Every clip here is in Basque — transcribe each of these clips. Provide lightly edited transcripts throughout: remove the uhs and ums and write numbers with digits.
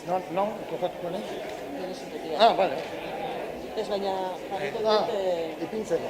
No, no, kokatzen. Ah, vale. Ez baina jarriko Ah, dute... ipintzeko.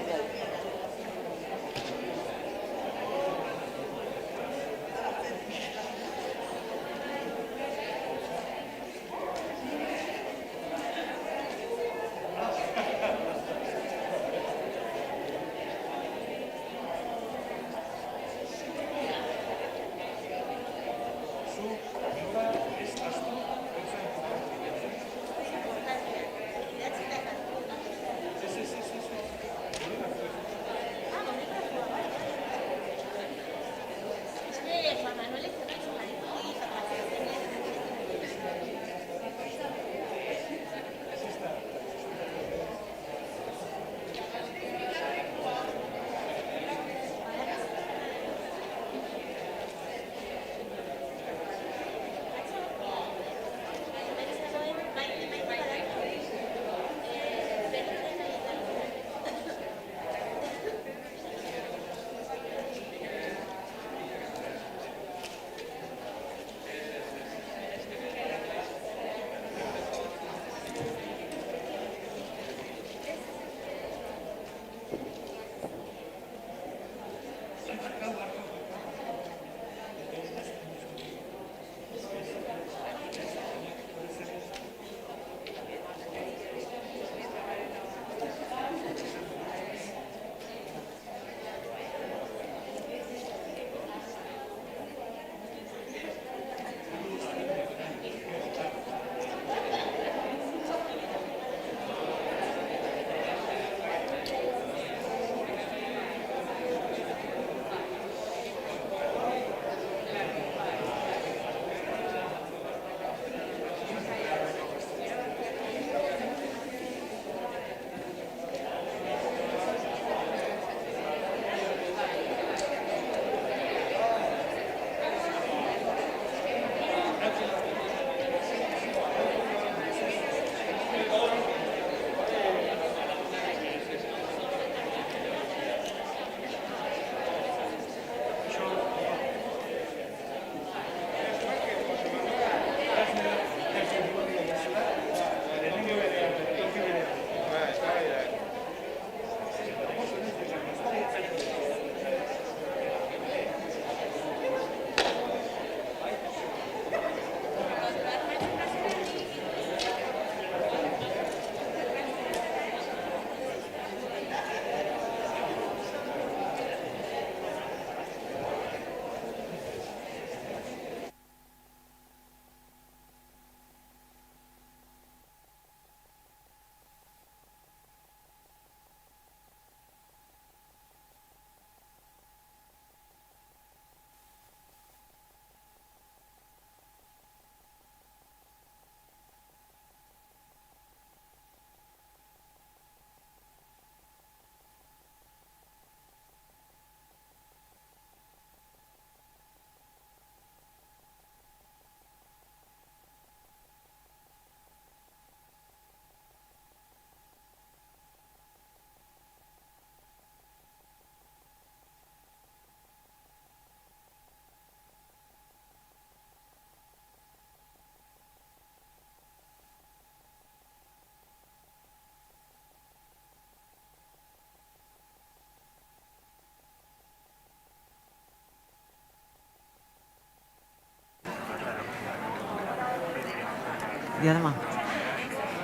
diadema.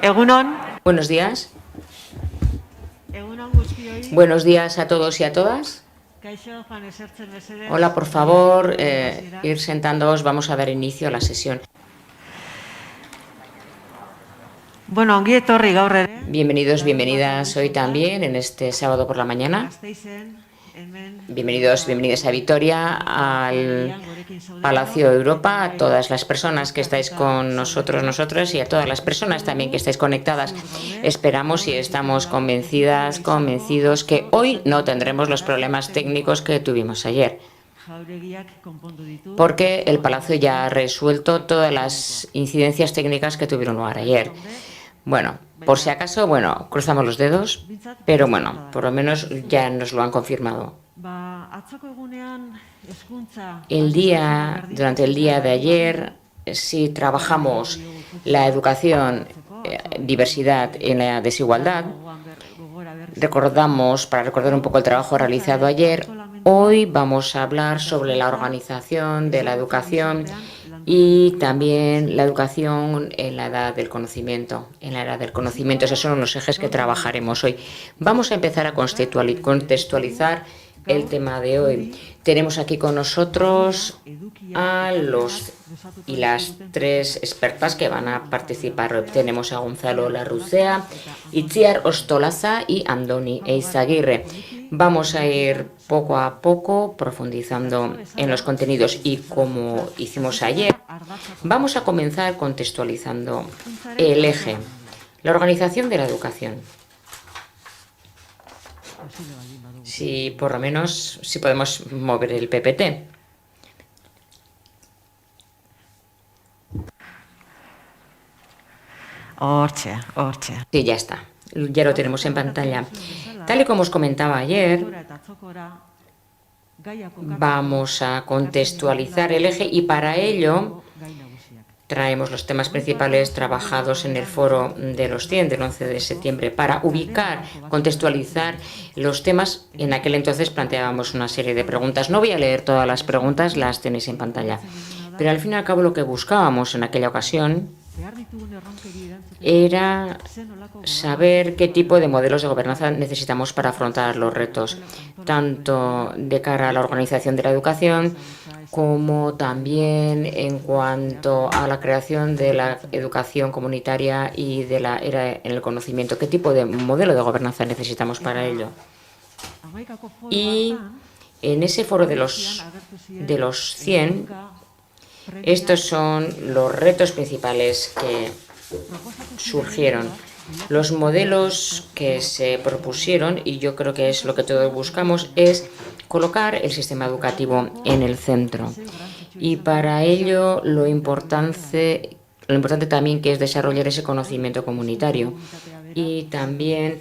Egunon. Buenos días. Egunon guztioi. Buenos días a todos y a todas. Kaixo, Juan esertzen mesedez. Hola, por favor, ir sentándoos. Vamos a dar inicio a la sesión. Bueno, ongi etorri gaur ere. Bienvenidos, bienvenidas hoy también en este sábado por la mañana. Gasteizen, hemen. Bienvenidos, bienvenidas a Vitoria, al Palacio de Europa, a todas las personas que estáis con nosotros, nosotras y a todas las personas también que estáis conectadas. Esperamos y estamos convencidas, convencidos que hoy no tendremos los problemas técnicos que tuvimos ayer, porque el Palacio ya ha resuelto todas las incidencias técnicas que tuvieron lugar ayer. Bueno, por si acaso, bueno, cruzamos los dedos, pero bueno, por lo menos ya nos lo han confirmado. Durante el día de ayer, si trabajamos la educación, diversidad en la desigualdad, para recordar un poco el trabajo realizado ayer, hoy vamos a hablar sobre la organización de la educación y también la educación en la edad del conocimiento. En la edad del conocimiento, esos son los ejes que trabajaremos hoy. Vamos a empezar a contextualizar el tema de hoy. Tenemos aquí con nosotros a los y las tres expertas que van a participar hoy. Tenemos a Gonzalo Larrucea, Itziar Ostolaza y Andoni Eizaguirre. Vamos a ir poco a poco profundizando en los contenidos y, como hicimos ayer, vamos a comenzar contextualizando el eje, la organización de la educación. Si por lo menos, si podemos mover el PPT. Hortxe. Sí, ya está. Ya lo tenemos en pantalla. Tal y como os comentaba ayer, vamos a contextualizar el eje y para ello traemos los temas principales trabajados en el foro de los 100 del 11 de septiembre para ubicar, contextualizar los temas. En aquel entonces planteábamos una serie de preguntas. No voy a leer todas las preguntas, las tenéis en pantalla. Pero al fin y al cabo lo que buscábamos en aquella ocasión era saber qué tipo de modelos de gobernanza necesitamos para afrontar los retos, tanto de cara a la organización de la educación como también en cuanto a la creación de la educación comunitaria y de la era en el conocimiento. ¿Qué tipo de modelo de gobernanza necesitamos para ello? Y en ese foro de los 100, estos son los retos principales que surgieron, los modelos que se propusieron, y yo creo que es lo que todos buscamos, es colocar el sistema educativo en el centro. Y para ello lo importante también que es desarrollar ese conocimiento comunitario y también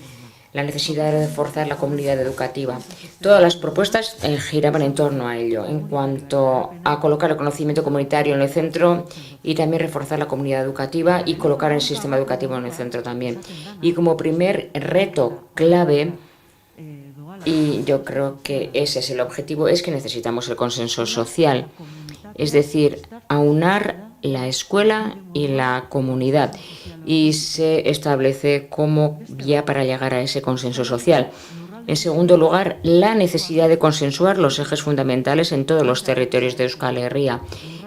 la necesidad de reforzar la comunidad educativa. Todas las propuestas giraban en torno a ello, en cuanto a colocar el conocimiento comunitario en el centro y también reforzar la comunidad educativa y colocar el sistema educativo en el centro también. Y como primer reto clave, y yo creo que ese es el objetivo, es que necesitamos el consenso social, es decir, aunar la escuela y la comunidad, y se establece como vía para llegar a ese consenso social. En segundo lugar, la necesidad de consensuar los ejes fundamentales en todos los territorios de Euskal Herria.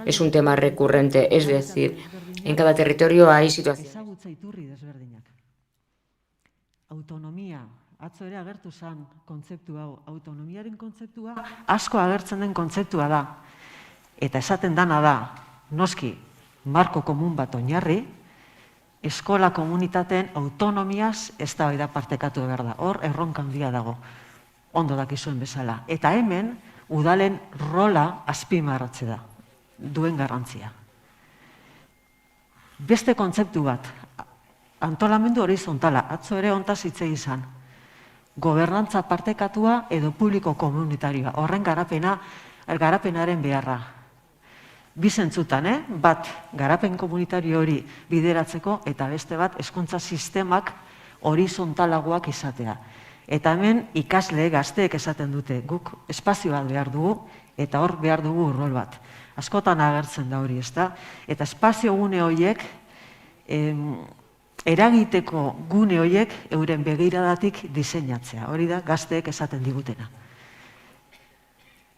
Es un tema recurrente, es decir, en cada territorio hay situaciones. Autonomia, atzo ere agertu zen kontzeptu hau. Autonomiaren kontzeptua asko agertzen den kontzeptua da. Eta esaten dana da, noski, marko komun bat oinarri, eskola komunitateen autonomiaz eztabaida partekatu behar da. Hor, erronka handia dago, ondo dakizuen bezala. Eta hemen, udalen rola azpimarratze da, duen garrantzia. Beste kontzeptu bat, antolamendu horizontala, atzo ere hontaz hitz egin izan. Gobernantza partekatua edo publiko komunitarioa, horren garapenaren beharra. Bi zentzutan, bat garapen komunitario hori bideratzeko eta beste bat hezkuntza sistemak horizontalagoak izatea. Eta hemen ikasle gazteek esaten dute, guk espazio bat behar dugu eta hor behar dugu rol bat. Askotan agertzen da hori, ezta? Eta espazio gune horiek eragiteko gune horiek euren begiradatik diseinatzea. Hori da gazteek esaten digutena.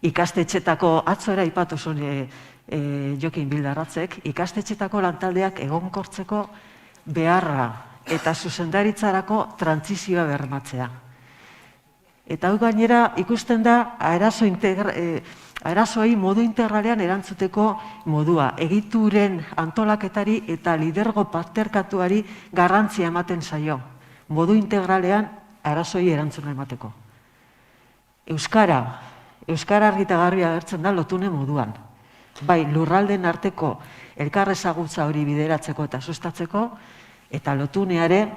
Ikastetxetako atzora aipatu zuen Jokin Bildarratzek, ikastetxetako lantaldeak egonkortzeko beharra eta zuzendaritzarako trantzizioa bermatzea. Eta hau gainera ikusten da arazoei modu integralean erantzuteko modua, egituren antolaketari eta lidergo partekatuari garrantzia ematen zaio, modu integralean arazoei erantzuna emateko. Euskara argi eta garbi agertzen da lotune moduan. Bai, lurraldeen arteko elkarrezagutza hori bideratzeko eta sustatzeko, eta lotuneare,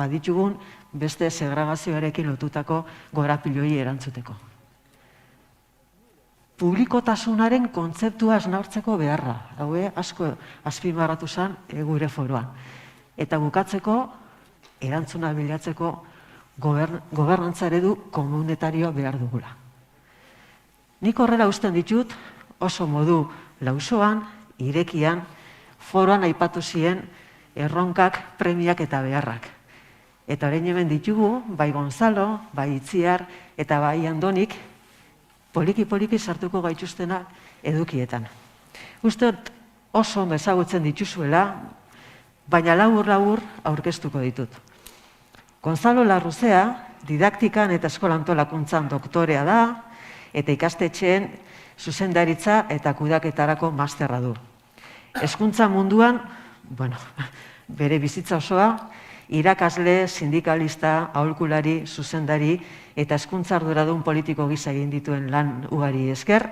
ditugun beste segregazioarekin lotutako gorapiloi erantzuteko. Publikotasunaren kontzeptua esnaurtzeko beharra, haue asko azpimarratu zen gure foroan. Eta bukatzeko, erantzuna bilatzeko gobernantza eredu komunitario behar dugula. Nik horrela usten ditut, oso modu lausoan, irekian, foroan aipatu ziren erronkak, premiak eta beharrak. Eta orain hemen ditugu, bai Gonzalo, bai Itziar eta bai Andonik, poliki-poliki sartuko gaituztenak edukietan. Uste oso ondo ezagutzen dituzuela, baina labur-labur aurkeztuko ditut. Gonzalo Larruzea, didaktikan eta eskola antolakuntzan doktorea da, eta ikastetxeen zuzendaritza eta kudeaketarako masterra du. Hezkuntza munduan, bere bizitza osoa, irakasle, sindikalista, aholkulari, zuzendari eta hezkuntza arduradun politiko gisa egin dituen lan ugari esker,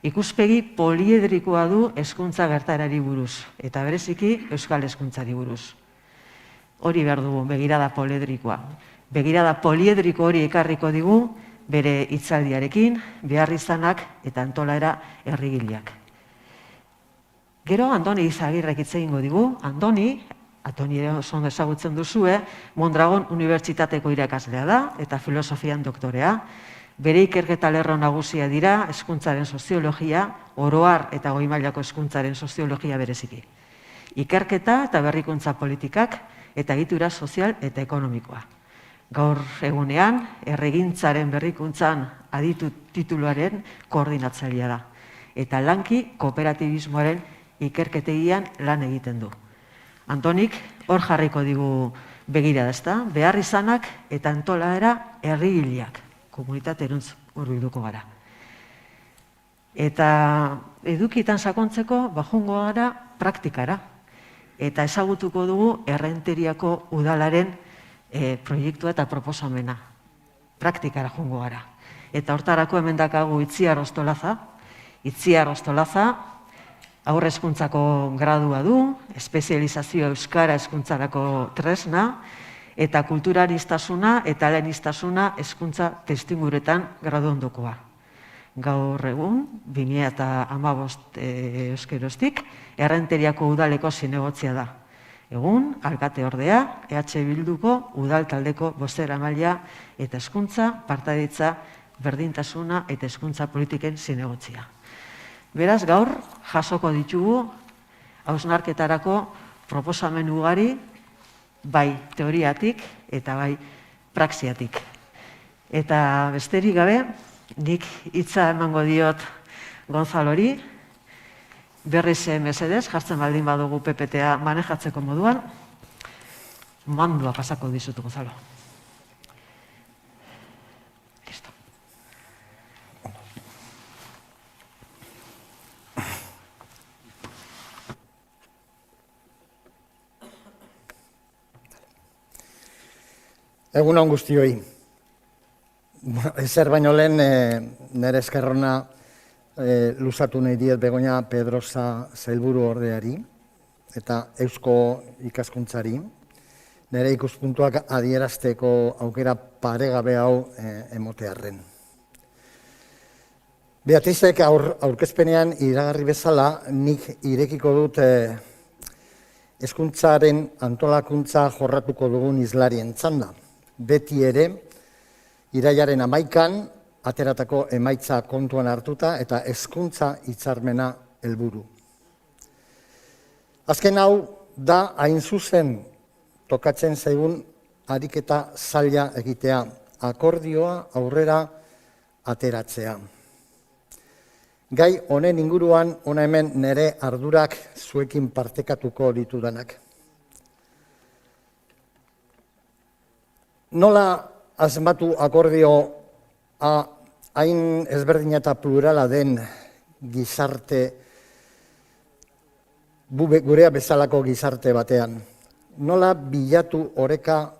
ikuspegi poliedrikoa du hezkuntza gertaerari buruz, eta bereziki euskal hezkuntzari buruz. Hori behar dugu, begirada poliedrikoa. Begirada poliedriko hori ekarriko digu, bere hitzaldiarekin, beharrizanak eta antolaera herrigileak. Gero, Andoni Izagirrek hitz egingo digu. Andoni oso ondo ezagutzen duzue, Mondragon Unibertsitateko irakaslea da eta filosofian doktorea. Bere ikerketa lerro nagusia dira hezkuntzaren soziologia, oroar eta goi mailako hezkuntzaren soziologia bereziki. Ikerketa eta berrikuntza politikak eta egitura sozial eta ekonomikoa. Gaur egunean, herrigintzaren berrikuntzan aditu tituluaren koordinatzailea da. Eta lanki kooperatibismoaren ikerketegian lan egiten du. Antonik hor jarriko digu begirada, ezta? Beharrizanak eta antolaera herrigileak, komunitate eruntz hurbilduko gara. Eta edukietan sakontzeko joango gara praktikara. Eta ezagutuko dugu Errenteriako udalaren proiektua eta proposamena. Praktikara joango gara. Eta hortarako hemen dakagu Itziar Ostolaza. Itziar Ostolaza haur hezkuntzako gradua du, espezializazio euskara hezkuntzarako tresna, eta kulturanistasuna eta eleaniztasuna hezkuntza testuinguruetan gradu ondokoa. Gaur egun, 2015 euskeroztik, Errenteriako udaleko zinegotzia da. Egun, alkate ordea, EH Bilduko udal taldeko bosteramailea eta hezkuntza, partaidetza, berdintasuna eta hezkuntza politiken zinegotzia. Beraz, gaur, jasoko ditugu, hausnarketarako proposamen ugari, bai teoriatik eta bai praxiatik. Eta besterik gabe, nik hitza emango diot Gonzalori, berriz mesedez, jartzen baldin badugu PPTA manejatzeko moduan, mandua pasako dizut, Gonzalo. Listo. Egun on guztioi. Ezer baino lehen nire eskerrona luzatu nahi diet Begoña Pedrosa sailburu ordeari eta Eusko ikaskuntzari nire ikuspuntuak adierazteko aukera paregabe hau emotearren. Beatrizek aurkezpenean iragarri bezala nik irekiko dut hezkuntzaren antolakuntza jorratuko dugun islarien txanda. Beti ere, irailaren 11an, ateratako emaitza kontuan hartuta eta hezkuntza hitzarmena helburu. Azken hau, da hain zuzen tokatzen zaigun ariketa zaila egitea, akordioa aurrera ateratzea. Gai honen inguruan, hona hemen nire ardurak zuekin partekatuko ditudanak. Nola asmatu akordioa hain ezberdina eta plurala den gizarte, gurea bezalako gizarte batean? Nola bilatu oreka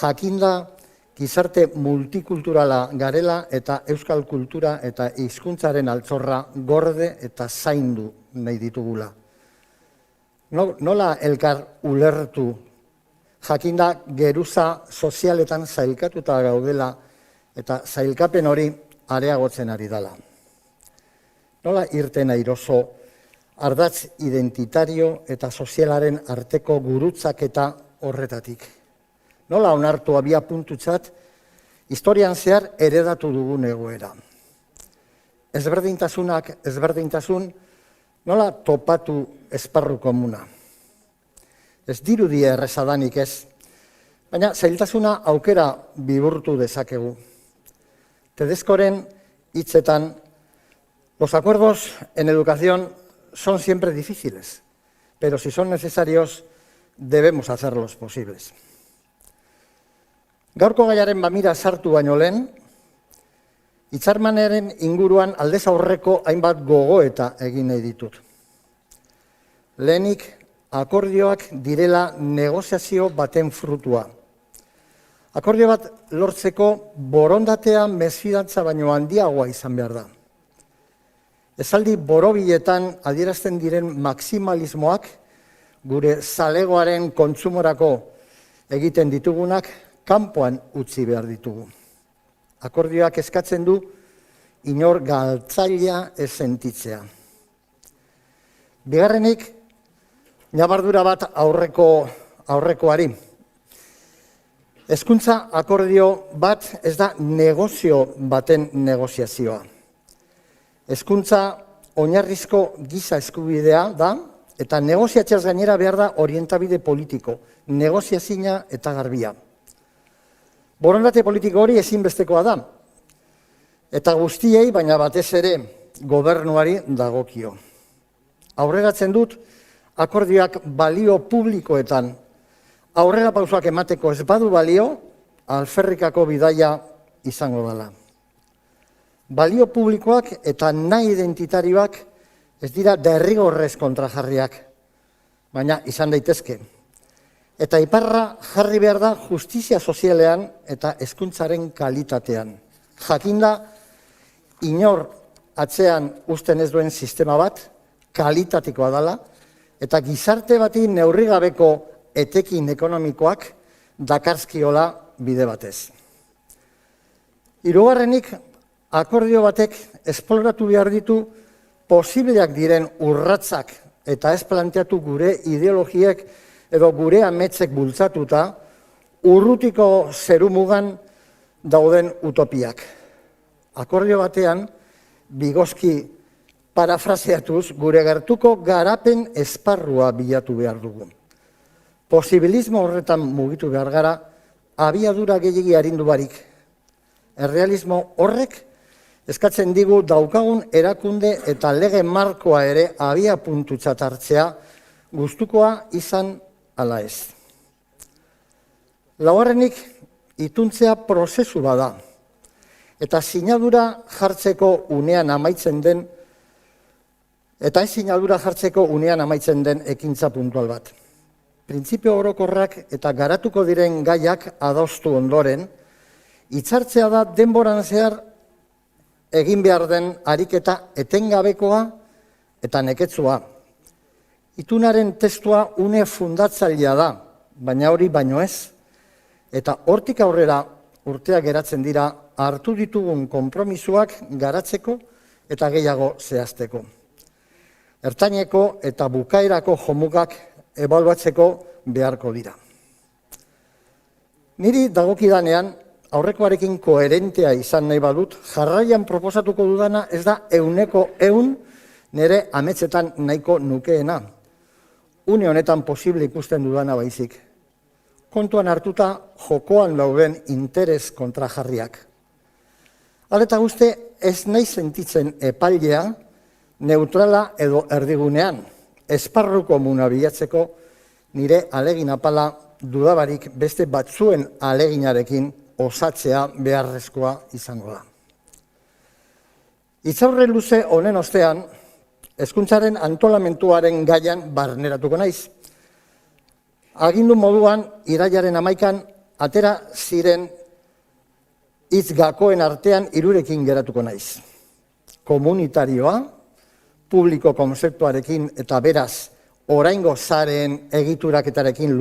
jakinda gizarte multikulturala garela eta euskal kultura eta hizkuntzaren altzorra gorde eta zaindu nahi ditugula? Nola elkar ulertu jakinda geruza sozialetan zailkatuta gaudela eta zailkapen hori areagotzen ari dela? Nola irten airoso ardatz identitario eta sozialaren arteko gurutzaketa horretatik? Nola onartu abia puntutzat historian zehar eredatu dugun egoera? Ezberdintasunak ezberdintasun, nola topatu esparru komuna? Ez dirudi errezadanik ez, baina zailtasuna aukera bihurtu dezakegu. Tedescoren hitzetan, los acuerdos en educación son siempre difíciles, pero si son necesarios, debemos hacerlos posibles. Gaurko gaiaren bamira sartu baino lehen, hitzarmenaren inguruan aldez aurreko hainbat gogoeta egin nahi ditut. Lehenik, akordioak direla negoziazio baten frutua. Akordio bat lortzeko borondatea mesfidantza baino handiagoa izan behar da. Esaldi borobiletan adierazten diren maximalismoak gure zalegoaren kontsumorako egiten ditugunak kanpoan utzi behar ditugu. Akordioak eskatzen du inor galtzailea ez sentitzea. Bigarrenik, ñabardura bat aurrekoari. Hezkuntza akordio bat ez da negozio baten negoziazioa. Hezkuntza oinarrizko giza eskubidea da, eta negoziatzeaz gainera behar da orientabide politiko, negoziazina eta garbia. Borondate politiko hori ezinbestekoa da, eta guztiei, baina batez ere gobernuari dagokio. Aurreratzen dut, akordioak balio publikoetan aurrera pausoak emateko ez badu balio, alferrikako bidaia izango dela. Balio publikoak eta nahi identitarioak ez dira derrigorrez kontrajarriak, baina izan daitezke. Eta iparra jarri behar da justizia sozialean eta hezkuntzaren kalitatean. Jakinda, inor atzean uzten ez duen sistema bat, kalitatikoa dela, eta gizarte bati neurrigabeko etekin ekonomikoak dakarzkiola bide batez. Hirugarrenik, akordio batek esploratu behar ditu posibleak diren urratsak eta ez planteatu gure ideologiek edo gure ametsek bultzatuta urrutiko zerumugan dauden utopiak. Akordio batean, Vygotsky parafraseatuz, gure gertuko garapen esparrua bilatu behar dugu. Posibilismo horretan mugitu behar gara, abiadura gehiegi arindu barik. Errealismo horrek eskatzen digu daukagun erakunde eta lege markoa ere abia puntutzat hartzea gustukoa izan ala ez. Laugarrenik, ituntzea prozesu bada, eta sinadura jartzeko unean amaitzen den, eta ez sinadura jartzeko unean amaitzen den ekintza puntual bat. Printzipio orokorrak eta garatuko diren gaiak adostu ondoren, hitzartzea da denboran zehar egin behar den ariketa etengabekoa eta neketsua. Itunaren testua une fundatzailea da, baina hori baino ez, eta hortik aurrera urteak geratzen dira hartu ditugun konpromisuak garatzeko eta gehiago zehazteko. Ertaineko eta bukaerako jomugak ebaluatzeko beharko dira. Niri dagokidanean, aurrekoarekin koherentea izan nahi badut, jarraian proposatuko dudana ez da 100% nire ametsetan nahiko nukeena. une honetan posible ikusten dudana baizik. Kontuan hartuta jokoan dauden interes kontrajarriak. Haleta guzti ez nahi sentitzen epailea neutrala edo erdigunean, esparru komuna bilatzeko nire alegin apala dudabarik beste batzuen aleginarekin osatzea beharrezkoa izango da. Hitzaurre luze honen ostean, hezkuntzaren antolamentuaren gaian barneratuko naiz. Agindu moduan, irailaren 11an, atera ziren hitz gakoen artean 3rekin geratuko naiz. Komunitarioa, publiko konzeptuarekin eta beraz, oraingo sareen egituraketarekin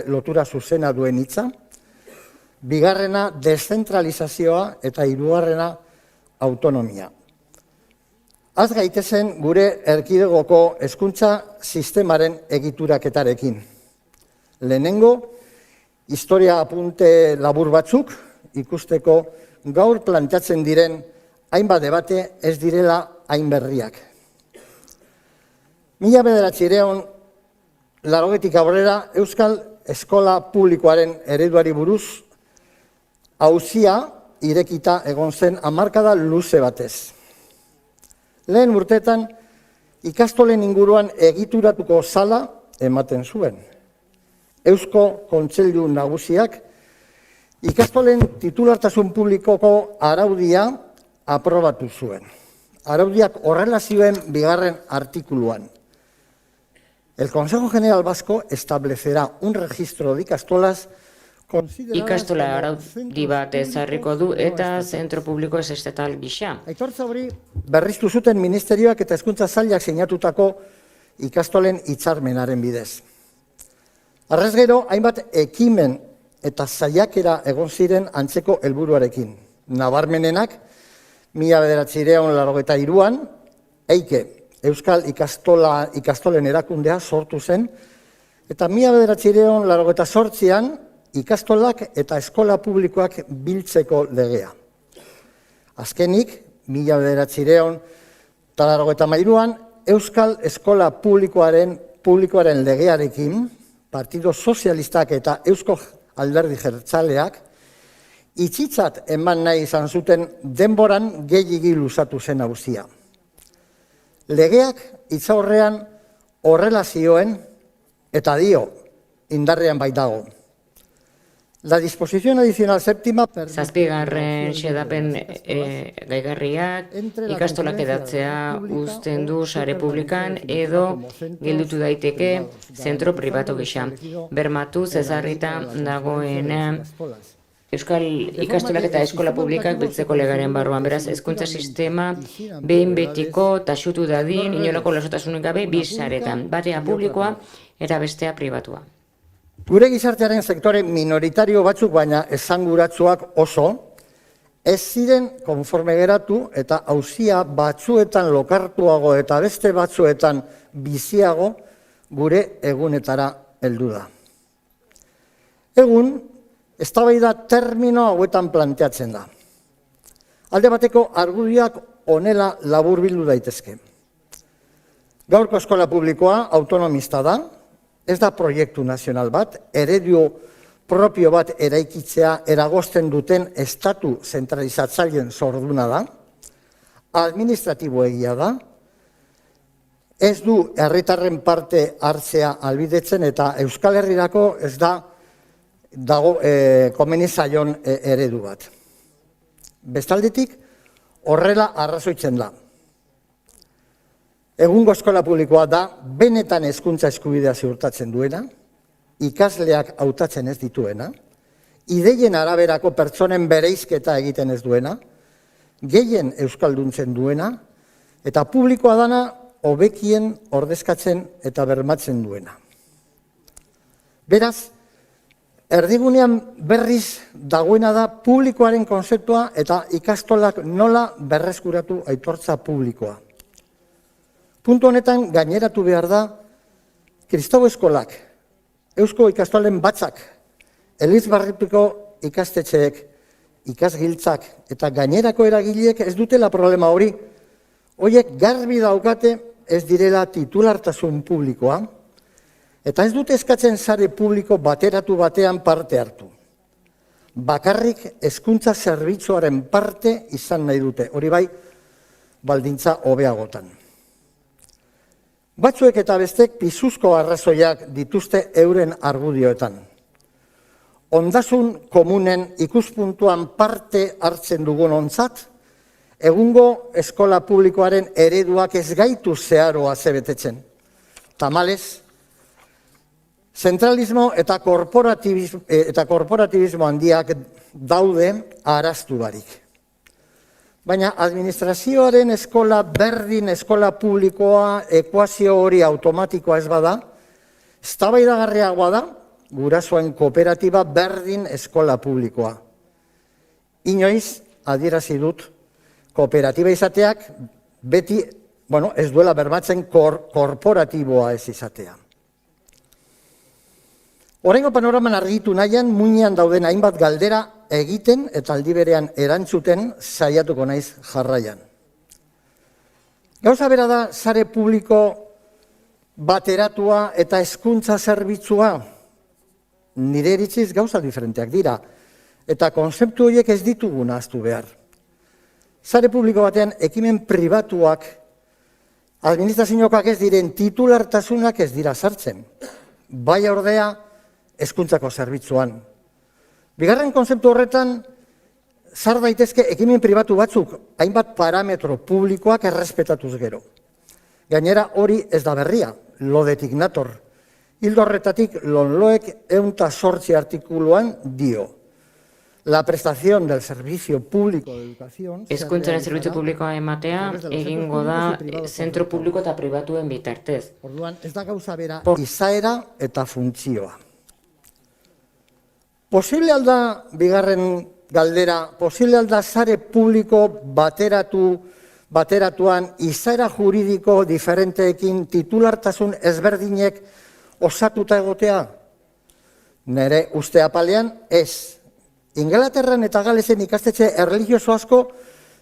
lotura zuzena duen hitza, bigarrena deszentralizazioa eta hirugarrena autonomia. Az gaitezen gure erkidegoko hezkuntza sistemaren egituraketarekin. Lehenengo, historia apunte labur batzuk ikusteko gaur planteatzen diren hainbat debate ez direla hain berriak. 1980 aurrera Euskal Eskola Publikoaren ereduari buruz auzia irekita egon zen hamarkada luze batez. Lehen urteetan ikastolen inguruan egituratuko zala ematen zuen. Eusko Kontseilu Nagusiak ikastolen titulartasun publikoko araudia aprobatu zuen. Araudiak horrela zioen bigarren artikuluan. El Consejo General Vasco establecerá un registro de ikastolas Ikastola araudi bat ezarriko du eta zentro publiko ez estatal gisa. Aitortza hori berriztu zuten ministerioak eta hezkuntza sailak sinatutako ikastolen hitzarmenaren bidez. Arrez gero, hainbat ekimen eta saiakera egon ziren antzeko helburuarekin. Nabarmenenak, 1983an, EIKE, Euskal Ikastolen erakundea sortu zen, eta 1988an, ikastolak eta eskola publikoak biltzeko legea. Azkenik, 1983an, Euskal Eskola Publikoaren legearekin, Partido Sozialistak eta Eusko Alderdi Jeltzaleak, itxitzat eman nahi izan zuten denboran gehiegi luzatu zen auzia. Legeak hitzaurrean horrela zioen eta dio indarrean baitago. La disposición adicional séptima Zazpigarren xedapen gaigarriak ikastolak edatzea uzten du sare publikan edo gelditu daiteke zentro pribatu gisa. Bermatuz ezarrita dagoen Euskal ikastolak eta eskola publikak biltzeko legaren barruan. Beraz, hezkuntza sistema behin betiko taxutu dadin inolako lasotasunik gabe bi saretan. Batea publikoa eta bestea pribatua. Gure gizartearen sektore minoritario batzuk baina esanguratsuak oso, ez ziren konforme geratu eta auzia batzuetan lokartuago eta beste batzuetan biziago gure egunetara heldu da. Egun, eztabaida termino hauetan planteatzen da. Alde bateko argudioak honela laburbildu daitezke. Gaurko eskola publikoa autonomista da, ez da proiektu nazional bat, eredu propio bat eraikitzea eragozten duten estatu zentralizatzaileen zorduna da, administratibo egia da, ez du herritarren parte hartzea ahalbidetzen eta Euskal Herrirako ez da dago komeni zaion eredu bat. Bestaldetik, horrela arrazoitzen da. Egungo eskola publikoa da benetan hezkuntza eskubidea ziurtatzen duena, ikasleak hautatzen ez dituena, ideien araberako pertsonen bereizketa egiten ez duena, gehien euskalduntzen duena, eta publikoa dana hobekien ordezkatzen eta bermatzen duena. Beraz, erdigunean berriz dagoena da publikoaren konzeptua eta ikastolak nola berreskuratu aitortza publikoa. Puntu honetan gaineratu behar da, kristau eskolak, eusko ikastolen batzak, elizbarripiko ikastetxeek, ikasgiltzak eta gainerako eragileek ez dutela problema hori. Horiek garbi daukate ez direla titulartasun publikoa, Eta ez dute eskatzen sare publiko bateratu batean parte hartu. Bakarrik hezkuntza zerbitzuaren parte izan nahi dute, hori bai, baldintza hobeagotan. Batzuek eta bestek pisuzko arrazoiak dituzte euren argudioetan. Ondasun komunen ikuspuntuan parte hartzen dugun ontzat, egungo eskola publikoaren ereduak ez gaitu zeharoa zebetetzen. Tamalez, zentralismo eta korporatibismo handiak daude araztu barik. Baina administrazioaren eskola berdin eskola publikoa ekuazio hori automatikoa ez bada, eztabaidagarriagoa da gurasoen kooperatiba berdin eskola publikoa. Inoiz adierazi dut kooperatiba izateak beti, ez duela bermatzen korporatiboa ez izatea. Oraingo panoraman argitu nahian, muinean dauden hainbat galdera egiten eta aldi berean erantzuten saiatuko naiz jarraian. Gauza bera da sare publiko bateratua eta hezkuntza zerbitzua. Nire iritziz gauza diferenteak dira, eta konzeptu horiek ez ditugu nahaztu behar. Sare publiko batean ekimen pribatuak, administrazioak ez diren titulartasunak ez dira sartzen. Bai ordea, hezkuntzako zerbitzuan. Bigarren konzeptu horretan, sar daitezke ekimen pribatu batzuk, hainbat parametro publikoak errespetatuz gero. Gainera hori ez da berria, lodetik nator. Hildo horretatik lonloek 108 artikuluan dio. La prestación del servicio público de educación... Hezkuntzaren zerbitzu publikoa ematea egingo da zentro publiko eta pribatuen bitartez. Orduan, ez da gauza bera izaera eta funtzioa. Posible alda, bigarren galdera, posible alda sare publiko bateratuan izaera juridiko diferenteekin titulartasun ezberdinek osatuta egotea? Nere uste apalean ez. Ingalaterran eta Galesen ikastetxe erlijioso asko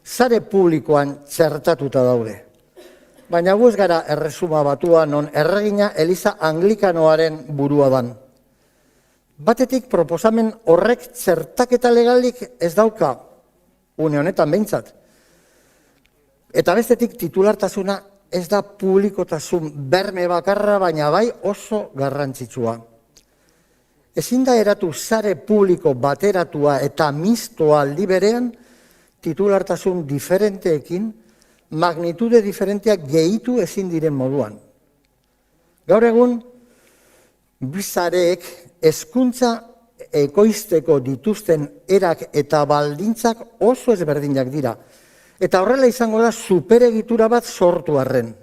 sare publikoan txertatuta daude. Baina gu ez gara erresuma batua non erregina Eliza Anglikanoaren burua dan. Batetik proposamen horrek txertaketa legalik ez dauka, une honetan behintzat. Eta bestetik titulartasuna ez da publikotasun berme bakarra, baina bai oso garrantzitsua. Ezin da eratu sare publiko bateratua eta mistoa aldi berean titulartasun diferenteekin, magnitude diferenteak gehitu ezin diren moduan. Gaur egun, bizareek hezkuntza ekoizteko dituzten erak eta baldintzak oso ezberdinak dira. Eta horrela izango da superegitura bat sortu arren.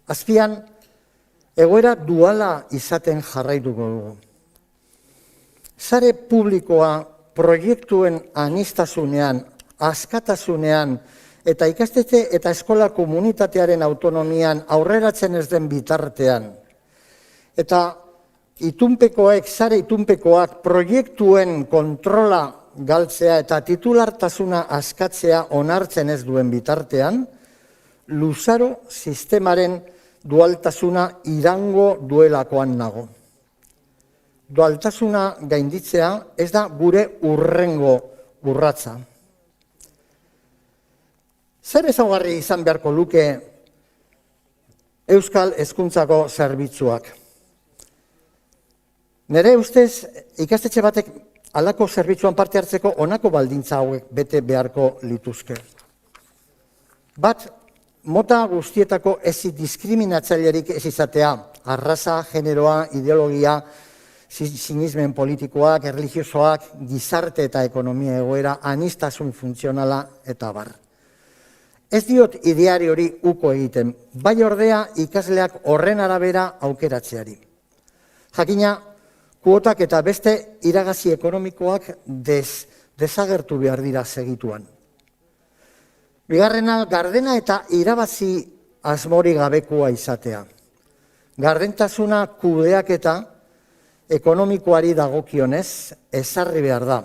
Azpian, egoera duala izaten jarraituko dugu. Sare publikoa proiektuen aniztasunean, askatasunean eta ikastetxe eta eskola komunitatearen autonomian aurreratzen ez den bitartean. Eta sare itunpekoak proiektuen kontrola galtzea eta titulartasuna askatzea onartzen ez duen bitartean, luzaro sistemaren dualtasuna irango duelakoan nago. Dualtasuna gainditzea ez da gure hurrengo urratsa. Zer ezaugarri izan beharko luke Euskal Hezkuntzako zerbitzuak? Nere ustez, ikastetxe batek halako zerbitzuan parte hartzeko honako baldintza hauek bete beharko lituzke. Bat, mota guztietako ez diskriminatzailerik ez izatea, arraza, generoa, ideologia, sinismen politikoak, erlijiosoak, gizarte eta ekonomia egoera, aniztasun funtzionala eta bar. Ez diot ideari hori uko egiten, bai ordea ikasleak horren arabera aukeratzeari. Jakina, kuotak eta beste iragazi ekonomikoak desagertu behar dira segituan. Bigarrena, gardena eta irabazi asmori gabekoa izatea. Gardentasuna kudeaketa ekonomikoari dagokionez ezarri behar da.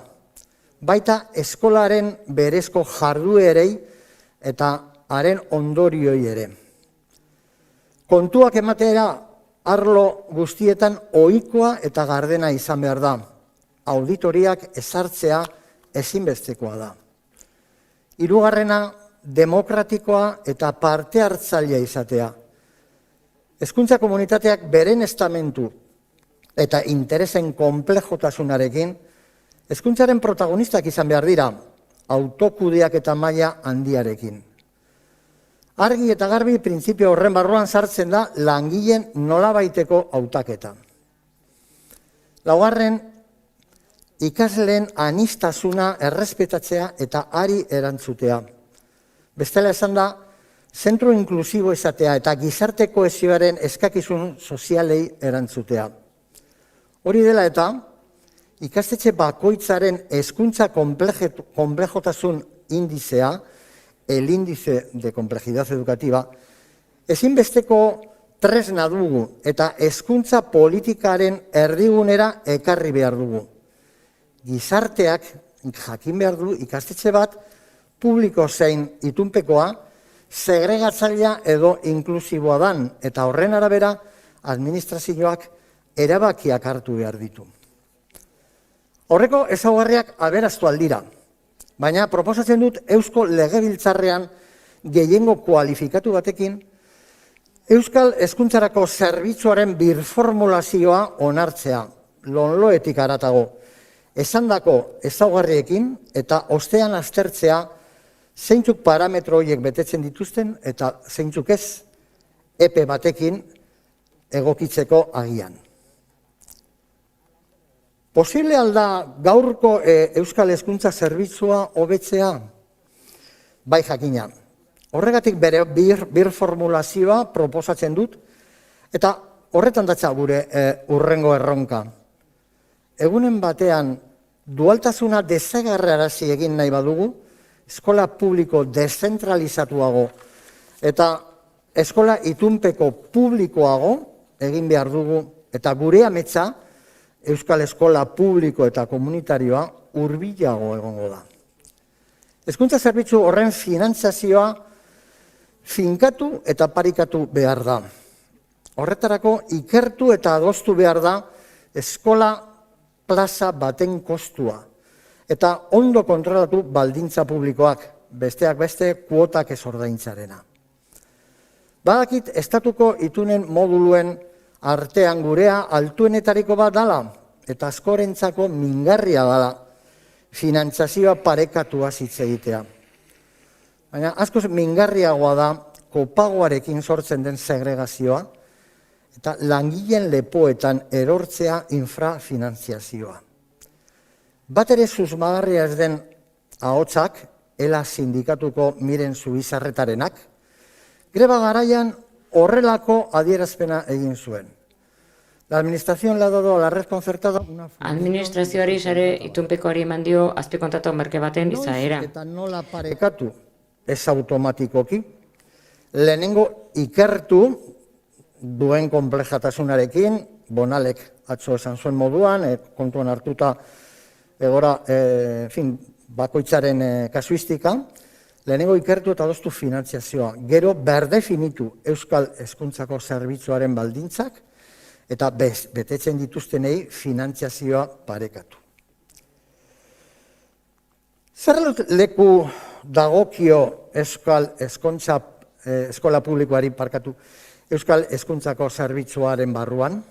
Baita eskolaren berezko jarduerei eta haren ondorioi ere. Kontuak ematera arlo guztietan ohikoa eta gardena izan behar da. Auditoriak ezartzea ezinbestekoa da. Hirugarrena, demokratikoa eta parte hartzailea izatea. Hezkuntza komunitateak beren estamentu eta interesen konplejotasunarekin hezkuntzaren protagonistak izan behar dira, autokudeak eta maila handiarekin. Argi eta garbi printzipio horren barruan sartzen da langileen nolabaiteko hautaketa. Laugarren, ikasleen aniztasuna errespetatzea eta hari erantzutea. Bestela esan da, zentro inklusibo izatea eta gizarte kohesioaren eskakizun sozialei erantzutea. Hori dela eta, ikastetxe bakoitzaren hezkuntza konplejotasun indizea, el índice de complejidad educativa, ezinbesteko tresna dugu eta hezkuntza politikaren erdigunera ekarri behar dugu. Gizarteak jakin behar du ikastetxe bat publiko zein itunpekoa segregatzailea edo inklusiboa dan, eta horren arabera administrazioak erabakiak hartu behar ditu. Horreko ezaugarriak aberastu aldira, baina proposatzen dut Eusko Legebiltzarrean gehiengo kualifikatu batekin Euskal Hezkuntzarako zerbitzuaren birformulazioa onartzea, lonloetik haratago, esandako ezaugarriekin eta ostean aztertzea zeintzuk parametro horiek betetzen dituzten eta zeintzuk ez epe batekin egokitzeko agian. Posible alda gaurko Euskal Hezkuntza zerbitzua hobetzea? Bai jakina. Horregatik bere birformulazioa proposatzen dut, eta horretan datza gure hurrengo erronka. Egunen batean dualtasuna desagerrarazi egin nahi badugu, eskola publiko deszentralizatuago eta eskola itunpeko publikoago egin behar dugu, eta gure ametsa Euskal Eskola publiko eta komunitarioa hurbilago egongo da. Hezkuntza zerbitzu horren finantzazioa finkatu eta parikatu behar da. Horretarako ikertu eta adostu behar da eskola plaza baten kostua eta ondo kontrolatu baldintza publikoak, besteak beste kuotak ez ordaintzarena. Badakit estatuko itunen moduluen artean gurea altuenetariko bat dala, eta askorentzako mingarria dala finantzazioa parekatua hitz egitea. Baina askoz mingarriagoa da kopagoarekin sortzen den segregazioa eta langileen lepoetan erortzea infrafinantziazioa. Bat ere susmagarria ez den ahotsak, ELA sindikatuko Miren Zubizarretarenak, greba garaian horrelako adierazpena egin zuen. La administración le ha dado a la red concertada una... Administrazioari sare itunpekoari eman dio azpikontatu merke baten izaera. Eta nola parekatu ez automatikoki. Lehenengo ikertu duen konplejatasunarekin, Bonalek atzo esan zuen moduan, kontuan hartuta egora, bakoitzaren kasuistika, lehenengo ikertu eta adostu finantziazioa. Gero berdefinitu Euskal Hezkuntzako zerbitzuaren baldintzak eta betetzen dituztenei finantziazioa parekatu. Zer leku dagokio eskola publikoari Euskal Hezkuntzako zerbitzuaren barruan?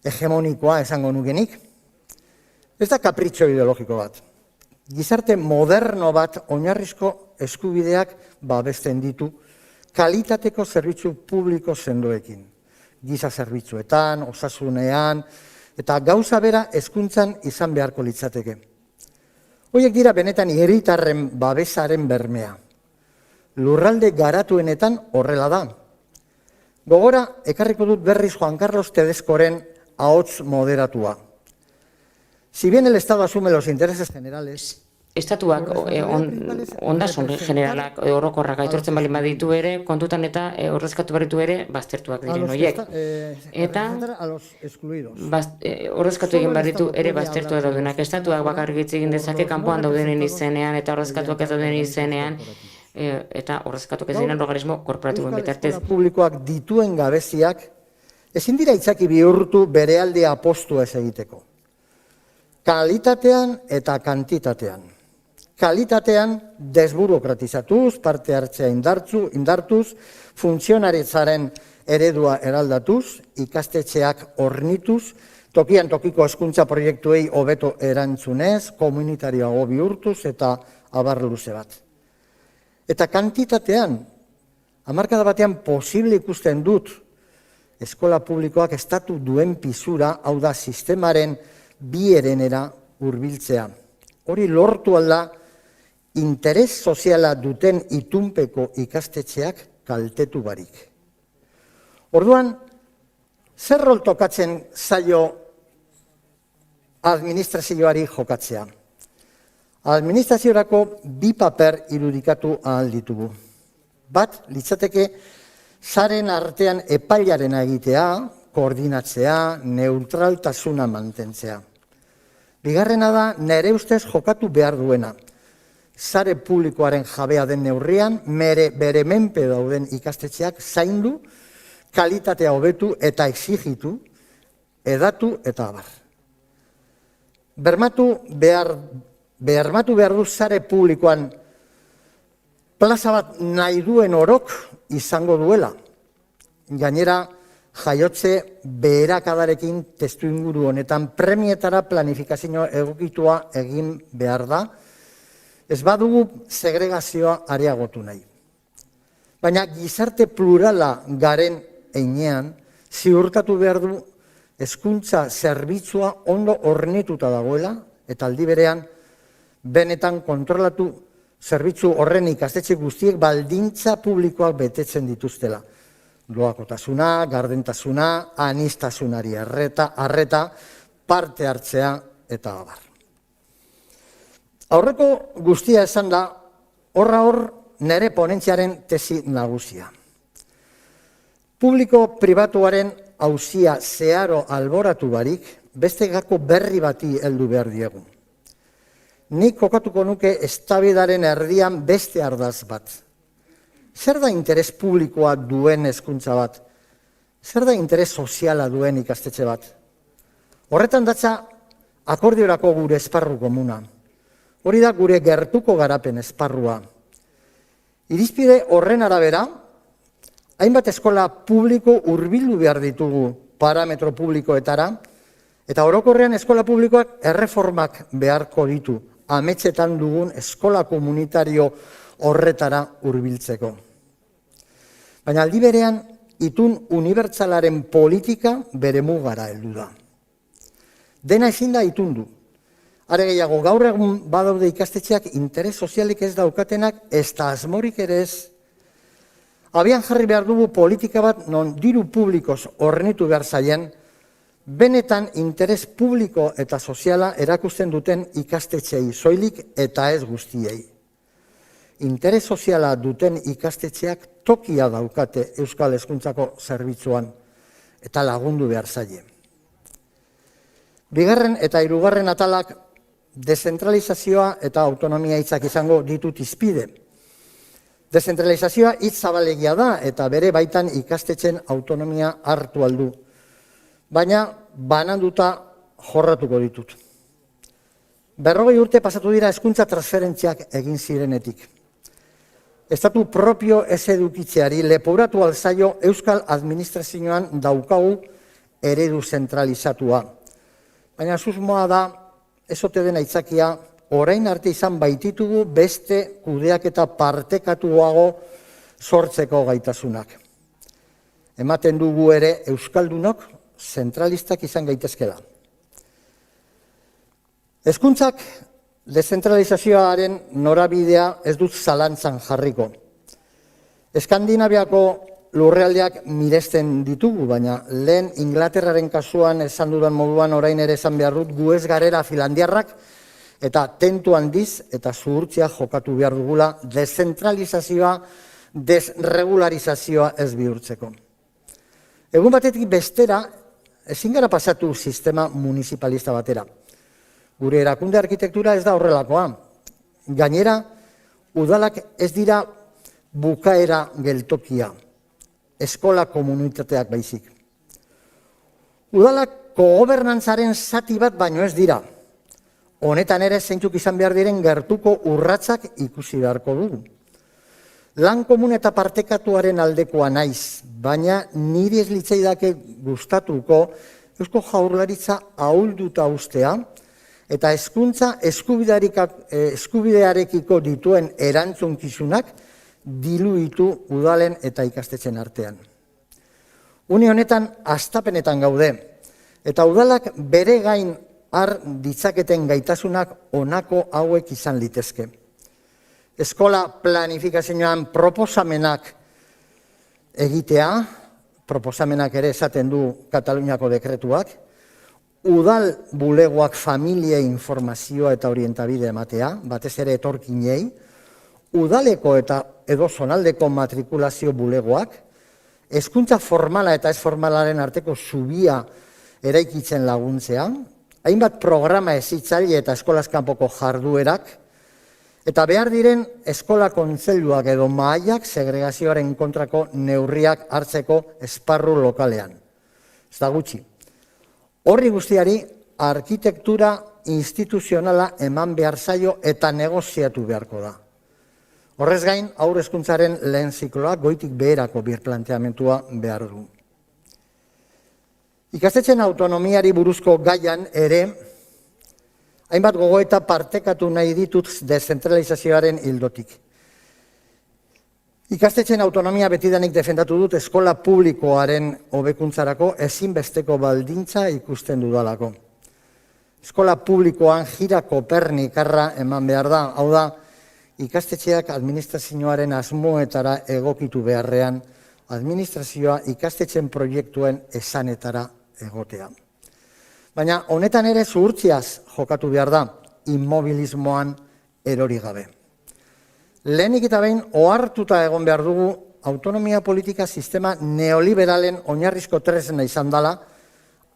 Hegemonikoa esango nukenik. Ez da kapritxo ideologiko bat. Gizarte moderno bat oinarrizko eskubideak babesten ditu kalitateko zerbitzu publiko sendoekin. Giza zerbitzuetan, osasunean, eta gauza bera hezkuntzan izan beharko litzateke. Horiek dira benetan herritarren babesaren bermea. Lurralde garatuenetan horrela da. Gogora, ekarriko dut berriz Juan Carlos Tedescoren ahots moderatua. Si bien el Estado asume los intereses generales... Estatuak ondasun generalak orokorrak aitortzen baldin baditu ere, kontutan eta ordezkatu baditu ere, baztertuak diren horiek. Eta ordezkatu egin baditu ere baztertuak daudenak. Estatuak bakarrik hitz egin dezake kanpoan daudenen izenean eta ordezkatuak ez dauden izenean, eta ordezkatuak ez diren organismo korporatiboen bitartez. Publikoak dituen gabeziak Ezin dira itzaki bihurtu bere aldea apostua ez egiteko. Kalitatean eta kantitatean. Kalitatean desburokratizatuz, parte hartzea indartuz, funtzionaritzaren eredua eraldatuz, ikastetxeak hornituz, tokian tokiko hezkuntza proiektuei hobeto erantzunez, komunitarioago bihurtuz eta abar luze bat. Eta kantitatean, hamarkada batean posible ikusten dut, eskola publikoak estatu duen pisura, hau da sistemaren bi herenera hurbiltzea. Hori lortu alda, interes soziala duten itunpeko ikastetxeak kaltetu barik. Orduan, zer rol tokatzen zaio administrazioari jokatzea? Administraziorako bi paper irudikatu ahal ditugu. Bat, litzateke, saren artean epailarena egitea, koordinatzea, neutraltasuna mantentzea. Bigarrena da, nere ustez jokatu behar duena. Sare publikoaren jabea den neurrian, bere menpe dauden ikastetxeak zaindu, kalitatea hobetu eta exigitu, edatu eta abar. Bermatu behar du sare publikoan plaza bat nahi duen orok izango duela. Gainera, jaiotze beherakadarekin testu inguru honetan premietara planifikazio egokitua egin behar da, ez badugu segregazioa areagotu nahi. Baina gizarte plurala garen heinean, ziurtatu behar du hezkuntza zerbitzua ondo hornituta dagoela, eta aldi berean, benetan kontrolatu zerbitzu horren ikastetxe guztiek baldintza publikoak betetzen dituztela. Doakotasuna, gardentasuna, anistasunari arreta, parte hartzea eta abar. Aurreko guztia esan da, hor nere ponentziaren tesi nagusia. Publiko-pribatuaren auzia zeharo alboratu barik, beste gako berri bati heldu behar diegu. Nik kokatuko nuke eztabaidaren erdian beste ardaz bat. Zer da interes publikoa duen hezkuntza bat? Zer da interes soziala duen ikastetxe bat? Horretan datza akordiorako gure esparru komuna. Hori da gure gertuko garapen esparrua. Irizpide horren arabera, hainbat eskola publiko hurbildu behar ditugu parametro publikoetara, eta orokorrean eskola publikoak erreformak beharko ditu, ametsetan dugun eskola komunitario horretara hurbiltzeko. Baina aldi berean, itun unibertsalaren politika bere mugara heldu da. Dena ezin da itundu. Are gehiago, gaur egun badaude ikastetxeak interes sozialik ez daukatenak, ez da asmorik ere ez. Abian jarri behar dugu politika bat non diru publikoz hornitu behar zaien, benetan interes publiko eta soziala erakusten duten ikastetxeei soilik eta ez guztiei. Interes soziala duten ikastetxeak tokia daukate Euskal Hezkuntzako zerbitzuan eta lagundu behar zaie. Bigarren eta hirugarren atalak dezentralizazioa eta autonomia hitzak izango ditut hizpide. Dezentralizazioa hitz zabalegia da eta bere baitan ikastetxen autonomia hartu aldu. Baina bananduta jorratuko ditut. 40 urte pasatu dira hezkuntza transferentziak egin zirenetik. Estatu propio ez edukitzeari leporatu alzaio Euskal Administrazioan daukagu eredu zentralizatua. Baina susmoa da, ez ote den aitzakia, orain arte izan baititugu beste kudeaketa partekatuago sortzeko gaitasunak. Ematen dugu ere euskaldunok zentralistak izan gaitezkela. Hezkuntzak dezentralizazioaren norabidea ez dut zalantzan jarriko. Eskandinaviako lurrealdeak miresten ditugu, baina lehen Inglaterraren kasuan esan dudan moduan orain ere esan behar dut gu ez garela filandiarrak eta tentu handiz eta zuhurtzia jokatu behar dugula dezentralizazioa, desregularizazioa ez bihurtzeko. Egun batetik bestera, ezin gara pasatu sistema municipalista batera. Gure erakunde arkitektura ez da horrelakoa. Gainera, udalak ez dira bukaera geltokia, eskola komunitateak baizik. Udalak kogobernantzaren zati bat baino ez dira. Honetan ere zeintzuk izan behar diren gertuko urratsak ikusi beharko dugu. Lan komun eta partekatuaren aldekoa naiz, baina niri ez litzaidake gustatuko Eusko Jaurlaritza ahulduta ustea eta hezkuntza eskubidearekiko dituen erantzunkizunak diluitu udalen eta ikastetxen artean. Une honetan hastapenetan gaude, eta udalak bere gain har ditzaketen gaitasunak honako hauek izan litezke. Eskola planifikazioan proposamenak egitea, proposamenak ere esaten du Kataluniako dekretuak, udal bulegoak familia informazioa eta orientabide ematea, batez ere etorkinei, udaleko eta edo zonaldeko matrikulazio bulegoak, hezkuntza formala eta ez formalaren arteko zubia eraikitzen laguntzea, hainbat programa hezitzaile eta eskolaz kanpoko jarduerak, eta behar diren eskola kontseiluak edo mahaiak segregazioaren kontrako neurriak hartzeko esparru lokalean. Ez da gutxi. Horri guztiari arkitektura instituzionala eman behar zaio eta negoziatu beharko da. Horrez gain, haur hezkuntzaren lehen zikloak goitik beherako birplanteamentua behar du. Ikastetxen autonomiari buruzko gaian ere, hainbat gogoeta partekatu nahi ditut dezentralizazioaren ildotik. Ikastetxen autonomia betidanik defendatu dut eskola publikoaren hobekuntzarako ezinbesteko baldintza ikusten dudalako. Eskola publikoan jira Kopernikarra eman behar da, hau da, ikastetxeak administrazioaren asmoetara egokitu beharrean, administrazioa ikastetxen proiektuen esanetara egotea. Baina honetan ere zuhurtziaz jokatu behar da, immobilismoan erori gabe. Lehenik eta behin ohartuta egon behar dugu autonomia politika sistema neoliberalen oinarrizko tresna izan dela,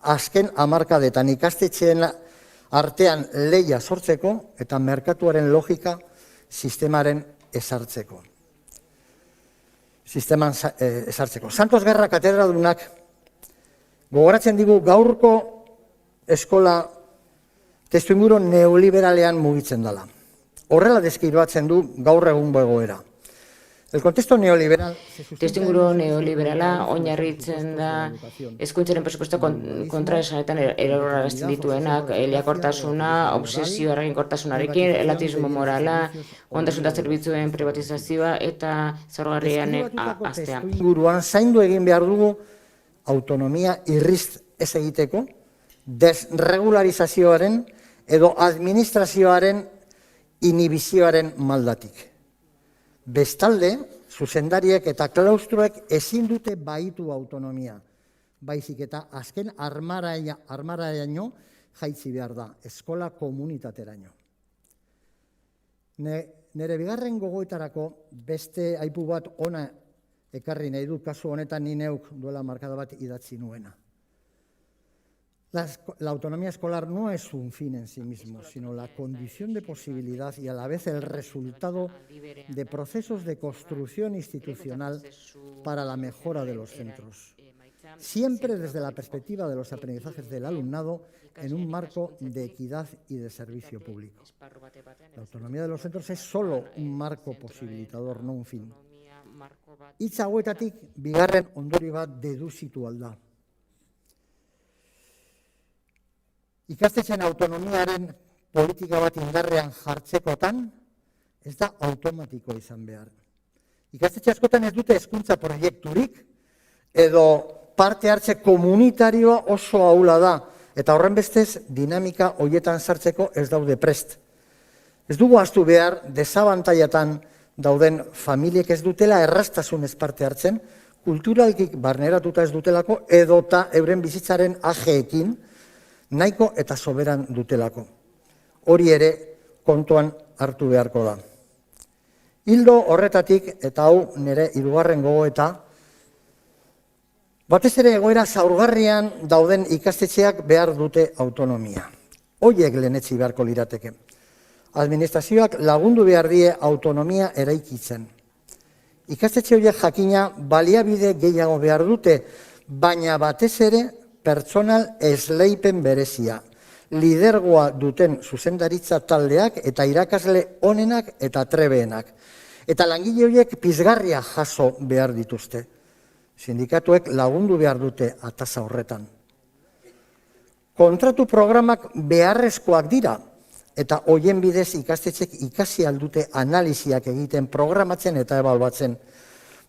azken hamarkadetan ikastetxeen artean lehia sortzeko eta merkatuaren logika sistemaren ezartzeko. Santos Gerra katedradunak gogoratzen digu gaurko eskola testuinguru neoliberalean mugitzen dela. Horrela deskribatzen du gaur egungo egoera. El contexto neoliberal... Testuinguru neoliberala oinarritzen da hezkuntzaren presupuesto kontraesanetan erorrarazten dituenak, lehiakortasuna, obsesio eraginkortasunarekin, elatismo morala, ondasun eta zerbitzuen privatizazioa eta zaurgarrianek astea. Testuinguruan zaindu egin behar dugu autonomia irrizt ez egiteko, desregularizazioaren edo administrazioaren inhibizioaren maldatik. Bestalde, zuzendariek eta klaustroek ezin dute baitu autonomia, baizik eta azken armaraino jaitsi behar da, eskola komunitateraino. Nere bigarren gogoetarako beste aipu bat ona ekarri nahi du, kasu honetan ni neuk duela markada bat idatzi nuena. La autonomía escolar no es un fin en sí mismo, sino la condición de posibilidad y a la vez el resultado de procesos de construcción institucional para la mejora de los centros. Siempre desde la perspectiva de los aprendizajes del alumnado en un marco de equidad y de servicio público. La autonomía de los centros es solo un marco posibilitador, no un fin. Hitz hauetatik bigarren ondori bat deduzitu alda. Ikastetxen autonomiaren politika bat indarrean jartzekotan ez da automatiko izan behar. Ikastetxe askotan ez dute hezkuntza proiekturik edo parte hartze komunitarioa oso ahula da eta horren bestez dinamika hoietan sartzeko ez daude prest. Ez dugu ahaztu behar desabantaiatan dauden familiek ez dutela erraztasunez parte hartzen, kulturalki barneratuta ez dutelako edota euren bizitzaren ajeekin nahiko eta soberan dutelako. Hori ere kontuan hartu beharko da. Hildo horretatik, eta hau nire hirugarren gogoeta, batez ere egoera zaurgarrian dauden ikastetxeak behar dute autonomia. Hoiek lehenetsi beharko lirateke. Administrazioak lagundu behar die autonomia eraikitzen. Ikastetxe horiek jakina baliabide gehiago behar dute, baina batez ere pertsonal esleipen berezia, lidergoa duten zuzendaritza taldeak eta irakasle onenak eta trebeenak. Eta langile horiek pizgarria jaso behar dituzte. Sindikatuek lagundu behar dute atasa horretan. Kontratu programak beharrezkoak dira, eta hoien bidez ikastetxek ikasi aldute analiziak egiten, programatzen eta ebaluatzen.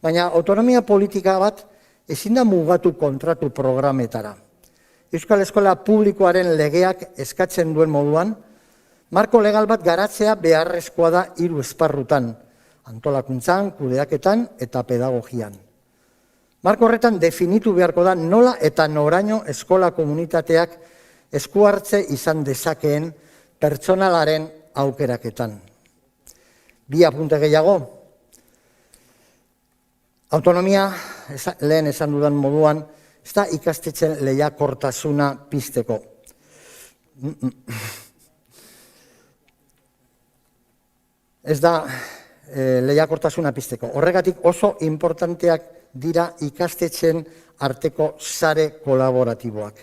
Baina autonomia politika bat ezin da mugatu kontratu programetara. Euskal Eskola Publikoaren legeak eskatzen duen moduan, marko legal bat garatzea beharrezkoa da 3 esparrutan, antolakuntzan, kudeaketan eta pedagogian. Marko horretan definitu beharko da nola eta noraino eskola komunitateak esku hartze izan dezakeen pertsonalaren aukeraketan. 2 apunte gehiago. Autonomia, lehen esan dudan moduan, ez da ikastetxen lehiakortasuna pizteko. Ez da lehiakortasuna pizteko. Horregatik oso importanteak dira ikastetxen arteko sare kolaboratiboak.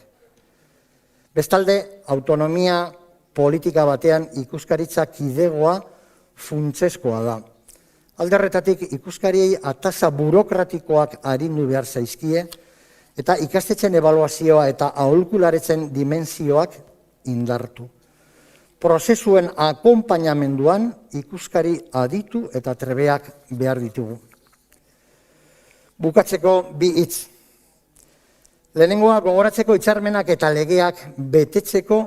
Bestalde, autonomia politika batean ikuskaritza kidegoa funtsezkoa da. Alderretatik ikuskariei atasa burokratikoak arindu behar zaizkie, eta ikastetxen ebaluazioa eta aholkularetzen dimensioak indartu. Prozesuen akonpainamenduan ikuskari aditu eta trebeak behar ditugu. Bukatzeko 2 hitz. Lehenengoa gogoratzeko hitzarmenak eta legeak betetzeko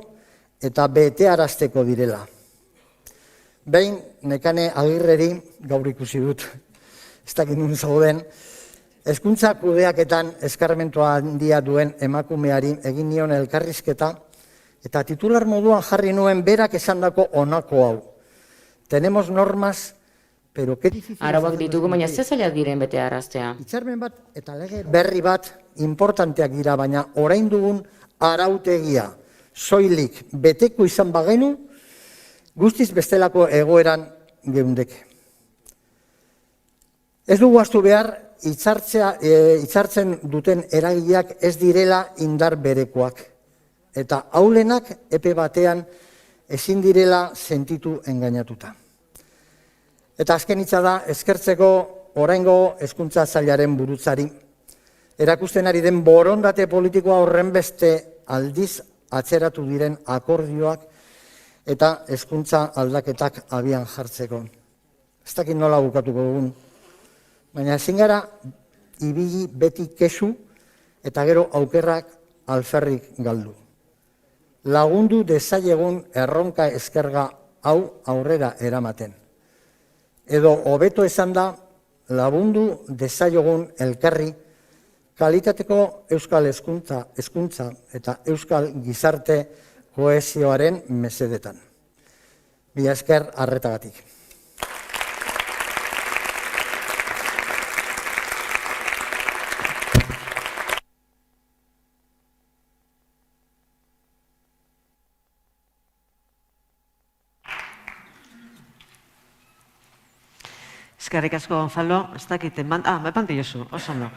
eta betearazteko direla. Behin, Nekane Agirreri, gaur ikusi dut, ez dakit nun zauden, hezkuntza kudeaketan eskarmentua handia duen emakumeari egin nion elkarrizketa, eta titular moduan jarri nuen berak esandako honako hau. Tenemos normas, pero qué difícil... Arauak ditugu, baina ze zailak diren betearaztea. Hitzarmen bat eta lege berri bat importanteak dira, baina orain dugun arautegia soilik beteko izan bagenu, guztiz bestelako egoeran geundeke. Ez dugu ahaztu behar, hitzartzen duten eragileak ez direla indar berekoak, eta aulenak epe batean ezin direla sentitu engainatuta. Eta azken hitza da, eskertzeko oraingo hezkuntza sailaren burutzari. Erakusten ari den borondate politikoa horren beste aldiz atzeratu diren akordioak eta hezkuntza aldaketak abian jartzeko. Ez dakit nola bukatuko dugun, baina ezin gara ibili beti kesu eta gero aukerrak alferrik galdu. Lagundu dezaiegun erronka eskerga hau aurrera eramaten. Edo hobeto esan da, lagundu dezaiegun elkarri kalitateko euskal hezkuntza eta euskal gizarte kohesioaren mesedetan. Mila esker arretagatik. Eskerrik asko, Gonzalo, ez dakit, eman diozu, oso ondo.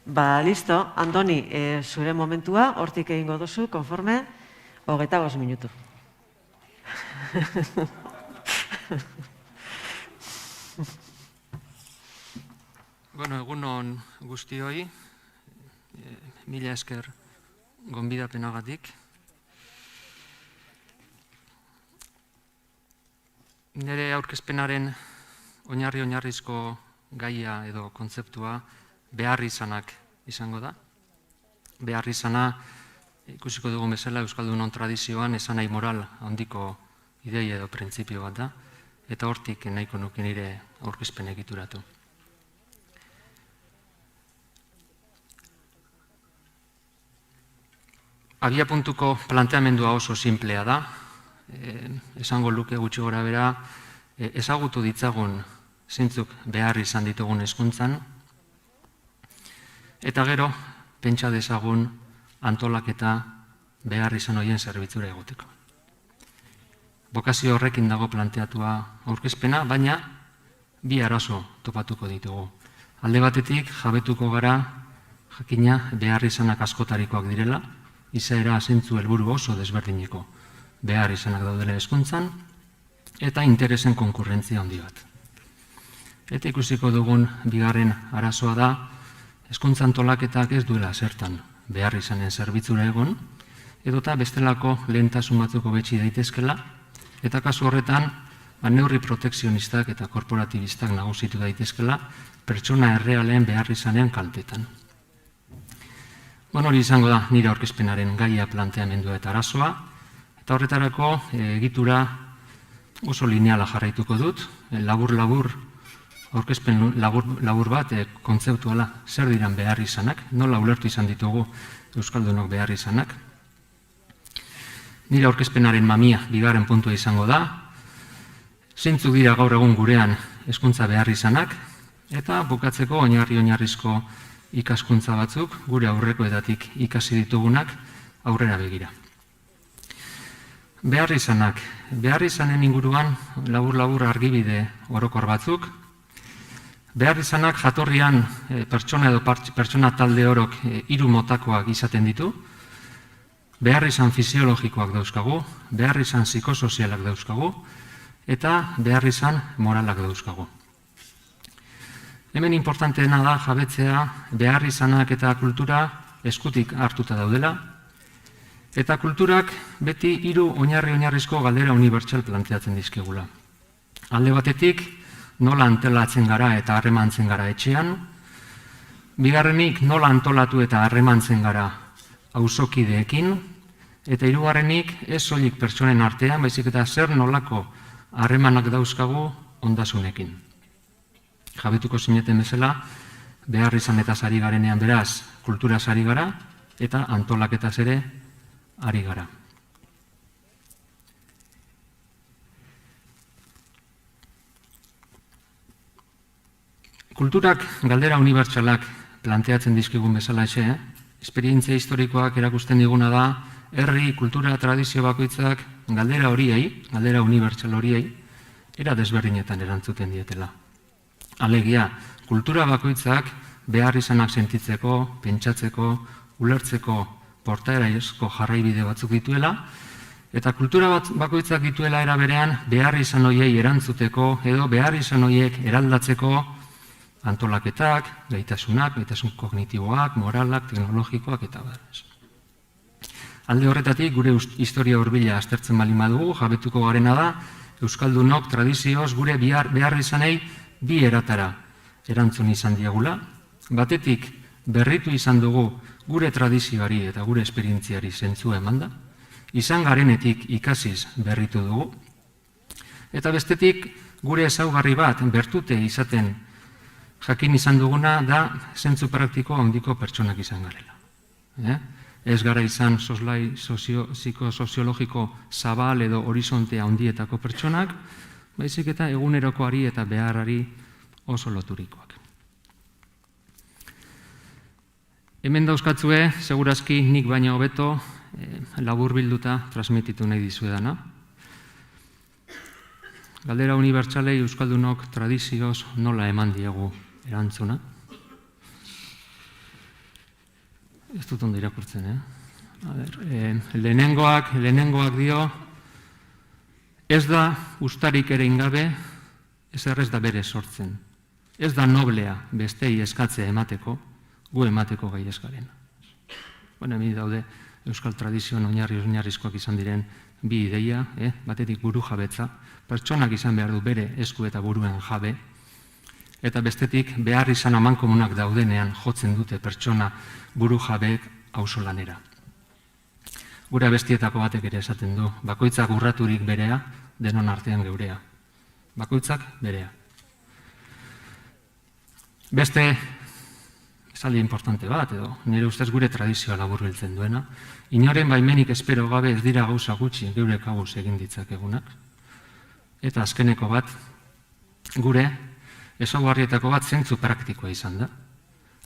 Ba, listo, Andoni, zure momentua, hortik egingo duzu, konforme, 25 minutu. Bueno, egunon guztioi, mila esker gonbidapenagatik. Nire aurkezpenaren oinarrizko gaia edo kontzeptua beharrizanak izango da. Beharrizana, ikusiko dugun bezala, Euskaldunon tradizioan esanahi moral handiko idei edo printzipio bat da, eta hortik nahiko nuke nire aurkezpen egituratu. Abiapuntuko planteamendua oso simplea da, esango luke gutxi gora bera, ezagutu ditzagun zeintzuk behar izan ditugun hezkuntzan, eta gero, pentsa dezagun antolaketa behar izan horien zerbitzura egoteko. Bokazio horrekin dago planteatua aurkezpena, baina bi arazo topatuko ditugu. Alde batetik, jabetuko gara jakina beharrizanak askotarikoak direla, izaera zentzu helburu oso desberdineko beharrizanak daudela hezkuntzan, eta interesen konkurrentzia handi bat. Eta ikusiko dugun bigarren arazoa da, hezkuntza antolaketak ez duela zertan beharrizanen zerbitzura egon, edota bestelako lehentasun batzuk hobetsi daitezkela, eta kasu horretan neurri protekzionistak eta korporatibistak nagusitu daitezkela pertsona errealen beharrizanean kaltetan. Hori izango da nire aurkezpenaren gaia planteamendua eta arazoa, eta horretarako egitura oso lineala jarraituko dut, labur-labur, aurkezpen labur bat, kontzeptuala, zer diran beharrizanak, nola ulertu izan ditugu euskaldunok beharrizanak. Nire aurkezpenaren mamia bigarren puntua izango da, zeintzuk dira gaur egun gurean hezkuntza beharrizanak, eta bukatzeko oinarrizko ikaskuntza batzuk gure aurrekoetatik ikasi ditugunak aurrera begira. Beharrizanen inguruan labur-labur argibide orokor batzuk. Beharrizanak jatorrian pertsona edo pertsona talde orok 3 motakoak izaten ditu. Beharrizan fisiologikoak dauzkagu, beharrizan psikosozialak dauzkagu, eta beharrizan moralak dauzkagu. Hemen importanteena da jabetzea beharrizanak eta kultura eskutik hartuta daudela, eta kulturak beti 3 oinarrizko galdera unibertsal planteatzen dizkigula. Alde batetik, nola antolatzen gara eta harremantzen gara etxean, bigarrenik nola antolatu eta harremantzen gara auzokideekin, eta hirugarrenik ez soilik pertsonen artean, baizik eta zer nolako harremanak dauzkagu ondasunekin. Jabetuko zineten bezala, beharrizanetaz ari garenean beraz, kulturaz ari gara, eta antolaketaz ere ari gara. Kulturak galdera unibertsalak planteatzen dizkigun bezala esperientzia historikoak erakusten diguna da, herri, kultura, tradizio bakoitzak galdera horiei, galdera unibertsal horiei, era desberdinetan erantzuten dietela. Alegia, kultura bakoitzak beharrizanak sentitzeko, pentsatzeko, ulertzeko portaeraizko jarraibide batzuk dituela, eta kultura bakoitzak dituela era berean beharrizan horiei erantzuteko edo beharrizan horiek eraldatzeko antolaketak, gaitasun kognitiboak, moralak, teknologikoak eta barrez. Alde horretatik, gure historia hurbila aztertzen baldin badugu, jabetuko garena da, euskaldunok tradizioz gure beharrizanei 2 eratara erantzun izan diagula. Batetik, berritu izan dugu gure tradizioari eta gure esperientziari zentzua emanda, izan garenetik ikasiz berritu dugu, eta bestetik, gure ezaugarri bat bertute izaten jakin izan duguna da zentzu praktiko handiko pertsonak izan garela. Ez gara izan psikosoziologiko zabal edo horizontea handietako pertsonak, baizik eta egunerokoari eta beharrari oso loturikoak. Hemen dauzkatzue, segurazki nik baina hobeto laburbilduta transmititu nahi dizuedana. Galdera unibertsalei euskaldunok tradizioz nola eman diegu erantzuna. Ez dut ondo irakurtzen, lehenengoak dio, ez da ustarik ere ingabe, ez da bere sortzen. Ez da noblea bestei eskatzea emateko, gu emateko gai ez garen. Hemen daude euskal tradizioan oinarrizkoak izan diren 2 ideia, batetik buru jabetza, pertsonak izan behar du bere esku eta buruen jabe, eta bestetik behar izan amankomunak daudenean jotzen dute pertsona buru jabeek auzolanera. Gure abestietako batek ere esaten du, bakoitzak urraturik berea, denon artean geurea. Bakoitzak berea. Beste esaldi importante bat, edo nire ustez gure tradizioa laburbiltzen duena, inoren baimenik espero gabe ez dira gauza gutxi geure kabuz egin ditzakegunak. Eta azkeneko bat, gure ezaugarrietako bat zentzu praktikoa izan da.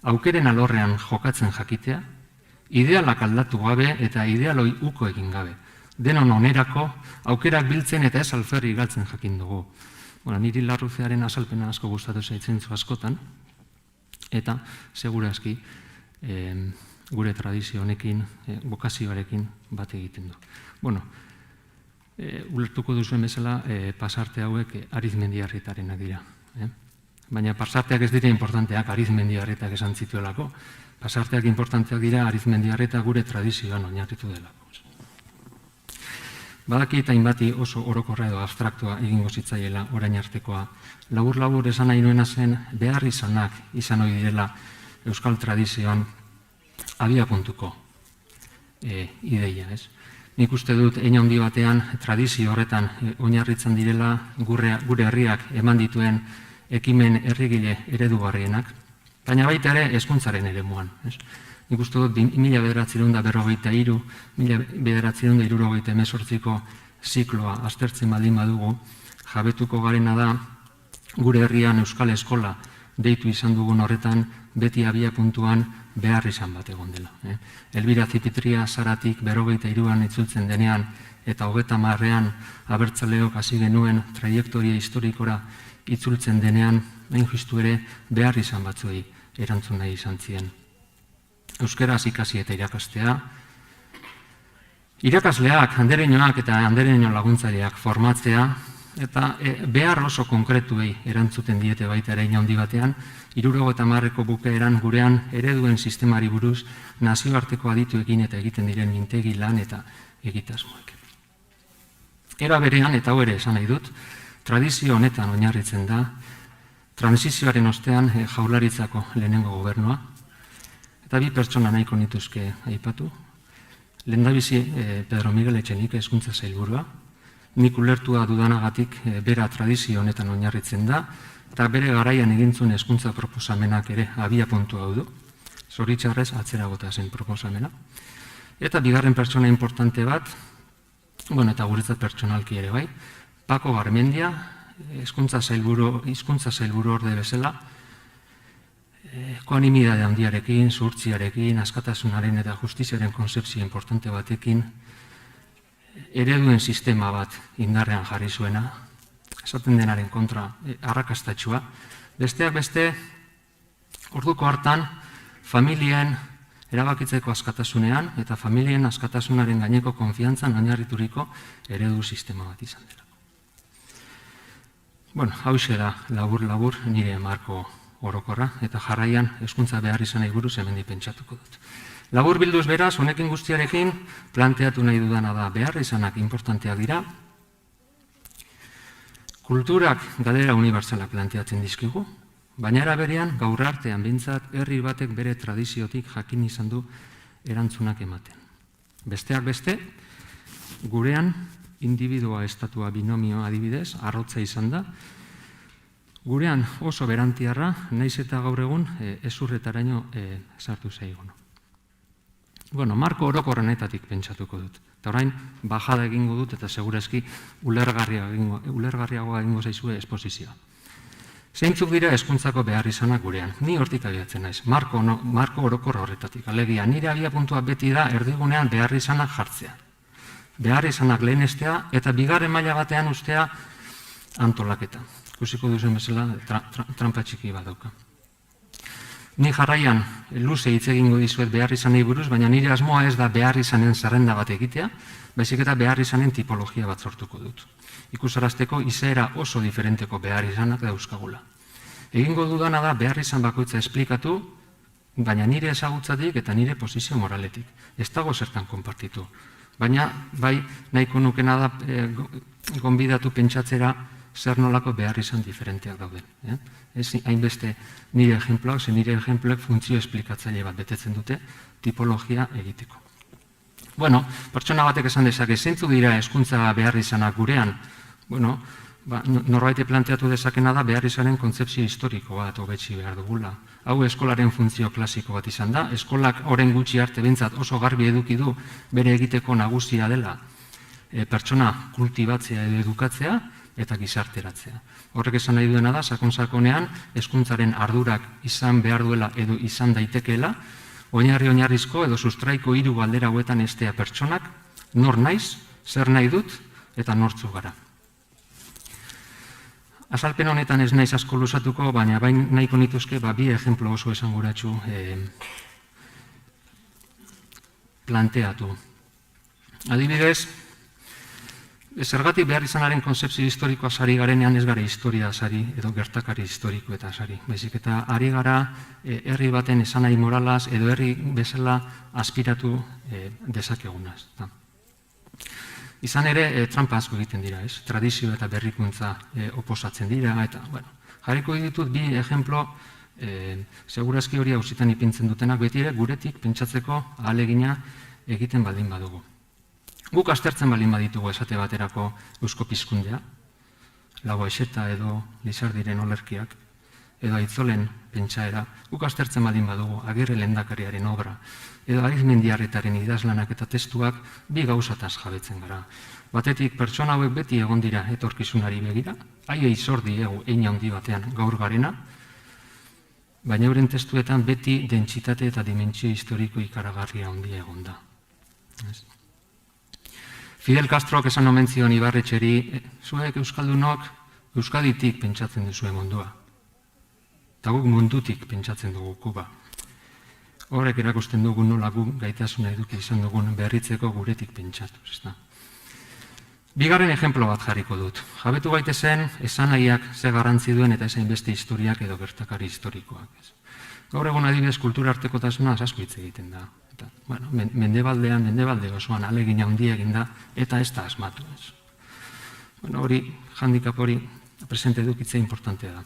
Aukeren alorrean jokatzen jakitea, idealak aldatu gabe eta idealoi uko egin gabe. Denon onerako, aukerak biltzen eta ez alferri galtzen jakin dugu. Niri Larruzearen azalpena asko gustatu zaitzen zu askotan, eta segurazki gure tradizio honekin, bokazioarekin bat egiten du. Bueno, ulertuko duzuen bezala, pasarte hauek Arizmendiarretarenak dira. Baina pasarteak ez dira importanteak Arizmendiarretak esan zituelako. Pasarteak importanteak dira Arizmendiarreta gure tradizioan oinarritu delako. Badakit hainbati oso orokorra edo abstraktua egingo zitzaiela orain artekoa. Labur esan nahi nuena zen behar izanak izan ohi direla euskal tradizioan abiapuntuko ideia, ez? Nik uste dut hein handi batean tradizio horretan oinarritzen direla gure herriak eman dituen ekimen herrigile eredugarrienak, baina baita ere hezkuntzaren eremuan. Nik uste dut 1943, 1978ko zikloa aztertzen baldin badugu, jabetuko garena da gure herrian euskal eskola deitu izan dugun horretan beti abiapuntuan behar izan bat egon dela. Elbira Zipitria Zaratik 43an itzultzen denean eta 30ean abertzaleok hasi genuen traiektoria historikora itzultzen denean, hain justu ere behar izan batzuei erantzun nahi izan zien. Euskaraz ikasi eta irakastea, irakasleak, andereñoak eta andereño laguntzaileak formatzea, eta behar oso konkretuei erantzuten diete baita ere handi batean, 70ko bukaeran gurean ereduen sistemari buruz nazioarteko adituekin eta egiten diren mintegi lan eta egitasmoek. Era berean, eta hau ere esan nahi dut, tradizio honetan oinarritzen da, transizioaren ostean Jaurlaritzako lehenengo gobernua, eta bi pertsona nahiko nituzke aipatu. Lehendabizi Pedro Miguel Etxenik hezkuntza sailburua, nik ulertua dudanagatik bera tradizio honetan oinarritzen da, eta bere garaian egintzun hezkuntza proposamenak ere abiapuntu hau du, zoritxarrez atzeragota zen proposamena. Eta bigarren pertsona importante bat, eta guretzat pertsonalki ere bai, Paco Garmendia, hizkuntza sailburu orde bezala, koanimidade handiarekin, zuhurtziarekin, askatasunaren eta justiziaren konzepzio importante batekin, ereduen sistema bat indarrean jarri zuena, esaten denaren kontra arrakastatxua. Besteak beste, orduko hartan, familien erabakitzeko askatasunean eta familien askatasunaren gaineko konfiantzan oinarrituriko eredu sistema bat izan dela. Hauxe da labur nire marko orokorra eta jarraian hezkuntza behar izanei buruz hemendik pentsatuko dut. Labur bilduz beraz, honekin guztiarekin planteatu nahi dudana da behar izanak importanteak dira. Kulturak galera unibertsalak planteatzen dizkigu, baina era berean gaur artean behintzat herri batek bere tradiziotik jakin izan du erantzunak ematen. Besteak beste, gurean individua estatua binomio adibidez, arrotza izan da, gurean oso berantiarra, naiz eta gaur egun ezurretaraino sartu zaigun. Marko orokorrenetatik pentsatuko dut. Eta orain, bajada egingo dut eta segurazki ulergarriagoa egingo zaizue esposizioa. Zeintzuk dira hezkuntzako behar izanak gurean? Ni hortik abiatzen naiz, marko orokor horretatik. Alegia, nire abiapuntua beti da erdigunean behar izanak jartzea. Behar izanak lehenestea eta bigarren maila batean ustea antolaketa. Ikusiko duzen bezala, trampa txiki bat dauka. Ni jarraian luze hitz egingo dizuet behar izanei buruz, baina nire asmoa ez da behar izanen zerrenda bat egitea, baizik eta behar izanen tipologia bat sortuko dut. Ikusarazteko izaera oso diferenteko behar izanak dauzkagula. Egingo dudana da behar izan bakoitza esplikatu, baina nire ezagutzatik eta nire posizio moraletik. Ez dago zertan konpartitu. Baina bai nahiko nukena da gonbidatu pentsatzera zer nolako behar izan diferenteak dauden. Ez hainbeste nire ejemploak, ze nire ejemploak funtzio esplikatzaile bat betetzen dute tipologia egiteko. Pertsona batek esan dezake, zeintzuk dira hezkuntza behar izanak gurean? Norbait planteatu dezakena da behar izanen kontzepzio historiko bat hobetsi behar dugula. Hau eskolaren funtzio klasiko bat izan da, eskolak oren gutxi arte behintzat oso garbi eduki du bere egiteko nagusia dela pertsona kultibatzea edo edukatzea, eta gizarteratzea. Horrek esan nahi duena da, sakon-sakonean, hezkuntzaren ardurak izan behar duela edo izan daitekeela, oinarrizko edo sustraiko 3 galdera hauetan estea pertsonak, nor naiz, zer nahi dut, eta nortzu gara. Azalpen honetan ez naiz asko luzatuko, baina bain nahiko nituzke bi ejemplo oso esanguratsu planteatu. Adibidez, zergatik behar izanaren konzepzio historikoa sari garenean ez gara historia sari edo gertakari historiko eta sari. Baizik eta ari gara herri baten esanahi moralaz edo herri bezala aspiratu dezakegunaz. Izan ere, trampa asko egiten dira, ez? Tradizio eta berrikuntza oposatzen dira, eta, jarriko ditut bi ejemplo, segurazki hori hausitan ipintzen dutenak, beti ere guretik pentsatzeko ahalegina egiten baldin badugu. Guk aztertzen baldin baditugu esate baterako eusko pizkundea, Lago Aixeta edo Lizardiren olerkiak, edo Aitzolen pentsaera, guk aztertzen baldin badugu Agirre lehendakariaren obra, edo Arizmendiarretaren idazlanak eta testuak bi gauzataz jabetzen gara. Batetik, pertsona hauek beti egon dira etorkizunari begira, haiei zor diegu hein handi batean gaur garena, baina euren testuetan beti dentsitate eta dimentsio historiko ikaragarria handia egon da. Fidel Castrok esan omen zion Ibarretxeri, zuek euskaldunok Euskaditik pentsatzen duzue mundua, eta guk mundutik pentsatzen dugu Kuba. Horrek erakusten dugu nola gu gaitasuna eduki izan dugun berritzeko guretik pentsatuz. Bigarren ejemplo bat jarriko dut. Jabetu gaitezen esanahiak ze garrantzi duen eta ezain beste historiak edo gertakari historikoak. Gaur egun adibidez kultura artekotasuna asko hitz egiten da. Mendebalde osoan ahalegina handia egin da eta ez da asmatu. Hori, handicap hori, presente edukitzea importantea da.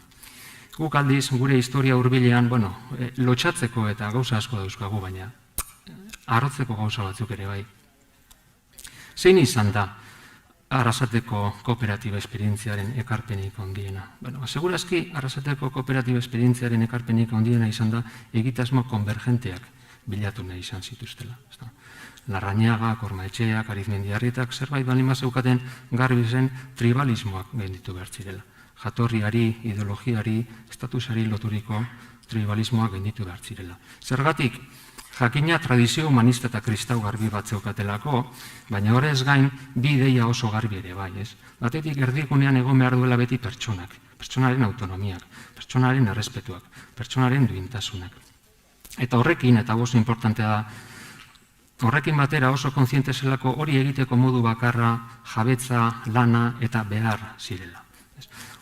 Guk aldiz, gure historia hurbilean, lotxatzeko eta gauza asko dauzkagu, baina arrotzeko gauza batzuk ere bai. Zein izan da Arrasateko kooperatiba esperientziaren ekarpenik handiena? Segurazki, Arrasateko kooperatiba esperientziaren ekarpenik handiena izan da egitasmo konvergenteak bilatu nahi izan zituztela. Larrañaga, Kormaetxeak, Arizmendiarretak zerbait baldin bazeukaten garbi zen tribalismoak gainditu behar zirela. Jatorriari, ideologiari, estatusari loturiko tribalismoak gainditu behar zirela. Zergatik, jakina tradizio humanista eta kristau garbi bat zeukatelako, baina horrez gain bi ideia oso garbi ere bai, ez? Batetik erdigunean egon behar duela beti pertsonak, pertsonaren autonomiak, pertsonaren errespetuak, pertsonaren duintasunak. Eta horrekin, eta oso importantea da, horrekin batera oso kontziente zelako hori egiteko modu bakarra, jabetza, lana eta behar zirela.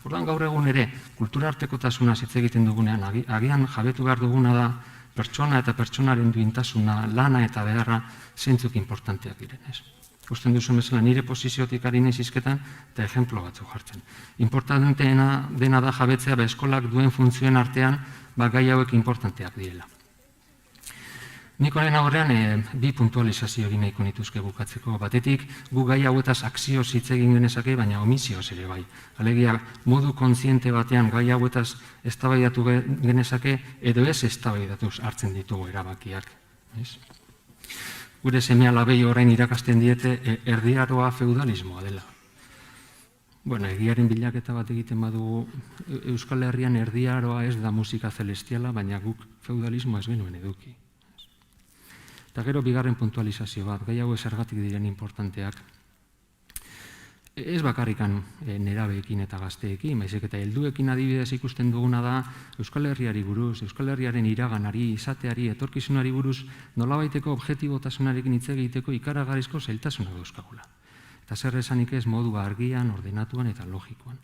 Orduan gaur egun ere, kultura artekotasuna hitz egiten dugunean, agian jabetu behar duguna da, pertsona eta pertsonaren duintasuna, lana eta beharra zeintzuk importanteak direnez. Ikusten duzu bezala nire posiziotik ari naiz hizketan eta ejemplo batzuk jartzen. Importanteena dena da jabetzea eskolak duen funtzioen artean gai hauek importanteak direla. Nik honen aurrean bi puntualizazio hori nahiko nituzke bukatzeko. Batetik, gu gai hauetaz akzioz hitz egin genezake, baina omisioz ere bai. Alegia, modu kontziente batean gai hauetaz eztabaidatu genezake, edo ez eztabaidatuz hartzen ditugu erabakiak. Gure seme-alabei orain irakasten diete erdiaroa feudalismoa dela. Egiaren bilaketa bat egiten badugu, Euskal Herrian erdiaroa ez da musika celestiala, baina guk feudalismoa ez genuen eduki. Eta gero bigarren puntualizazio bat, gai hau zergatik diren importanteak. Ez bakarrikan nerabeekin eta gazteekin, baizik eta helduekin adibidez ikusten duguna da Euskal Herriari buruz, Euskal Herriaren iraganari, izateari, etorkizunari buruz, nolabaiteko objektibotasunarekin hitz egiteko ikaragarrizko zailtasuna dauzkagula. Eta zer esanik ez modu argian, ordenatuan eta logikoan.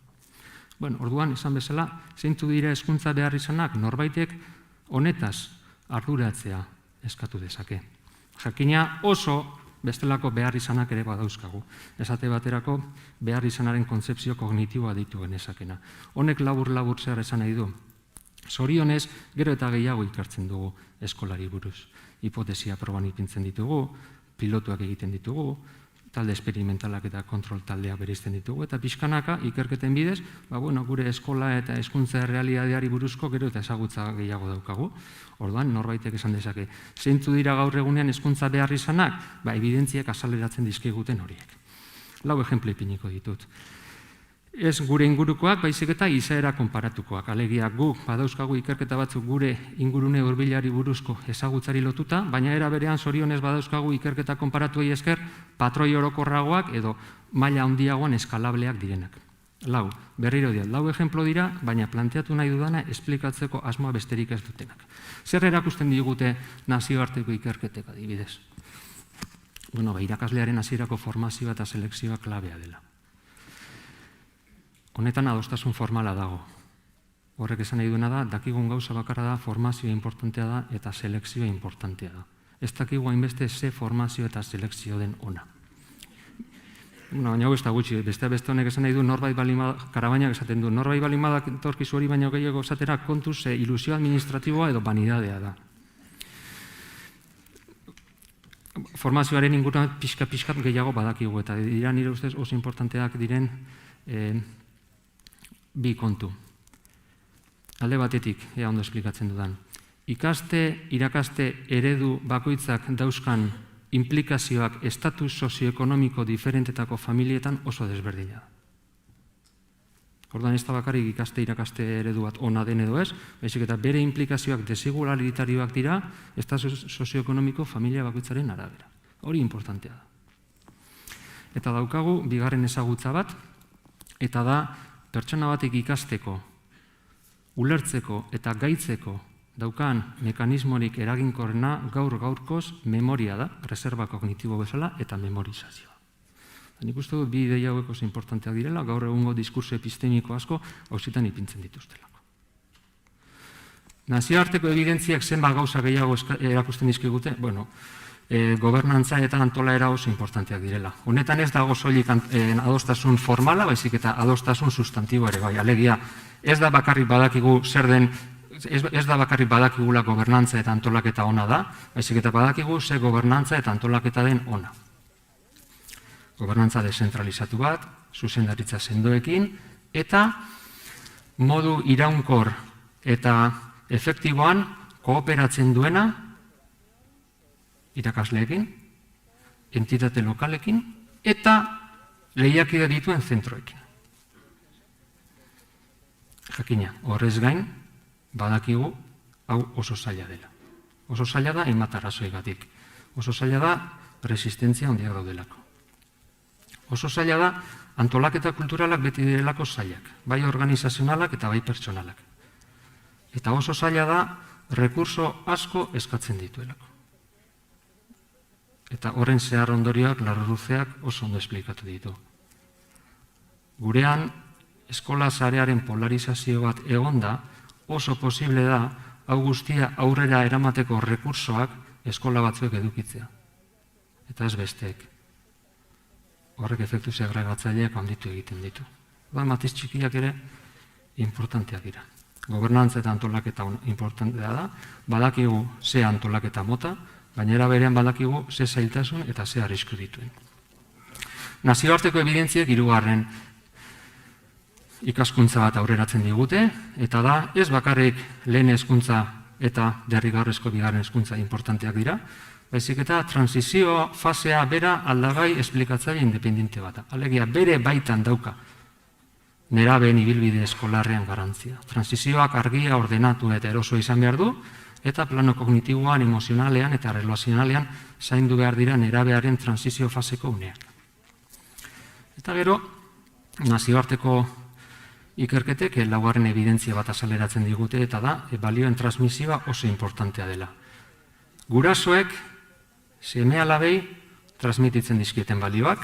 Orduan, esan bezala, zeintzu dira hezkuntza behar izanak, norbaitek honetaz arduratzea eskatu dezake. Jakina oso bestelako behar izanak ere badauzkagu. Esate baterako behar izanaren kontzepzio kognitiboa ditu genezakena. Honek labur-labur zer esan nahi du. Zorionez, gero eta gehiago ikartzen dugu eskolari buruz. Hipotesia proban ipintzen ditugu, pilotuak egiten ditugu, talde esperimentalak eta kontrol taldeak bereizten ditugu, eta pixkanaka ikerketen bidez, gure eskola eta hezkuntza errealitateari buruzko gero eta ezagutza gehiago daukagu. Orduan, norbaitek esan dezake, zeintzu dira gaur egunean hezkuntza behar izanak, ebidentziak azaleratzen dizkiguten horiek. 4 ejemplo ipiniko ditut. Ez gure ingurukoak, baizik eta izaera konparatukoak. Alegia guk badauzkagu ikerketa batzuk gure ingurune hurbilari buruzko ezagutzari lotuta, baina era berean zorionez badauzkagu ikerketa konparatuei esker patroi orokorragoak edo maila handiagoan eskalableak direnak. 4, berriro diat, 4 ejemplo dira, baina planteatu nahi dudana esplikatzeko asmoa besterik ez dutenak. Zer erakusten digute nazioarteko ikerketek adibidez? irakaslearen hasierako formazioa eta selekzioa klabea dela. Honetan adostasun formala dago. Horrek esan nahi duena da, dakigun gauza bakarra da, formazioa importantea da eta selekzioa importantea da. Ez dakigu hainbeste ze formazio eta selekzio den ona. Baina hau ez da gutxi, beste honek esan nahi du, norbait balimada, karabainak esaten du, norbait balimadak torkizu hori baino gehiago esatera kontuz ilusio administratiboa edo vanidadea da. Formazioaren inguruan pixka-pixkat gehiago badakigu, eta dira nire ustez oso importanteak diren bi kontu. Alde batetik, ea ondo esplikatzen dudan. Irakaste eredu bakoitzak dauzkan implikazioak estatus sozioekonomiko diferentetako familietan oso desberdina. Orduan ez da bakarrik irakaste eredu bat ona den edo ez, baizik eta bere implikazioak desigualitarioak dira estatus sozioekonomiko familia bakoitzaren arabera. Hori importantea da. Eta daukagu bigarren ezagutza bat, eta da pertsona batek ikasteko, ulertzeko eta gaitzeko daukan mekanismorik eraginkorrena gaur-gaurkoz memoria da, reserba kognitibo bezala eta memorizazioa. Nik uste dut bi ideia hauek oso importanteak direla, gaur egungo diskurso epistemiko asko hausitan ipintzen dituztelako. Nazioarteko evidentziak zenbat gauza gehiago erakusten dizkigute, gobernantza eta antolaera oso importanteak direla. Honetan ez dago soilik adostasun formala, baizik eta adostasun sustantibo ere bai. Alegia, ez da bakarrik badakigu zer den, ez da bakarrik badakigula gobernantza eta antolaketa ona da, baizik eta badakigu ze gobernantza eta antolaketa den ona. Gobernantza dezentralizatu bat, zuzendaritza sendoekin, eta modu iraunkor eta efektiboan kooperatzen duena irakasleekin, entitate lokalekin, eta lehiakide dituen zentroekin. Jakina, horrez gain, badakigu hau oso zaila dela. Oso zaila da hainbat arrazoigatik. Oso zaila da resistentzia handiak daudelako. Oso zaila da antolaketa kulturalak beti direlako zailak, bai organizazionalak eta bai pertsonalak. Eta oso zaila da rekurso asko eskatzen dituelako. Eta horren zehar ondorioak, larruzeak oso ondo esplikatu ditu. Gurean, eskola sarearen polarizazio bat egonda, oso posible da, hau guztia aurrera eramateko rekursoak eskola batzuek edukitzea. Eta ez besteek. Horrek efektu segregatzaileak handitu egiten ditu. Matiz txikiak ere importanteak dira. Gobernantza eta antolaketa importantea da, badakigu ze antolaketa mota, baina berean badakigu ze zailtasun eta ze arrisku dituen. Nazioarteko evidentziak hirugarren ikaskuntza bat aurreratzen digute, eta da ez bakarrik lehen hezkuntza eta derrigorrezko bigarren hezkuntza importanteak dira, baizik eta transizio fasea bera aldagai esplikatzaile independente bat. Alegia bere baitan dauka nerabeen ibilbide eskolarrean garantzia. Transizioak argia, ordenatu eta eroso izan behar du, eta plano kognitiboan, emozionalean eta relazionalean zaindu behar dira nerabearen transizio faseko uneak. Eta gero, nazioarteko ikerketek laugarren evidentzia bat azaleratzen digute, eta da, balioen transmisioa oso importantea dela. Gurasoek, seme-alabei, transmititzen dizkieten balioak,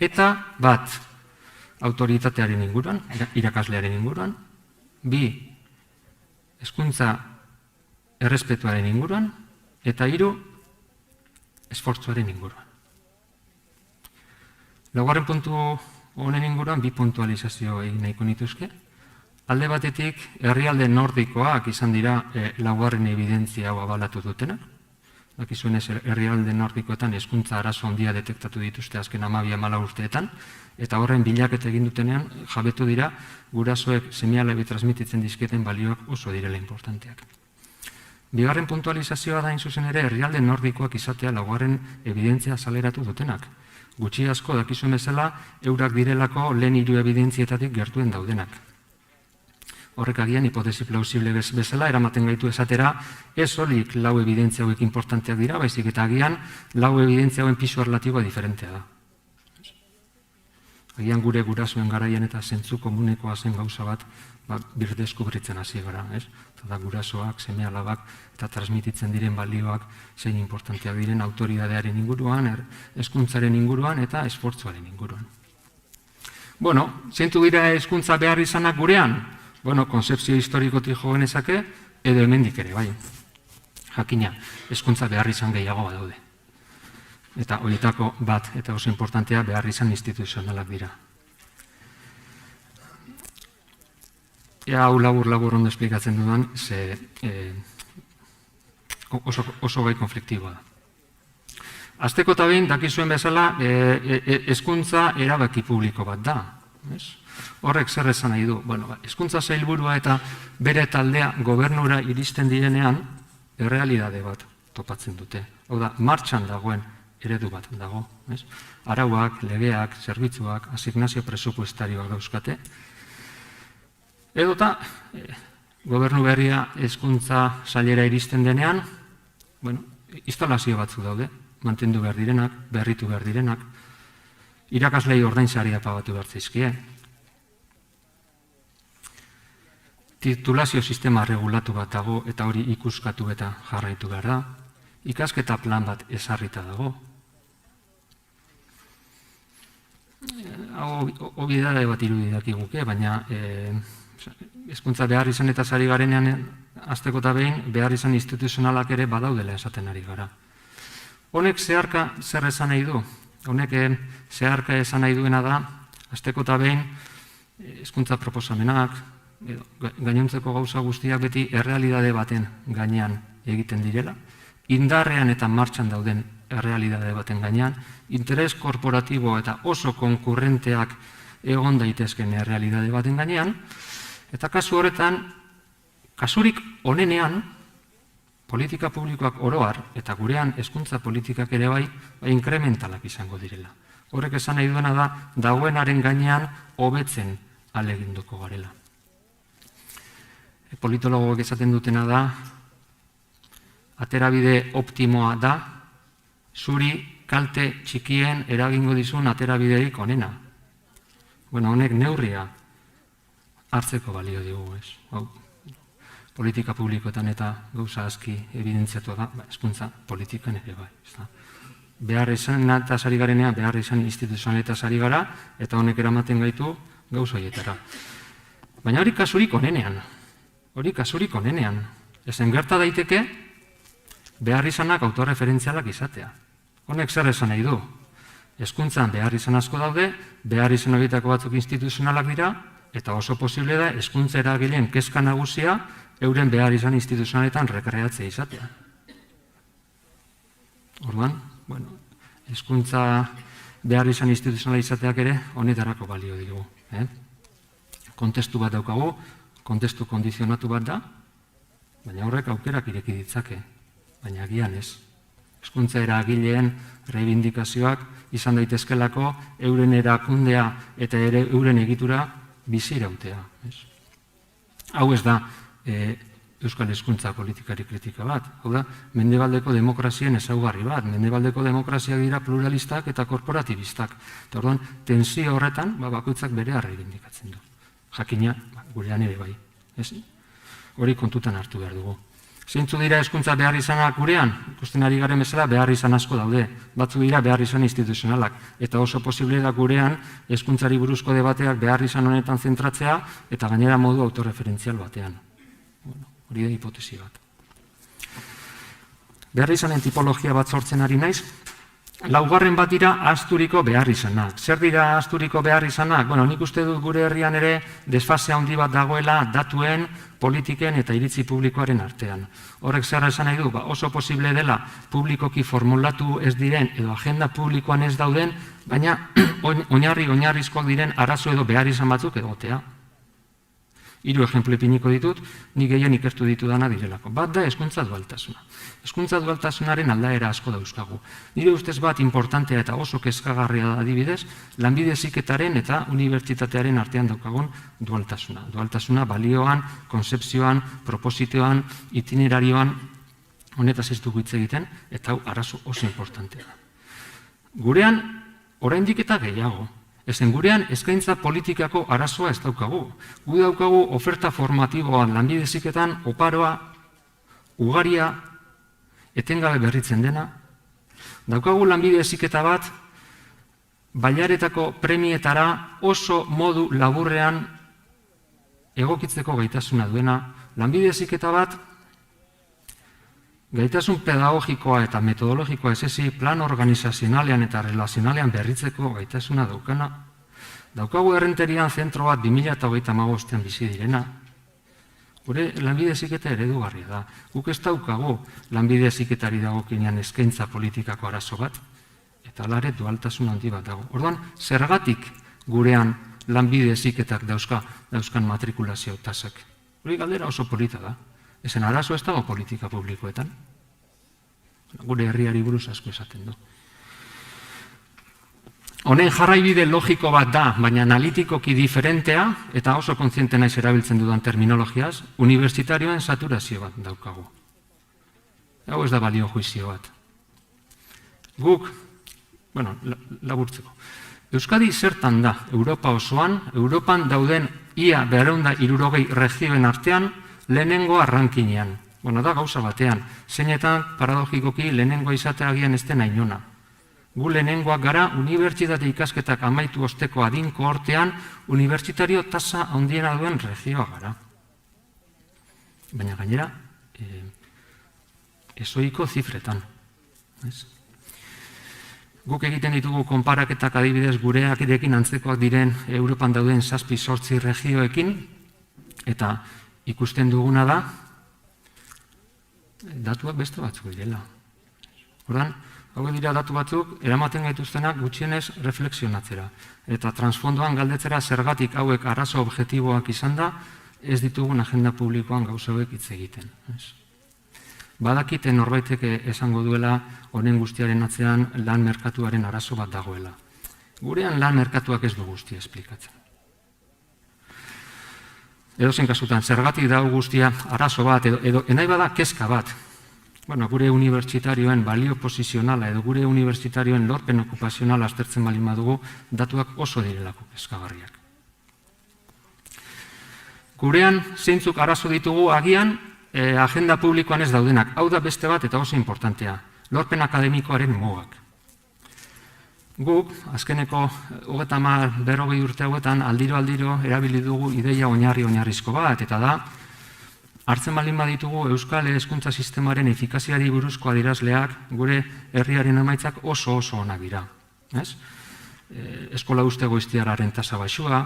eta bat, autoritatearen inguruan, irakaslearen inguruan, bi, hezkuntza errespetuaren inguruan, eta hiru, esfortzuaren inguruan. Laugarren puntu honen inguruan, bi puntualizazio egin nahiko nituzke. Alde batetik, herrialde nordikoak izan dira laugarren evidentzia hau abalatu dutenak. Dakizuenez, herrialde nordikoetan hezkuntza arazo handia detektatu dituzte azken 12-14 urteetan, eta horren bilaketa egin dutenean jabetu dira gurasoek seme-alabei transmititzen dizkieten balioak oso direla importanteak. Bigarren puntualizazioa da, hain zuzen ere, herrialde nordikoak izatea laugarren evidentzia azaleratu dutenak. Gutxi asko dakizuen bezala, eurak direlako lehen 3 evidentzietatik gertuen daudenak. Horrek agian hipotesi plausible bezala eramaten gaitu esatera, ez soilik 4 evidentzia hauek importanteak dira, baizik eta agian 4 evidentzia hauen pisu relatiboa diferentea da. Agian gure gurasoen garaian eta zentzu komunekoa zen gauza bat birdeskubritzen hasi gara, ez? Eta gurasoak, seme-alabak eta transmititzen diren balioak zein importanteak diren autoridadearen inguruan, hezkuntzaren inguruan eta esfortzuaren inguruan. Bueno, zeintzuk dira hezkuntza behar izanak gurean? Bueno, konzepzio historikotik jo genezake edo hemendik ere, bai. Jakina, hezkuntza behar izan gehiago badaude. Eta horietako bat, eta oso importantea, behar izan instituzionalak dira. Hau labur ondo esplikatzen dudan, oso gai konfliktiboa da. Azteko eta behin, dakizuen bezala, hezkuntza erabaki publiko bat da. Horrek zer esan nahi du? Hezkuntza sailburua eta bere taldea gobernura iristen direnean, errealitate bat topatzen dute. Hau da, martxan dagoen eredu bat dago. Arauak, legeak, zerbitzuak, asignazio presupuestarioak dauzkate. Edota, gobernu berria hezkuntza sailera iristen denean, instalazio batzu daude, mantendu behar direnak, berritu behar direnak, irakaslei ordainsaria pagatu behar zaizkie. Titulazio sistema regulatu bat dago eta hori ikuskatu eta jarraitu behar da. Ikasketa plan bat ezarrita dago. Obidade bat irudidak iguke, baina hezkuntza behar izan eta sari garenean azteko eta behin behar izan instituzionalak ere badaudela esaten ari gara. Honek zeharka zer esan nahi du? Honek zeharka esan nahi duena da, azteko eta behin hezkuntza proposamenak, gainontzeko gauza guztiak beti errealitate baten gainean egiten direla, indarrean eta martxan dauden errealitate baten gainean, interes korporatibo eta oso konkurrenteak egon daitezken errealitate baten gainean, eta kasu horretan, kasurik onenean, politika publikoak oroar, eta gurean hezkuntza politikak ere bai, inkrementalak izango direla. Horrek esan nahi duena da, dagoenaren gainean hobetzen ahaleginduko garela. Politologoek esaten dutena da, aterabide optimoa da, zuri kalte txikien eragingo dizun aterabiderik onena. Honek neurria hartzeko balio digu, ez? Politika publikoetan eta gauza aski evidentziatu da, hezkuntza politikan ere bai. Behar izan eta sari garenean, behar izan instituzionaleta sari gara, eta honek eramaten gaitu gauza horietara. Baina hori kasurik onenean. Ezen gerta daiteke, behar izanak autorreferentzialak izatea. Honek zer esan nahi du? Hezkuntzan behar izan asko daude, behar izan horietako batzuk instituzionalak dira, eta oso posible da hezkuntza eragileen kezka nagusia euren behar izan instituzionaletan rekreatzea izatea. Orduan, hezkuntza behar izan instituzionala izateak ere honetarako balio digu. Kontestu bat daukagu, kontestu kondizionatu bat da, baina horrek aukerak ireki ditzake, baina agian ez. Hezkuntza eragileen reibindikazioak izan daitezkelako euren erakundea eta euren egitura bizirautea. Hau ez da euskal hezkuntza politikari kritika bat. Hau da, mendebaldeko demokrazien ezaugarri bat. Mendebaldeko demokraziak dira pluralistak eta korporatibistak. Eta orduan, tensio horretan, bakoitzak bere reibindikatzen du. Jakina, gurean ere bai. Hori kontutan hartu behar dugu. Zeintzu dira hezkuntza behar izanak gurean? Ikusten ari garen bezala behar izan asko daude. Batzu dira behar izan instituzionalak. Eta oso posible da gurean hezkuntzari buruzko debateak behar izan honetan zentratzea eta gainera modu autorreferentzial batean. Hori da hipotesi bat. Behar izanen tipologia bat sortzen ari naiz. Laugarren bat dira ahazturiko behar izanak. Zer dira ahazturiko behar izanak? Nik uste dut gure herrian ere desfase handi bat dagoela datuen, politiken eta iritzi publikoaren artean. Horrek zer esan nahi du? Oso posible dela publikoki formulatu ez diren edo agenda publikoan ez dauden, baina oinarrizkoak diren arazo edo behar izan batzuk egotea. 3 ejemplu ipiniko ditut, nik gehien ikertu ditudana direlako. Bat da hezkuntza dualtasuna. Hezkuntza dualtasunaren aldaera asko dauzkagu. Nire ustez bat importantea eta oso kezkagarria da adibidez, lanbide heziketaren eta unibertsitatearen artean daukagun dualtasuna. Dualtasuna balioan, konzepzioan, propositoan, itinerarioan, honetaz ez dugu hitz egiten, eta hau arazo oso importantea da. Gurean, oraindik eta gehiago, Ezen gurean eskaintza politikako arazoa ez daukagu. Gu daukagu oferta formatiboan lanbide heziketan oparoa, ugaria, etengabe berritzen dena. Daukagu lanbide heziketa bat, bailaretako premietara oso modu laburrean egokitzeko gaitasuna duena. Lanbide heziketa bat, gaitasun pedagogikoa eta metodologikoa esezi plan organizazionalean eta relazionalean berritzeko gaitasuna daukana. Daukagu errenterian zentro bat 2025 bizi direna. Gure lanbide heziketa eredugarria da. Guk ez daukagu lanbide heziketari dagokinean eskaintza politikako arazo bat, eta alare dualtasun handi bat dago. Orduan, zergatik gurean lanbide heziketak dauzkan matrikulazio tasak? Hori galdera oso polita da. Ezen arazo ez dago politika publikoetan. Gure herriari buruz asko esaten du. Honen jarraibide logiko bat da, baina analitikoki diferentea, eta oso kontziente naiz erabiltzen dudan terminologiaz, unibertsitarioen saturazio bat daukagu. Hau ez da balio juizio bat. Guk, laburtzeko. Euskadi zertan da, Europa osoan, Europan dauden ia 260 regioen artean, lehenengo arrankinean. Da gauza batean, zeinetan paradogikoki lehenengoa izatea agian ez den ainona. Gu lehenengoak gara, unibertsitate ikasketak amaitu osteko adinko hortean, unibertsitario tasa handiena duen regioa gara. Baina gainera, ezoiko zifretan. Guk egiten ditugu konparaketak adibidez gureak idekin antzekoak diren Europan dauden 7-8 regioekin, eta ikusten duguna da, datuak beste batzuk direla. Ordan, hau dira datu batzuk, eramaten gaituztenak gutxienez reflexionatzera. Eta transfondoan galdetzera zergatik hauek arazo objektiboak izan da, ez ditugun agenda publikoan gauza hauek hitz egiten. Badakite norbaitek esango duela honen guztiaren atzean lan merkatuaren arazo bat dagoela. Gurean lan merkatuak ez du guztia esplikatzen. Edozein kasutan, zergatik dago guztia arazo bat, edo nahi bada kezka bat. Gure unibertsitarioen balio posizionala edo gure unibertsitarioen lorpen okupazionala aztertzen balin badugu, datuak oso direlako kezkagarriak. Gurean, zeintzuk arazo ditugu agian, agenda publikoan ez daudenak. Hau da beste bat eta oso importantea, lorpen akademikoaren mugak. Guk, azkeneko 30-40 urte hauetan, aldiro erabili dugu ideia oinarrizko bat, eta da, hartzen baldin baditugu Euskal hezkuntza sistemaren efikaziari buruzko adierazleak gure herriaren emaitzak oso onak dira. Eskola uste goiztiarraren tasa baxua,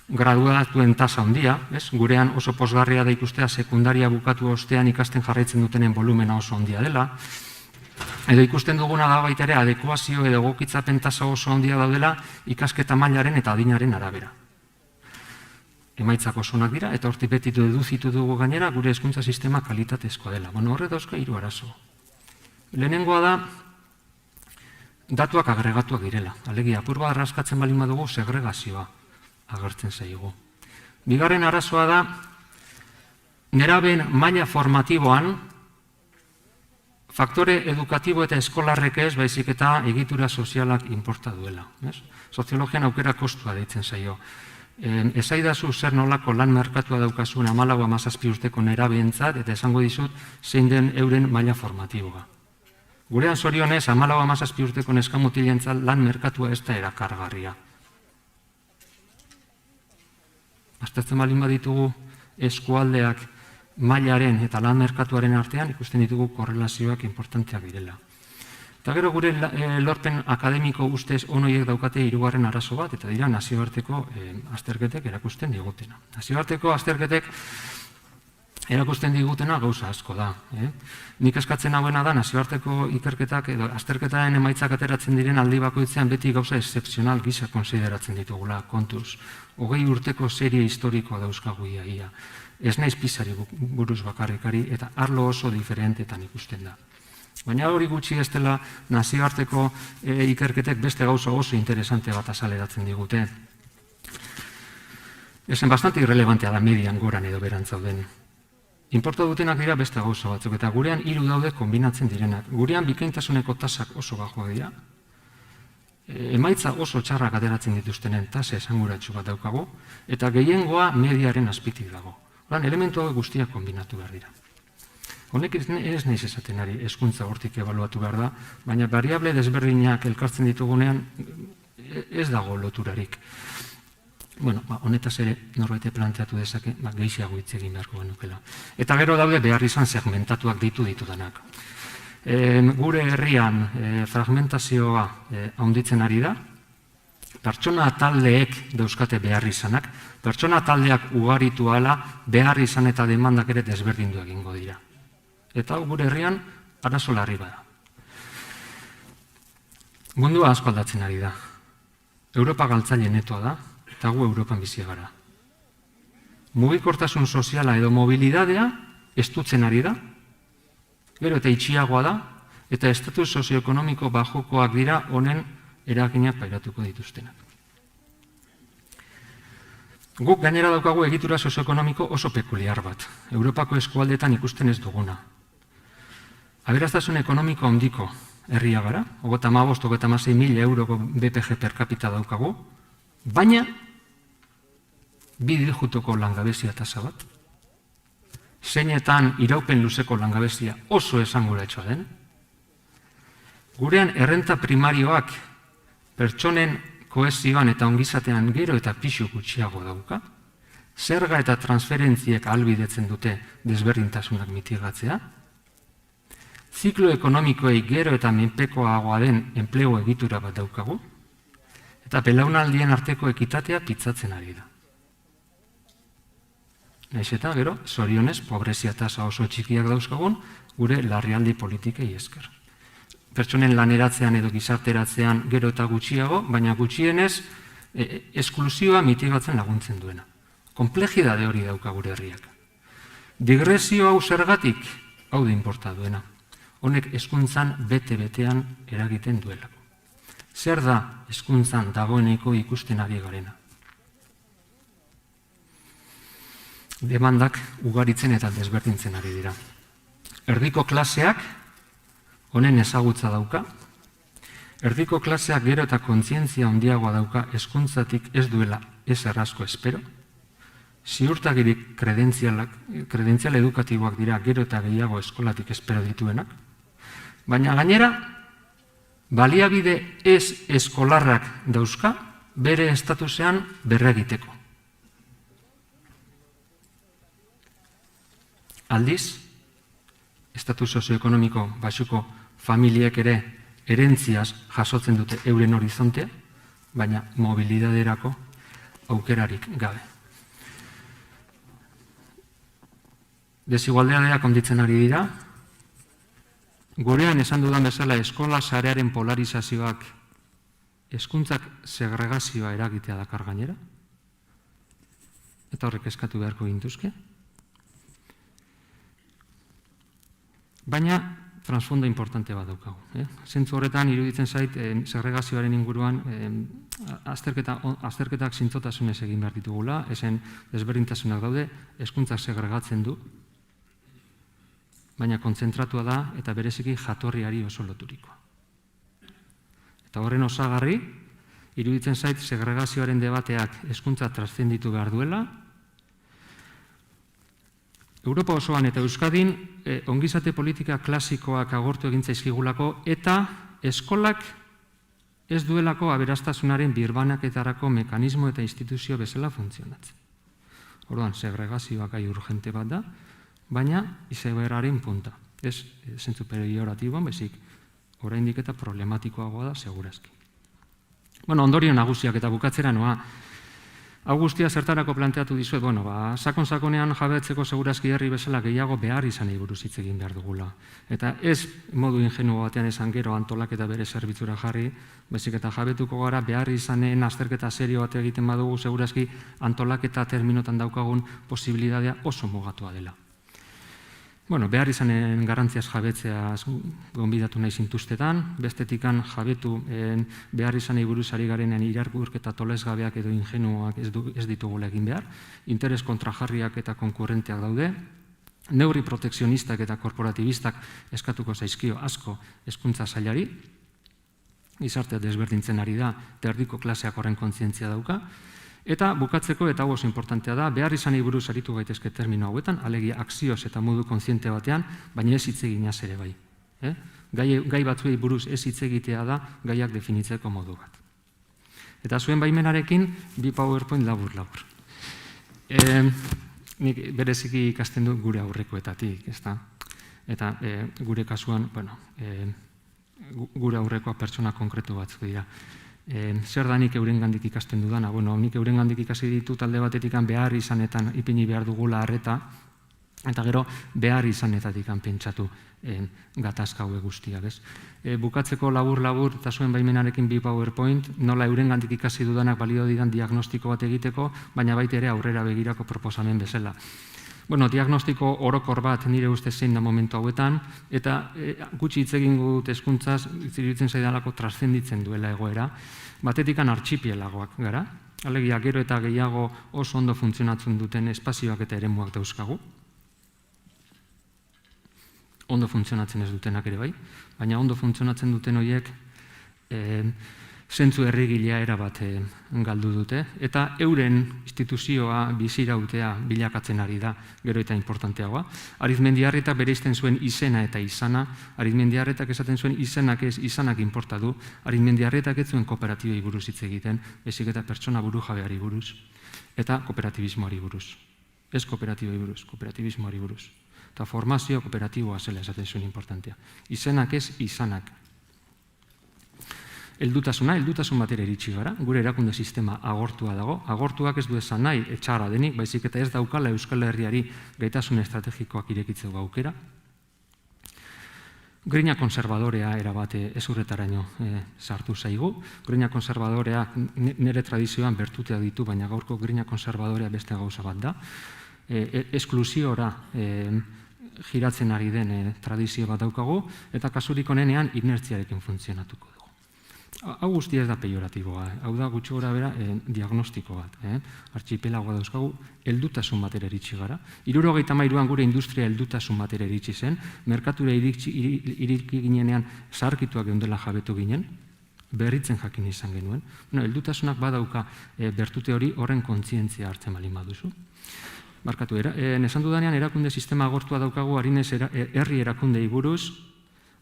graduatuen tasa handia, gurean oso pozgarria da ikustea sekundaria bukatu ostean ikasten jarraitzen dutenen volumena oso handia dela, edo ikusten duguna da baita ere adekuazio edo egokitzapen tasa oso handia daudela ikasketa mailaren eta adinaren arabera. Emaitzak oso onak dira, eta hortik beti deduzitu dugu gainera gure hezkuntza sistema kalitatezkoa dela. Horre dauzka 3 arazo. Lehenengoa da, datuak agregatuak direla. Alegia, apur bat raskatzen balin badugu segregazioa agertzen zaigu. Bigarren arazoa da, nerabeen maila formatiboan, faktore edukatibo eta eskolarrek ez, baizik eta egitura sozialak inporta duela. Soziologian aukera kostua deitzen zaio. Esaidazu zer nolako lan merkatua daukazuen 14-17 urteko nerabeentzat, eta esango dizut zein den euren maila formatiboa. Gurean zorionez, 14-17 urteko neskamutilentzat lan merkatua ez da erakargarria. Aztertzen balin baditugu eskualdeak mailaren eta lan merkatuaren artean, ikusten ditugu korrelazioak importanteak direla. Eta gero gure lorpen akademiko ustez onoiek daukate 3. arazo bat, eta dira nazioarteko azterketek erakusten digutena. Nazioarteko azterketek erakusten digutena gauza asko da. Nik eskatzen hauena da nazioarteko ikerketak edo azterketaren emaitzak ateratzen diren aldi bakoitzean beti gauza excepzional gisa konsideratzen ditugula kontuz. 20 urteko serie historikoa dauzkagu ia. Ez naiz pisari buruz bakarrikari eta arlo oso diferentetan ikusten da. Baina hori gutxi ez dela nazioarteko ikerketek beste gauza oso interesante bat azaleratzen digute. Ezen bastante irrelevantea da median goran edo berantzauden. Inporta dutenak dira beste gauza batzuk, eta gurean 3 daude kombinatzen direnak. Gurean bikaintasuneko tasak oso bajoa dira, emaitza oso txarrak ateratzen dituztenen tasa esanguratsu bat daukagu, eta gehiengoa mediaren azpitik dago. Horan, elementu hau guztiak kombinatu behar dira. Honek ez naiz esaten ari, hezkuntza hortik ebaluatu behar da, baina variable desberdinak elkartzen ditugunean ez dago loturarik. Bueno, honetaz ere norbait planteatu dezake, gehiago hitz egin beharko genukela. Eta gero daude behar izan segmentatuak ditudanak. Gure herrian fragmentazioa handitzen ari da, pertsona taldeek dauzkate behar izanak, pertsona taldeak ugaritu ala behar izan eta demandak ere desberdindu egingo dira. Eta gure herrian arazo larri bada. Mundua asko aldatzen ari da. Europa galtzaile netoa da, eta gu Europan bizia gara. Mugikortasun soziala edo mobilidadea estutzen ari da, gero eta itxiagoa da, eta estatus sozioekonomiko bajokoak dira honen eraginak pairatuko dituztenak. Guk gainera daukagu egitura sozioekonomiko oso pekuliar bat, Europako eskualdetan ikusten ez duguna. Aberastasuna ekonomiko handiko herria gara, 55.000 euroko BPG per capita daukagu, baina bi digituko langabezia tasa bat, zeinetan iraupen luzeko langabezia oso esanguratsua den, gurean errenta primarioak pertsonen kohesioan eta ongizatean gero eta pixu gutxiago dauka, zerga eta transferentziek ahalbidetzen dute desberdintasunak mitigatzea, ziklo ekonomikoei gero eta menpekoagoa den enplegu egitura bat daukagu, eta belaunaldien arteko ekitatea pitzatzen ari da. Naiz eta gero, zorionez, pobrezia tasa oso txikiak dauzkagun, gure larrialdi politikei esker. Pertsonen laneratzean edo gizarteratzean gero eta gutxiago, baina gutxienez esklusioa mitigatzen laguntzen duena. Konplexidade hori dauka gure herriak. Digresio hau zergatik, hau da inporta duena. Honek hezkuntzan bete-betean eragiten duelako. Zer da hezkuntzan dagoeneko ikusten ari garena? Demandak ugaritzen eta desberdintzen ari dira. Erdiko klaseak honen ezagutza dauka, erdiko klaseak gero eta kontzientzia handiagoa dauka hezkuntzatik ez duela ez errazko espero, ziurtagirik kredentzial edukatiboak dira gero eta gehiago eskolatik espero dituenak, baina gainera, baliabide ez eskolarrak dauzka bere estatusean berregiteko. Aldiz, estatus sozioekonomiko baxuko familiek ere erentziaz jasotzen dute euren horizontea, baina mobilidaderako aukerarik gabe. Desigualdadeak handitzen ari dira, gurean esan dudan bezala eskola sarearen polarizazioak hezkuntzak segregazioa eragitea dakar gainera, eta horrek eskatu beharko gintuzke. Baina, transfondo importante bat daukagu. Zentzu horretan, iruditzen zait, segregazioaren inguruan, azterketak zintzotasunez egin behar ditugula, ezen desberdintasunak daude, hezkuntzak segregatzen du, baina kontzentratua da eta bereziki jatorriari oso loturikoa. Eta horren osagarri, iruditzen zait, segregazioaren debateak hezkuntza transzenditu behar duela, Europa osoan eta Euskadin ongizate politika klasikoak agortu egin zaizkigulako eta eskolak ez duelako aberastasunaren birbanaketarako mekanismo eta instituzio bezala funtzionatzen. Orduan, segregazioak gai urgente bat da, baina izeberaren punta. Ez zentzu pejoratiboan, bezik oraindik eta problematikoagoa da, segurazki. Bueno, ondorio nagusiak eta bukatzera noa, hau guztia zertarako planteatu dizuet, sakon-sakonean jabetzeko segurazki herri bezala gehiago behar izanei buruz hitz egin behar dugula. Eta ez modu ingenuo batean esan gero antolaketa bere zerbitzura jarri, bezik eta jabetuko gara behar izanen azterketa serio bat egiten badugu segurazki antolaketa terminotan daukagun posibilitatea oso mugatua dela. Behar izanen garrantziaz jabetzeaz gonbidatu nahi zintuztetan, bestetikan jabetu behar izanei buruzari garenean irakurketa tolesgabeak edo ingenuak ez ditugula egin behar, interes kontrajarriak eta konkurrenteak daude, neurri protekzionistak eta korporatibistak eskatuko zaizkio asko hezkuntza sailari, gizartea desberdintzen ari da, eta erdiko klaseak horren kontzientzia dauka. Eta bukatzeko, eta hau oso importantea da, behar izanei buruz aritu gaitezke termino hauetan, alegia akzioz eta modu kontziente batean, baina ez hitz eginaz ere bai. Gai batzuei buruz ez hitz egitea da gaiak definitzeko modu bat. Eta zuen baimenarekin, bi PowerPoint labur-labur. Nik bereziki ikasten dut gure aurrekoetatik, ezta? Eta gure kasuan, gure aurrekoa pertsona konkretu batzuk dira. Zer da nik eurengandik ikasten dudana? Nik eurengandik ikasi ditut alde batetik behar izanetan ipini behar dugula arreta, eta gero behar izanetatik pentsatu gatazka haue guztiak, ez? Bukatzeko labur-labur eta zuen baimenarekin bi PowerPoint, nola eurengandik ikasi dudanak balio didan diagnostiko bat egiteko, baina baita ere aurrera begirako proposamen bezala. Diagnostiko orokor bat nire ustez zein da momentu hauetan, eta gutxi hitz egin dut hezkuntzaz, iruditzen zaidalako transzenditzen duela egoera, batetikan artxipielagoak gara, alegia gero eta gehiago oso ondo funtzionatzen duten espazioak eta eremuak dauzkagu, ondo funtzionatzen ez dutenak ere bai, baina ondo funtzionatzen duten horiek zentzu errigilea erabat galdu dute, eta euren instituzioa bizirautea bilakatzen ari da, gero eta importanteagoa. Arizmendiarretak bereizten zuen izena eta izana, Arizmendiarretak esaten zuen izenak ez, izanak inporta du, Arizmendiarretak ez zuen kooperatibei buruz hitz egiten, ezik eta pertsona buru jabeari buruz, eta kooperatibismoari buruz. Ez kooperatibei buruz, kooperatibismoari buruz. Eta formazio kooperatiboa zela esaten zuen importantea. Izenak ez, izanak. Heldutasun batera iritsi gara, gure erakunde sistema agortua dago. Agortuak ez du esan nahi etxarra denik, baizik eta ez daukala Euskal Herriari gaitasun estrategikoak irekitzeko aukera. Grina konservadorea erabate ezurretaraino sartu zaigu. Grina konservadoreak nire tradizioan bertutea ditu, baina gaurko grina konservadorea beste gauza bat da. Esklusiora giratzen ari den tradizio bat daukagu, eta kasurik onenean inertziarekin funtzionatuko dugu. Hau guztia ez da pejoratiboa, hau da gutxi gora bera diagnostiko bat. Artxipelagoa dauzkagu, heldutasun batera iritsi gara. 1973an gure industria heldutasun batera iritsi zen, merkatura iriki ginenean zaharkituak geundela jabetu ginen, berritzen jakin izan genuen. Heldutasunak badauka bertute hori horren kontzientzia hartzen balin baduzu. Barkatu, esan dudanean erakunde sistema agortua daukagu harinez herri erakundei buruz,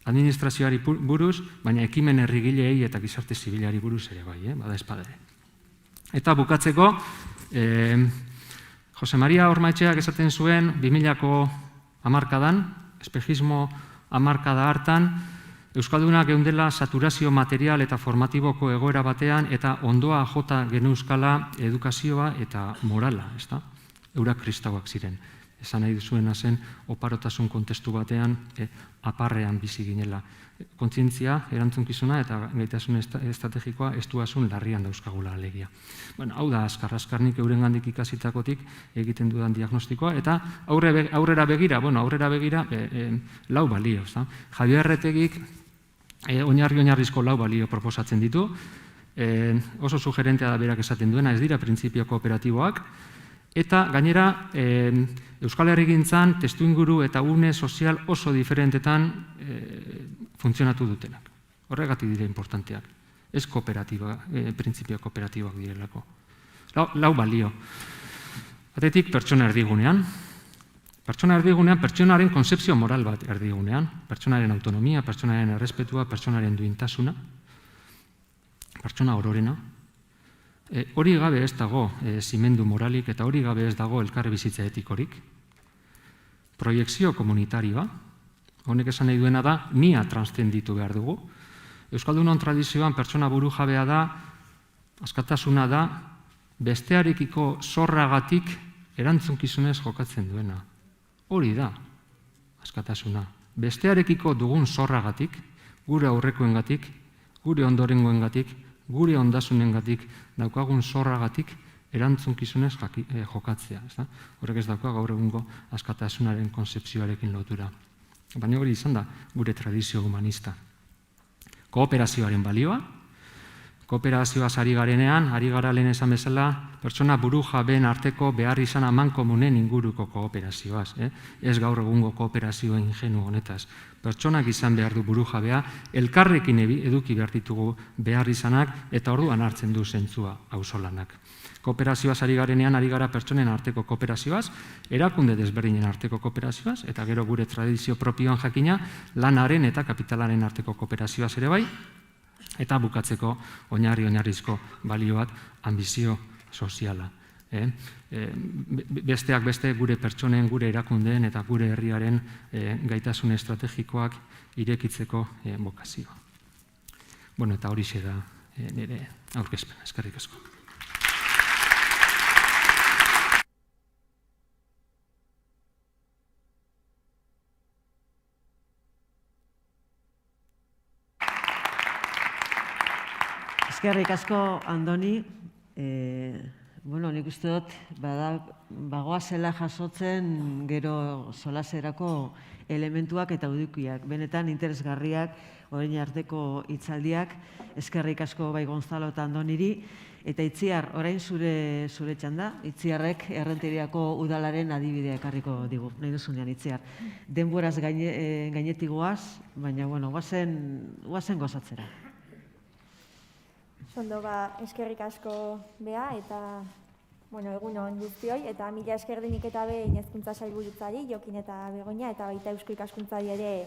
administrazioari buruz, baina ekimen herrigileei eta gizarte zibilari buruz ere bai, bada espada ere. Eta bukatzeko, Jose Maria Ormaetxeak esaten zuen 2000ko hamarkadan, espejismo hamarkada hartan, Euskaldunak geundela saturazio material eta formatiboko egoera batean eta ondoa jota geneuzkala edukazioa eta morala, ezta? Eurak kristauak ziren. Esan nahi duzuena zen, oparotasun kontestu batean, aparrean bizi ginela. Kontzientzia, erantzunkizuna eta gaitasun estrategikoa estuasun larrian dauzkagula alegia. Hau da azkar-azkarnik eurengandik ikasitakotik egiten dudan diagnostikoa, eta aurrera begira, lau balio. Javier Arretegik oinarri-oinarrizko lau balio proposatzen ditu, oso sugerentea da berak esaten duena, ez dira printzipio kooperatiboak, eta gainera Euskal Herrigintzan testuinguru eta une sozial oso diferentetan funtzionatu dutenak. Horregatik dira importanteak. Ez printzipio kooperatiboak direlako. Lau balio. Batetik pertsona erdigunean. Pertsona erdigunean, pertsonaren konzepzio moral bat erdigunean. Pertsonaren autonomia, pertsonaren errespetua, pertsonaren duintasuna. Pertsona ororena. Hori gabe ez dago zimendu moralik eta hori gabe ez dago elkar bizitza etikorik. Proiekzio komunitarioa, honek esan nahi duena da, nia transzenditu behar dugu. Euskaldunon tradizioan pertsona buru jabea da, askatasuna da, bestearekiko zorragatik erantzunkizunez jokatzen duena. Hori da, askatasuna. Bestearekiko dugun zorragatik, gure aurrekoengatik, gure ondorengoengatik, gure ondasunengatik daukagun zorragatik erantzunkizunez jokatzea. Horrek ez dauka gaur egungo askatasunaren konzepzioarekin lotura. Baina hori izan da gure tradizio humanista. Kooperazioaren balioa, Kooperazioaz ari garenean, ari gara lehen esan bezala, pertsona buru jabeen arteko behar izan amankomunen inguruko kooperazioaz. Ez gaur egungo kooperazio ingenu honetaz. Pertsonak izan behar du buru jabea, elkarrekin eduki behar ditugu behar izanak, eta orduan hartzen du zentzua auzolanak. Kooperazioaz ari garenean, ari gara pertsonen arteko kooperazioaz, erakunde desberdinen arteko kooperazioaz, eta gero gure tradizio propioan jakina, lanaren eta kapitalaren arteko kooperazioaz ere bai, eta bukatzeko oinarrizko balio bat, ambizio soziala. Besteak beste gure pertsonen, gure erakundeen eta gure herriaren gaitasun estrategikoak irekitzeko bokazioa. Eta horixe da nire aurkezpena. Eskerrik asko. Eskerrik asko, Andoni. Nik uste dut, bagoazela jasotzen gero solaserako elementuak eta edukiak. Benetan interesgarriak, orain arteko hitzaldiak. Eskerrik asko bai Gonzalo eta Andoniri. Eta Itziar, orain zure txanda, Itziarrek Errenteriako udalaren adibidea ekarriko digu. Nahi duzunean, Itziar. Denboraz gainetik goaz, baina, goazen gozatzera. Ondo, eskerrik asko Bea eta egun on guztioi, eta mila esker denik eta behin hezkuntza sailburutzari, Jokin eta Begoña, eta baita Eusko Ikaskuntzari ere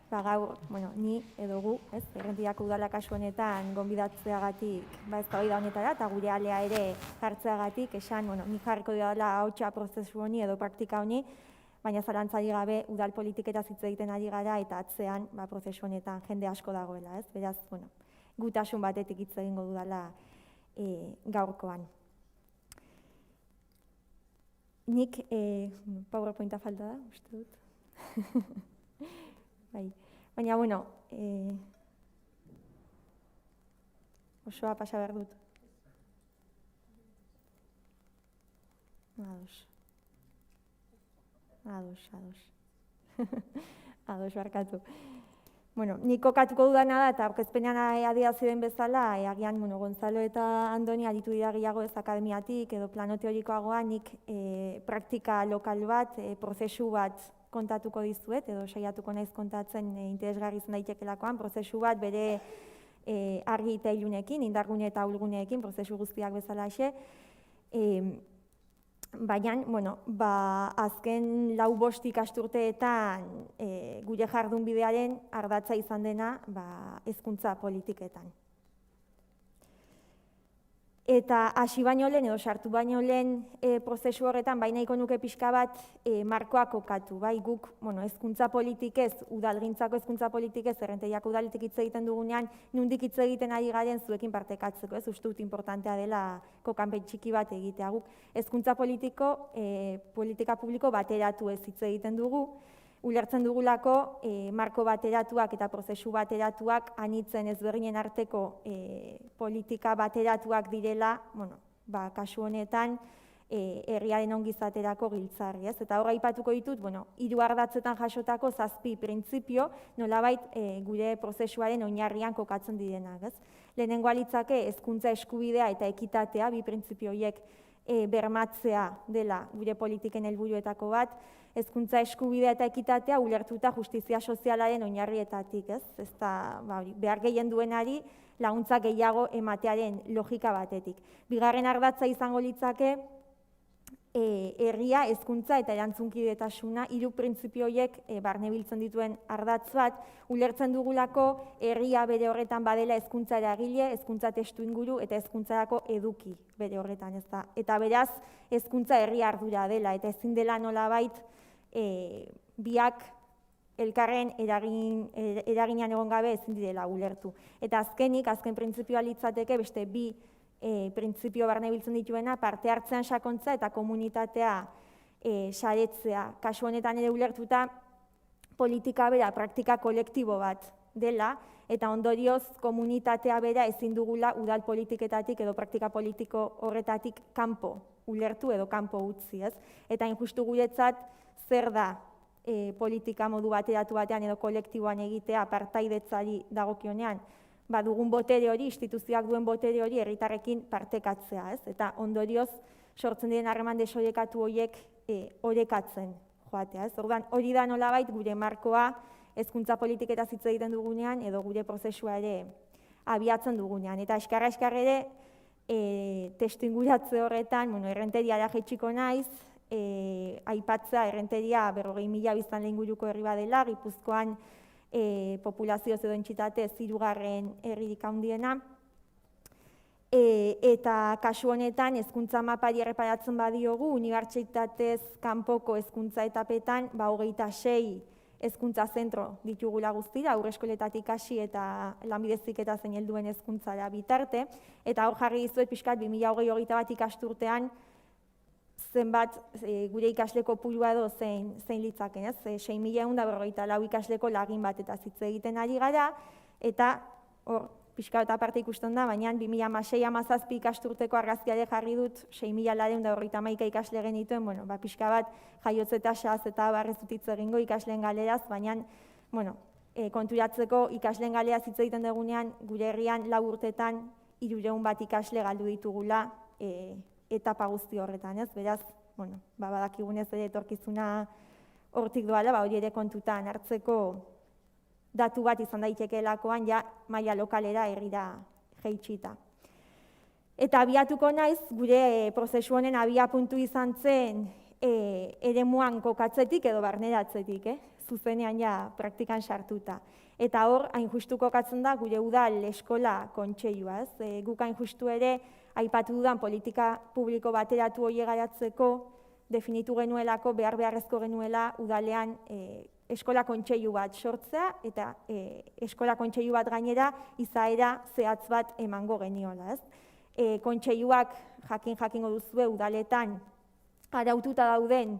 gaur, ni edo gu, Errenteriako udala kasu honetan gonbidatzeagatik eztabaida honetara, eta gure alea ere jartzeagatik, esan, nik jarriko dela ahotsa prozesu honi edo praktika honi, baina zalantzari gabe udal politiketaz hitz egiten ari gara, eta atzean prozesu honetan jende asko dagoela, beraz, gutasun batetik hitz egingo dudala gaurkoan. Nik, PowerPointa falta da, uste dut. Baina, osoa pasa behar dut. Ados barkatu. Nik kokatuko dudana da, eta aurkezpenean adierazi den bezala, agian Gonzalo eta Andoni aditu dira gehiago ez akademiatik edo plano teorikoagoa, nik praktika lokal bat, prozesu bat kontatuko dizuet, edo saiatuko naiz kontatzen interesgarri izan daitekeelakoan, prozesu bat bere argi eta ilunekin, indargune eta ahulguneekin, prozesu guztiak bezala ase. Baina, azken 4-5 ikasturteetan gure jardunbidearen ardatza izan dena hezkuntza politiketan. Eta hasi baino lehen edo sartu baino lehen prozesu horretan nahiko nuke pixka bat markoa kokatu. Guk hezkuntza politikez, udalgintzako hezkuntza politikez, Errenteriako udaletik hitz egiten dugunean, nondik hitz egiten ari garen zuekin partekatzeko, uste dut inportantea dela kokanpen txiki bat egitea. Guk hezkuntza politika publiko bateratu ez hitz egiten dugu, ulertzen dugulako marko bateratuak eta prozesu bateratuak anitzen ezberdinen arteko politika bateratuak direla, kasu honetan herriaren ongizaterako giltzarri. Eta hor aipatuko ditut, 3 ardatzetan jasotako 7 printzipio nolabait gure prozesuaren oinarrian kokatzen direnak. Lehenengoa litzake hezkuntza eskubidea eta ekitatea, 2 printzipio horiek bermatzea dela gure politiken helburuetako bat, hezkuntza eskubidea eta ekitatea ulertuta justizia sozialaren oinarrietatik, ez da behar gehien duenari laguntza gehiago ematearen logika batetik. Bigarren ardatza izango litzake herria, hezkuntza eta erantzunkidetasuna, 3 printzipio horiek barnebiltzen dituen ardatz bat, ulertzen dugulako herria bere horretan badela hezkuntza eragile, hezkuntza testuinguru eta hezkuntzarako eduki bere horretan, ez da. Eta beraz, hezkuntza herri ardura dela, eta ezin dela nolabait biak elkarren eraginean egon gabe ezin direla ulertu. Eta azken printzipioa litzateke beste 2 printzipio barnebiltzen dituena, parte hartzean sakontza eta komunitatea saretzea. Kasu honetan ere ulertuta politika bera praktika kolektibo bat dela, eta ondorioz komunitatea bera ezin dugula udal politiketatik edo praktika politiko horretatik kanpo ulertu edo kanpo utzi, ez? Eta injustu guretzat zer da politika modu bateratu batean edo kolektiboan egitea partaidetzari dagokionean, dugun botere hori, instituzioak duen botere hori herritarrekin partekatzea, ez? Eta ondorioz sortzen diren harreman desorekatu horiek orekatzen joatea, ez? Orduan, hori da nolabait gure markoa hezkuntza politiketaz hitz egiten dugunean edo gure prozesua ere abiatzen dugunean. Eta eskarra ere testu inguratze horretan, errenteriara jaitsiko naiz, aipatzea errenteria 40.000 biztanle inguruko herri badela, Gipuzkoan populazioz edo entxitatez 3. herririk handiena. Eta kasu honetan hezkuntza mapari erreparatzen badiogu, unibertsitatez kanpoko hezkuntza etapetan 26 hezkuntza zentro ditugula guztira, haurreskoletatik hasi eta lanbide heziketa zein helduen hezkuntzara bitarte, eta hor jarri dizuet pixkat 2021 ikasturtean zenbat gure ikasle kopurua edo zein litzaken, ez? 6.154 ikasleko lagin bat eta hitz egiten ari gara, eta hor pixka eta aparte ikusten da, baina 2016-17 ikasturteko argazkiare jarri dut 6.431 ikasle genituen, pixka bat jaiotze tasaz eta barrez utitz egingo ikasleen galeraz, baina konturatzeko ikasleen galeraz hitz egiten dugunean, gure herrian 4 urtetan 300 bat ikasle galdu ditugula etapa guzti horretan, ez? Beraz, badakigunez ere etorkizuna hortik doala, hori ere kontutan hartzeko datu bat izan daitekeelakoan ja maila lokalera herrira jaitsita. Eta abiatuko naiz, gure prozesu honen abiapuntu izan zen eremuan kokatzetik edo barneratzetik, zuzenean ja praktikan sartuta. Eta hor, hain justu kokatzen da gure udal eskola kontseilua, ez? Guk hain justu ere aipatu dudan politika publiko bateratu hori garatzeko definitu genuelako, beharrezko genuela udalean eskola kontseilu bat sortzea eta eskola kontseilu bat gainera izaera zehatz bat emango geniola, ez? Kontseiluak jakingo duzue udaletan araututa dauden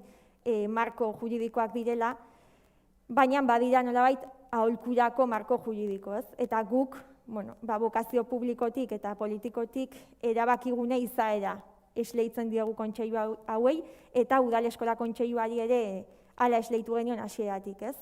marko juridikoak direla, baina badira nolabait aholkurako marko juridiko, ez? Eta guk, bokazio publikotik eta politikotik erabakigune izaera esleitzen diegu kontseilu hauei eta udal eskola kontseiluari ere hala esleitu genion hasieratik, ez?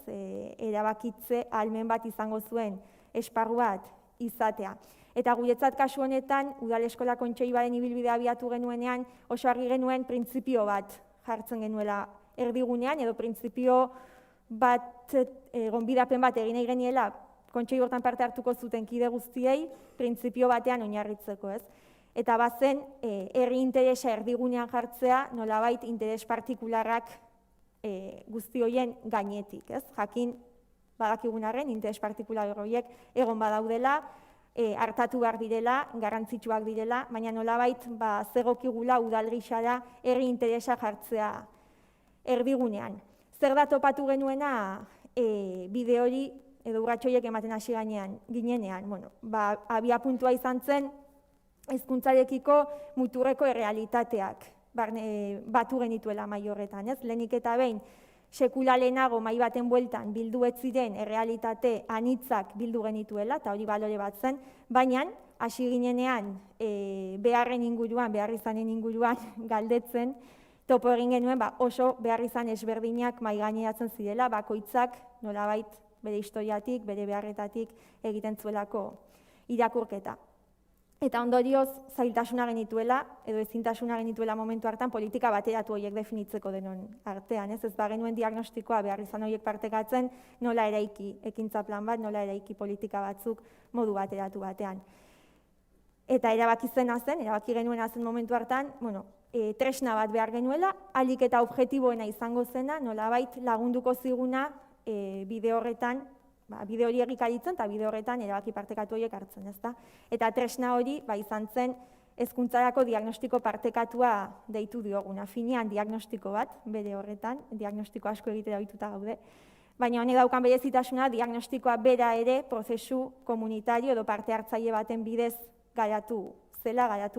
Erabakitze ahalmen bat izango zuen esparru bat izatea. Eta guretzat kasu honetan, udal eskola kontseiluaren ibilbidea abiatu genuenean, oso argi genuen printzipio bat jartzen genuela erdigunean, edo printzipio bat, gonbidapen bat egin nahi geniela, kontseilu hortan parte hartuko zuten kide guztiei, printzipio batean oinarritzeko, ez? Eta bazen, herri interesa erdigunean jartzea, nolabait interes partikularrak guzti horien gainetik, ez? Jakin badakigun arren, interes partikular horiek egon badaudela, hartatu behar direla, garrantzitsuak direla, baina nolabait zegokigula udal gisara herri interesa jartzea erdigunean. Zer da topatu genuena bide hori edo urratxoiek ematen hasi ginenean, abiapuntua izan zen hezkuntzarekiko muturreko errealitateak batu genituela mahai horretan, ez? Lehenik eta behin, sekula lehenago mahai baten bueltan bildu ez ziren errealitate anitzak bildu genituela, eta hori balore bat zen, baina hasi ginenean beharren inguruan, beharrizanen inguruan galdetzen, topo egin genuen oso beharrizan ezberdinak mahai gaineratzen zirela, bakoitzak nolabait bere historiatik, bere beharretatik egiten zuelako irakurketa. Eta ondorioz zailtasuna genituela, edo ezintasuna genituela momentu hartan, politika bateratu horiek definitzeko denon artean, ez bagenuen diagnostikoa beharrizan horiek partekatzen, nola eraiki ekintza plan bat, nola eraiki politika batzuk modu bateratu batean. Eta erabaki genuena zen momentu hartan, tresna bat behar genuela, ahalik eta objektiboena izango zena, nolabait lagunduko ziguna bide horretan, bide hori egikaritzen eta bide horretan erabaki partekatu horiek hartzen, ezta? Eta tresna hori izan zen hezkuntzarako diagnostiko partekatua deitu dioguna. Finean diagnostiko bat, bere horretan, diagnostiko asko egitera ohituta gaude. Baina honek daukan berezitasuna, diagnostikoa bera ere prozesu komunitario edo parte hartzaile baten bidez garatu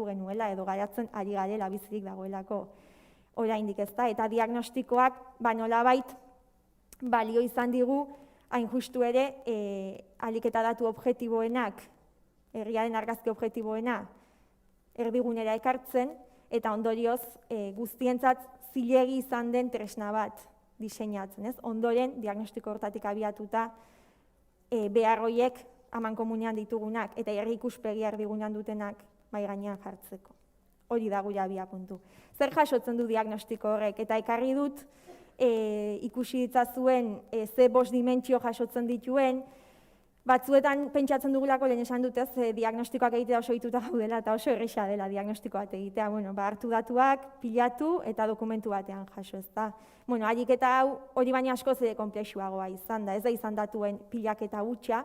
genuela edo garatzen ari garela bizirik dagoelako oraindik, ezta? Eta diagnostikoak nolabait balio izan digu hain justu ere, ahalik eta datu objektiboenak, herriaren argazki objektiboena erdigunera ekartzen, eta ondorioz guztientzat zilegi izan den tresna bat diseinatzen, ez? Ondoren, diagnostiko hortatik abiatuta behar horiek aman komunean ditugunak, eta herri ikuspegi erdigunean dutenak mahai gainean jartzeko. Hori da gure abiapuntu. Zer jasotzen du diagnostiko horrek? Eta ekarri dut ikusi ditzazuen ze 5 dimentsio jasotzen dituen, batzuetan pentsatzen dugulako lehen esan dut diagnostikoak egitea oso ohituta gaudela eta oso erresa dela diagnostiko bat egitea. Hartu datuak, pilatu eta dokumentu batean jaso, ezta. Ariketa hau hori baina askoz ere konplexuagoa izan da, ez da izan datuen pilaketa hutsa.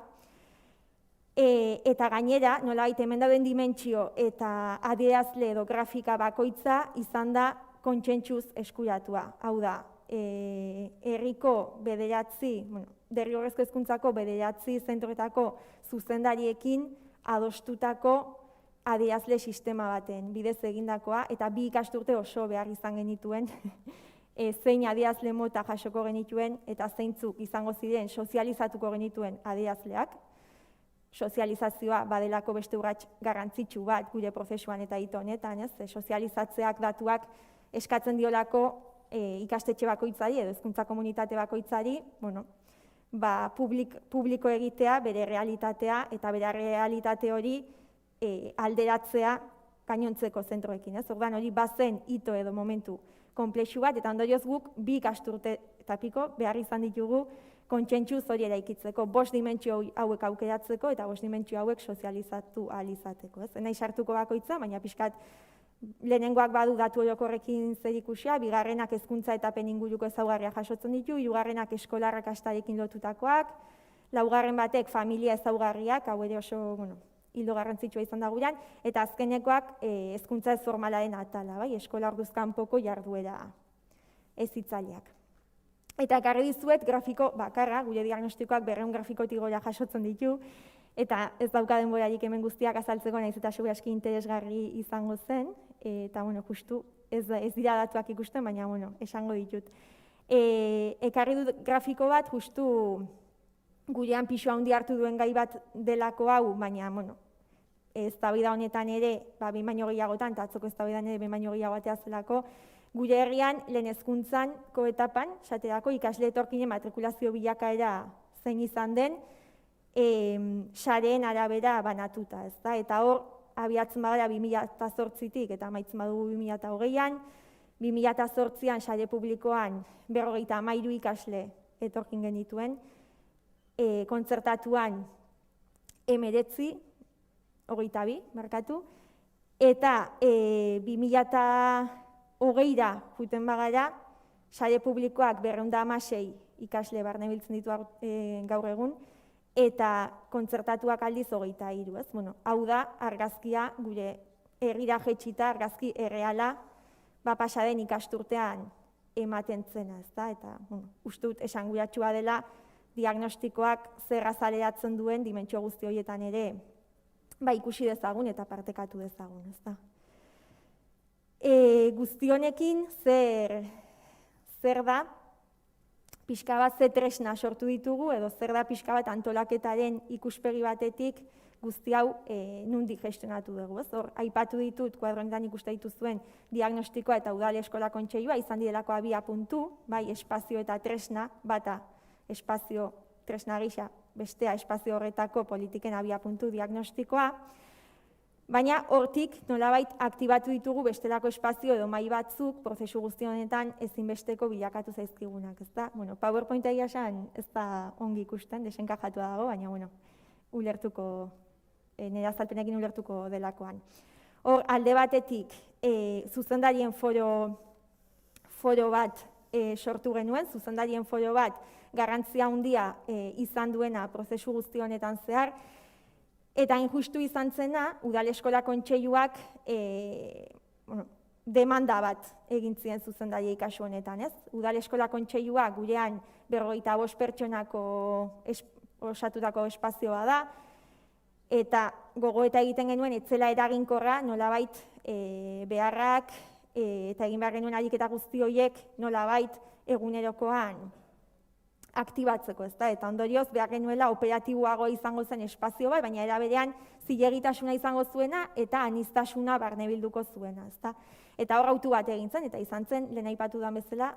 Eta gainera, nolabait hemen dauden dimentsio eta adierazle edo grafika bakoitza izan da kontsentsuz eskuratua. Hau da, herriko bederatzi, derrigorrezko hezkuntzako bederatzi zentroetako zuzendariekin adostutako adierazle sistema baten bidez egindakoa, eta 2 ikasturte oso behar izan genituen zein adierazle mota jasoko genituen eta zeintzuk izango ziren sozializatuko genituen adierazleak. Sozializazioa badelako beste urrats garrantzitsu bat gure prozesuan eta hito honetan, sozializatzeak datuak eskatzen diolako ikastetxe bakoitzari edo hezkuntza komunitate bakoitzari, publiko egitea, bere realitatea eta bere realitate hori alderatzea gainontzeko zentroekin. Orduan hori bazen hito edo momentu konplexu bat, eta ondorioz guk 2 ikasturte eta piko behar izan ditugu kontsentsuz hori eraikitzeko, 5 dimentsio hauek aukeratzeko eta 5 dimentsio hauek sozializatu ahal izateko. Nahi sartuko bakoitza, baina pixkat lehenengoak badu datu orokorrekin zerikusia, 2. hezkuntza etapen inguruko ezaugarria jasotzen ditu, 3. eskola arrakastarekin lotutakoak, 4. batek familia ezaugarriak, hau ere oso hildo garrantzitsua izan da gurean, eta azkenekoak hezkuntza ez formalaren atala, eskola orduz kanpoko jarduera hezitzaileak. Eta ekarri dizuet grafiko bakarra, gure diagnostikoak 200 grafikotik gora jasotzen ditu, eta ez dauka denborarik hemen guztiak azaltzeko, nahiz eta seguru aski interesgarri izango zen, eta justu ez dira datuak ikusten, baina esango ditut. Ekarri dut grafiko bat, justu gurean pisu handi hartu duen gai bat delako hau, baina eztabaida honetan ere, 2 baino gehiagotan, eta atzoko eztabaidan ere 2 baino gehiago batea zelako, gure herrian lehen hezkuntzako etapan, esaterako ikasle etorkinen matrikulazio bilakaera zein izan den, sareen arabera banatuta, ezta? Eta hor, abiatzen bagara 2008tik eta amaitzen badugu 2008an, 2008an sare publikoan 53 ikasle etorkin genituen, kontzertatuan 19, 22, markatu, eta 2008ra juten bagara, sare publikoak 216 ikasle barnebiltzen ditu gaur egun, eta kontzertatuak aldiz 23, ez? Hau da, argazkia gure herrira jetxita, argazki erreala, pasaden ikasturtean ematen zena, ez da? Eta, uste dut esanguratsua dela, diagnostikoak zer azaleratzen duen dimentsio guzti horietan ere, ikusi dezagun eta partekatu dezagun, ez da? Guzti honekin zer da, pixka bat ze tresna sortu ditugu, edo zer da pixka bat antolaketaren ikuspegi batetik guzti hau nondik gestionatu dugu. Hor, aipatu ditut, kuadronetan ikuste dituzuen diagnostikoa eta udal eskola kontseilua, izan direlako abiapuntu, bai espazio eta tresna, bata espazio tresna gisa, bestea espazio horretako politiken abiapuntu diagnostikoa, baina hortik nolabait aktibatu ditugu bestelako espazio edo mahai batzuk prozesu guzti honetan ezinbesteko bilakatu zaizkigunak, ezta? PowerPointa egia esan ez da ongi ikusten, desenkajatua dago, baina ulertuko, nire azalpenekin ulertuko delakoan. Hor, alde batetik, zuzendarien foro bat sortu genuen, zuzendarien foro bat garrantzia handia izan duena prozesu guzti honetan zehar, eta injustu izan zena, udal eskola kontseiluak demanda bat egin zien zuzendariei kasu honetan, ez? Udal eskola kontseilua gurean 55 pertsonako osatutako espazioa da, eta gogoeta egiten genuen etzela eraginkorra nolabait beharrak eta egin behar genuen ariketa guzti horiek nolabait egunerokoan aktibatzeko, ezta? Eta ondorioz behar genuela operatiboago izango zen espazio bat, baina era berean zilegitasuna izango zuena eta aniztasuna barnebilduko zuena, ezta? Eta hor autu bat egin zen, eta izan zen, lehen aipatu da bezala,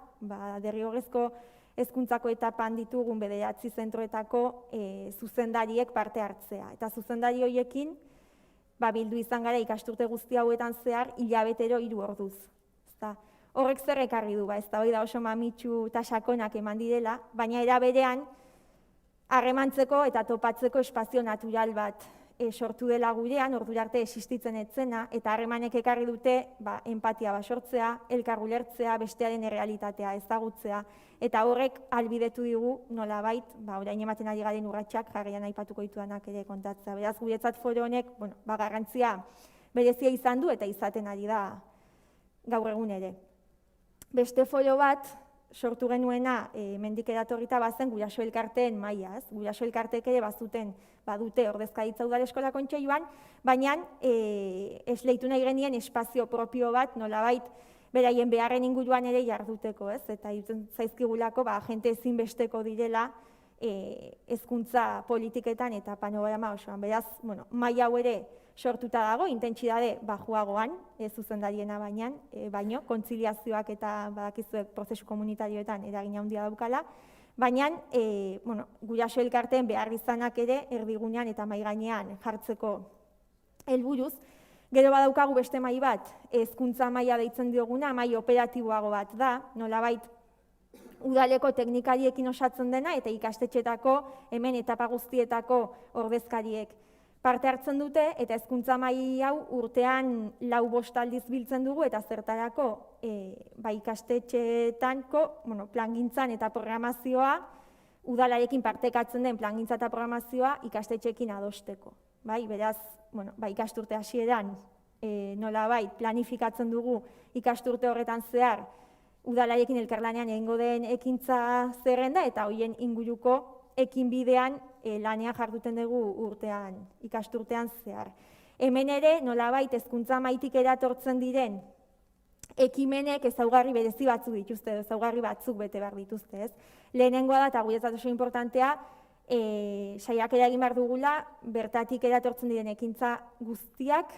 derrigorrezko hezkuntzako etapan ditugun 9 zentroetako zuzendariek parte hartzea. Eta zuzendari horiekin bildu izan gara ikasturte guzti hauetan zehar hilabetero 3 orduz. Horrek zer ekarri du, ez da hori da oso mamitsu eta sakonak eman direla, baina era berean harremantzeko eta topatzeko espazio natural bat sortu dela gurean, ordura arte existitzen etzena, eta harremanek ekarri dute empatia sortzea, elkar ulertzea, bestearen errealitatea ezagutzea, eta horrek ahalbidetu digu nolabait, orain ematen ari garen urratsak jarraian aipatuko ditudanak ere kontatzea. Beraz, guretzat foro honek garrantzia berezia izan du eta izaten ari da gaur egun ere. Beste foro bat sortu genuena hemendik eratorrita bazen Guraso Elkarteen mahaia, Guraso Elkarteek ere badute ordezkaritza udal eskola kontseiluan, baina esleitu nahi genien espazio propio bat nolabait beraien beharren inguruan ere jarduteko, eta iruditzen zaizkigulako jente ezinbesteko direla hezkuntza politiketan eta panorama osoan. Beraz, mahaia hau ere sortuta dago, intentsitate baxuagoan, zuzendariena baino, kontziliazioak eta badakizue prozesu komunitarioetan eragina handia daukala, baina Guraso Elkarteen beharrizanak ere erdigunean eta mahai gainean jartzeko helburuz. Gero badaukagu beste mahai bat, hezkuntza mahaia deitzen dioguna, mahai operatiboago bat da, nolabait udaleko teknikariekin osatzen dena eta ikastetxetako hemen etapa guztietako ordezkariek parte hartzen dute, eta hezkuntza mahai hau urtean 4-5 aldiz biltzen dugu, eta zertarako ikastetxeetanko plangintzan eta programazioa, udalarekin partekatzen den plangintza eta programazioa ikastetxeekin adosteko. Beraz, ikasturte hasieran nolabait planifikatzen dugu ikasturte horretan zehar udalarekin elkarlanean egingo den ekintza zerrenda, eta horien inguruko ekinbidean lanean jarduten dugu urtean, ikasturtean zehar. Hemen ere, nolabait hezkuntza mahaitik eratortzen diren ekimenek ezaugarri berezi batzuk dituzte, ezaugarri batzuk bete behar dituzte. Lehenengoa da, eta guretzat oso importantea, saiakera egin behar dugula, bertatik eratortzen diren ekintza guztiak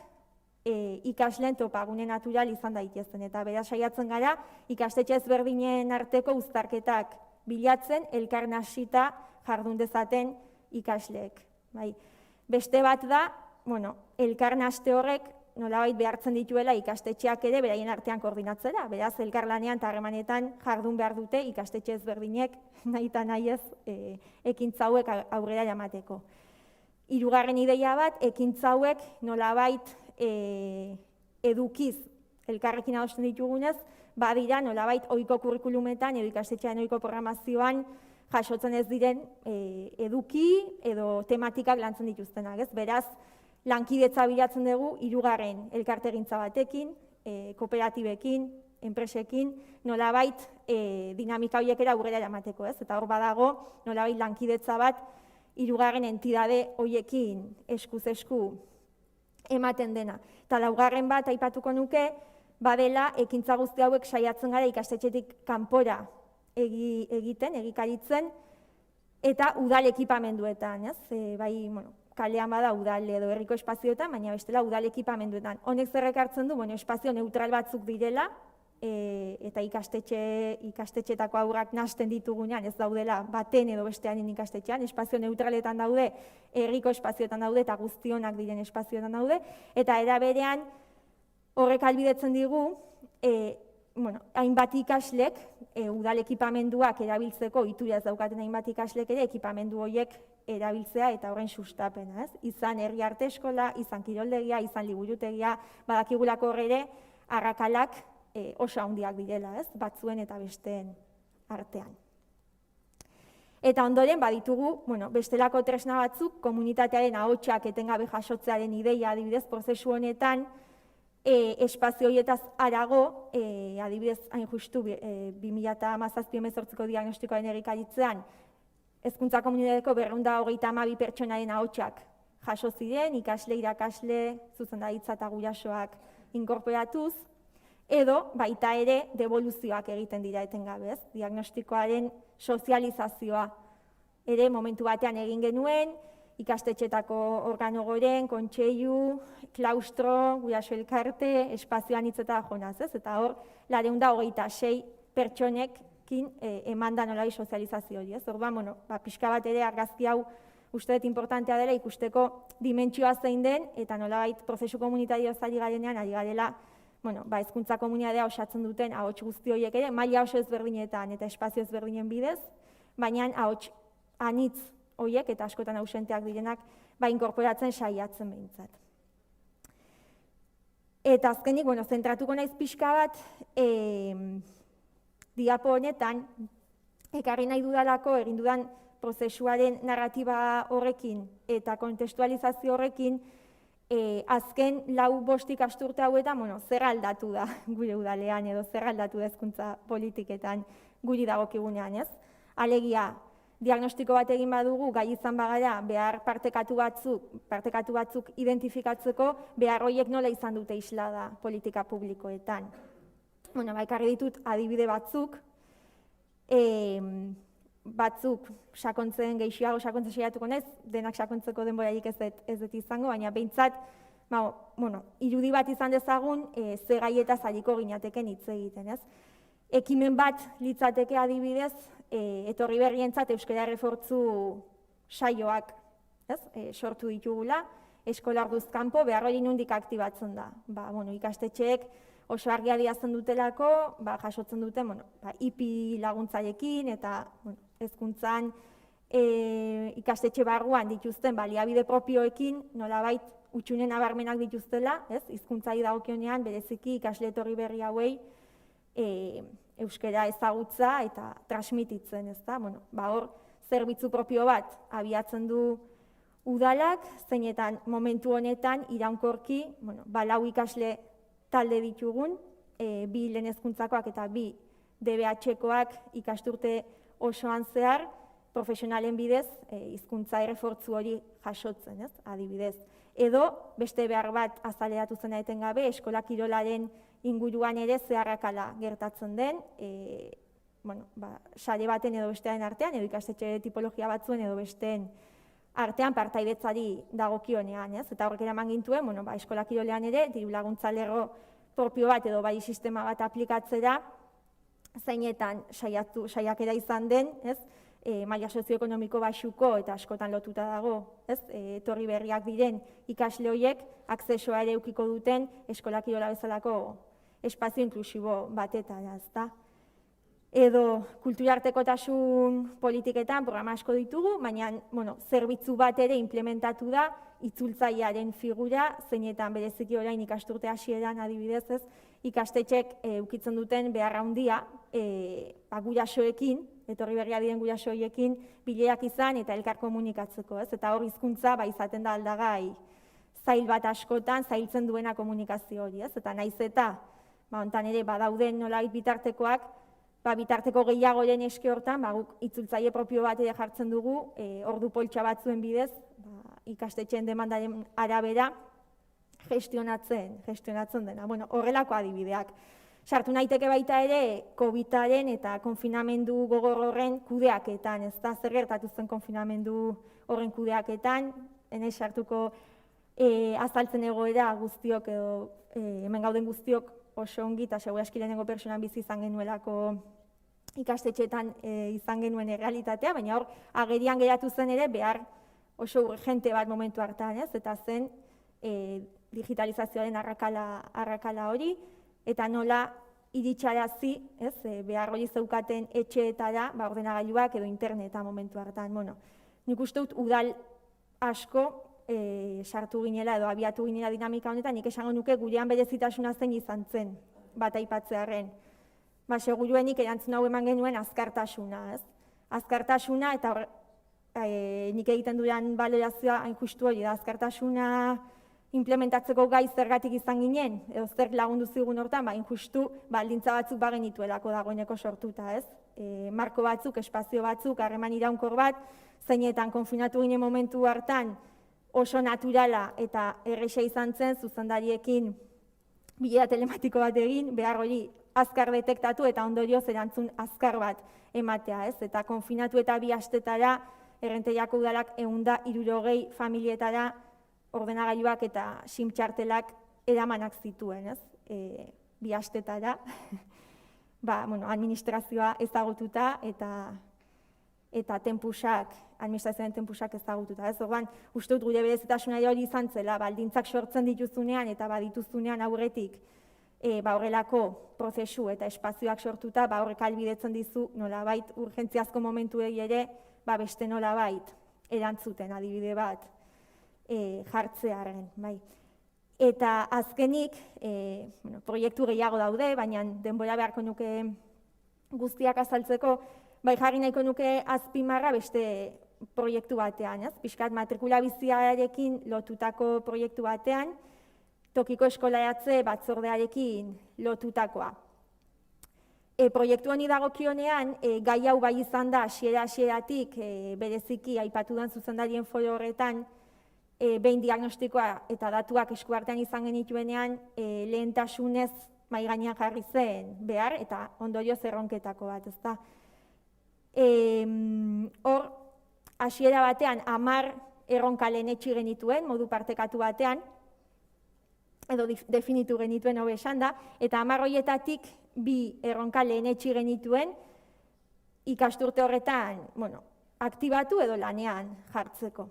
ikasleen topagune natural izan daitezen. Eta beraz saiatzen gara, ikastetxe ezberdinen arteko uztarketak bilatzen, elkar nasita jardun dezaten ikasleek. Beste bat da, elkar naste horrek nolabait behartzen dituela ikastetxeak ere beraien artean koordinatzera. Beraz, elkarlanean eta harremanetan jardun behar dute ikastetxe ezberdinek nahi eta nahi ez ekintza hauek aurrera eramateko. Hirugarren ideia bat, ekintza hauek nolabait edukiz elkarrekin adosten ditugunez, badira nolabait ohiko kurrikulumetan edo ikastetxean ohiko programazioan jasotzen ez diren eduki edo tematikak lantzen dituztenak. Beraz, lankidetza bilatzen dugu hirugarren elkartegintza batekin, kooperatibekin, enpresekin, nolabait dinamika horiek ere aurrera eramateko. Eta hor badago nolabait lankidetza bat hirugarren entidade horiekin eskuz esku ematen dena. Eta laugarren bat aipatuko nuke, badela ekintza guzti hauek saiatzen gara ikastetxetik kanpora egikaritzen, eta udal ekipamenduetan, kalean bada udal edo herriko espazioetan, baina bestela udal ekipamenduetan. Honek zer ekartzen du, espazio neutral batzuk direla, eta ikastetxetako haurrak nahasten ditugunean, ez daudela baten edo bestean ikastetxean, espazio neutraletan daude, herriko espazioetan daude, eta guztionak diren espazioetan daude, eta era berean horrek ahalbidetzen digu, hainbat ikaslek, udal ekipamenduak erabiltzeko, ituraz daukaten hainbat ikaslek ere, ekipamendu horiek erabiltzea eta horren sustapena. Izan herri arte eskola, izan kiroldegia, izan liburutegia, badakigulako horre arrakalak oso handiak direla, batzuen eta besteen artean. Eta ondoren baditugu, bestelako tresna batzuk, komunitatearen ahotsak etengabe jasotzearen ideia, adibidez, prozesu honetan, espazio horietaz harago, adibidez, hain justu 2017-18ko diagnostikoaren egikaritzean, hezkuntza komunitateko 232 pertsonaren ahotsak jaso ziren, ikasle, irakasle, zuzendaritza eta gurasoak inkorporatuz, edo baita ere devoluzioak egiten dira etengabe, diagnostikoaren sozializazioa ere momentu batean egin genuen, ikastetxetako organo goren, kontseilu, klaustro, guraso elkarte, espazioan hitzetara jonaz, eta hor, 426 pertsonek eman da nolabait sozializazio hori, ez? Orduan, pixka bat ere argazki hau uste dut importantea dela ikusteko dimentsioa zein den, eta nolabait prozesu komunitario ari garenean, ari garela, hezkuntza komunitatea osatzen duten ahots guzti horiek ere, maila oso ezberdinetan eta espazio ezberdinen bidez, baina ahots anitz horiek eta askotan ausenteak direnak, inkorporatzen saiatzen behintzat. Eta azkenik, zentratuko naiz pixka bat, diapo honetan, ekarri nahi dudalako, egin dudan prozesuaren narratiba horrekin eta kontestualizazio horrekin, azken 4-5 ikasturte hauetan, zer aldatu da gure udalean edo zer aldatu da hezkuntza politiketan guri dagokigunean, ez? Alegia, diagnostiko bat egin badugu, gai izan bagara, behar partekatu batzuk identifikatzeko, behar horiek nola izan dute islada politika publikoetan. Ekarri ditut adibide batzuk sakontzen gehiago sakontzen saiatuko naiz, denak sakontzeko denborarik ez dut izango, baina behintzat, irudi bat izan dezagun, ze gaietaz ariko ginateken hitz egiten, ez? Ekimen bat litzateke adibidez, etorri berrientzat euskara errefortzu saioak, ez? Sortu ditugula, eskolarduz kanpo, behar hori nondik aktibatzen da. Ikastetxeek oso argia diazten dutelako, jasotzen duten, IPI laguntzarekin eta hezkuntzan ikastetxe barruan dituzten baliabide propioekin, nolabait utxunen nabarmenak dituztela, ez? Hizkuntzari dagokionean bereziki ikasle etorri berri hauei euskara ezagutza eta transmititzen, ez da? Hor, zerbitzu propio bat abiatzen du udalak, zeinetan momentu honetan iraunkorki, 4 ikasle talde ditugun, 2 lehen hezkuntzakoak eta 2 DBH-koak ikasturte osoan zehar, profesionalen bidez, hizkuntza errefortzu hori jasotzen, ez? Adibidez. Edo, beste behar bat azaleratu zena etengabe, eskola kirolaren inguruan ere zeharrakala gertatzen den, sare baten edo bestearen artean, edo ikastetxe tipologia batzuen edo besteen artean partaidetzari dagokionean, ez? Eta horrek eraman gintuen, eskola kirolean ere, diru laguntza lerro propio bat edo bai sistema bat aplikatzera, zeinetan saiakera izan den, ez? Maila sozioekonomiko baxuko eta askotan lotuta dago, ez? Etorri berriak diren ikasle horiek akzesoa ere edukiko duten eskola kirola bezalako espazio inklusibo batetara, ezta? Edo kulturartekotasun politiketan programa asko ditugu, baina zerbitzu bat ere implementatu da itzultzailearen figura, zeinetan bereziki orain ikasturte hasieran adibidez, ez? Ikastetxek ukitzen duten behar handia gurasoekin, etorri berria diren guraso horiekin bilerak izan eta elkar komunikatzeko, ez? Eta hor hizkuntza izaten da aldagai zail bat askotan zailtzen duena komunikazio hori, ez? Eta naiz eta hontan ere badauden nolabait bitartekoak, bitarteko gehiagoren eske hortan, guk itzultzaile propio bat ere jartzen dugu, ordu poltsa batzuen bidez, ikastetxeen demandaren arabera gestionatzen dena. Horrelako adibideak. Sartu naiteke baita ere, COVID-aren eta konfinamendu gogor horren kudeaketan, ez da, zer gertatu zen konfinamendu horren kudeaketan, enaiz sartuko azaltzen egoera guztiok edo hemen gauden guztiok oso ongi eta segurazki lehenengo pertsonan bizi izan genuelako ikastetxeetan izan genuen errealitatea, baina hor agerian geratu zen ere behar oso urgente bat momentu hartan, ez? Eta zen digitalizazioaren arrakala hori, eta nola iritsarazi, ez? Behar hori zeukaten etxeetara, ordenagailuak edo interneta momentu hartan. Nik uste dut udal asko sartu ginela edo abiatu ginela dinamika honetan, nik esango nuke gurean berezitasuna zein izan zen bat aipatzearren. Seguruenik erantzun hau eman genuen azkartasuna, ez? Azkartasuna eta nik egiten dudan balorazioa hain justu hori da, azkartasuna implementatzeko gai zergatik izan ginen, edo zer lagundu zigun hortan, hain justu baldintza batzuk bagenituelako dagoeneko sortuta, ez? Marko batzuk, espazio batzuk, harreman iraunkor bat, zeinetan konfinatu ginen momentu hartan, oso naturala eta erresa izan zen, zuzendariekin bilera telematiko bat egin, behar hori azkar detektatu eta ondorioz erantzun azkar bat ematea, ez? Eta konfinatu eta 2 astetara, Errenteriako udalak 160 familietara ordenagailuak eta SIM txartelak eramanak zituen, ez? 2 astetara. administrazioa ezagututa eta tempusak, administrazioaren tempusak ezagututa. Ez orduan, uste dut gure berezitasuna hori izan zela, baldintzak sortzen dituzunean eta badituzunean aurretik horrelako prozesu eta espazioak sortuta, horrek ahalbidetzen dizu nolabait urgentziazko momentuei ere beste nolabait erantzuten adibide bat jartzearen, bai. Eta azkenik, proiektu gehiago daude, baina denbora beharko nuke guztiak azaltzeko, jarri nahiko nuke azpimarra beste proiektu batean, ez? Pixkat matrikula biziarekin lotutako proiektu batean, tokiko eskolaratze batzordearekin lotutakoa. Proiektu honi dagokionean, gai hau bai izan da hasieratik bereziki aipatudan zuzendarien foro horretan, behin diagnostikoa eta datuak eskuartean izan genituenean, lehentasunez mahai gainean jarri zen behar eta ondorioz erronketako bat, ezta? Hor, hasiera batean 10 erronka lehenetsi genituen, modu partekatu batean, edo definitu genituen hobe esan da, eta 10 horietatik 2 erronka lehenetsi genituen ikasturte horretan, aktibatu edo lanean jartzeko.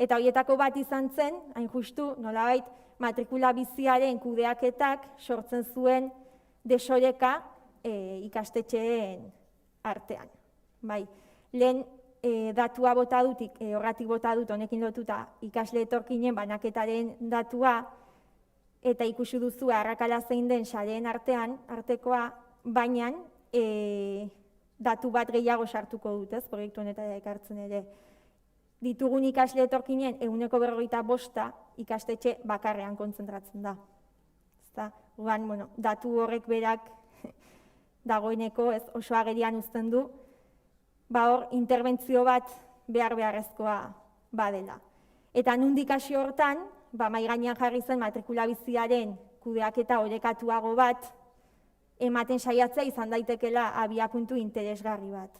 Eta horietako bat izan zen, hain justu, nolabait, matrikula biziaren kudeaketak sortzen zuen desoreka ikastetxeen artean. Bai, lehen datua bota dut, horratik bota dut, honekin lotuta ikasle etorkinen banaketaren datua, eta ikusi duzu arrakala zein den sareen artekoa, baina datu bat gehiago sartuko dut, ez, proiektu honetara ekartzen ere. Ditugun ikasle etorkinen 95% ikastetxe bakarrean kontzentratzen da. Datu horrek berak dagoeneko oso agerian uzten du, hor interbentzio bat beharrezkoa badela. Eta nondik hasi hortan, mahai gainean jarri zen matrikula biziaren kudeaketa orekatuago bat, ematen saiatzea izan daitekela abiapuntu interesgarri bat.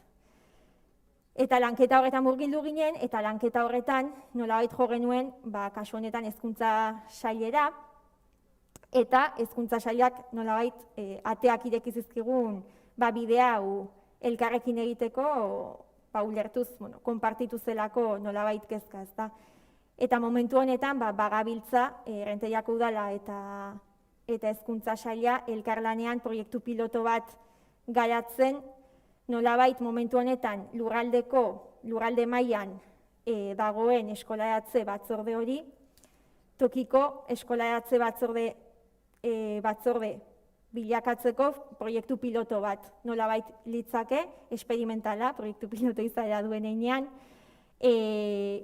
Eta lanketa horretan murgildu ginen, eta lanketa horretan nolabait jo genuen, kasu honetan hezkuntza sailera, eta hezkuntza sailak nolabait ateak ireki zizkigun bide hau elkarrekin egiteko, ulertuz, konpartitu zelako nolabait kezka, ezta. Eta momentu honetan, bagabiltza, Errenteriako udala eta hezkuntza saila elkarlanean proiektu piloto bat garatzen, nolabait momentu honetan lurralde mailan dagoen eskolaratze batzorde hori, tokiko eskolaratze batzorde bilakatzeko proiektu piloto bat, nolabait litzake, esperimentala, proiektu piloto izaera duen einean,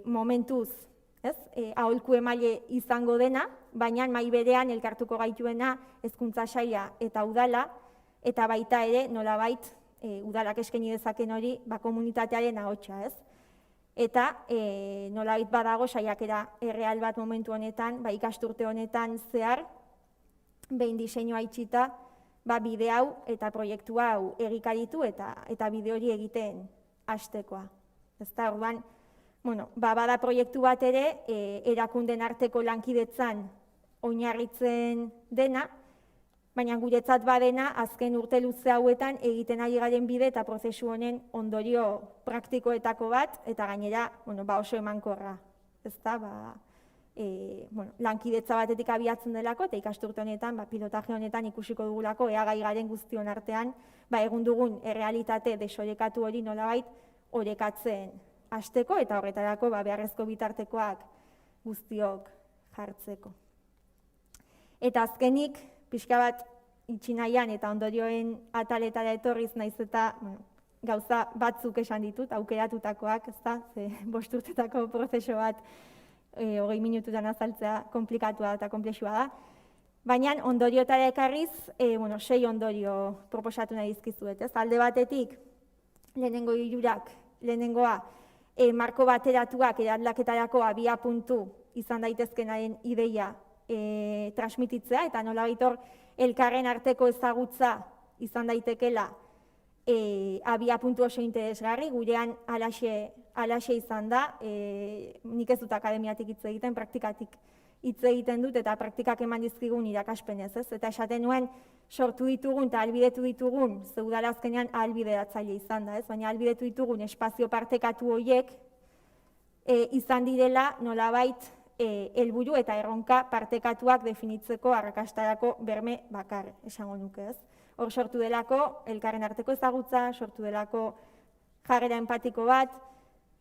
momentuz, aholku emaile izango dena, baina mai berean elkartuko gaituena hezkuntza saila eta udala, eta baita ere nolabait udalak eskaini dezaken hori komunitatearen ahotsa, ez? Eta nolabait badago saiakera erreal bat momentu honetan, ikasturte honetan zehar, behin diseinua itxita, bide hau eta proiektu hau egikaritu eta bide hori egiten hastekoa. Ezta, orduan, bada proiektu bat ere, erakunden arteko lankidetzan oinarritzen dena, baina guretzat badena azken urte luze hauetan egiten ari garen bide eta prozesu honen ondorio praktikoetako bat, eta gainera oso emankorra. Ezta, lankidetza batetik abiatzen delako, eta ikasturte honetan, pilotaje honetan ikusiko dugulako, ea gai garen guztion artean, egun dugun errealitate desorekatu hori nolabait orekatzen hasteko, eta horretarako beharrezko bitartekoak guztiok jartzeko. Eta azkenik, pixka bat itxi nahian eta ondorioen ataletara etorriz naiz eta gauza batzuk esan ditut, aukeratutakoak, ezta, 5 urtetako prozesu bat 20 minututan azaltzea komplikatua eta konplexua da. Baina ondorioetara ekarriz, 6 ondorio proposatu nahi dizkizuet, ez? Alde batetik, lehenengoa, marko bateratuak eraldaketarako abiapuntu izan daitezkenaren ideia transmititzea, eta nolabait hor elkarren arteko ezagutza izan daitekela abiapuntu oso interesgarri, gurean halaxe izan da, nik ez dut akademiatik hitz egiten, praktikatik hitz egiten dut, eta praktikak eman dizkigun irakaspenez, ez? Eta esaten nuen, sortu ditugun eta ahalbidetu ditugun, ze udala azkenean ahalbideratzaile izan da, ez? Baina ahalbidetu ditugun espazio partekatu horiek izan direla nolabait helburu eta erronka partekatuak definitzeko arrakastarako berme bakar, esango nuke, ez? Hor sortu delako elkarren arteko ezagutza, sortu delako jarrera empatiko bat,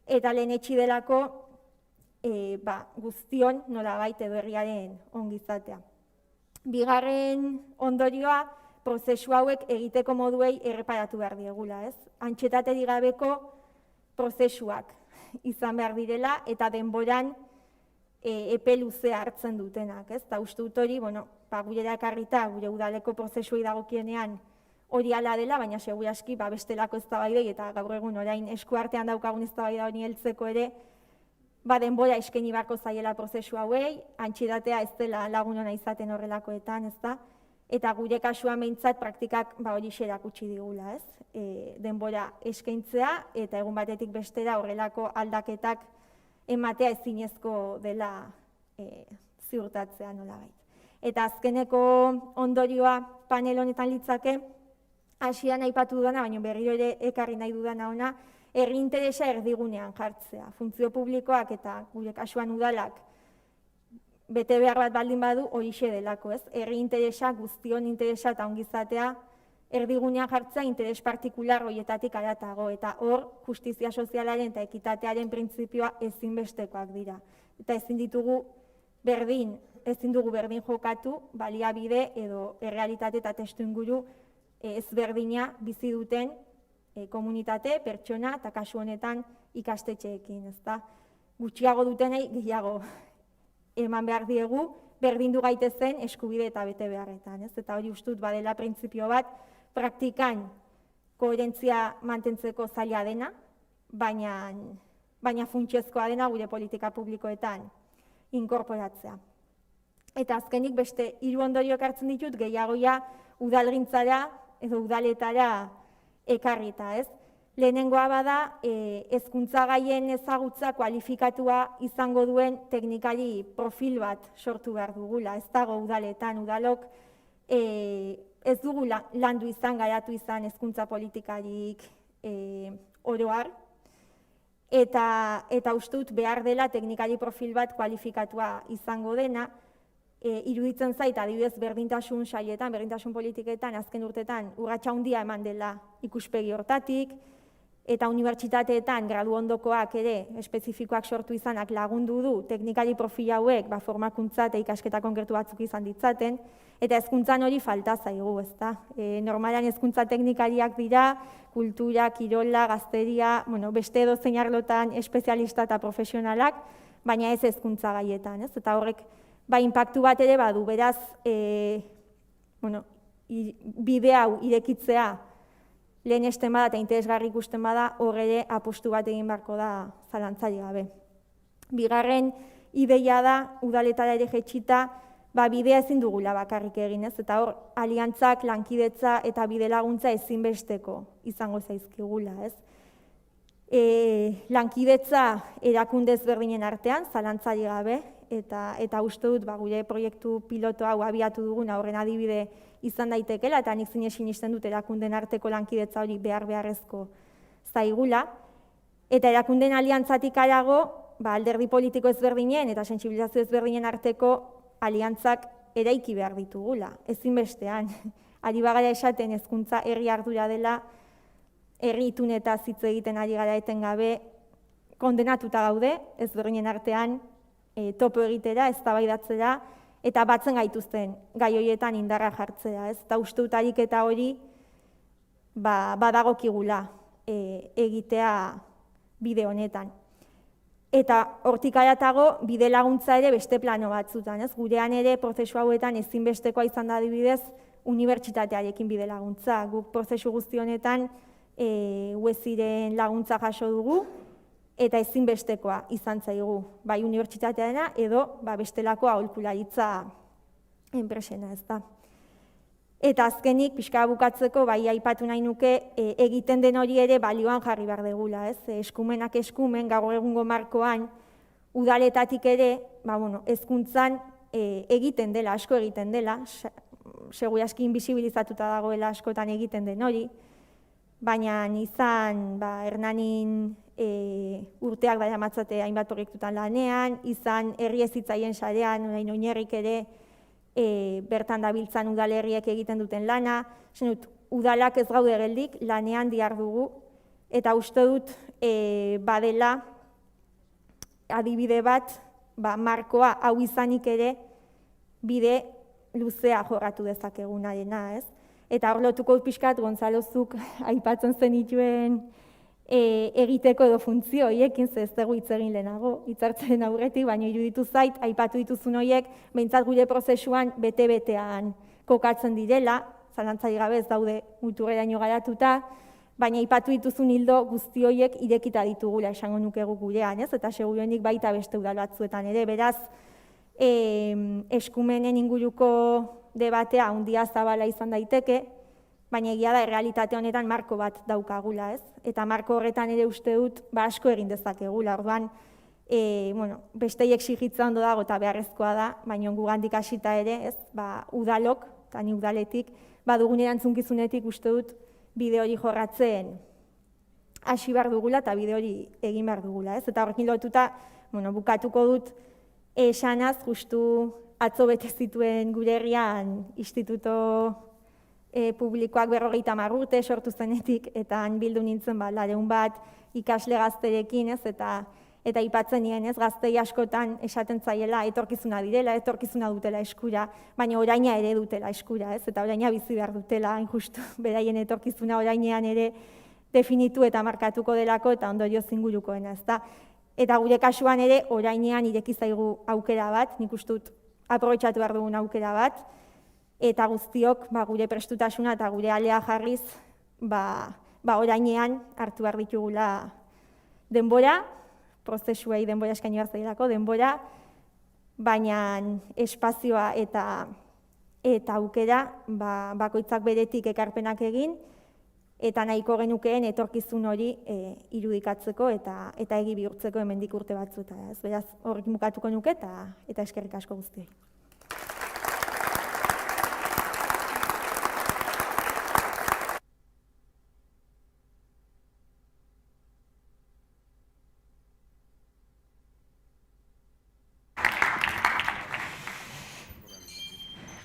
eta lehenetsi delako guztion nolabait edo herriaren ongizatea. Bigarren ondorioa, prozesu hauek egiteko moduei erreparatu behar diegula, ez? Antxetaterik gabeko prozesuak izan behar direla eta denboran epe luzea hartzen dutenak, ez? Eta uste dut hori, gure ekarrita, gure udaleko prozesuei dagokienean hori hala dela, baina seguru aski bestelako eztabaidei eta gaur egun orain eskuartean daukagun eztabaida hori heltzeko ere, denbora eskaini beharko zaiela prozesu hauei, antsietatea ez dela lagun ona izaten horrelakoetan, ezta? Eta gure kasuan behintzat praktikak hori erakutsi digula, ez? Denbora eskaintzea eta egun batetik bestera horrelako aldaketak ematea ezinezko dela ziurtatzea nolabait. Eta azkeneko ondorioa panel honetan litzake, hasieran aipatu dudana, baina berriro ere ekarri nahi dudana ona, herri interesa erdigunean jartzea. Funtzio publikoak eta gure kasuan udalak bete behar bat baldin badu horixe delako, ez? Herri interesa, guztion interesa eta ongizatea erdigunean jartzea interes partikular horietatik haratago, eta hor justizia sozialaren eta ekitatearen printzipioa ezinbestekoak dira. Eta ezin dugu berdin jokatu baliabide edo errealitate eta testuinguru ezberdina bizi duten komunitate, pertsona eta kasu honetan ikastetxeekin, ezta? Gutxiago dutenei gehiago eman behar diegu, berdindu gaitezen eskubide eta bete beharretan, ez? Eta hori ustut badela printzipio bat, praktikan koherentzia mantentzeko zaila dena, baina funtsezkoa dena gure politika publikoetan inkorporatzea. Eta azkenik beste 3 ondorio ekartzen ditut, gehiagoia udalgintzara edo udaletara ekarrita, ez? Lehenengoa bada, hezkuntza gaien ezagutza kualifikatua izango duen teknikari profil bat sortu behar dugula. Ez dago udaletan, udalok ez dugu landu izan, garatu izan hezkuntza politikarik oro har, eta uste dut behar dela teknikari profil bat kualifikatua izango dena, iruditzen zait, adibidez berdintasun sailetan, berdintasun politiketan, azken urtetan urratsa handia eman dela ikuspegi hortatik, eta unibertsitateetan gradu ondokoak ere espezifikoak sortu izanak lagundu du teknikari profil hauek formakuntza eta ikasketa konkretu batzuk izan ditzaten, eta hezkuntzan hori falta zaigu, ezta? Normalan hezkuntza teknikariak dira, kultura, kirola, gazteria, beste edozein arlotan espezialista eta profesionalak, baina ez hezkuntza gaietan, ez? Eta horrek inpaktu bat ere badu, beraz, bide hau irekitzea lehenesten bada eta interesgarri ikusten bada, hor ere apustu bat egin beharko da zalantzarik gabe. Bigarren ideia da, udaletara ere jaitsita, bidea ezin dugula bakarrik egin, ez? Eta hor, aliantzak, lankidetza eta bide laguntza ezinbesteko izango zaizkigula, ez? Lankidetza erakunde ezberdinen artean, zalantzarik gabe, eta uste dut gure proiektu piloto hau abiatu duguna horren adibide izan daitekela, eta nik sinisten dut erakunden arteko lankidetza hori beharrezko zaigula. Eta erakunden aliantzatik harago, alderdi politiko ezberdinen eta sentsibilizazio ezberdinen arteko aliantzak eraiki behar ditugula, ezinbestean. Ari bagara esaten hezkuntza herri ardura dela, herri itunetaz hitz egiten ari gara etengabe, kondenatuta gaude ezberdinen artean topo egitera, eztabaidatzera, eta batzen gaituzten gai horietan indarra jartzea, ez? Eta uste dut ariketa hori badagokigula egitea bide honetan. Eta hortik haratago bide laguntza ere beste plano batzutan, ez? Gurean ere prozesu hauetan ezinbestekoa izan da adibidez unibertsitatearekin bide laguntza. Guk prozesu guzti honetan UESIren laguntza jaso dugu, eta ezinbestekoa izan zaigu, bai unibertsitatearena edo bestelako aholkularitza enpresena, ez da. Eta azkenik, pixka bukatzeko, aipatu nahi nuke, egiten den hori ere balioan jarri behar degula, ez? Eskumenak eskumen, gaur egungo markoan, udaletatik ere, hezkuntzan egiten dela, asko egiten dela, seguru aski invisibilizatuta dagoela askotan egiten den hori, baina izan Hernanin urteak daramatzate hainbat proiektutan lanean, izan herri hezitzaien sarean, orain Oinarrik ere bertan dabiltzan udalerriek egiten duten lana, udalak ez gaude geldik, lanean dihardugu, eta uste dut badela adibide bat, markoa hau izanik ere bide luzea jorratu dezakegunarena, ez? Eta hor lotuko pixkat Gonzalozuk aipatzen zenituen egiteko edo funtzio horiekin, ez dugu hitz egin lehenago, hitzartzen aurretik, baina iruditu zait, aipatu dituzun horiek, behintzat gure prozesuan bete-betean kokatzen direla, zalantzarik gabe ez daude muturreraino garatuta, baina aipatu dituzun ildo guzti horiek irekita ditugula esango nukegu gurean, ez? Eta seguruenik baita beste udal batzuetan ere, beraz, eskumenen inguruko debatea handia zabala izan daiteke, baina egia da errealitate honetan marko bat daukagula, ez? Eta marko horretan ere uste dut asko egin dezakegula, orduan, bestei exigitza ondo dago eta beharrezkoa da, baina gugandik hasita ere, ez? Udalok, eta ni udaletik, dugun erantzunkizunetik uste dut bide hori jorratzen hasi behar dugula eta bide hori egin behar dugula, ez? Eta horrekin lotuta, bukatuko dut esanaz, justu atzo bete zituen gure herrian instituto publikoak 50 urte sortu zenetik, eta han bildu nintzen 200 bat ikasle gazterekin, ez? Eta aipatzen nien, ez? Gaztei askotan esaten zaiela etorkizuna direla, etorkizuna dutela eskura, baina oraina ere dutela eskura, ez? Eta oraina bizi behar dutela, hain justu, beraien etorkizuna orainean ere definitu eta markatuko delako eta ondorio zingurukoena, ezta? Eta gure kasuan ere orainean ireki zaigu aukera bat, nik uste dut aprobetxatu behar dugun aukera bat, eta guztiok gure prestutasuna eta gure alea jarriz orainean hartu behar ditugula denbora, prozesuei denbora eskaini behar zailako, denbora, baina espazioa eta aukera bakoitzak beretik ekarpenak egin, eta nahiko genukeen etorkizun hori irudikatzeko eta egi bihurtzeko hemendik urte batzuetara. Beraz, horrekin bukatuko nuke eta eskerrik asko guztioi.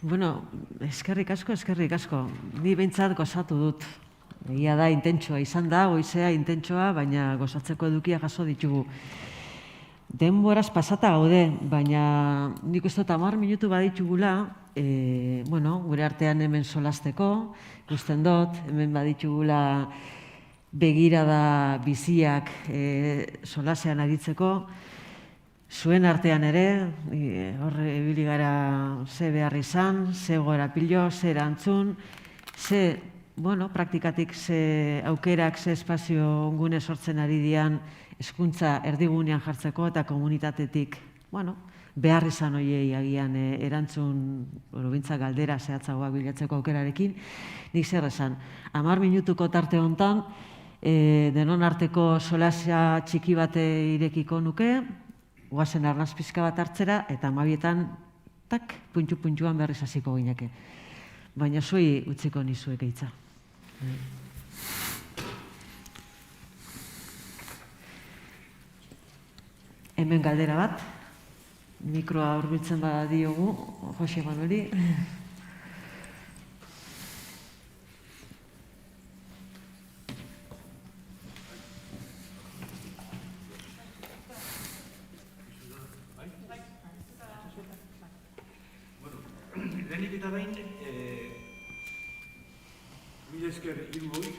Bueno, eskerrik asko. Ni behintzat gozatu dut. Egia da, intentsua izan da, goizea intentsoa, baina gozatzeko edukia jaso ditugu. Denboraz pasata gaude, baina nik uste 10 minutu baditugula, gure artean hemen solasteko, ikusten dut, hemen baditugula begirada biziak solasean aritzeko, zuen artean ere, horre ibili gara ze behar izan, ze gora pilo, ze erantzun, praktikatik ze aukerak, ze espazio ongune sortzen ari dian hezkuntza erdigunean jartzeko eta komunitatetik, behar izan hoiei agian erantzun, bintzak galdera zehatzagoak bilatzeko aukerarekin, nik zer esan. 10 minutuko tarte hontan, denon arteko solasia txiki bate irekiko nuke, guazen arnaz pizka bat hartzera, eta 12etan, puntu-puntuan berriz hasiko gineke. Baina zuei utziko nizuek eitza. Hemen galdera bat, mikroa hurbiltzen badiogu, Jose Manueli. Lehenik eta behin, mila esker irugoi,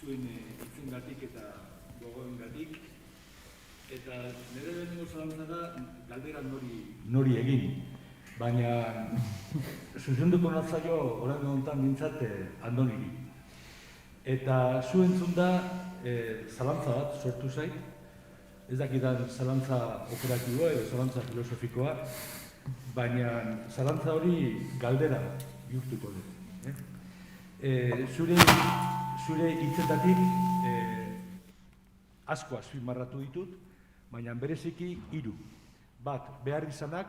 zuen itzengatik eta gogoengatik, eta nire lehenengo zalantza da galdera nori egin, baina zuzenduko natzaio orain honetan bintzat Andoniri. Eta zuen zunda zalantza bat sortu zait, ez dakidan zalantza operatiboa edo zalantza filosofikoa, baina zalantza hori galdera bihurtuko dut. Zure hitzetatik asko azpimarratu ditut, baina bereziki 3. Bat, behar izanak,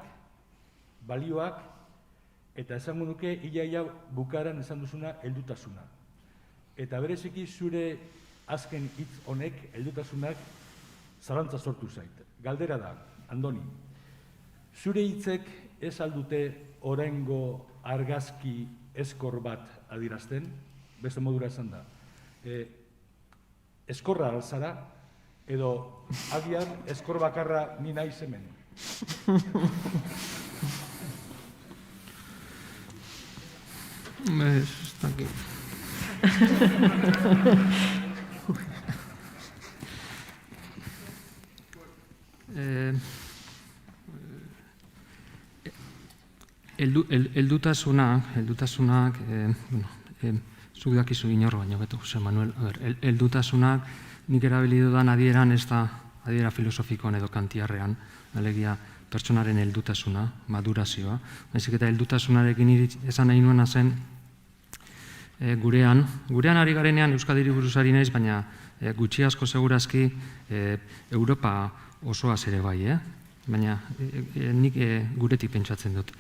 balioak Eta esango nuke, ia bukaran esan duzuna, heldutasuna. Eta bereziki zure azken hitz honek, heldutasunak, zalantza sortu zait. Galdera da, Andoni, zure hitzek ez aldute oraingo argazki eskor bat adierazten, beste modura esan da. Eskorra alzara, edo agian eskor bakarra ni naiz hemen. Ez dakit. Heldutasunak, zuk dakizu inor baino, beto, Jose Manuel, heldutasunak nik erabili dudan adieran ez da adiera filosofikoan edo kantiarrean, alegia pertsonaren heldutasuna, madurazioa. Baizik eta heldutasunarekin esan nahi nuena zen gurean ari garenean Euskadiri buruz ari naiz, baina gutxi asko segurazki Europa osoaz ere bai, baina nik guretik pentsatzen dut.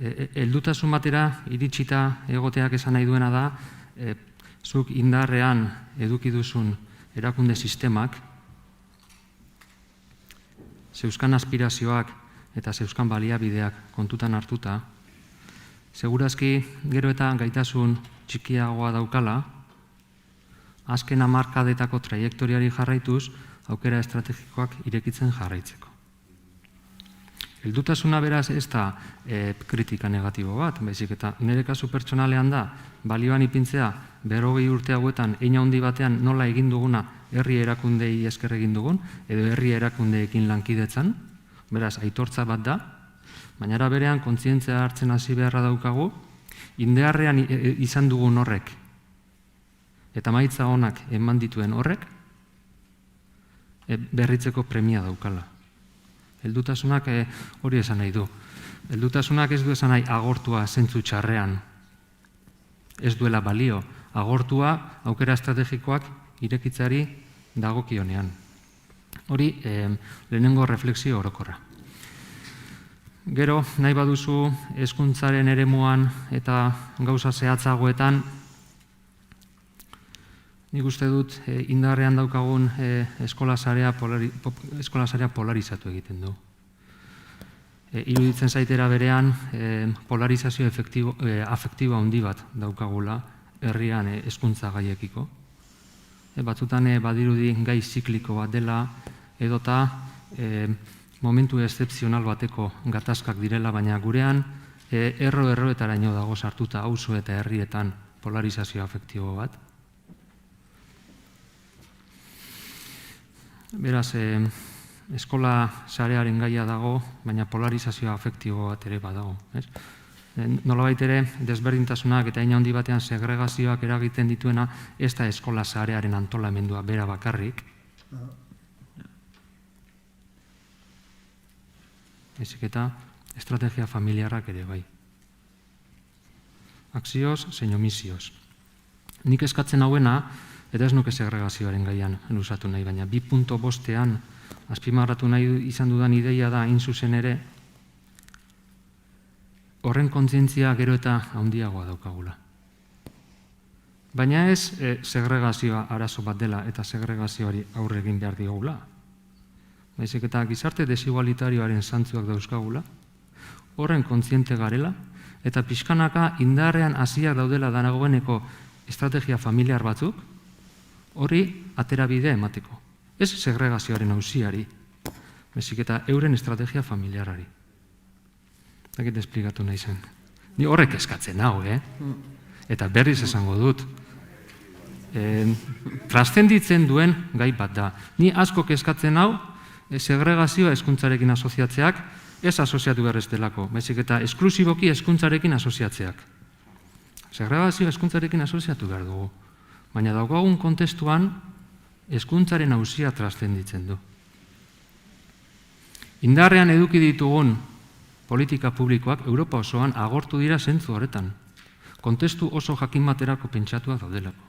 Heldutasun batera iritsita egoteak esan nahi duena da, zuk indarrean eduki duzun erakunde sistemak, zeuzkan aspirazioak eta zeuzkan baliabideak kontutan hartuta, segurazki gero eta gaitasun txikiagoa daukala, azken hamarkadetako traiektoriari jarraituz, aukera estrategikoak irekitzen jarraitzeko. Heldutasuna beraz ez da kritika negatibo bat, baizik eta nire kasu pertsonalean da, balioan ipintzea 40 urte hauetan hein handi batean nola egin duguna herri erakundei esker egin dugun, edo herri erakundeekin lankidetzan, beraz aitortza bat da, baina era berean kontzientzia hartzen hasi beharra daukagu, indarrean izan dugun horrek, eta emaitza onak eman dituen horrek, berritzeko premia daukala. Heldutasunak hori esan nahi du. Heldutasunak ez du esan nahi agortua zentzu txarrean. Ez duela balio. Agortua aukera estrategikoak irekitzari dagokionean. Hori lehenengo refleksio orokorra. Gero, nahi baduzu hezkuntzaren eremuan eta gauza zehatzagoetan, nik uste dut indarrean daukagun eskola sarea polarizatu egiten du. Iruditzen zaitera berean polarizazio afektibo handi bat daukagula herrian hezkuntza gaiekiko. Batzutan badirudi gai zikliko bat dela edota momentu excepzional bateko gatazkak direla, baina gurean erroetaraino dago sartuta auzo eta herrietan polarizazio afektibo bat. Beraz, eskola sarearen gaia dago, baina polarizazioa afektibo bat ere badago. Nolabait ere, desberdintasunak eta hein handi batean segregazioak eragiten dituena, ez da eskola sarearen antolamendua bera bakarrik. Ezik eta estrategia familiarrak ere bai. Akzioz, zein omisioz. Nik eskatzen hauena, eta ez nuke segregazioaren gaian luzatu nahi, baina 2.5ean azpimarratu nahi izan dudan ideia da, hain zuzen ere, horren kontzientzia gero eta handiagoa daukagula. Baina ez segregazioa arazo bat dela eta segregazioari aurre egin behar diogula. Baizik eta gizarte desigualitarioaren zantzuak dauzkagula, horren kontziente garela, eta pixkanaka indarrean hasiak daudela danagoeneko estrategia familiar batzuk, horri aterabide emateko. Ez segregazioaren auziari, baizik eta euren estrategia familiarari. Dakit esplikatu nahi zen. Ni horrek eskatzen hau, Eta berriz esango dut. Trascenditzen duen gai bat da. Ni asko eskatzen hau, segregazioa hezkuntzarekin asoziatzeak, ez asoziatu behar ez delako, baizik eta esklusiboki hezkuntzarekin asoziatzeak. Segregazioa hezkuntzarekin asoziatu behar dugu. Baina daukagun kontestuan, hezkuntzaren auzia trascenditzen du. Indarrean eduki ditugun politika publikoak Europa osoan agortu dira zentzu horretan. Kontestu oso jakin baterako pentsatuak daudelako.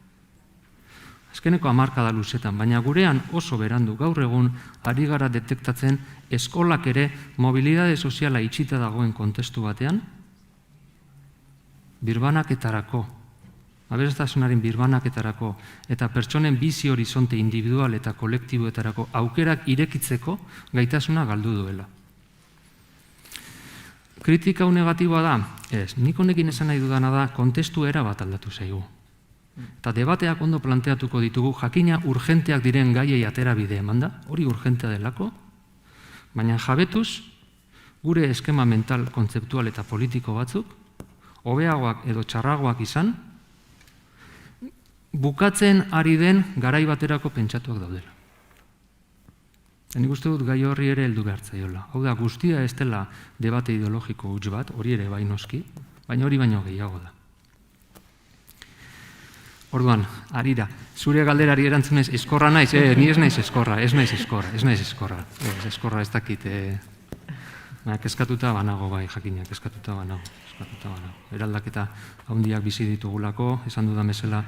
Azkeneko hamarkada luzetan, baina gurean oso berandu gaur egun ari gara detektatzen eskolak ere mobilidade soziala itxita dagoen kontestu batean, birbanaketarako, aberastasunaren birbanaketarako, eta pertsonen bizi horizonte individual eta kolektiboetarako aukerak irekitzeko gaitasuna galdu duela. Kritika hau negatiboa da? Ez, nik honekin esan nahi dudana da, kontestu erabat aldatu zaigu. Eta debateak ondo planteatuko ditugu, jakina urgenteak diren gaiei atera bide eman da, hori urgentea delako, baina jabetuz, gure eskema mental, kontzeptual eta politiko batzuk, hobeagoak edo txarragoak izan, bukatzen ari den garai baterako pentsatuak daudela. Nik uste dut gai horri ere heldu behar zaiola. Hau da, guztia ez dela debate ideologiko huts bat, hori ere bai noski, baina hori baino gehiago da. Orduan, harira, zure galderari erantzunez, eskorra naiz, ni ez naiz eskorra. Eskorra ez dakit, kezkatuta banago bai, jakina, kezkatuta banago. Eraldaketa handiak bizi ditugulako, esan dudan bezala,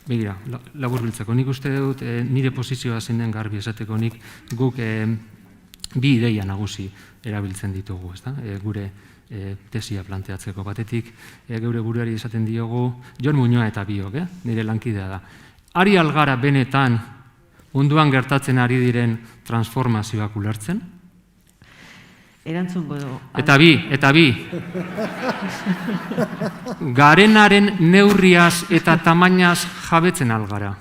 begira, labur biltzeko, nik uste dut nire posizioa zein den garbi esateko nik guk bi ideia nagusi erabiltzen ditugu, gure tesia planteatzeko batetik, geure buruari esaten diogu, Jon Muñoa eta biok, nire lankidea da. Ari algara benetan munduan gertatzen ari diren transformazioak ulertzen? Erantzungo du. Eta bi. Garenaren neurriaz eta tamainaz jabetzen algara.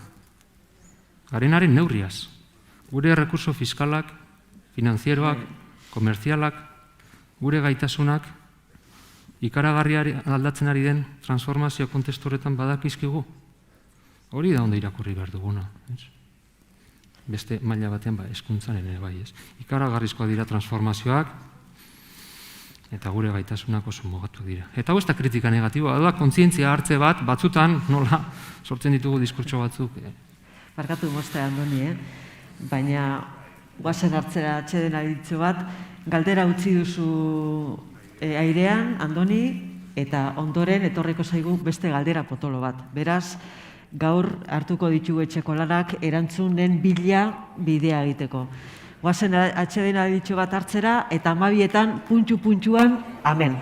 Garenaren neurriaz. Gure rekurso fiskalak, finanzieroak, komerzialak, gure gaitasunak, ikaragarri aldatzen ari den transformazio kontestu horretan badakizkigu. Hori da ondo irakurri behar duguna. Beste maila batean hezkuntzan ere bai ez. Ikaragarrizkoa dira transformazioak, eta gure gaitasunak oso mugatu dira. Eta hau ez da kritika negatiboa, da kontzientzia hartze bat, batzutan nola sortzen ditugu diskurtso batzuk. Barkatu moztea, Andoni, baina guazen hartzera atxeden aditzu bat, galdera utzi duzu airean, Andoni, eta ondoren etorriko zaigu beste galdera potolo bat. Beraz, gaur hartuko ditugu etxeko lanak erantzunen bila bidea egiteko. Guazen atxeden aditzu bat hartzera, eta 12etan puntxu-puntxuan, amen.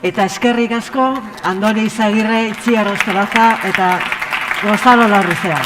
Eta eskerrik asko, Andoni Izagirre, Itziar Ostolaza eta Gonzalo Larrizea.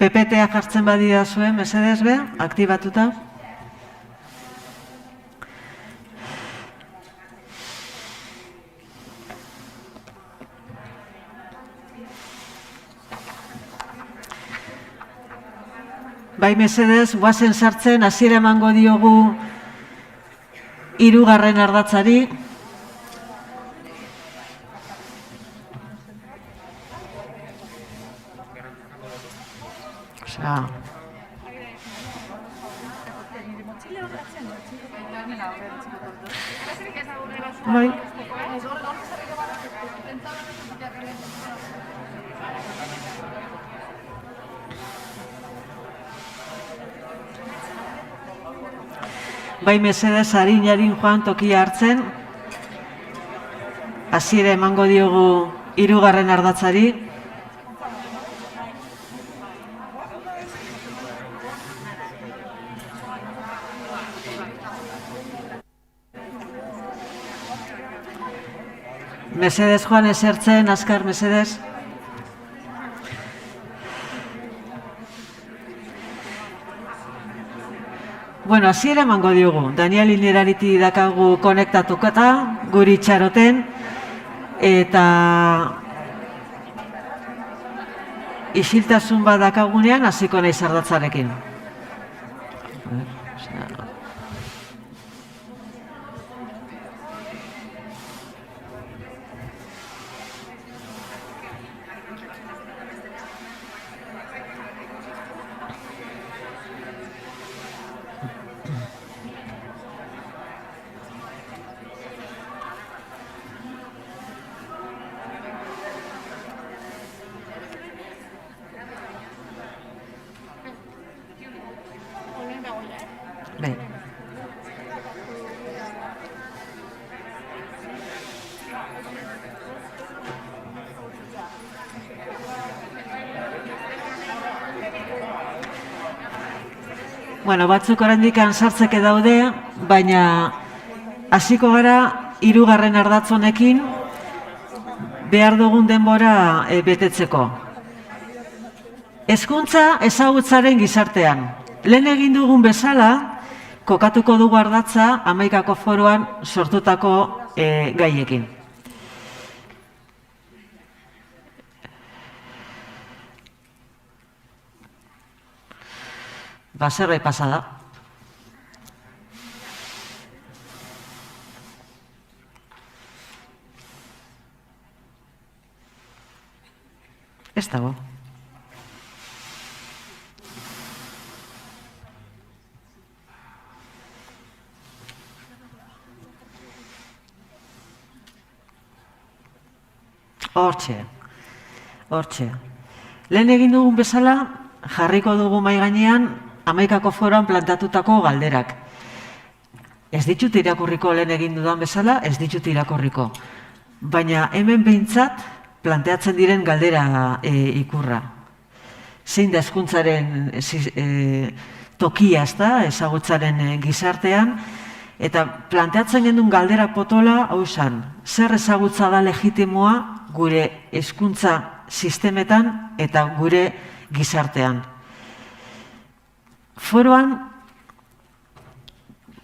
PPT-a jartzen badira zuen, mesedez be, aktibatuta. Bai, mesedez, guazen sartzen, hasiera emango diogu 3. ardatzari. Bai. Bai, mesedez, arin joan tokia hartzen. Hasiera emango diogu 3. ardatzari. Mesedez, joan esertzen, azkar, mesedez. Bueno, hasiera emango diogu. Daniel Inerariti dakagu konektatukata, guri txaroten, eta isiltasun bat dakagunean hasiko naiz ardatzarekin. Bai. Bueno, batzuk oraindik sartzeke daude, baina hasiko gara 3. ardatz honekin behar dugun denbora betetzeko. Hezkuntza ezagutzaren gizartean. Lehen egin dugun bezala, kokatuko dugu ardatza 11. foroan sortutako gaiekin. Zerbait pasa da. Ez dago. Hortxe. Lehen egin dugun bezala, jarriko dugu mahai gainean 11. foroan plantatutako galderak. Ez ditut irakurriko lehen egin dudan bezala, ez ditut irakurriko. Baina hemen behintzat planteatzen diren galdera ikurra. Zein da hezkuntzaren tokia, ezta, ezagutzaren gizartean, eta planteatzen gendun galdera potola, hau zan, zer ezagutza da legitimoa gure hezkuntza sistemetan eta gure gizartean. Foroan,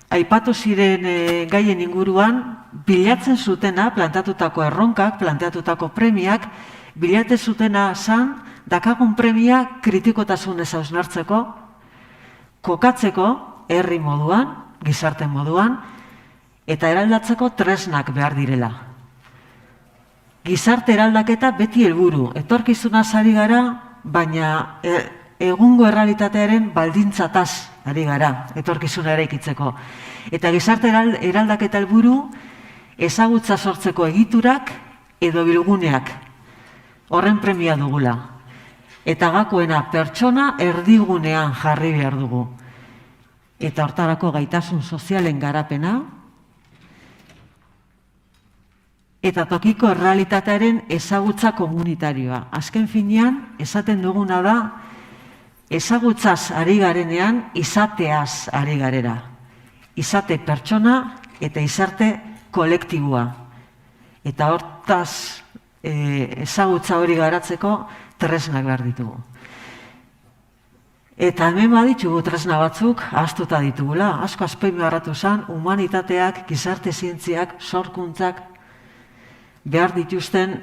aipatu ziren gaien inguruan, bilatzen zutena, plantatutako erronkak, plantatutako premiak, bilatzen zutena zan, dakagun premia kritikotasunez hausnartzeko, kokatzeko, herri moduan, gizarte moduan, eta eraldatzeko tresnak behar direla. Gizarte eraldaketa beti helburu, etorkizunaz ari gara, baina egungo errealitatearen baldintzataz ari gara, etorkizuna eraikitzeko. Eta gizarte eraldaketa helburu, ezagutza sortzeko egiturak edo bilguneak, horren premia dugula. Eta gakoena pertsona erdigunean jarri behar dugu. Eta hortarako gaitasun sozialen garapena, eta tokiko errealitatearen ezagutza komunitarioa. Azken finean, esaten duguna da, ezagutzaz ari garenean, izateaz ari garera. Izate pertsona eta izarte kolektibua. Eta hortaz ezagutza hori garatzeko tresnak behar ditugu. Eta hemen baditugu tresna batzuk ahaztuta ditugula. Asko azpimarratu zen, humanitateak, gizarte zientziak, sorkuntzak behar dituzten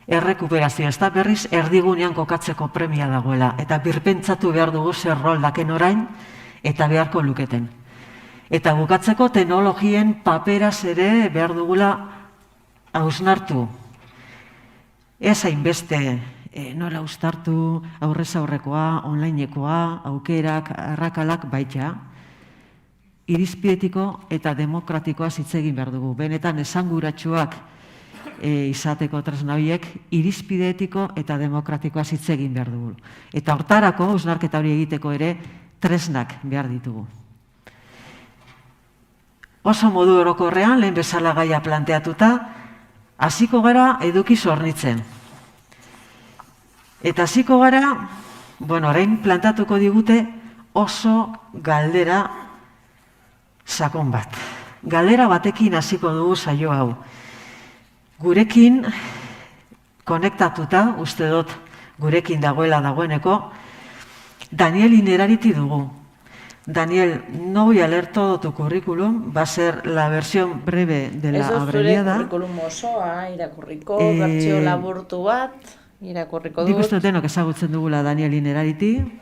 errekuperazio. Ez da berriz erdigunean kokatzeko premia dagoela. Eta birpentsatu behar dugu zer rol daken orain eta beharko luketen. Eta bukatzeko teknologien paperaz ere behar dugula hausnartu. Ez hainbeste nola uztartu aurrez aurrekoa, onlinekoa, aukerak, arrakalak baita. Irizpidetiko eta demokratikoa hitz egin behar dugu. Benetan esanguratsuak izateko tresna horiek irizpidetiko eta demokratikoa hitz egin behar dugu. Eta hortarako, hausnarketa hori egiteko ere, tresnak behar ditugu. Oso modu orokorrean, lehen bezala gaia planteatuta, hasiko gara eduki zornitzen. Eta hasiko gara, orain plantatuko digute oso galdera sakon bat. Galdera batekin hasiko dugu saio hau. Gurekin konektatuta, uste dut gurekin dagoeneko, Daniel Innerarity dugu. Daniel, no voy a leer todo tu currículum, va a ser la versión breve de la abreviada. Ez zure curriculum osoa, irakurriko, bertsio laburtu bat, irakurriko dut. Nik uste denok ezagutzen dugula Daniel Innerarity.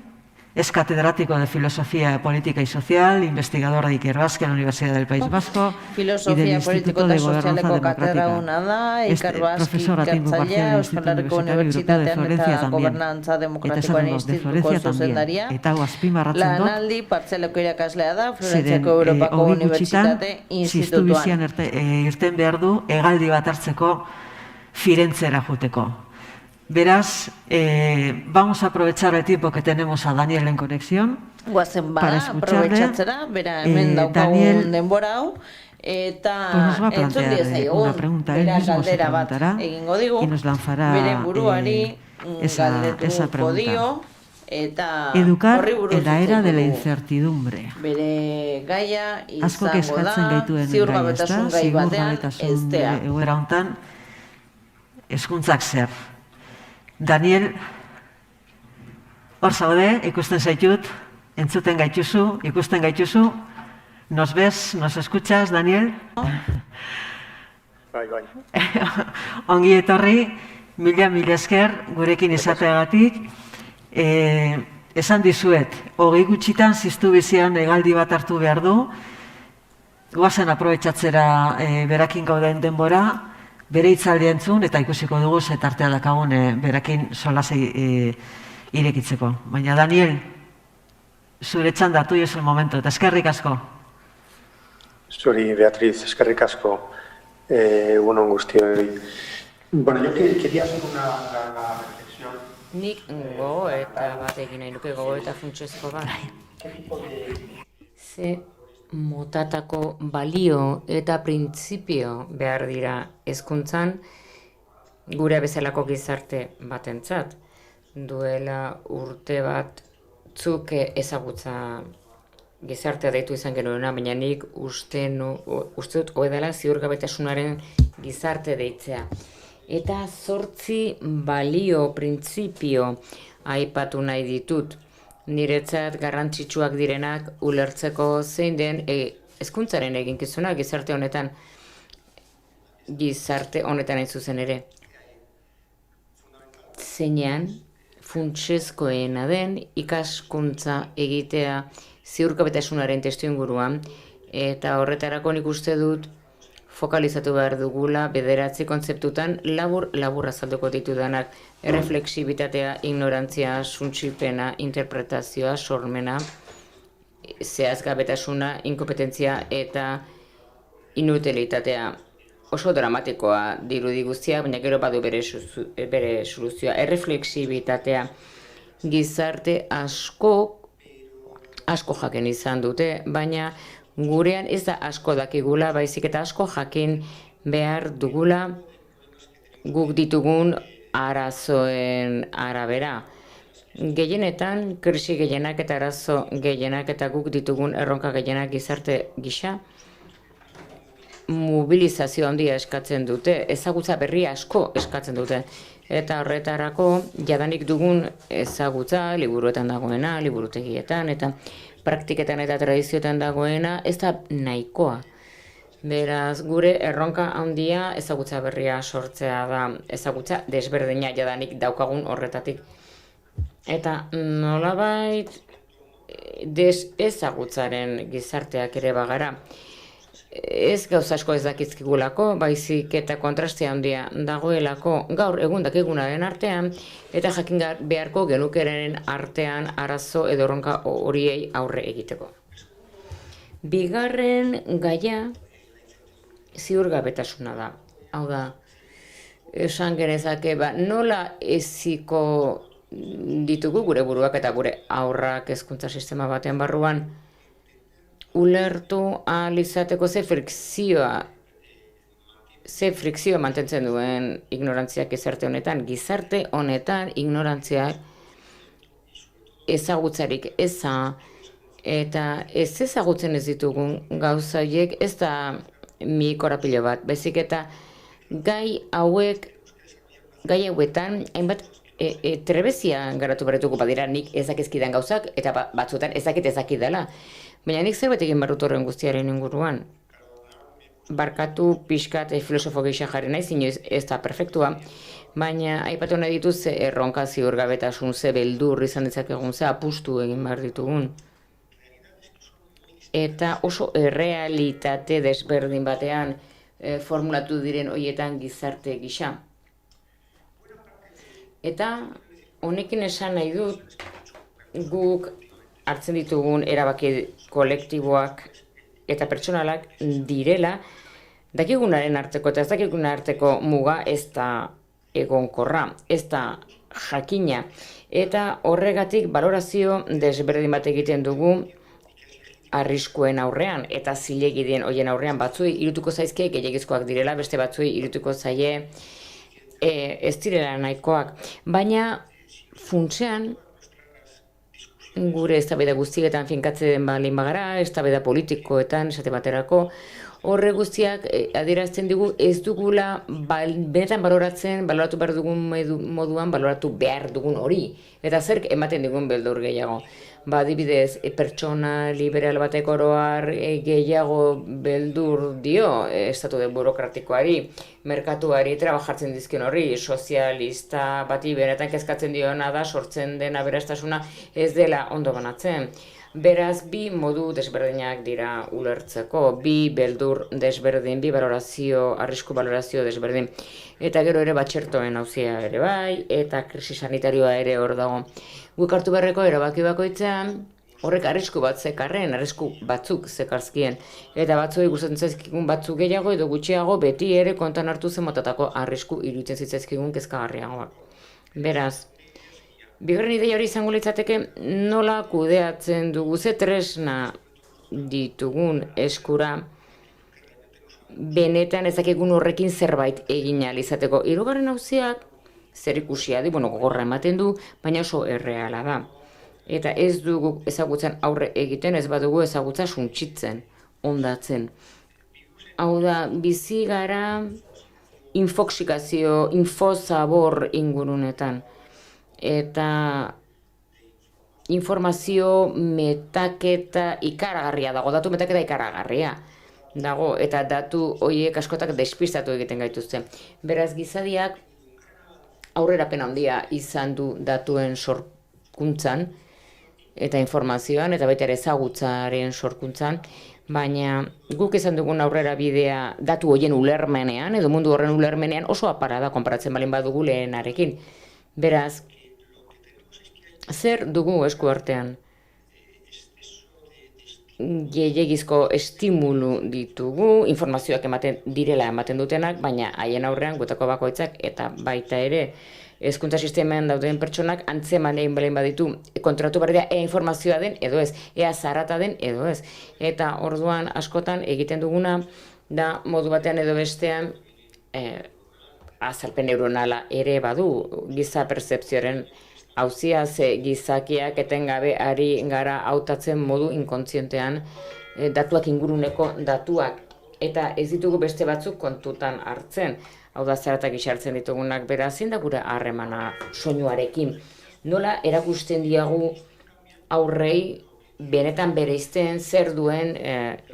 Es catedrático de Filosofía Política y Social, investigador de Ikerbasque en la Universidad del País Vasco y del Instituto de Gobernanza Democrática. Es profesor a tiempo parcial del Instituto Universitario Europeo de Florencia también. Eta esan dugu, de Florencia también. Eta hau azpimarratzen dut, Lanaldi partzeleko irakaslea da, Florentziako Europako Unibertsitate Ziztu Institutuan. bizian irten behar du, hegaldi bat hartzeko Firentzera juteko. Beraz, vamos a aprovechar el tiempo que tenemos a Daniel en conexión. Guazen para bada, escucharle. aprobetxatzera, bera hemen daukagun denbora hau, eta entzun diezaiogun, una pregunta, él bera mismo se galdera bat preguntará egingo digu, y nos lanzará bere buruari esa galdetuko pregunta. dio, eta Educar horri buruz en la era hitz de la egingo dugu. incertidumbre. Bere gaia Asko izango kezkatzen da, gaituen ziurgabetasun gai batean ziurgabetasun eztea. egoera hontan, hezkuntzak zer. Daniel, hor zaude, ikusten zaitut, entzuten gaituzu, ikusten gaituzu. Nos ves, nos escuchas, Daniel? Bai. Ongi etorri, mila esker gurekin izateagatik. Esan dizuet, 20 gutxitan ziztu bizian hegaldi bat hartu behar du. Goazen aprobetxatzera berakin gauden denbora, bere hitzaldia entzun eta ikusiko dugu ze tartea dakagun berakin solasei irekitzeko. Baina Daniel, zure txanda, tuyo es el momento, eta eskerrik asko. Zuri, Beatriz, eskerrik asko. Egunon guztioi. Bueno, yo quería hacer una reflexión. Nik gogoeta bat egin nahi nuke, gogoeta funtsezko bat. Ze motatako balio eta printzipio behar dira hezkuntzan gure bezalako gizarte batentzat. Duela urte batzuk ezagutza gizartea deitu izan genuena, baina nik uste dut dela ziurgabetasunaren gizarte deitzea. Eta 8 balio, printzipio aipatu nahi ditut. Niretzat garrantzitsuak direnak ulertzeko zein den hezkuntzaren eginkizuna gizarte honetan hain zuzen ere. Zeinean funtsezkoena den ikaskuntza egitea ziurgabetasunaren testuinguruan, eta horretarako nik uste dut fokalizatu behar dugula 9 kontzeptutan labur azalduko ditudanak: erreflexibitatea, ignorantzia, suntsipena, interpretazioa, sormena, zehazgabetasuna, inkompetentzia eta inutilitatea. Oso dramatikoa dirudi guztia, baina gero badu bere soluzioa. Erreflexibitatea, gizarte asko jakin izan dute, baina gurean ez da asko dakigula, baizik eta asko jakin behar dugula guk ditugun arazoen arabera. Gehienetan, krisi gehienak eta arazo gehienak eta guk ditugun erronka gehienak gizarte gisa mobilizazio handia eskatzen dute, ezagutza berri asko eskatzen dute. Eta horretarako jadanik dugun ezagutza, liburuetan dagoena, liburutegietan, eta praktiketan eta tradizioetan dagoena, ez da nahikoa. Beraz, gure erronka handia ezagutza berria sortzea da, ezagutza desberdina jadanik daukagun horretatik. Eta nolabait desezagutzaren gizarteak ere bagara. Ez gauza asko ez dakizkigulako, baizik eta kontrastea handia dagoelako gaur egun dakigunaren artean, eta jakin beharko genukeren artean arazo edo erronka horiei aurre egiteko. Bigarren gaia ziurgabetasuna da. Hau da, esan genezake, nola eziko ditugu gure buruak eta gure haurrak hezkuntza sistema baten barruan, ulertu ahal izateko ze frikzioa mantentzen duen ignorantziak gizarte honetan ignorantziak ezagutzarik eza, eta ez ezagutzen ez ditugun gauzaiek ez da mikorapilo bat, baizik eta gai hauetan hainbat trebezia garatu barretuko badira nik ezakizkidan gauzak, eta batzuetan ezakit dela. Baina nik zerbait egin barrut horren guztiaren inguruan. Barkatu pixkat filosofo gisa jarri naiz, inoiz ez da perfektua, baina aipatu nahi dituz erronka ziurgabetasun, ze beldur izan ditzakegun, ze apustu egin behar ditugun. Eta oso errealitate desberdin batean formulatu diren horietan gizarte gisa. Eta honekin esan nahi dut guk hartzen ditugun erabaki kolektiboak eta pertsonalak direla dakigunaren arteko eta ez dakigunaren arteko muga ez da egonkorra, ez da jakina, eta horregatik balorazio desberdin bat egiten dugu arriskuen aurrean eta zilegideen horien aurrean. Batzuei irutuko zaizkie gehiagizkoak direla, beste batzuei irutuko zaie ez direla nahikoak, baina funtsean gure eztabaida guztietan finkatzen balin bagara, eztabaida politikoetan, esate baterako, horre guztiak adierazten digu ez dugula benetan baloratu behar dugun moduan, baloratu behar dugun hori, eta zerk ematen digun beldur gehiago. Adibidez, pertsona liberal batek oroar gehiago beldur dio estatu burokratikoari, merkatuari, trabajartzen dizken horri, sozialista bati benetan kezkatzen diona da sortzen den aberastasuna ez dela ondo banatzen. Beraz, bi modu desberdinak dira ulertzeko, bi beldur desberdin, bi arrisku balorazio desberdin. Eta gero ere batxertoen auzia ere bai, eta krisi sanitarioa ere hor dago. Guk hartu beharreko erabaki bakoitzean, horrek arrisku bat zekarren, arrisku batzuk zekarzkien. Eta batzuei gustatzen zaizkigun batzuk gehiago edo gutxiago beti ere kontan hartu zen motatako arrisku iruditzen zitzaizkigun kezkagarriagoak. Beraz, bigarren ideia hori izango litzateke nola kudeatzen dugu, ze tresna ditugun eskura benetan ezakegun horrekin zerbait egin ahal izateko. Hirugarren auziak zerikusia du, gogorra ematen du, baina oso erreala da. Eta ez dugu ezagutzen aurre egiten, ez badugu ezagutza suntsitzen, ondatzen. Hau da, bizi gara infozabor ingurunetan. Eta informazio metaketa ikaragarria dago, datu metaketa ikaragarria dago, eta datu horiek askotak despistatu egiten gaituzte. Beraz, gizadiak aurrerapen handia izan du datuen sorkuntzan eta informazioan, eta baita ere ezagutzaren sorkuntzan, baina guk izan dugun aurrera bidea datu horien ulermenean, edo mundu horren ulermenean oso apara da konparatzen balin badugu lehenarekin. Beraz, zer dugu esku artean? Gehiagizko estimulu ditugu, informazioak ematen dutenak, baina haien aurrean gutako bakoitzak eta baita ere hezkuntza sisteman dauden pertsonak antzeman egin balein baditu kontratu berdea ea informazioa den edo ez, ea zarata den edo ez. Eta orduan askotan egiten duguna da modu batean edo bestean azalpen neuronala ere badu giza pertzepzioaren hauzia, ze gizakiak etengabe ari gara hautatzen modu inkontzientean datuak inguruneko datuak eta ez ditugu beste batzuk kontutan hartzen. Hau da, zeratak hartzen ditugunak, beraz, zein da gure harremana soinuarekin. Nola erakusten diagu aurrei benetan bereizten zer duen,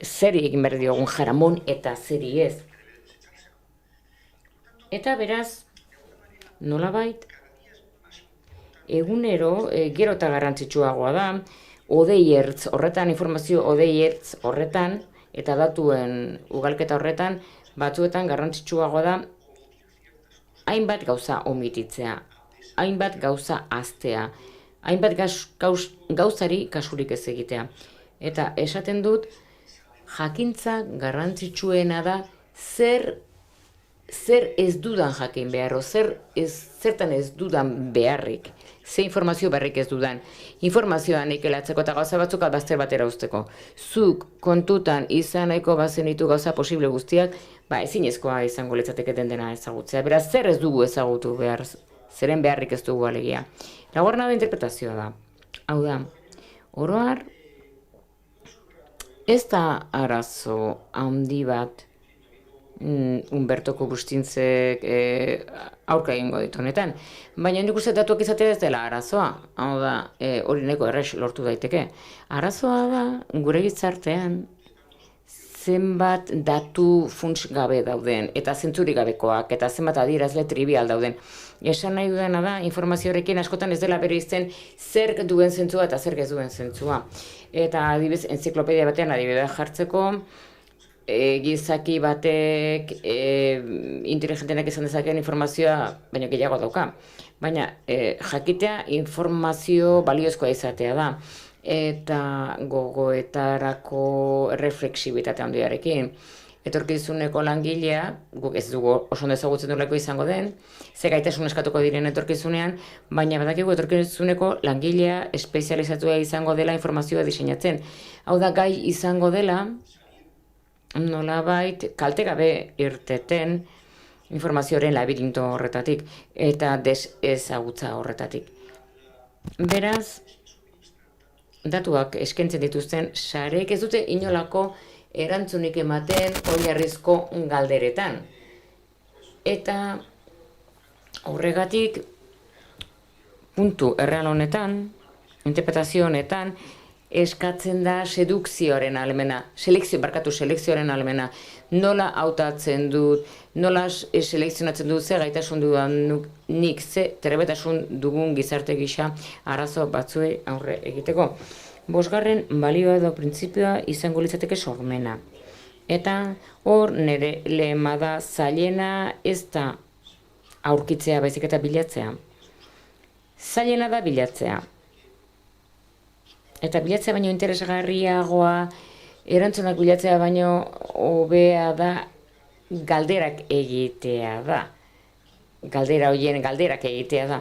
zeri egin behar diogun jaramon eta zeri ez. Eta beraz, nolabait, egunero, gero eta garrantzitsuagoa da, odeiertz horretan, informazio odeiertz horretan, eta datuen ugalketa horretan, batzuetan garrantzitsuagoa da, hainbat gauza omititzea, hainbat gauza aztea, hainbat gauzari kasurik ez egitea. Eta esaten dut, jakintza garrantzitsuena da zer ez dudan jakin beharro, zertan ez dudan beharrik, ze informazio beharrik ez dudan. Informazioa nikelatzeko eta gauza batzuk albazter batera usteko. Zuk kontutan izan nahiko bazenitu gauza posible guztiak, ezinezkoa izango litzateke dena ezagutzea. Beraz, zer ez dugu ezagutu behar, zeren beharrik ez dugu alegia. Laugarrena da interpretazioa da. Hau da, oro har, ez da arazo handi bat Humbertoko Bustintzek aurka egingo ditu honetan. Baina nik uste datuak izatea ez dela arazoa. Hau da, hori neko errex lortu daiteke. Arazoa da, gure gizartean, zenbat datu funts gabe dauden, eta zentzurik gabekoak, eta zenbat adierazle trivial dauden. Esan nahi dudana da, informazioarekin askotan ez dela bereizten zer duen zentzua eta zer ez duen zentzua. Eta adibidez, enziklopedia batean adibidea jartzeko, gizaki batek inteligentenak izan dezakeen informazioa baina gehiago dauka. Baina jakitea informazio baliozkoa izatea da. Eta gogoetarako refleksibitatea handiarekin. Etorkizuneko langilea, guk ez dugu oso ondo ezagutzen dugulako izango den, ze gaitasun eskatuko diren etorkizunean, baina badakigu etorkizuneko langilea espezializatua izango dela informazioa diseinatzen. Hau da, gai izango dela, nolabait kalte gabe irteten informazioaren labirinto horretatik eta desezagutza horretatik. Beraz, datuak eskaintzen dituzten sareek ez dute inolako erantzunik ematen oinarrizko galderetan. Eta horregatik puntu erreal honetan, interpretazio honetan, eskatzen da selekzioaren selekzioaren ahalmena. Nola hautatzen dut, nola selekzionatzen dut, ze gaitasun dudan nik, ze trebetasun dugun gizarte gisa arazo batzuei aurre egiteko. Bosgarren balioa edo printzipioa izango litzateke sormena. Eta hor nire lema da zailena ez da aurkitzea baizik eta bilatzea. Zailena da bilatzea. Eta bilatzea baino interesgarriagoa, erantzunak bilatzea baino hobea da galderak egitea da. Galdera horien galderak egitea da.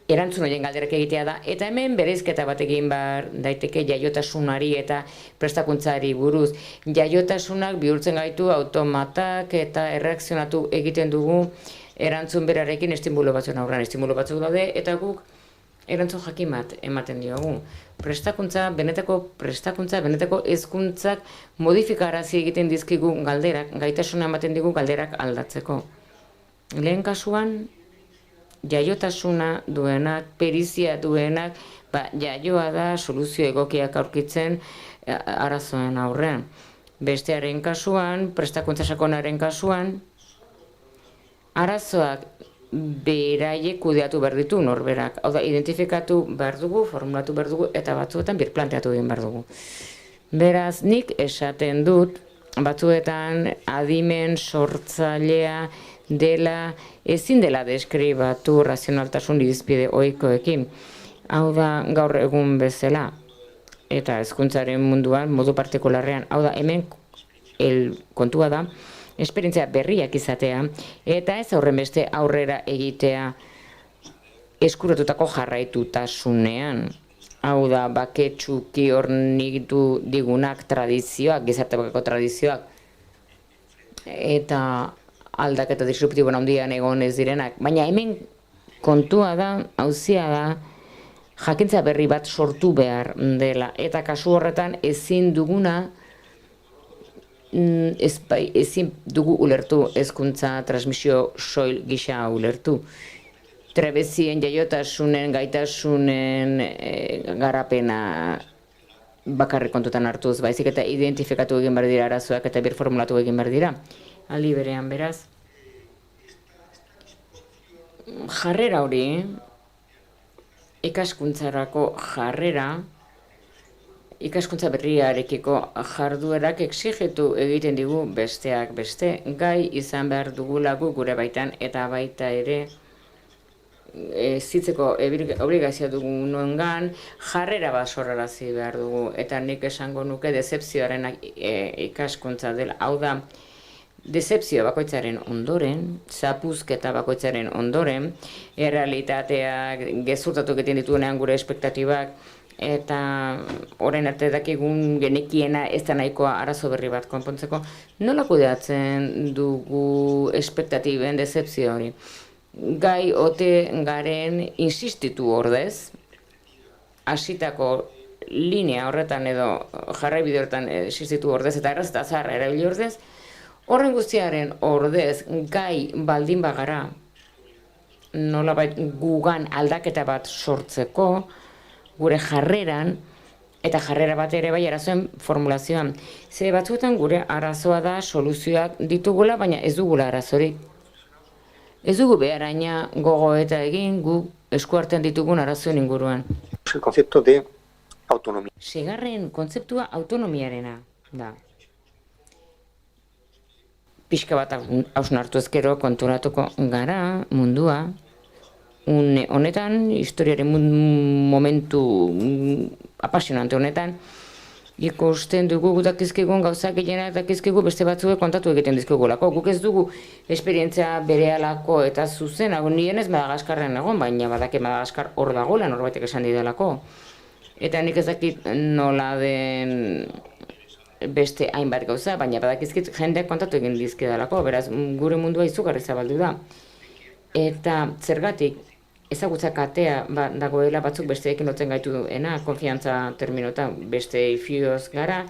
Erantzun horien galderak egitea da. Eta hemen bereizketa bat egin behar daiteke jaiotasunari eta prestakuntzari buruz. Jaiotasunak bihurtzen gaitu automatak eta erreakzionatu egiten dugu erantzun berarekin estimulu batzuen aurrean. Estimulu batzuk daude eta guk erantzun jakin bat ematen diogu. Benetako hezkuntzak modifikarazi egiten dizkigu galderak, gaitasuna ematen digu galderak aldatzeko. Lehen kasuan, jaiotasuna duenak, perizia duenak, jaioa da soluzio egokiak aurkitzen arazoen aurrean. Bestearen kasuan, prestakuntza sakonaren kasuan, arazoak beraiek kudeatu behar ditu norberak. Hau da, identifikatu behar dugu, formulatu behar dugu, eta batzuetan birplanteatu egin behar dugu. Beraz, nik esaten dut, batzuetan adimen sortzailea dela, ezin dela deskribatu razionaltasun irizpide ohikoekin. Hau da, gaur egun bezala, eta hezkuntzaren munduan, modu partikularrean, hau da, hemen kontua da, esperientzia berriak izatea, eta ez horren beste aurrera egitea eskuratutako jarraitutasunean. Hau da, baketsuki hornik digunak tradizioak, gizarte bakeko tradizioak, eta aldaketa disruptiboan handian egon ez direnak. Baina hemen kontua da, auzia da, jakintza berri bat sortu behar dela. Eta kasu horretan ezin duguna ezin dugu ulertu hezkuntza transmisio soil gisa ulertu. Trebezien jaiotasunen, gaitasunen garapena bakarrik kontutan hartuz, baizik eta identifikatu egin behar dira arazoak eta birformulatu egin behar dira. Aldi berean, beraz, jarrera hori, ikaskuntzarako jarrera, ikaskuntza berriarekiko jarduerak exigitu egiten digu besteak beste, gai izan behar dugula gure baitan eta baita ere zitzeko obligazioa dugunongan jarrera bat sorrarazi behar dugu, eta nik esango nuke dezepzioaren ikaskuntza dela. Hau da, dezepzio bakoitzaren ondoren, zapuzketa bakoitzaren ondoren, errealitateak gezurtatu egiten dituenean gure espektatibak, eta orain arte dakigun genekiena ez da nahikoa arazo berri bat konpontzeko, nola kudeatzen dugu espektatiben dezepzio hori? Gai ote garen insistitu ordez, hasitako linea horretan edo jarraibide horretan insistitu ordez eta erraz eta zaharra erabili ordez, horren guztiaren ordez gai baldin bagara, nolabait gugan aldaketa bat sortzeko, gure jarreran, eta jarrera bat ere bai arazoen formulazioan. Ze batzuetan gure arazoa da soluzioak ditugula, baina ez dugula arazorik. Ez dugu beharaina gogo eta egin gu eskuartean ditugun arazoen inguruan. El concepto de autonomía. Segarren kontzeptua autonomiarena da. Pixka bat hausnartu ezkero konturatuko gara mundua, honetan, historiaren momentu apasionante honetan, ikusten dugu dakizkigun gauzak gehienak dakizkigu beste batzuek kontatu egiten dizkigulako. Guk ez dugu esperientzia berehalako eta zuzena, nien ez Madagaskarren egon, baina badake Madagaskar hor dagoela norbaitek esan didalako. Eta nik ez dakit nola den beste hainbat gauza, baina badakizkit jendeak kontatu egin dizkidalako, beraz gure mundua izugarri zabaldu da. Eta zergatik, ezagutza katea dagoela batzuk besteekin lotzen gaituena, konfiantza terminota beste fioz gara,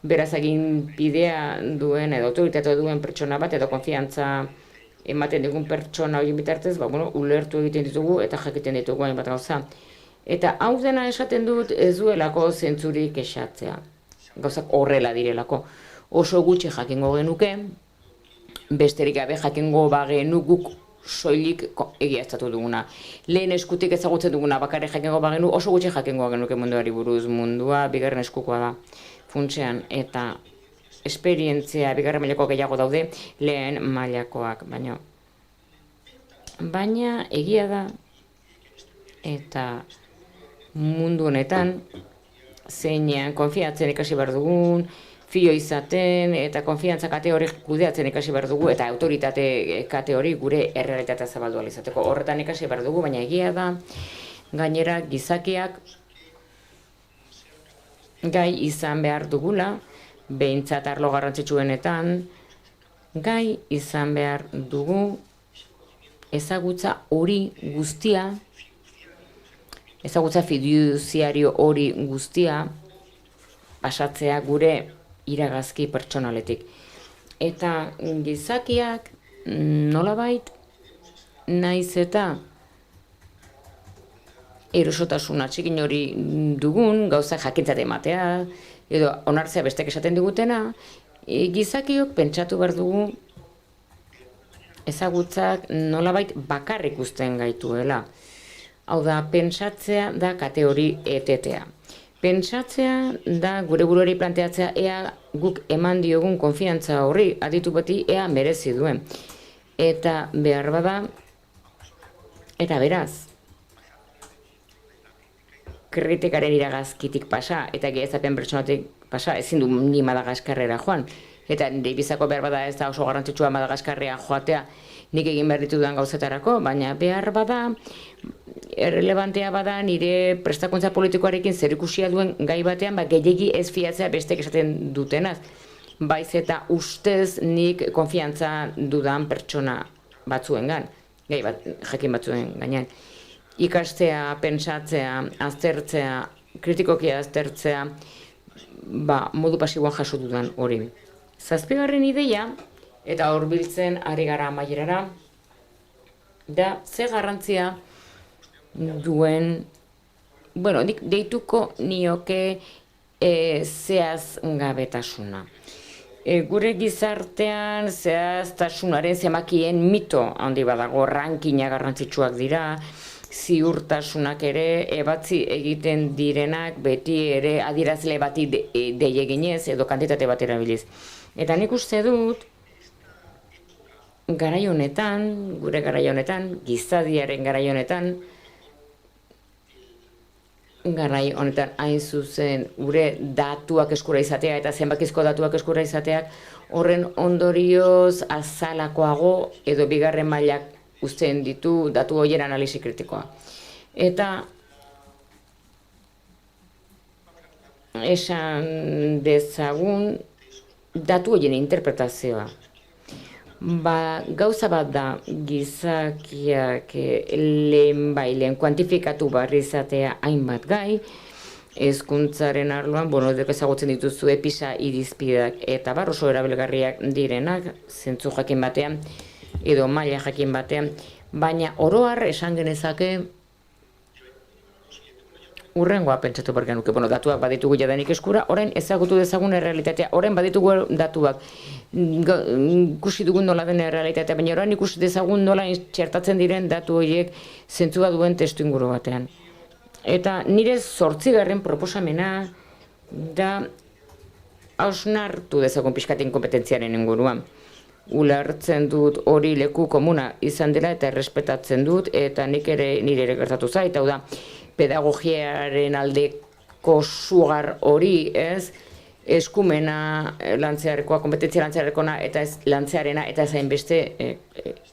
beraz egin bidea duen edo autoritatea duen pertsona bat edo konfiantza ematen digun pertsona horien bitartez, ulertu egiten ditugu eta jakiten ditugu hainbat gauza. Eta hau dena esaten dut ez duelako zentzurik esatzea. Gauzak horrela direlako. Oso gutxi jakingo genuke, besterik gabe jakingo bagenu guk soilik egiaztatu duguna. Lehen eskutik ezagutzen duguna bakarrik jakingo bagenu, oso gutxi jakingo genuke munduari buruz. Mundua bigarren eskukoa da funtsean, eta esperientzia bigarren mailako gehiago daude lehen mailakoak, baina egia da, eta mundu honetan zeinean konfiatzen ikasi behar dugun, fio izaten eta konfiantza kate hori kudeatzen ikasi behar dugu eta autoritate kate hori gure errealitatea zabaldu ahal izateko. Horretan ikasi behar dugu, baina egia da gainera gizakiak gai izan behar dugula, behintzat arlo garrantzitsuenetan, gai izan behar dugu ezagutza hori guztia, ezagutza fiduziario hori guztia pasatzea gure iragazki pertsonaletik. Eta gizakiak nolabait naiz eta erosotasuna txikin hori dugun, gauzak jakintzat ematea, edo onartzea bestek esaten digutena, gizakiok pentsatu behar dugu ezagutzak nolabait bakarrik uzten gaituela. Hau da, pentsatzea da kate hori etetea. Pentsatzea da gure buruari planteatzea ea guk eman diogun konfiantza horri aditu beti ea merezi duen. Eta behar bada, eta beraz, kritikaren iragazkitik pasa eta gehiazapen pertsonatik pasa, ezin du ni Madagaskarrera joan. Eta nire bizako behar bada ez da oso garrantzitsua Madagaskarrea joatea nik egin behar ditudan gauzetarako, baina behar bada, errelevantea bada nire prestakuntza politikoarekin zerikusia duen gai batean, gehiegi ez fiatzea bestek esaten dutenaz. Baiz eta ustez nik konfiantza dudan pertsona batzuengan, gai bat jakin batzuen gainean. Ikastea, pentsatzea, aztertzea, kritikoki aztertzea, modu pasiboan jaso dudan hori. Zazpigarren ideia, eta hurbiltzen ari gara amaierara, da ze garrantzia duen, bueno, deituko nioke zehazgabetasuna. Gure gizartean zehaztasunaren zemakien mito handi badago, rankina garrantzitsuak dira, ziurtasunak ere ebatzi egiten direnak beti ere adierazle bati dei eginez edo kantitate bat erabiliz. Eta nik uste dut, garai honetan, gure garai honetan, gizadiaren garai honetan hain zuzen gure datuak eskura izatea eta zenbakizko datuak eskura izateak horren ondorioz azalakoago edo bigarren mailak uzten ditu datu horien analisi kritikoa. Eta esan dezagun datu horien interpretazioa. Gauza bat da gizakiak lehen kuantifikatu barri izatea hainbat gai, hezkuntzaren arloan, ezagutzen dituzu PISA irizpideak eta oso erabilgarriak direnak, zentzu jakin batean, edo maila jakin batean, baina oro har esan genezake urrengoa pentsatu barkean nuke, datuak baditugu jadanik eskura, orain ezagutu dezagun errealitatea, orain baditugu datuak, ikusi dugun nola den errealitatea, baina orain ikusi dezagun nola txertatzen diren datu horiek zentzua duen testu inguru batean. Eta nire 8. proposamena da hausnartu dezagun pixkatin kompetentziaren inguruan. Ulertzen dut hori leku komuna izan dela eta errespetatzen dut, eta nire ere gertatu zait, hau da, pedagogiaren aldeko sugar hori, eskumena lantzearekoa, kompetentzia lantzearekoa eta ez lantzearena eta ez hainbeste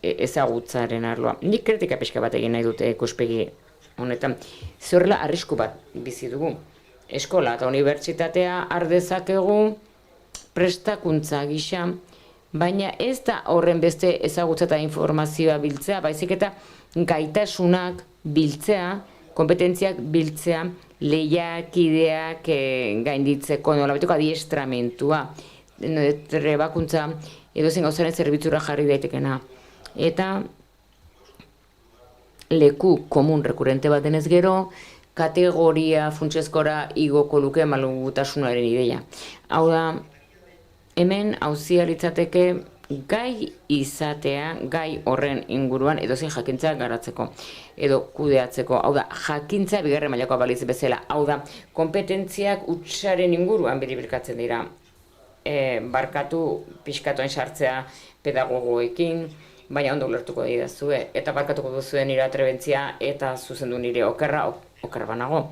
ezagutzaren arloa. Nik kritika pixka bat egin nahi dute ikuspegi honetan. Zorrela arrisku bat bizi dugu. Eskola eta unibertsitatea ardezakegu prestakuntza gisa, baina ez da horren beste ezagutza eta informazioa biltzea, baizik eta gaitasunak biltzea, kompetentziak biltzea, lehiakideak gainditzeko, nolabeteko adiestramentua, trebakuntza edozein gauzaren zerbitzura jarri daitekena. Eta leku komun rekurrente bat denez gero, kategoria funtsezkora igoko luke malgutasunaren ideia. Hau da, hemen auzia litzateke gai izatea, gai horren inguruan edozein jakintza garatzeko edo kudeatzeko. Hau da, jakintza bigarren mailakoa baliz bezala. Hau da, kompetentziak hutsaren inguruan biribilkatzen dira. Barkatu pixkatoen sartzea pedagogoekin, baina ondo ulertuko didazue. Eta barkatuko duzuen nire atrebentzia eta zuzendu nire okerra banago.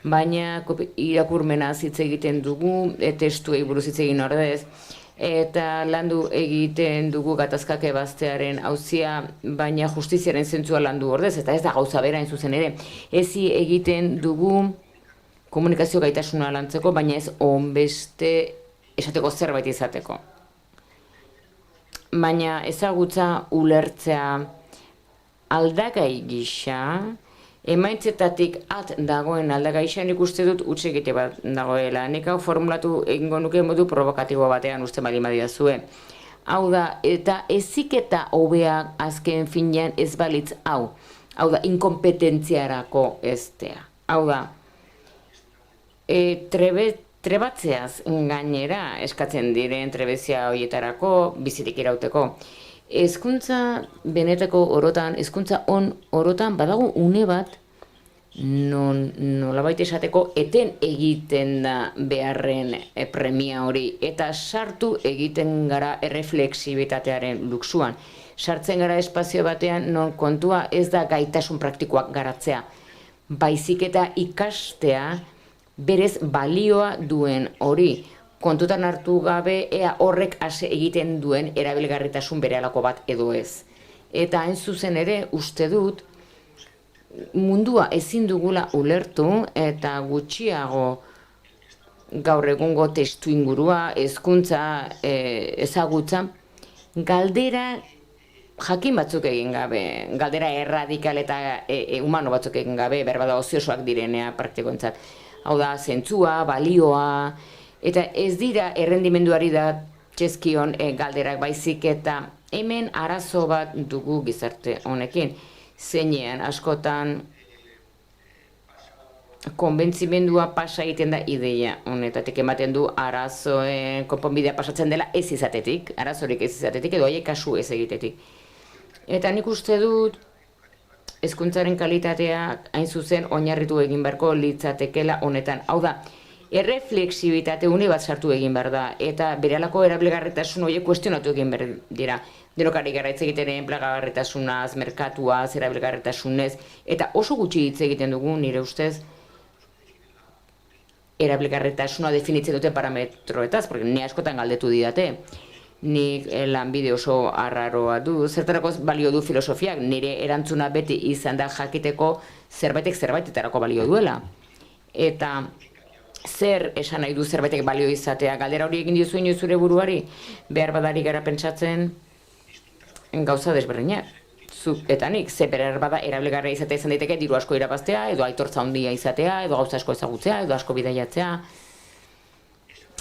Baina irakurmena hitz egiten dugu, testuei buruz hitz egin ordez, eta landu egiten dugu gatazkak ebaztearen auzia, baina justiziaren zentzua landu ordez, eta ez da gauza bera zuzen ere. Ezi egiten dugu komunikazio gaitasuna lantzeko, baina ez onbeste esateko zerbait izateko. Baina ezagutza ulertzea aldagai gisa, emaitzetatik at dagoen aldagaixan ikuste dut utxe egite bat dagoela. Nik hau formulatu egingo nuke modu provokatibo batean uste bali badidazue. Hau da, eta eziketa hobeak azken finean ez balitz hau. Hau da, inkompetentziarako eztea. Hau da, trebatzeaz gainera eskatzen diren trebezia horietarako bizirik irauteko. Hezkuntza benetako orotan, hezkuntza on orotan badago une bat nolabait esateko eten egiten da beharren premia hori eta sartu egiten gara erreflexibitatearen luxuan. Sartzen gara espazio batean non kontua ez da gaitasun praktikoak garatzea, baizik eta ikastea berez balioa duen hori. Kontutan hartu gabe ea horrek ase egiten duen erabilgarritasun berehalako bat edo ez. Eta hain zuzen ere uste dut mundua ezin dugula ulertu eta gutxiago gaur egungo testu ingurua, hezkuntza, ezagutza, galdera jakin batzuk egin gabe, galdera erradikal eta humano batzuk egin gabe, berbada oziosoak direnea praktikoentzat. Hau da, zentzua, balioa, eta ez dira errendimenduari da txezkion galderak baizik, eta hemen arazo bat dugu gizarte honekin. Zeinean askotan konbentzimendua pasa egiten da ideia honetatik, ematen du arazoen konponbidea pasatzen dela ez izatetik, arazorik ez izatetik, edo haiek kasu ez egitetik. Eta nik uste dut hezkuntzaren kalitatea hain zuzen oinarritu egin beharko litzatekela honetan. Hau da, erreflexibitate une bat sartu egin behar da, eta berehalako erabilgarritasun horiek kuestionatu egin behar dira. Denokari gara hitz egiten enplegagarritasunaz, merkatuaz, erabilgarritasunez, eta oso gutxi hitz egiten dugu nire ustez erabilgarritasuna definitzen dute parametroetaz, porque ni askotan galdetu didate. Nik lanbide oso arraroa du, zertarako balio du filosofiak, nire erantzuna beti izan da jakiteko zerbaitek zerbaitetarako balio duela. Eta zer esan nahi du zerbaitek balio izatea, galdera hori egin diozu inoiz zure buruari, behar badari gara pentsatzen gauza desberdinak. Eta nik, ze behar bada erabilgarria izatea izan daiteke diru asko irabaztea, edo aitortza handia izatea, edo gauza asko ezagutzea, edo asko bidaiatzea.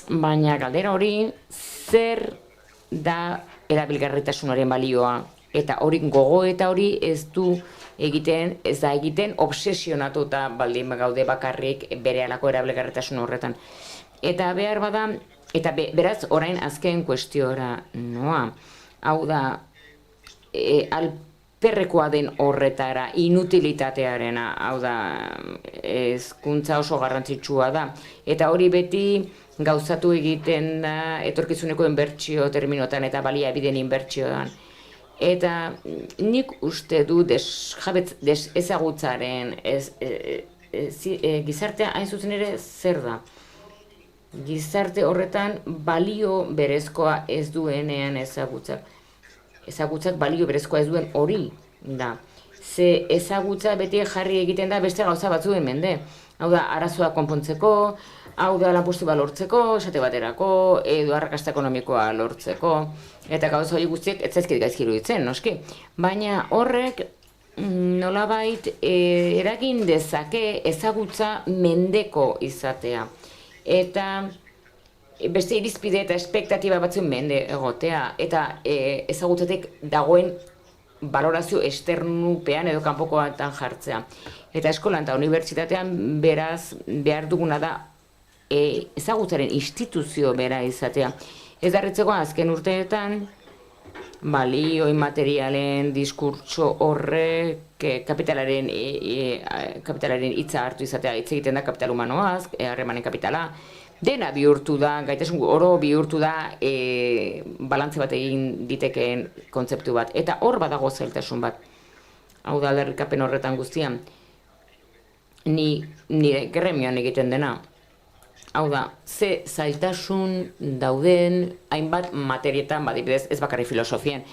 Baina galdera hori, zer da erabilgarritasunaren balioa? Eta hori gogoeta hori ez da egiten obsesionatuta baldin gaude bakarrik berehalako erabilgarritasun horretan. Eta behar bada, eta beraz orain azken kuestiora noa. Hau da, alperrekoa den horretara, inutilitatearena, hau da, hezkuntza oso garrantzitsua da. Eta hori beti gauzatu egiten da etorkizuneko inbertsio terminotan eta baliabideen inbertsioan. Eta nik uste du ezagutzaren gizartea hain zuzen ere zer da. Gizarte horretan balio berezkoa ez duenean ezagutzak. Ezagutzak balio berezkoa ez duen hori da. Ze ezagutza beti jarri egiten da beste gauza batzuen mende. Hau da, arazoa konpontzeko, hau da lanpostu bat lortzeko, esate baterako, edo arrakasta ekonomikoa lortzeko. Eta gauza hori guztiek ez zaizkit gaizki iruditzen, noski. Baina horrek nolabait eragin dezake ezagutza mendeko izatea. Eta beste irizpide eta espektatiba batzuen mende egotea. Eta ezagutzatik dagoen balorazio esternupean edo kanpokoetan jartzea. Eta eskolan eta unibertsitatean beraz behar duguna da ezagutzaren instituzio bera izatea. Ez darritzeko azken urteetan balio immaterialen diskurtso horrek kapitalaren hitza hartu izatea, hitz egiten da kapital humanoaz, harremanen kapitala, dena bihurtu da, gaitasun oro bihurtu da balantze bat egin ditekeen kontzeptu bat. Eta hor badago zailtasun bat. Hau da aldarrikapen horretan guztian. Nire gremioan egiten dena. Hau da, ze zailtasun dauden hainbat materietan, badibidez ez bakarri filosofien,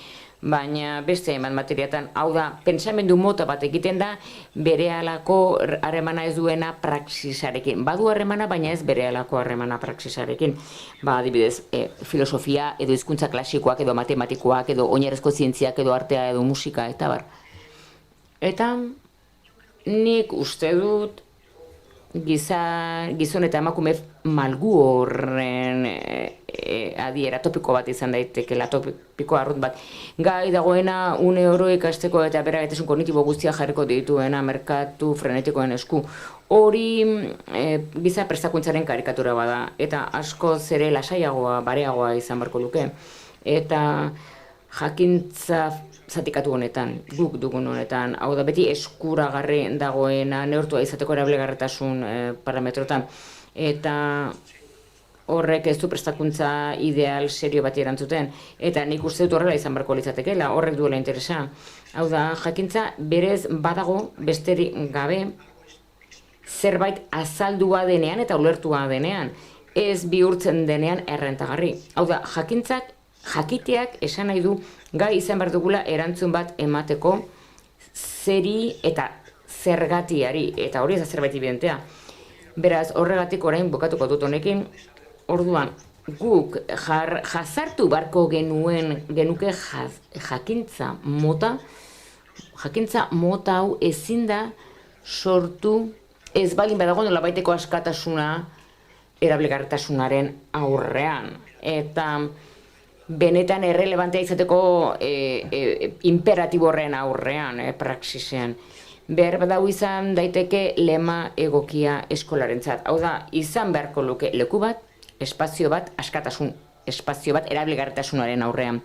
baina beste hainbat materietan, hau da, pentsamendu mota bat egiten da berehalako harremana ez duena praxisarekin. Badu harremana, baina ez berehalako harremana praxisarekin. Adibidez, filosofia edo hizkuntza klasikoak edo matematikoak edo oinarrizko zientziak edo artea edo musika eta bar. Eta nik uste dut gizon eta emakume malgu horren adiera topiko bat izan daitekela, topiko arrunt bat. Gai dagoena une oro ikasteko eta bera gaitasun kognitibo guztia jarriko dituena merkatu frenetikoen esku. Hori giza prestakuntzaren karikatura bada, eta asko zere lasaiagoa, bareagoa izan barko luke. Eta jakintza zatikatu honetan, guk dugun honetan, hau da beti eskuragarri dagoena neurtua izateko erabilgarritasun parametrotan. Eta horrek ez du prestakuntza ideal serio bati erantzuten. Eta nik uste dut horrela izan barko litzatekeela, horrek duela interesa. Hau da, jakintza berez badago besterik gabe zerbait azaldua denean eta ulertua denean, ez bihurtzen denean errentagarri. Hau da, jakiteak esan nahi du gai izan behar dugula erantzun bat emateko zeri eta zergatiari, eta hori ez da zerbait evidentea. Beraz, horregatik orain bukatuko dut honekin, orduan, guk jazartu barko genuke jakintza mota hau ezin da sortu ez balin badago nolabaiteko askatasuna erabilgarritasunaren aurrean. Eta benetan errelevantea izateko imperatibo horren aurrean, praxisean. Behar badau izan daiteke lema egokia eskolarentzat. Hau da, izan beharko luke leku bat, espazio bat, askatasun espazio bat, erabilgarritasunaren aurrean.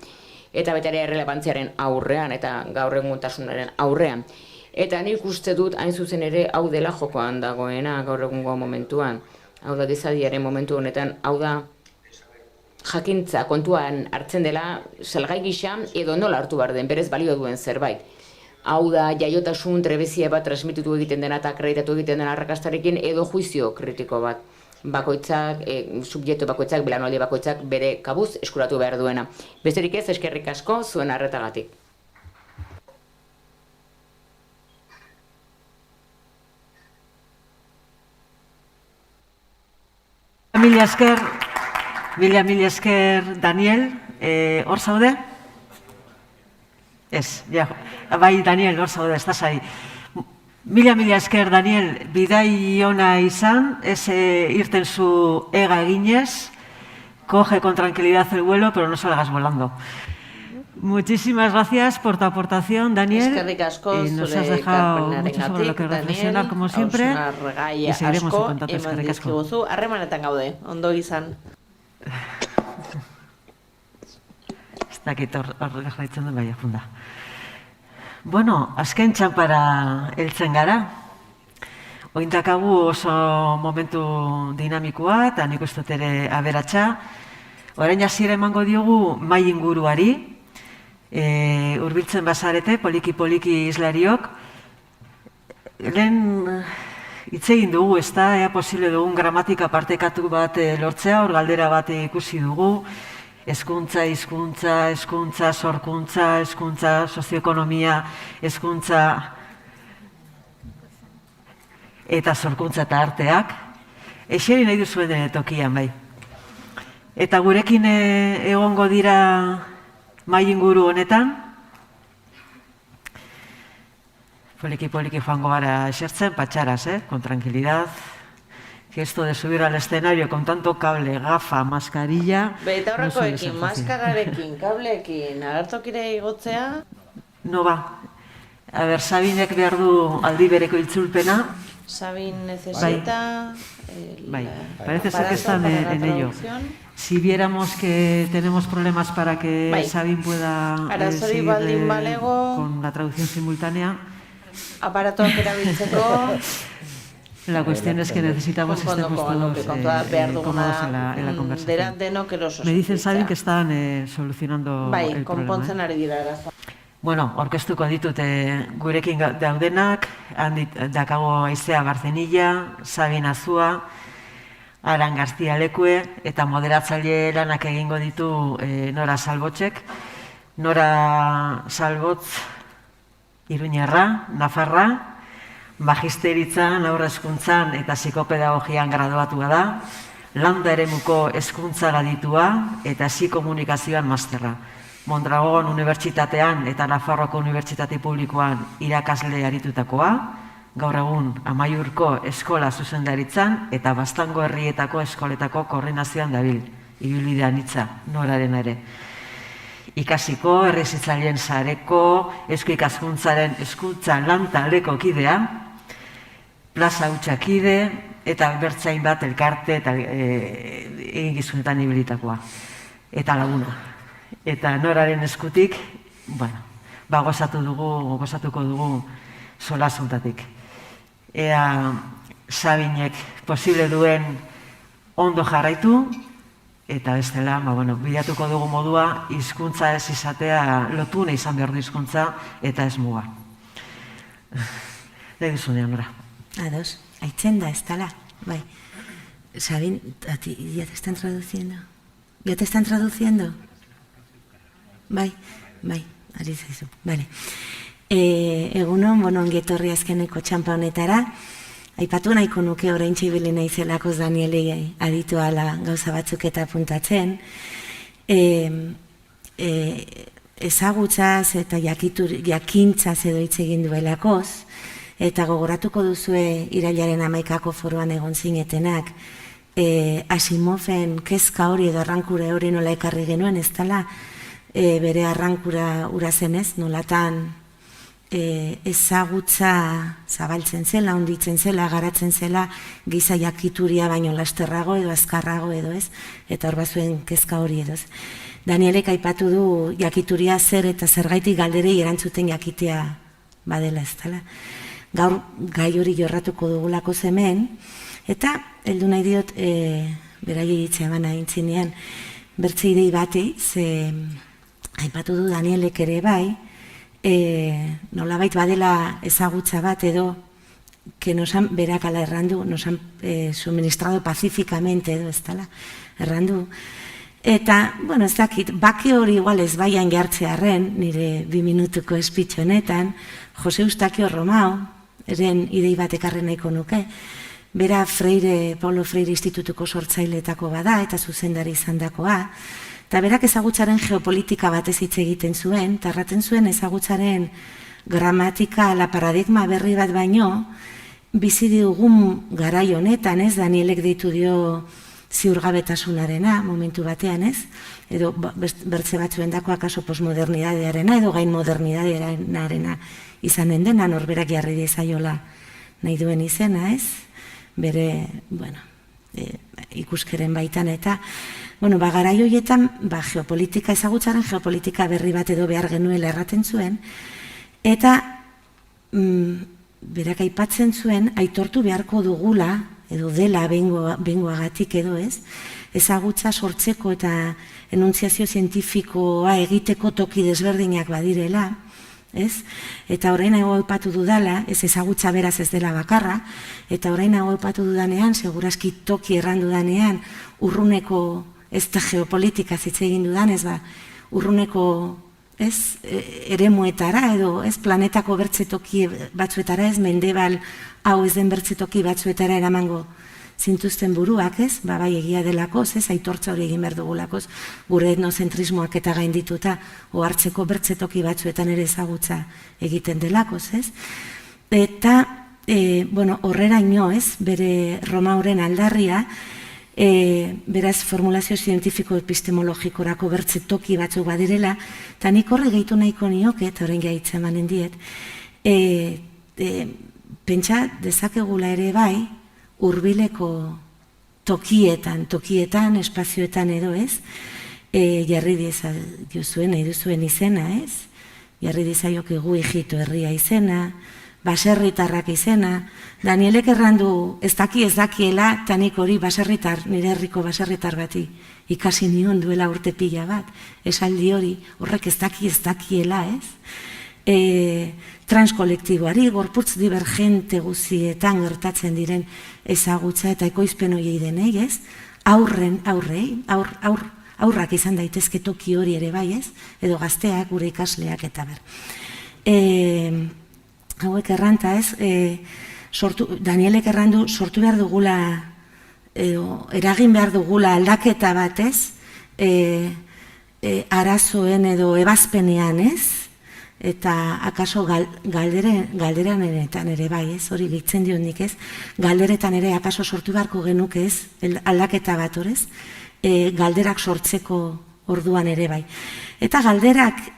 Eta baita ere errelevantziaren aurrean, eta gaur eguntasunaren aurrean. Eta nik uste dut, hain zuzen ere, hau dela jokoan dagoena gaur egungo momentuan. Hau da, dezadiaren momentu honetan, hau da, jakintza kontuan hartzen dela salgai gisa edo nola hartu behar den, berez balio duen zerbait. Hau da, jaiotasun trebezia bat transmititu egiten dena eta akreditatu egiten dena arrakastarekin edo juizio kritiko bat. Bakoitzak, subjektu bakoitzak, belanoldi bakoitzak bere kabuz eskuratu behar duena. Besterik ez, eskerrik asko zuen arretagatik. Mila esker, Daniel, hor zaude? Ez, bai, Daniel, hor zaude, ez da zai. Mila esker, Daniel, bidai ona izan, ez irten zu ega eginez, coge con tranquilidad el vuelo, pero no salgas volando. Muchísimas gracias por tu aportación, Daniel. Eskerrik asko, nos has dejado mucho sobre lo que reflexionar, como siempre, y seguiremos en contacto. Eskerrik asko. Harremanetan gaude, ondo izan. Ez dakit hor jarraitzen den baina funda. Bueno, azken txanpara heltzen gara. Oindakagu oso momentu dinamikoa, eta nik uste dut ere aberatsa. Orain hasiera emango diogu mai inguruari. Hurbiltzen bazarete, poliki islariok. Lehen hitz egin dugu, ez da, ea posible dugun gramatika partekatu bat lortzea, hor galdera bat ikusi dugu. Hezkuntza, hizkuntza, sorkuntza, hezkuntza, sozioekonomia, hezkuntza eta sorkuntza eta arteak. Eseri nahi duzuen tokian, bai. Eta gurekin egongo dira mai inguru honetan. Poliki joango gara esertzen, patxaras, con tranquilidad. Que esto de subir al escenario con tanto cable, gafa, mascarilla... Eta horrekoekin, maskararekin, kableekin, agertokire igotzea... No ba. A ver, Sabinek behar du aldi bereko itzulpena. Sabin necesita... Bai, parece ser que están en ello. Si viéramos que tenemos problemas para que Sabin pueda seguir con la traducción simultánea... Aparatoak erabiltzeko... La cuestión es que necesitamos que estemos todos cómodos en la conversación. Me dicen, Sabin, que están solucionando el problema. Bueno, orkestuko ditut gurekin daudenak, dakago Aizea Barzenilla, Sabin Azua, Aran García Lekue, eta moderatzaile lanak egingo ditu Nora Salbotzek. Nora Salbotz, Iruñarra, Nafarra, Magisteritzan, haur hezkuntzan eta psikopedagogian graduatua da, Landa eremuko hezkuntzan aditua eta psikomunikazioan masterra. Mondragon Unibertsitatean eta Nafarroko Unibertsitate Publikoan irakasle aritutakoa, gaur egun Amaiurko eskola zuzendaritzan eta Baztango herrietako eskoletako koordinazioan dabil, ibilbidean hitza, Noraren ere. Ikasiko, herrizitzaileen sareko, Eusko Ikaskuntzaren hezkuntza lan taldeko kidea, plaza hutxakide eta bertzain bat elkarte eta eginkizunetan ibilitakoa. Eta laguna. Eta Noraren eskutik, gozatuko dugu solasuntatik. Ea Sabinek posible duen ondo jarraitu, eta bestela, bilatuko dugu modua, hizkuntza ez izatea lotune izan behar du hizkuntza eta ez muga. Legizunean, Nora. Ados, aitzen da, ez tala. Bai. Sabin, ¿ya te están traduciendo? ¿Ya te están traduciendo? Bai, ari zaizu. Vale. Egunon, ongetorri azkeneko txampa honetara. Aipatu nahiko nuke oraintxe ibili naizelako Danielei aditu ala gauza batzuk eta apuntatzen. Ezagutzaz eta jakintzaz edo hitz egin duelakoz, eta gogoratuko duzue irailaren 11ko foruan egon zinetenak, Asimoven kezka hori edo arrankura hori nola ekarri genuen, ez dela bere arrankura ura zenez, nolatan ezagutza zabaltzen zela, onditzen zela, garatzen zela, giza jakituria baino lasterrago edo azkarrago edo ez, eta hor bazuen kezka hori edo ez. Danielek aipatu du jakituria zer eta zergaitik galderei erantzuten jakitea badela ez dela. Gaur gai hori jorratuko dugulako hemen, eta heldu nahi diot, beraiei hitza eman aintzinean, bertze idei bati, ze aipatu du Danielek ere bai, nolabait badela ezagutza bat edo que nos han, berak ala errandu, nos han suministrado pacíficamente edo ez dela, errandu. Eta, bueno, ez dakit, bake hori igual ez baian jartzearen, nire 2 minutuko espitxo honetan, Jose Eustakio Romao, eren idei bat ekarri nahiko nuke, bera Paulo Freire Institutuko sortzaileetako bada, eta zuzendari izandakoa, eta berak ezagutzaren geopolitika batez hitz egiten zuen, eta erraten zuen ezagutzaren gramatika, la paradigma berri bat baino, bizi dugun garai honetan, ez, Danielek deitu dio ziurgabetasunarena, momentu batean, ez, edo bertze batzuen dako akaso postmodernidadearena, edo gain modernidadearena izanen dena, norberak jarri dezaiola nahi duen izena, ez, bere, bueno, ikuskeren baitan, eta, bueno, garai horietan, geopolitika, ezagutzaren geopolitika berri bat edo behar genuela erraten zuen, eta berak aipatzen zuen, aitortu beharko dugula, edo dela bengoagatik edo ez, ezagutza sortzeko eta enuntziazio zientifikoa egiteko toki desberdinak badirela, ez? Eta orain hau aipatu dudala, ez ezagutza beraz ez dela bakarra, eta orain hau aipatu dudanean, segurazki toki errandu danean, urruneko, ez da geopolitika zitze egin dudan, ez urruneko, ez, eremuetara edo, ez, planetako bertzetoki batzuetara, ez, mendebal hau ez den bertzetoki batzuetara eramango zintuzten buruak, ez, bai egia delakoz, ez, aitortza hori egin behar dugulakoz, gure etnozentrismoak eta gaindituta, ohartzeko bertzetoki batzuetan ere ezagutza egiten delakoz, ez. Eta, bueno, horreraino, ez, bere Romauren aldarria, beraz formulazio zientifiko epistemologikorako bertzetoki batzuk badirela, eta nik horre gehitu nahiko nioke, eta horrein gaitza emanen diet, pentsa dezakegula ere bai, hurbileko tokietan, espazioetan edo ez, jarri diozuen, nahi duzuen izena, ez? Jarri dizaiokegu Egipto herria izena, baserritarrak izena, Danielek errandu ez dakiela, eta nik hori baserritar, nire herriko baserritar bati ikasi nion duela urte pila bat, esaldi hori, horrek ez dakiela, ez? Transkolektiboari, gorputz divergente guzietan gertatzen diren ezagutza eta ekoizpen horiei denei, ez? Aurrak izan daitezke toki hori ere bai, ez? Edo gazteak, gure ikasleak eta ber. Hauek erranta, ez? Danielek errandu sortu behar dugula, eragin behar dugula aldaketa bat, ez? Arazoen edo ebazpenean, ez? Eta akaso galderan ere bai, ez, hori ditzen dion nik ez, galderetan ere akaso sortu beharko genuke ez, aldaketa bat horrez, galderak sortzeko orduan ere bai. Eta galderak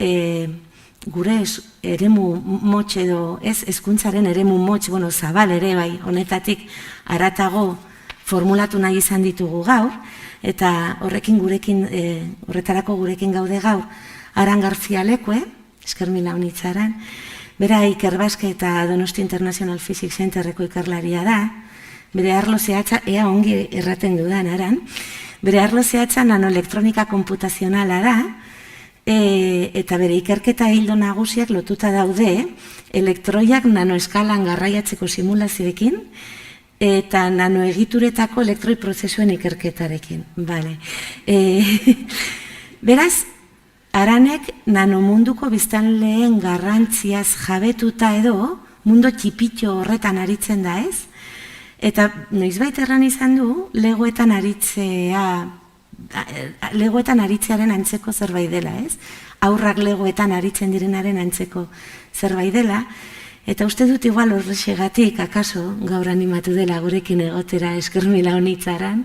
gure eremu motx edo ez, hezkuntzaren eremu motx, bueno, zabal ere bai, honetatik haratago formulatu nahi izan ditugu gaur, eta horretarako gurekin gaude gaur, Aran Garzia Lekue, esker mila honitzaran, bera Iker Baske eta Donosti International Physics Centerreko ikerlaria da, bere arlo zehatza, ea ongi erraten dudan Aran, bere arlo zehatza nanoelektronika komputazionala da, eta bere ikerketa hildo nagusiak lotuta daude, elektroiak nanoeskalan garraiatzeko simulazioekin, eta nanoegituretako elektroi prozesuen ikerketarekin. Beraz, Aranek nanomunduko biztanleen garrantziaz jabetuta edo, mundo txipitxo horretan aritzen da ez, eta noizbait erran izan du, legoetan aritzearen antzeko zerbait dela ez, aurrak legoetan aritzen direnaren antzeko zerbait dela, Eta uste dut igual horrexegatik, akaso, gaur animatu dela gurekin egotera esker mila honitzaran,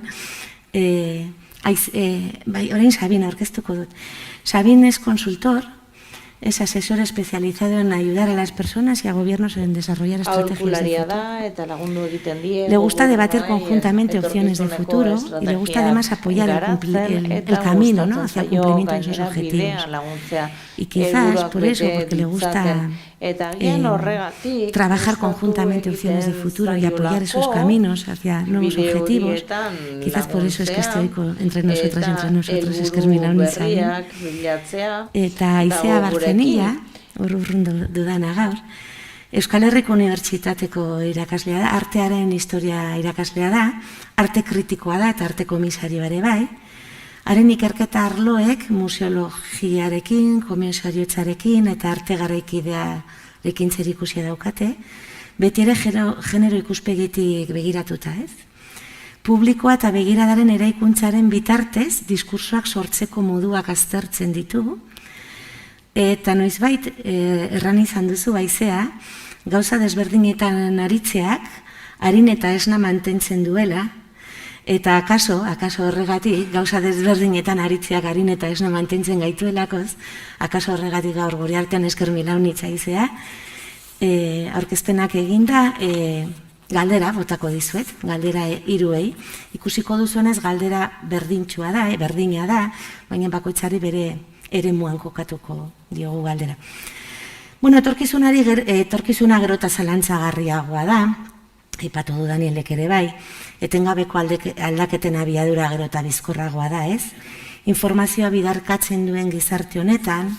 orain Sabin aurkeztuko dut. Sabin es consultor, es asesor especializado en ayudar a las personas y a gobiernos en desarrollar estrategias de futuro. Le gusta debatir conjuntamente opciones de futuro y le gusta además apoyar el camino, ¿no?, hacia el cumplimiento de esos objetivos. Y quizás por eso, porque le gusta trabajar conjuntamente opciones de futuro y apoyar esos caminos hacia nuevos objetivos, quizás por eso es que estoy entre nosotros, esker mila honitzain. Eta Aizea Barzenilla, urrun dudana gaur, Euskal Herriko Unibertsitateko irakaslea da, artearen historia irakaslea da, arte kritikoa da eta arte komisario ere bai. Haren ikerketa arloek museologiarekin, komisariotzarekin eta arte garaikidearekin zerikusia daukate, beti ere genero ikuspegitik begiratuta, ez? Publikoa eta begiradaren eraikuntzaren bitartez, diskursoak sortzeko moduak aztertzen ditugu, eta noizbait, erran izan duzu Aizea, gauza desberdinetan aritzeak, harin eta esna mantentzen duela, eta akaso horregatik, gauza desberdinetan aritzeak harin eta esna mantentzen gaituelakoz, akaso horregatik gaur gure artean esker mila honitza Aizea, aurkezpenak eginda, galdera botako dizuet, galdera hiruei. Ikusiko duzuenez galdera berdintxua da, berdina da, baina bakoitzari bere eremuan kokatuko diogu galdera. Bueno, etorkizuna gero eta zalantzagarriagoa da, aipatu du Danielek ere bai, etengabeko aldaketen abiadura gero eta bizkorragoa da, ez? Informazioa bidarkatzen duen gizarte honetan,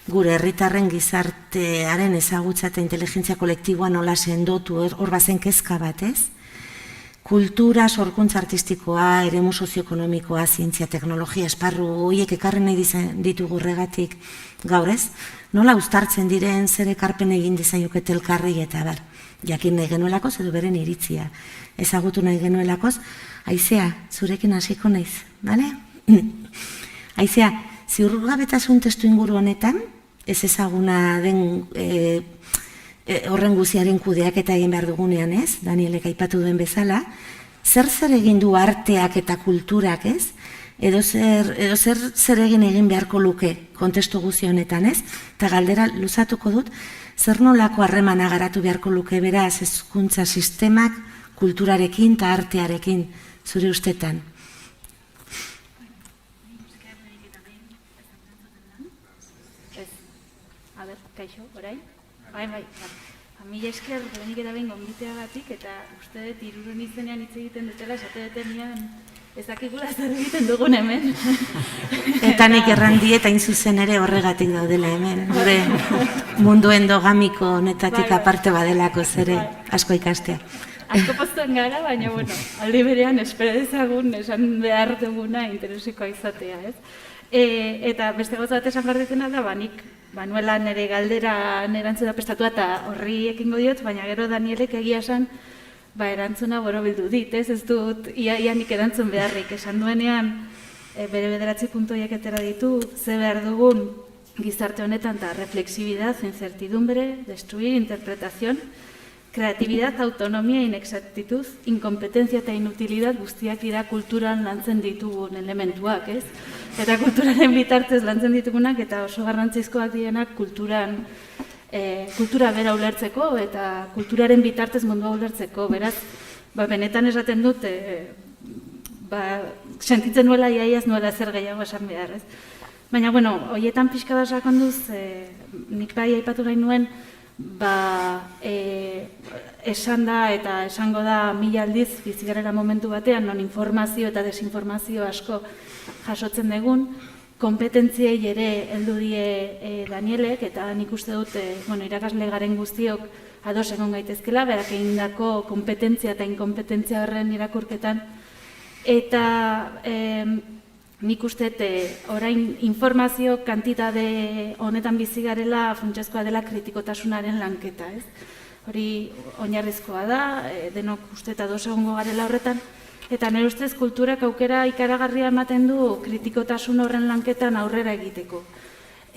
gure herritarren gizartearen ezagutza eta inteligentzia kolektiboa nola sendotu, hor bazen kezka bat, ez? Kultura, sorkuntza artistikoa, eremu sozioekonomikoa, zientzia, teknologia, esparru, horiek ekarren nahi ditugu horregatik gaur, ez? Nola uztartzen diren, zer ekarpen egin dizaiokete elkarri eta bar. Jakin nahi genuelakoz edo beren iritzia. Ezagutu nahi genuelakoz, Aizea, zurekin hasiko naiz, bale? Aizea, ziurgabetasun testu inguru honetan, ez ezaguna den horren guziaren kudeak eta egin behar dugunean, ez? Danielek aipatu duen bezala, zer egin du arteak eta kulturak, ez? Edo zer egin beharko luke kontestu guzi honetan, ez? Eta galdera luzatuko dut, zer nolako harremana garatu beharko luke beraz hezkuntza sistemak kulturarekin eta artearekin zure ustetan? Kaixo, orain? Bai. Mila esker lehenik eta behin gonbiteagatik eta uste dut hiruren izenean hitz egiten dutela esate detenean ez dakigula zer egiten dugun hemen. Eta nik errandi eta zuzen ere horregatik daudela hemen. Gure mundu endogamiko honetatik aparte badelako zere asko ikastea. Asko pozten gara, baina aldi berean espero dezagun esan behar duguna interesikoa izatea, ez? Eta beste gauza bat esan gardetena da, nik Manuela nire galdera erantzuna prestatua eta horri ekingo diot, baina gero Danielek egia esan erantzuna borobildu dit, ez dut ianik erantzun beharrik. Esan duenean, bere 9 puntu horiek atera ditu, ze behar dugun gizarte honetan eta reflexibidad, incertidumbre, destruir, interpretación, kreatibidad, autonomia, inexactitud, incompetencia eta inutilidad guztiak dira kulturan lantzen ditugun elementuak, ez? Eta kulturaren bitartez lantzen ditugunak eta oso garrantzizkoak dienak kultura bera ulertzeko eta kulturaren bitartez mundua ulertzeko. Beraz, benetan esaten dut, sentitzen nuela iaiaz nuela zer gehiago esan behar, ez? Baina, horietan pixka bat sakonduz, nik bai aipatu nahi nuen, esan da eta esango da 1000 aldiz bizigarela momentu batean, non informazio eta desinformazio asko jasotzen dugun, kompetentziei ere heldu die Danielek, eta nik uste dut irakasle garen guztiok ados egon gaitezkela, berak egindako kompetentzia eta inkompetentzia horren irakurketan, eta nik uste orain informazio kantitate honetan bizi garela funtsezkoa dela kritikotasunaren lanketa, ez? Hori oinarrizkoa da, denok uste eta ados egongo garela horretan, eta nire ustez kulturak aukera ikaragarria ematen du kritikotasun horren lanketan aurrera egiteko.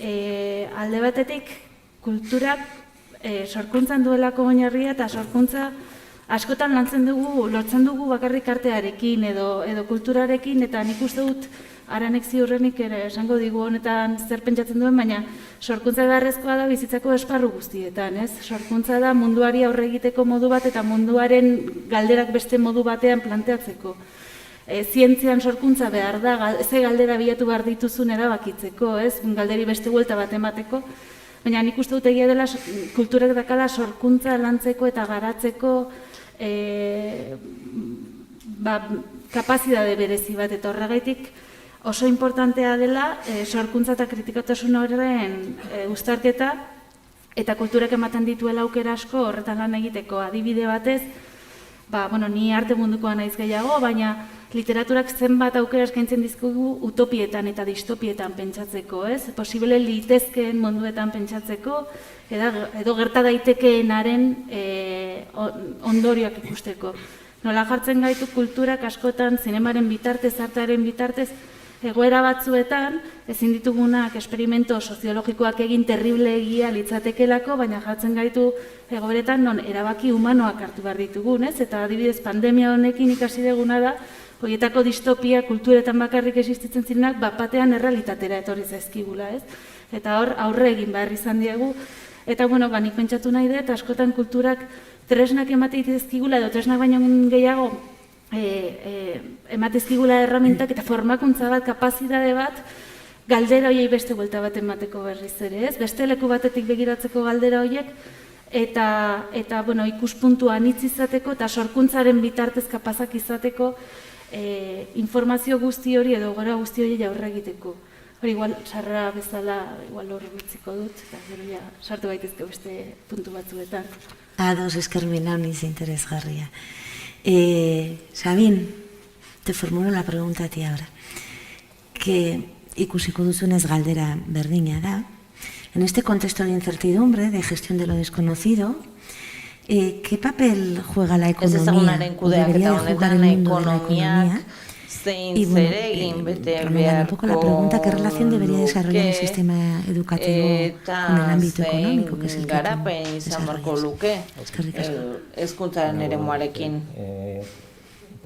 Alde batetik, kulturak sorkuntzan duelako oinarria eta sorkuntza askotan lotzen dugu bakarrik artearekin edo kulturarekin, eta nik uste dut Aranek ziurrenik ere esango digu honetan zer pentsatzen duen, baina sorkuntza beharrezkoa da bizitzako esparru guztietan, ez? Sorkuntza da munduari aurre egiteko modu bat eta munduaren galderak beste modu batean planteatzeko. Zientzian sorkuntza behar da, ze galdera bilatu behar dituzun erabakitzeko, ez? Galderi beste buelta bat emateko, baina nik uste dut egia dela kulturek dakala sorkuntza lantzeko eta garatzeko kapazitate berezi bat, eta horregaitik oso importantea dela sorkuntza eta kritikotasun horren uztarketa eta kulturek ematen dituela aukera asko horretan lan egiteko. Adibide batez, ni arte mundukoa naiz gehiago, baina literaturak zenbat aukera eskaintzen dizkigu utopietan eta distopietan pentsatzeko, ez? Posible litezkeen munduetan pentsatzeko, edo gerta daitekeenaren ondorioak ikusteko. Nola jartzen gaitu kulturak askotan zinemaren bitartez, artearen bitartez, egoera batzuetan, ezin ditugunak esperimento soziologikoak egin terribleegia litzatekelako, baina jartzen gaitu egoeretan non erabaki humanoak hartu behar ditugun, ez? Eta adibidez pandemia honekin ikasi duguna da, horietako distopia kulturetan bakarrik existitzen zirenak, batean errealitatera etorri zaizkigula, ez? Eta hor aurre egin behar izan diegu, eta nik pentsatu nahi dut, askotan kulturak tresnak emateizkigula edo tresnak baino gehiago ematezkigula erramintak eta formakuntza bat, kapazitate bat, galdera horiei beste buelta bat emateko berriz ere, ez? Beste leku batetik begiratzeko galdera horiek, eta ikuspuntu anitz izateko eta sorkuntzaren bitartez kapazak izateko informazio guzti hori edo gora guzti hori aurre egiteko. Hori igual, sarra bezala, igual hor bitziko dut, eta gero ja sartu baitezke beste puntu batzuetan. Ados, eskermin hau niz interesgarria. Sabin, te formulo la pregunta a ti ahora, que ikusiko duzunez galdera berdina da, en este contexto de incertidumbre, de gestión de lo desconocido, ¿qué papel juega la economía? ¿O debería de jugar el mundo de la economía? Y bueno, prolongando un poco la pregunta, ¿qué relación debería desarrollar el sistema educativo con el ámbito económico, que es el que tú desarrollas?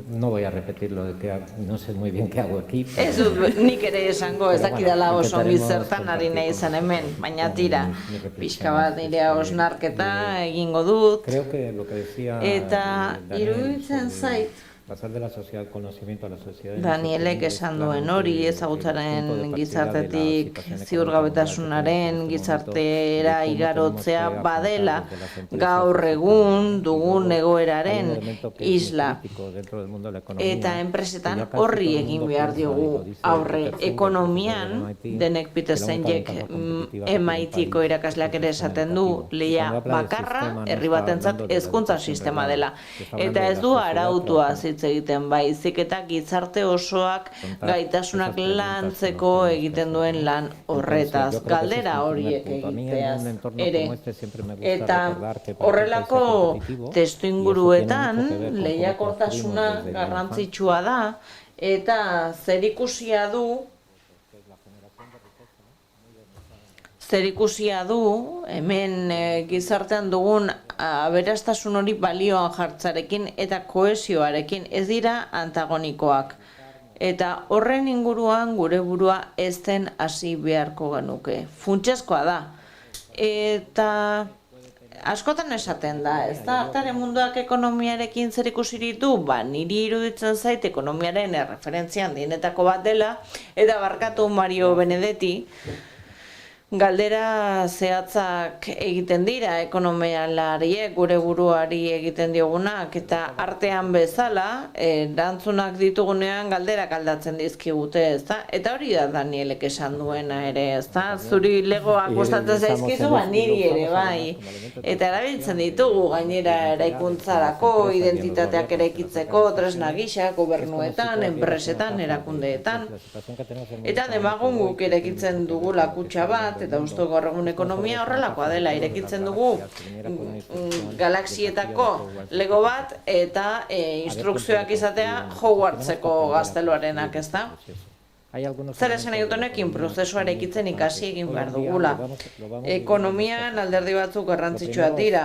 No voy a repetir lo de que no sé muy bien qué hago aquí. Ez nik ere esango ez dakidala oso zertan ari nahi izan hemen, baina tira, pixka bat nire hausnarketa egingo dut. Eta iruditzen zait, Danielek esan duen hori, ezagutzaren gizartetik ziurgabetasunaren gizartera igarotzea badela gaur egun dugun egoeraren isla. Eta enpresetan horri egin behar diogu aurre. Ekonomian, denek Petersenjek MIT-ko irakasleak ere esaten du, lehia bakarra herri batentzat hezkuntza sistema dela. Eta ez du arautua egiten baizik eta gizarte osoak gaitasunak lantzeko egiten duen lan horretaz, galdera horiek egiteaz ere. Eta horrelako testuinguruetan lehiakortasuna garrantzitsua da eta zerikusia du hemen gizartean dugun aberastasun hori balioan jartzarekin eta kohesioarekin ez dira antagonikoak. Eta horren inguruan gure burua ez den hasi beharko genuke. Funtsezkoa da. Eta askotan esaten da, ez da, artaren munduak ekonomiarekin zer ikusi ditu, niri iruditzen zait ekonomiaren erreferentzian dinetako bat dela, eta barkatu Mario Benedetti, galdera zehatzak egiten dira ekonomialariek gure buruari egiten diogunak eta artean bezala erantzunak ditugunean galderak aldatzen dizkigute, ezta? Eta hori da Danielek esan duena ere, ezta? Zuri legoak gustatzen zaizkizu, niri ere bai. Eta erabiltzen ditugu gainera eraikuntzarako, identitateak eraikitzeko, tresna gisa, gobernuetan, enpresetan, erakundeetan. Eta demagun guk eraikitzen dugula kutxa bat, eta uste gaur egun ekonomia horrelakoa dela, irekitzen dugu galaxietako lego bat eta instrukzioak izatea Hogwartseko gazteluarenak, ez da? Zer esan nahi dut honekin, prozesua eraikitzen ikasi egin behar dugula. Ekonomian alderdi batzuk garrantzitsuak dira.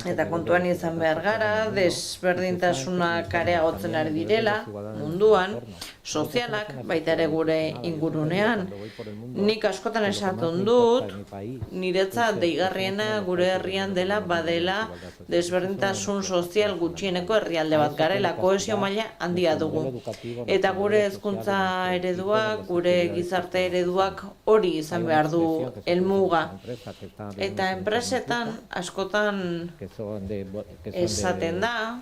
Eta kontuan izan behar gara, desberdintasunak areagotzen ari direla, munduan, sozialak, baita ere gure ingurunean. Nik askotan esaten dut, niretzat deigarriena gure herrian dela badela desberdintasun sozial gutxieneko herrialde bat garela, kohesio maila handia dugu. Eta gure hezkuntza ereduak, gure gizarte ereduak hori izan behar du helmuga. Eta enpresetan askotan esaten da,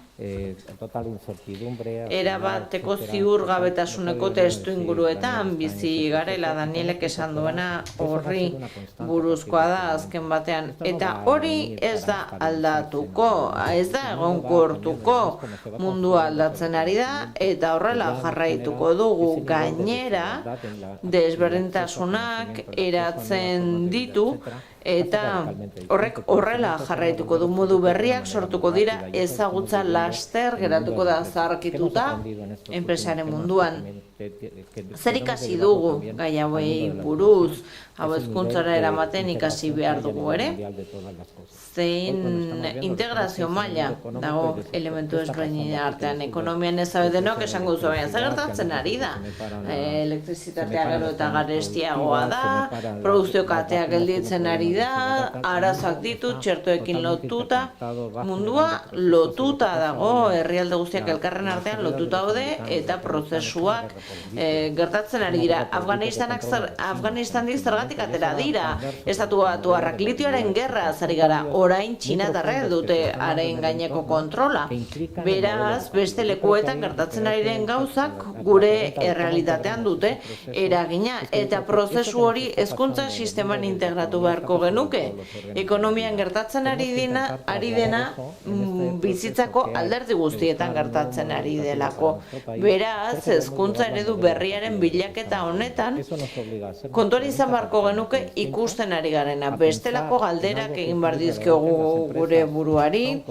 erabateko ziurgabetasuneko testu inguruetan bizi garela, Danielek esan duena horri buruzkoa da azken batean. Eta hori ez da aldatuko, ez da egonkortuko, mundua aldatzen ari da, eta horrela jarraituko dugu. Gainera, desberdintasunak eratzen ditu, eta horrek horrela jarraituko du, modu berriak sortuko dira, ezagutza laster geratuko da zaharkituta enpresaren munduan. Zer ikasi dugu gai hauei buruz, hau hezkuntzara eramaten ikasi behar dugu ere? Zein integrazio maila dago elementu ezberdinen artean. Ekonomian ez denok esango duzu, baina zer gertatzen ari da? Elektrizitatea gero eta garestiagoa da, produkzio katea gelditzen ari da, arazoak ditu, txertoekin lotuta, mundua lotuta dago, herrialde guztiak elkarren artean lotuta daude, eta prozesuak gertatzen ari dira. Afganistandik zergatik atera dira, Estatu Batuarrak litioaren gerra azari gara, orain txinatarrek dute haren gaineko kontrola. Beraz, beste lekuetan gertatzen ari den gauzak gure errealitatean dute eragina, eta prozesu hori hezkuntza sisteman integratu beharko genuke. Ekonomian gertatzen ari dena bizitzako alderdi guztietan gertatzen ari delako. Beraz, hezkuntza eredu berriaren bilaketa honetan kontuan izan beharko genuke ikusten ari garena. Bestelako galderak egin behar dizkiogu gure buruari,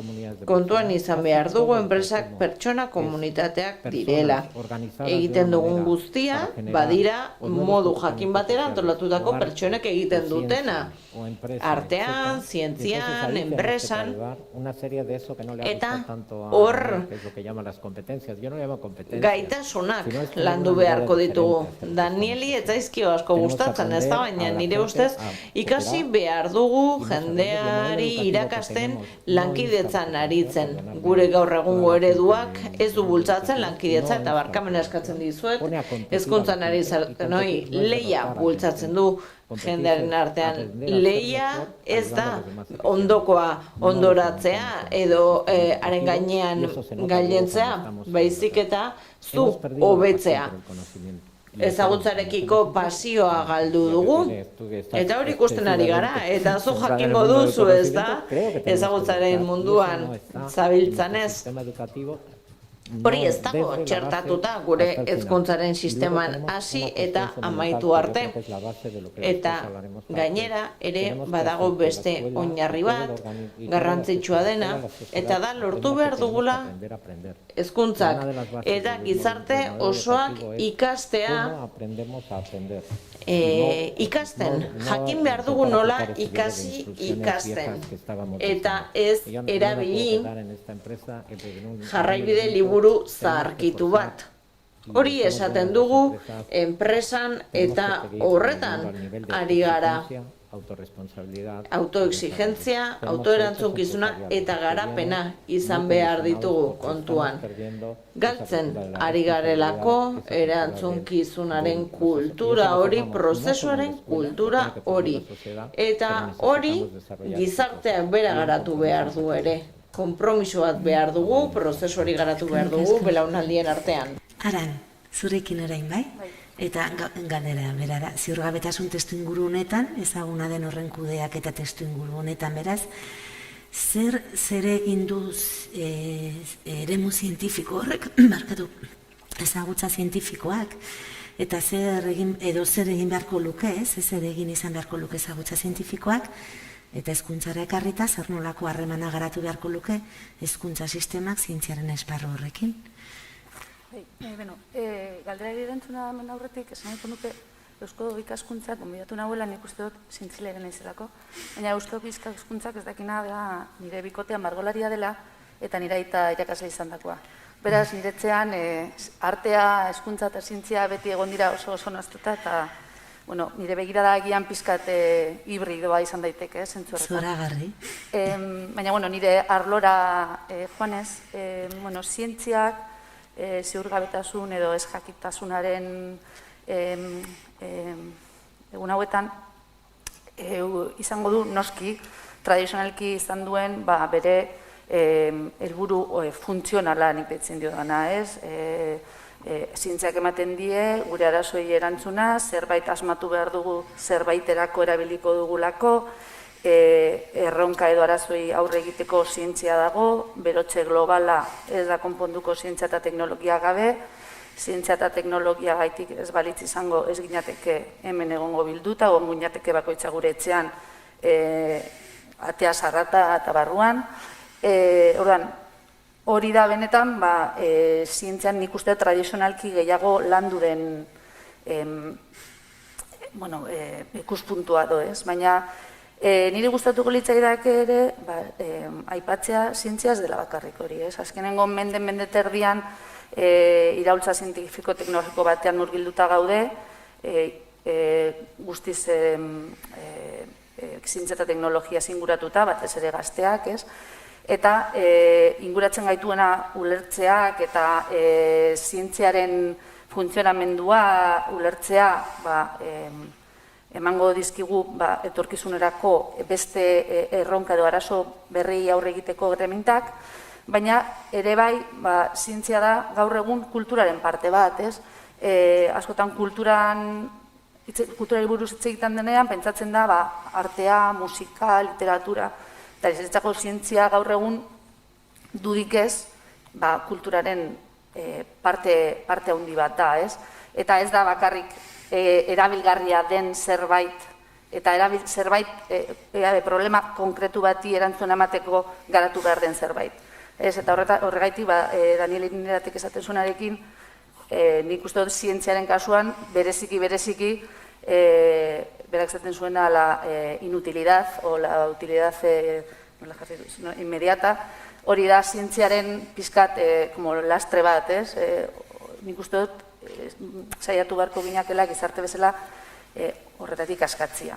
kontuan izan behar dugu enpresak pertsona komunitateak direla. Egiten dugun guztia, badira modu jakin batera antolatutako pertsonek egiten dutena. Artean, zientzian, enpresan, eta hor gaitasunak landu beharko ditugu. Danieli ez zaizkio asko gustatzen, ez da, baina nire ustez ikasi behar dugu jendeari irakasten lankidetzan aritzen. Gure gaur egungo ereduak ez du bultzatzen lankidetza, eta barkamena eskatzen dizuet, hezkuntzan ari zareten hori lehia bultzatzen du jendearen artean. Lehia ez da ondokoa ondoratzea edo haren gainean gailentzea, baizik eta zu hobetzea. Ezagutzarekiko pasioa galdu dugu, eta hori ikusten ari gara, eta zu jakingo duzu, ez da, ezagutzaren munduan zabiltzanez. Hori ez dago txertatuta gure hezkuntzaren sisteman hasi eta amaitu arte. Eta gainera ere badago beste oinarri bat, garrantzitsua dena, eta da lortu behar dugula hezkuntzak eta gizarte osoak ikastea, ikasten, jakin behar dugu nola ikasi ikasten, eta ez erabili jarraibide liburu zaharkitu bat. Hori esaten dugu enpresan eta horretan ari gara. Autoexigentzia, autoerantzunkizuna eta garapena izan behar ditugu kontuan. Galtzen ari garelako erantzunkizunaren kultura hori, prozesuaren kultura hori. Eta hori gizarteak bera garatu behar du ere. Konpromiso bat behar dugu, prozesu hori garatu behar dugu, belaunaldien artean. Aran, zurekin orain bai? Eta galdera, berara, ziurgabetasun testu inguru honetan, ezaguna den horren kudeak eta testu inguru honetan, beraz, zer egin duz eremu zientifiko horrek, markatu, ezagutza zientifikoak, eta zer egin beharko luke, zer egin izan beharko luke ezagutza zientifikoak, eta hezkuntzara ekarrita, zer nolako harremana garatu beharko luke hezkuntza sistemak zientziaren esparru horrekin. Galderari erantzuna hemen aurretik, esan nahiko nuke Eusko ikaskuntzak, gonbidatu nahuela nik uste dut zintzileren naizelako, baina Eusko ikaskuntzak ez dakina nire bikotean margolaria dela eta nire aita irakasle izan dakoa. Beraz, niretzean artea, hezkuntza eta zientzia beti egon dira oso naztuta eta nire begirada agian pizkat hibridoa izan daiteke, zentzu horretan. Zoragarri. Baina, nire arlora joanez, zientziak, ziurgabetasun edo ez jakitasunaren egun hauetan izango du noski tradizionalki izan duen bere helburu funtzionala nik betzen dio dana, ez? Zientziak ematen die, gure arazoei erantzuna, zerbait asmatu behar dugu, zerbaiterako erabiliko dugulako, erronka edo arazoei aurre egiteko zientzia dago, berotze globala ez da konponduko zientzia eta teknologia gabe, zientzia eta teknologia gaitik ez balitz izango ez ginateke hemen egongo bilduta, egongo ginateke bakoitza gure etxean atea sarrata eta barruan. Hori da benetan, zientzian nik uste tradizionalki gehiago landu den ikuspuntua doez, baina niri gustatuko litzaidak ere aipatzea zientzia ez dela bakarrik hori, ez? Azkenengo mendeterdian iraultza zientifiko-teknologiko batean murgilduta gaude, guztiz zientzia eta teknologia zinguratuta, batez ere gazteak, ez? Eta inguratzen gaituena ulertzeak eta zientziaren funtzionamendua ulertzea emango dizkigu etorkizunerako beste erronka edo arazo berri aurre egiteko erremintak, baina ere bai zientzia da gaur egun kulturaren parte bat, ez? Askotan kulturari buruz hitz egiten denean, pentsatzen da artea, musika, literatura, eta izatzako zientzia gaur egun dudik ez kulturaren parte handi bat da, ez? Eta ez da bakarrik erabilgarria den zerbait, eta zerbait problema konkretu bati erantzuna emateko garatu behar den zerbait. Eta horregaitik, Daniel Ineratek esaten zuenarekin, nik uste dut zientziaren kasuan, bereziki, berak esaten zuena la inutilidad, o la utilidad inmediata, hori da zientziaren pizkat lastre bat, ez? Nik uste dut, saiatu beharko ginakela gizarte bezala horretatik askatzia.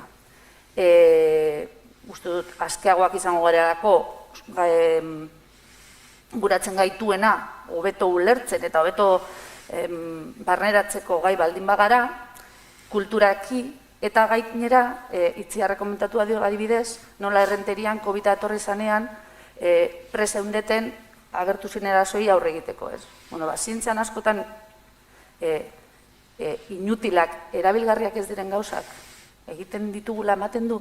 Uste dut, askeagoak izango garelako guratzen gaituena, hobeto ulertzen eta hobeto barneratzeko gai baldin bagara, kulturaki eta gainera, Itziarrek komentatua dio adibidez, nola errenterian COVID-a etorri zanean preseundeten agertu zen erazoi aurre egiteko, ez? Zientzian askotan inutilak, erabilgarriak ez diren gauzak egiten ditugula ematen du,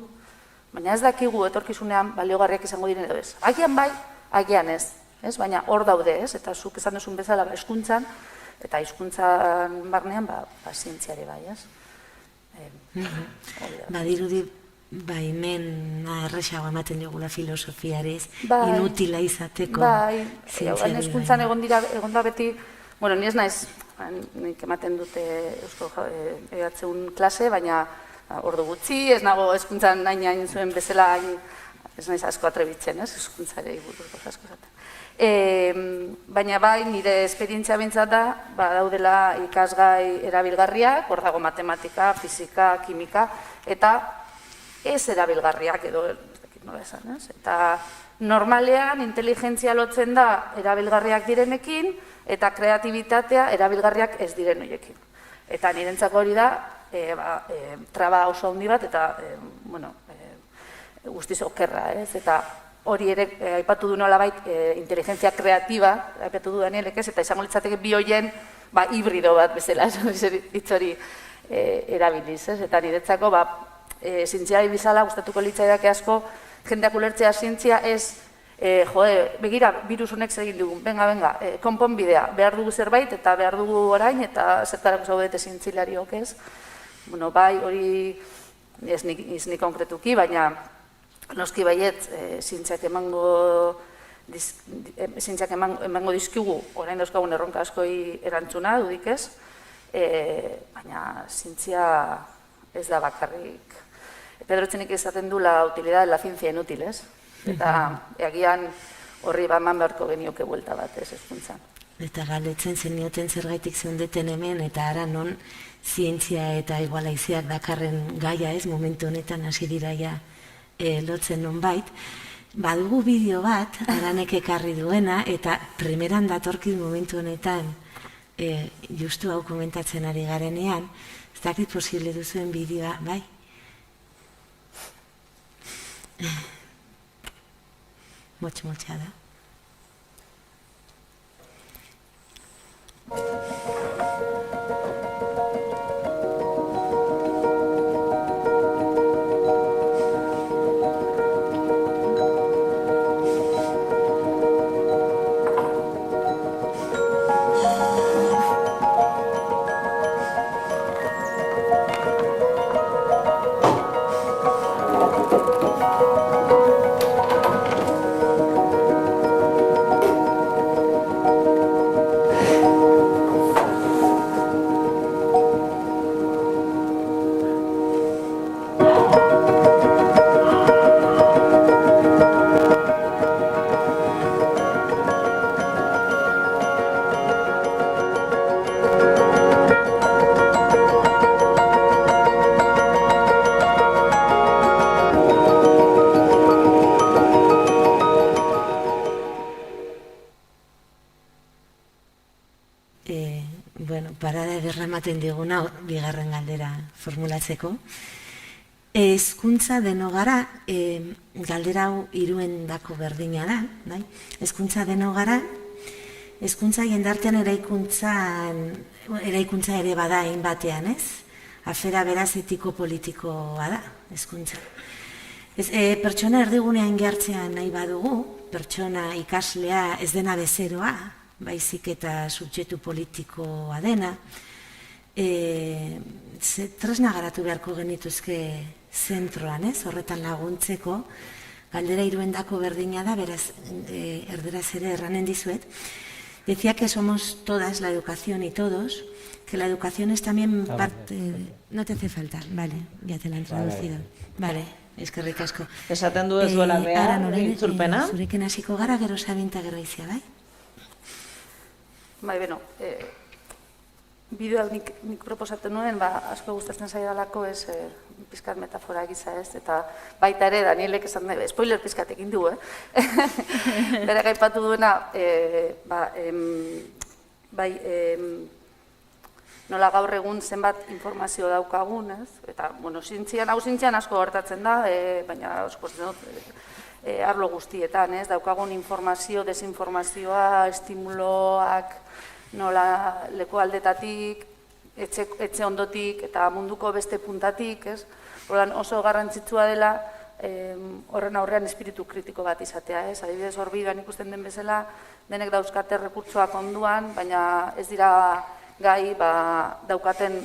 baina ez dakigu etorkizunean baliogarriak izango diren edo ez. Agian bai, agian ez, baina hor daude, ez? Eta zuk esan duzun bezala hezkuntzan, eta hizkuntzan barnean zientziare bai, ez? Badirudi baimen erresago ematen diogula filosofiarez, inutila izateko zientziari. Hezkuntzan egon da beti, ni ez naiz, nik ematen dute Eusko Ehatzeun klase, baina ordu gutxi, ez nago hezkuntzan hain zuen bezala, ez naiz asko atrebitzen, ez, hezkuntzare buruzko asko zaten. Baina bai, nire esperientzia bintzat da, daudela ikasgai erabilgarriak, hor dago matematika, fisika, kimika, eta ez erabilgarriak edo, nola esan, ez? Eta normalean, inteligentzia lotzen da erabilgarriak direnekin, eta kreatibitatea erabilgarriak ez diren horiekin. Eta nirentzako hori da, traba oso handi bat, eta, guztiz okerra, ez? Eta hori ere, aipatu du nolabait, inteligentzia kreatiba, aipatu du Danielek ez, eta izango litzateke bi horien hibrido bat bezala, hitz hori erabiliz, ez? Eta niretzako, zientziari bizala, gustatuko litzaidake asko, jendeak ulertzea zientzia ez, begira, virus honek egin dugun, venga, konponbidea, behar dugu zerbait, eta behar dugu orain, eta zertarako zaudete zientzilariok ez. Bai, hori ez ni konkretuki, baina noski baiet, zientziak emango zientziak emango dizkigu, orain dauzkagun erronka askoi erantzuna, dudik ez, baina zientzia ez da bakarrik. Pedro Etxenik esaten du la utilidad de la ciencia inútil, ez? Eta egian horri eman beharko genioke buelta bat, ez hezkuntzan. Eta galdetzen zenioten zergaitik zeundeten hemen, eta ara non zientzia eta igualaizeak dakarren gaia ez, momentu honetan hasi dira ja lotzen nonbait. Badugu bideo bat, Aranek ekarri duena, eta primeran datorkit momentu honetan justu hau komentatzen ari garenean, ez dakit posible duzuen bideoa, bai? Motx-motxa da. Parada ederra ematen diguna, bigarren galdera formulatzeko. Hezkuntza denogara, galdera hau hiruendako berdina da, bai? Hezkuntza denogara, hezkuntza jendartean eraikuntza ere bada egin batean, ez? Afera beraz etiko-politikoa da, hezkuntza. Pertsona erdigunean jartzean nahi badugu, pertsona ikaslea ez dena bezeroa, baizik eta subjektu politikoa dena, tresna garatu beharko genituzke zentroan, ez? Horretan laguntzeko, galdera hiruendako berdina da, beraz, erderaz ere erranen dizuet. Decía que somos todas la educación y todos, que la educación es también parte... No te hace falta, vale, ya te la han traducido. Vale, eskerrik asko. Esaten du ez duela behar, itzulpena? Zurekin hasiko gara, gero Sabinta gero izia, bai? Bai, beno, bideoa nik proposatzen nuen, asko gustatzen zaidalako ez pizkat metafora giza ez, eta baita ere Danielek esan dugu, spoiler pizkat egin du, bere gaipatu duena, nola gaur egun zenbat informazio daukagun, ez? Eta, bueno, zientzian asko gertatzen da, baina arlo guztietan, ez? Daukagun informazio, desinformazioa, estimuloak, nola leku aldetatik, etxe ondotik eta munduko beste puntatik, ez? Horren oso garrantzitsua dela horren aurrean espiritu kritiko bat izatea, ez? Adibidez, hor bideoan ikusten den bezala, denek dauzkate rekurtsoak onduan, baina ez dira gai daukaten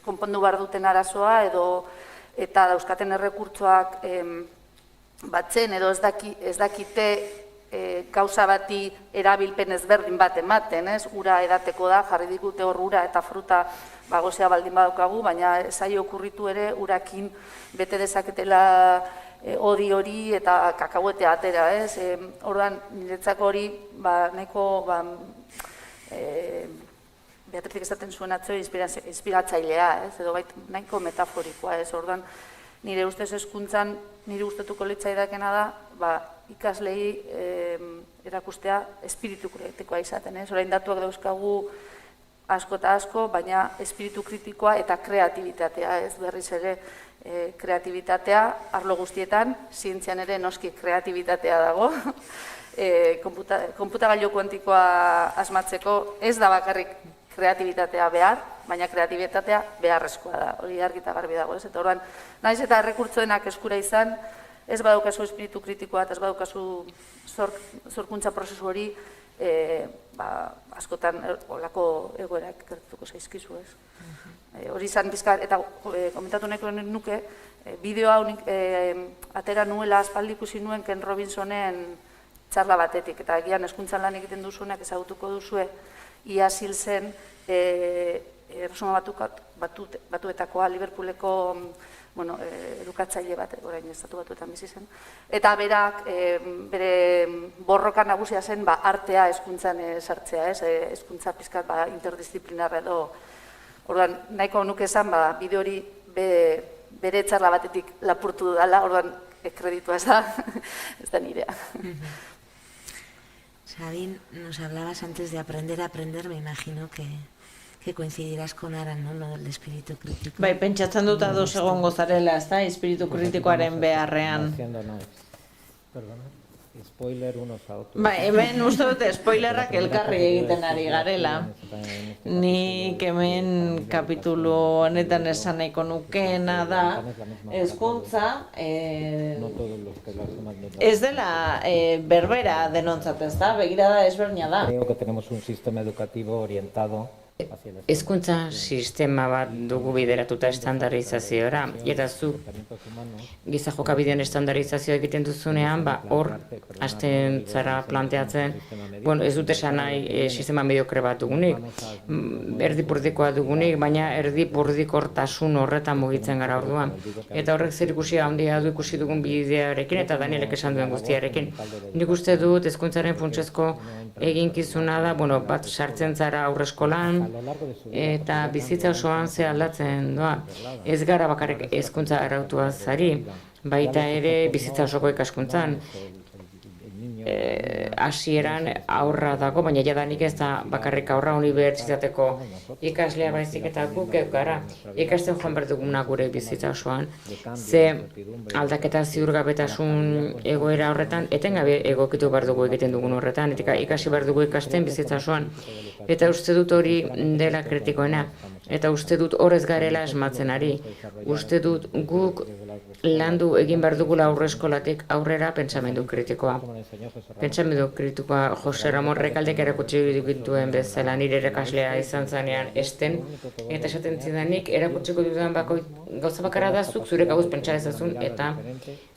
konpondu behar duten arazoa eta dauzkaten errekurtsoak batzen edo ez dakite gauza bati erabilpen ezberdin bat ematen, ez? Ura edateko da, jarri digute hor ura eta fruta gozea baldin badaukagu, baina zaio okurritu ere urakin bete dezaketela hodi hori eta kakauetea atera, ez? Orduan, niretzako hori nahiko Beatrizik esaten zuen atzo inspiratzailea, ez? Edo nahiko metaforikoa, ez? Orduan, nire ustez hezkuntzan, nire ustetuko litzaidakena da, ikaslei erakustea espiritu kritikoa izaten, ez? Orain datuak dauzkagu asko eta asko, baina espiritu kritikoa eta kreatibitatea, ez? Berriz ere kreatibitatea, arlo guztietan, zientzian ere noski kreatibitatea dago, konputagailu kuantikoa asmatzeko ez da bakarrik kreatibitatea behar, baina kreatibitatea beharrezkoa da, hori argita garbi dago, ez? Eta orduan, naiz eta errekurtzoenak eskura izan, ez badaukazu espiritu kritikoa eta ez badaukazu sorkuntza prozesu hori, askotan olako egoerak gertuko zaizkizu, ez? Hori izan bizkat, eta komentatu nahiko nuke, bideo hau atera nuela aspaldi ikusi nuen Ken Robinsonen txarla batetik, eta agian hezkuntzan lan egiten duzuenak ezagutuko duzue, iaz hil zen Erresuma Batuetakoa, Liverpooleko edukatzaile bat, orain Estatu Batuetan bizi zen, eta berak bere borroka nagusia zen artea hezkuntzan sartzea, hezkuntza pizkat interdisziplinarra edo. Orduan, nahiko nuke esan, bide hori bere txarla batetik lapurtu dela, orduan, kreditua ez da nirea. Sabin, nos hablabas antes de aprender a aprender, me imagino que coincidirás con Ara, ¿no? Lo del espíritu crítico. Bai, pentsatzen dut ados egongo zarela, ez da, espiritu kritikoaren beharrean. Spoiler unos a otros. Bai, hemen uste dut spoilerrak elkarri egiten ari garela. Nik hemen kapitulu honetan esan nahiko nukeena da, hezkuntza ez dela berbera denontzat, ez da, begirada ezberdina da. Creo que tenemos un sistema educativo orientado. Hezkuntza sistema bat dugu bideratuta estandarizazioa, eta zu giza jokabidean estandarizazioa egiten duzunean, hor hasten zara planteatzen, ez dut esan nahi sistema mediokre bat dugunik, erdipurdikoa dugunik, baina erdipurdikortasun horretan mugitzen gara orduan. Eta horrek zer ikusi handia du ikusi dugun bidearekin eta Danielek esan duen guztiarekin. Nik uste dut hezkuntzaren funtsezko eginkizuna da, bat sartzen zara aurreskolan, eta bizitza osoan ze aldatzen doa. Ez gara bakarrik hezkuntza arautuaz ari, baita ere bizitza osoko ikaskuntzan. Hasieran aurra dago, baina jadanik ez da bakarrik aurra unibertsitateko ikaslea baizik eta guk gara. Ikasten joan behar duguna gure bizitza osoan, ze aldaketa ziurgabetasun egoera horretan, etengabe egokitu behar dugu egiten dugun horretan, eta ikasi behar dugu ikasten bizitza osoan. Eta uste dut hori dela kritikoena, eta uste dut horrez garela esmatzen ari. Uste dut guk landu egin behar dugula aurreskolatik aurrera pentsamendu kritikoa. Pentsamendu kritikoa Jose Ramon Rekaldek erakutsi dituen bezala nire erakaslea izan zanean esten, eta esaten zidanik erakutsiko dudan gauza bakarra da zuk zure gauz pentsa dezazun, eta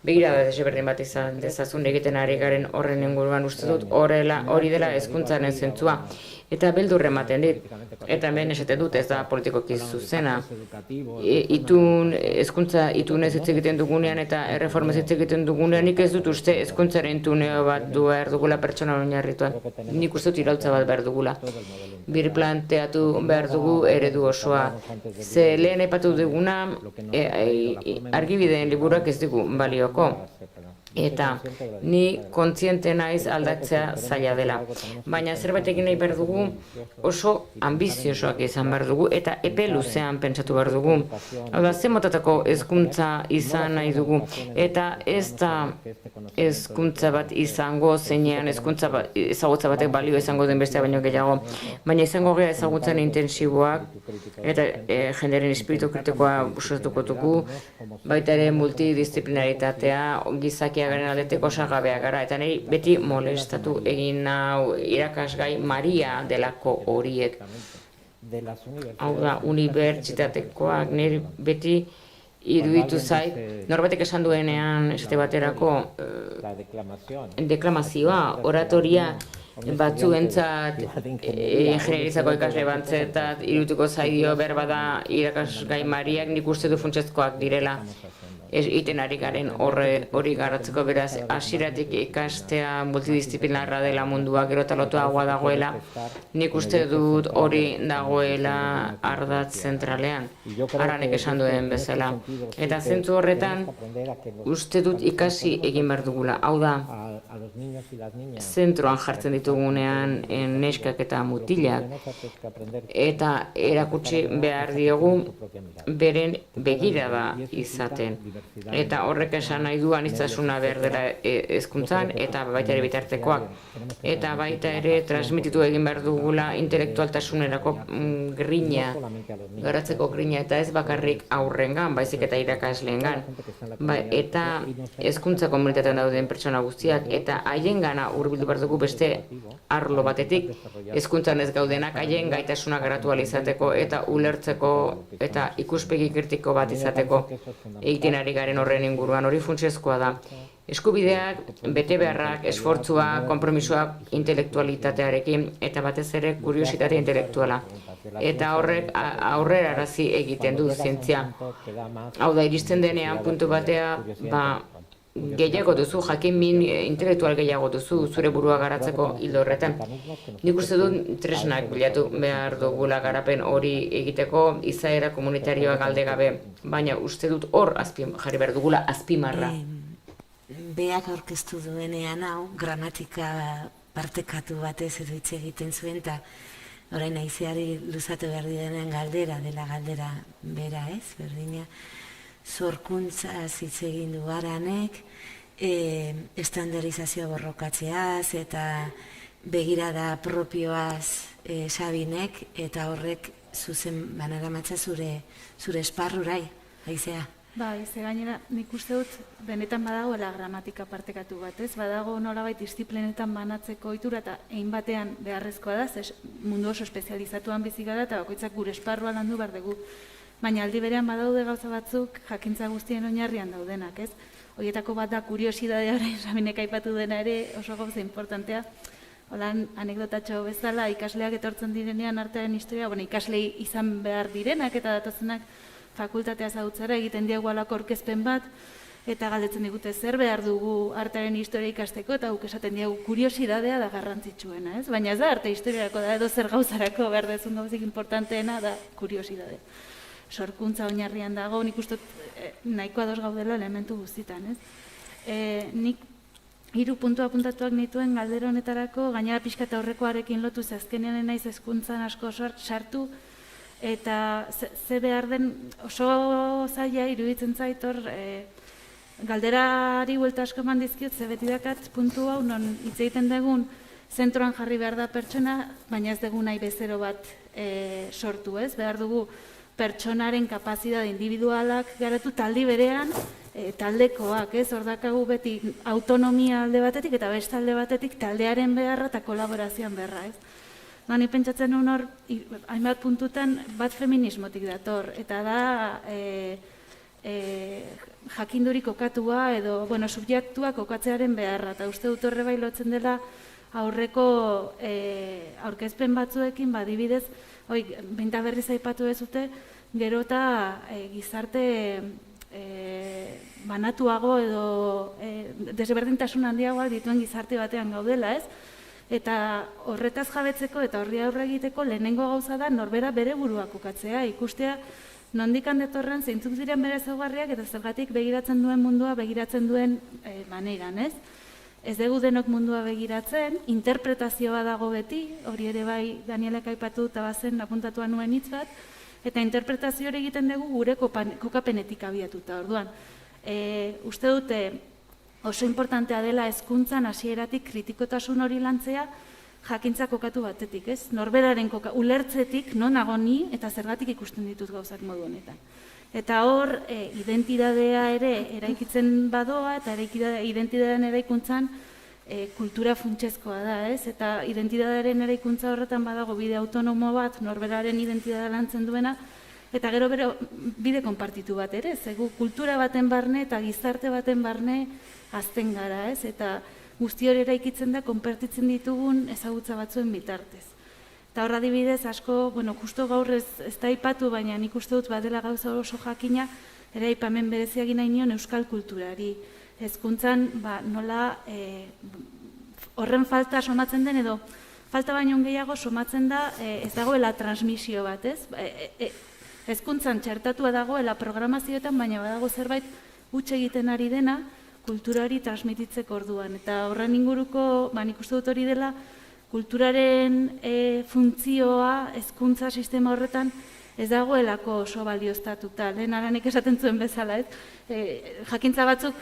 begirada desberdin bat izan dezazun egiten ari garen horren inguruan uste dut hori dela hezkuntzaren zentzua. Eta beldur ematen dit, eta hemen esaten dut ez da politikoki zuzena. Hezkuntza itunez hitz egiten dugunean eta erreformaz hitz egiten dugunean, nik ez dut uste hezkuntzaren tuneo bat behar dugula pertsona oinarrituan. Nik uste dut iraultza bat behar dugula. Birplanteatu behar dugu eredu osoa. Ze lehen aipatu duguna, argibideen liburuak ez dugu balioko. Eta ni kontziente naiz aldatzea zaila dela. Baina zerbait egin nahi behar dugu oso ambiziosoak izan behar dugu eta epe luzean pentsatu behar dugu. Hau da, ze motatako hezkuntza izan nahi dugu. Eta ez da hezkuntza bat izango zeinean ezagutza batek balio izango den bestea baino gehiago. Baina izango gea ezagutzen intensiboak eta jenderen espiritu kritikoa usatuko dugu, baita ere multidisciplinaritatea, gizakia garen aldetik osagabea gara, eta niri beti molestatu egin nau irakasgai Maria delako horiek. Hau da, unibertsitatekoak niri beti iruditu zait, norbatek esan duenean esate baterako deklamazioa, oratoria batzuentzat, ingenierizako ikasle bantzetat irudituko zaio berba da irakasgai Mariak, nik uste du funtsezkoak direla. Iten ari garen hori garatzeko, beraz hasieratik ikastea multidisciplinarra dela mundua, gero eta lotuagoa dagoela, nik uste dut hori dagoela ardatz zentralean, Aranek esan duen bezala. Eta zentzu horretan uste dut ikasi egin behar dugula, hau da, zentroan jartzen ditugunean neskak eta mutilak, eta erakutsi behar diogu beren begirada izaten. Eta horrek esan nahi du aniztasuna behar dela hezkuntzan eta baita ere bitartekoak. Eta baita ere transmititu egin behar dugula intelektualtasunerako grina, garatzeko grina, eta ez bakarrik aurrengan, baizik eta irakasleengan. Eta hezkuntza komunitatean dauden pertsona guztiak, eta haien gana hurbildu behar dugu beste arlo batetik, hezkuntzan ez gaudenak haien gaitasuna garatu ahal izateko eta ulertzeko eta ikuspegi kritiko bat izateko egiten ari garen horren inguruan, hori funtsezkoa da. Eskubideak, bete beharrak, esfortzua, konpromisoa intelektualitatearekin eta batez ere kuriositate intelektuala. Eta horrek aurrera arazi egiten du zientzia. Hau da, iristen denean puntu batea, gehiago duzu, jakin min intelektual gehiago duzu zure burua garatzeko hildo horretan. Nik uste dut tresnak bilatu behar dugula garapen hori egiteko, izaera komunitarioa galde gabe, baina uste dut hor jarri behar dugula azpimarra. Beak aurkeztu duenean hau, gramatika partekatu batez edo hitz egiten zuen, eta orain aizeari luzatu behar direnean galdera, dela galdera bera ez, berdina. Zorkuntza hitz egin du Aranek, estandarizazioa borrokatzeaz eta begirada propioaz Sabinek, eta horrek zuzen banaramatza zure esparrurai, Aizea. Bai, ze gainera nik uste dut benetan badagoela gramatika partekatu bat, ez? Badago nolabait disziplinetan banatzeko ohitura eta egin batean beharrezkoa da, ze mundu oso espezializatuan bizi gara eta bakoitzak gure esparrua landu behar dugu. Baina aldi berean badaude gauza batzuk jakintza guztien oinarrian daudenak, ez? Horietako bat da kuriosidadea, orain Sabinek aipatu dena ere oso gauza importantea. Holan anekdotatxo bezala ikasleak etortzen direnean artearen historia, ikaslei izan behar direnak eta datozenak fakultatea ezagutzera egiten diegu alako aurkezpen bat, eta galdetzen digute zer behar dugu artearen historia ikasteko, eta guk esaten diegu kuriosidadea da garrantzitsuena, ez? Baina ez da arte historiarako da, edo zer gauzarako behar dezun gauzik importanteena da kuriosidadea. Sorkuntza oinarrian dago, nik uste nahiko ados gaudela elementu guztitan, ez? Nik 3 puntu apuntatuak nituen galdera honetarako, gainera pixka eta horrekoarekin lotu azkenean naiz hezkuntzan asko sartu, eta ze behar den oso zaila iruditzen zait hor, galderari buelta asko eman dizkiot, ze beti dakat puntu hau, non hitz egiten dugun zentroan jarri behar da pertsona, baina ez dugu nahi bezero bat sortu, ez? Behar dugu pertsonaren kapazidade individualak garatu taldi berean, taldekoak, ez? Hor dakagu beti autonomia alde batetik eta beste alde batetik taldearen beharra eta kolaborazioan beharra, ez? Ni pentsatzen nuen hor, hainbat puntutan bat feminismotik dator, eta da jakindurik kokatua edo, subjektua kokatzearen beharra, eta uste dut horre bai lotzen dela aurreko aurkezpen batzuekin, adibidez, beinta berriz aipatu dezute, gero eta gizarte banatuago edo desberdintasun handiagoak dituen gizarte batean gaudela, ez? Eta horretaz jabetzeko eta horri aurre egiteko lehenengo gauza da norbera bere burua kokatzea, ikustea nondik handetorren zeintzuk diren bere ezaugarriak eta zergatik begiratzen duen mundua begiratzen duen maneran, ez? Ez dugu denok mundua begiratzen, interpretazioa dago beti, hori ere bai Danielek aipatu eta bazen apuntatua nuen hitz bat, eta interpretazio hori egiten dugu gure kokapenetik abiatuta, orduan. Uste dute oso importantea dela hezkuntzan hasieratik kritikotasun hori lantzea jakintza kokatu batetik, ez? Norberaren ulertzetik non nago ni eta zergatik ikusten ditut gauzak modu honetan. Eta hor, identidadea ere eraikitzen badoa, eta identidadean eraikuntzan kultura funtsezkoa da, ez? Eta identidadearen eraikuntza horretan badago bide autonomo bat, norberaren identidadea lantzen duena, eta gero bide konpartitu bat ere, zegu kultura baten barne eta gizarte baten barne azten gara, ez? Eta guzti hori eraikitzen da, konpartitzen ditugun ezagutza batzuen bitartez. Eta horra adibidez, asko, justo gaur ez da aipatu, baina nik uste dut badela gauza oso jakina, ere aipamen berezia egin nahi nion euskal kulturari. Hezkuntzan, nola horren falta somatzen den edo, falta baino gehiago somatzen da ez dagoela transmisio bat, ez? Hezkuntzan txertatua dagoela programazioetan, baina badago zerbait huts egiten ari dena kulturari transmititzeko orduan. Eta horren inguruko, nik uste dut hori dela, kulturaren funtzioa hezkuntza sistema horretan ez dagoelako oso balioztatuta. Lehen Aranek esaten zuen bezala, jakintza batzuk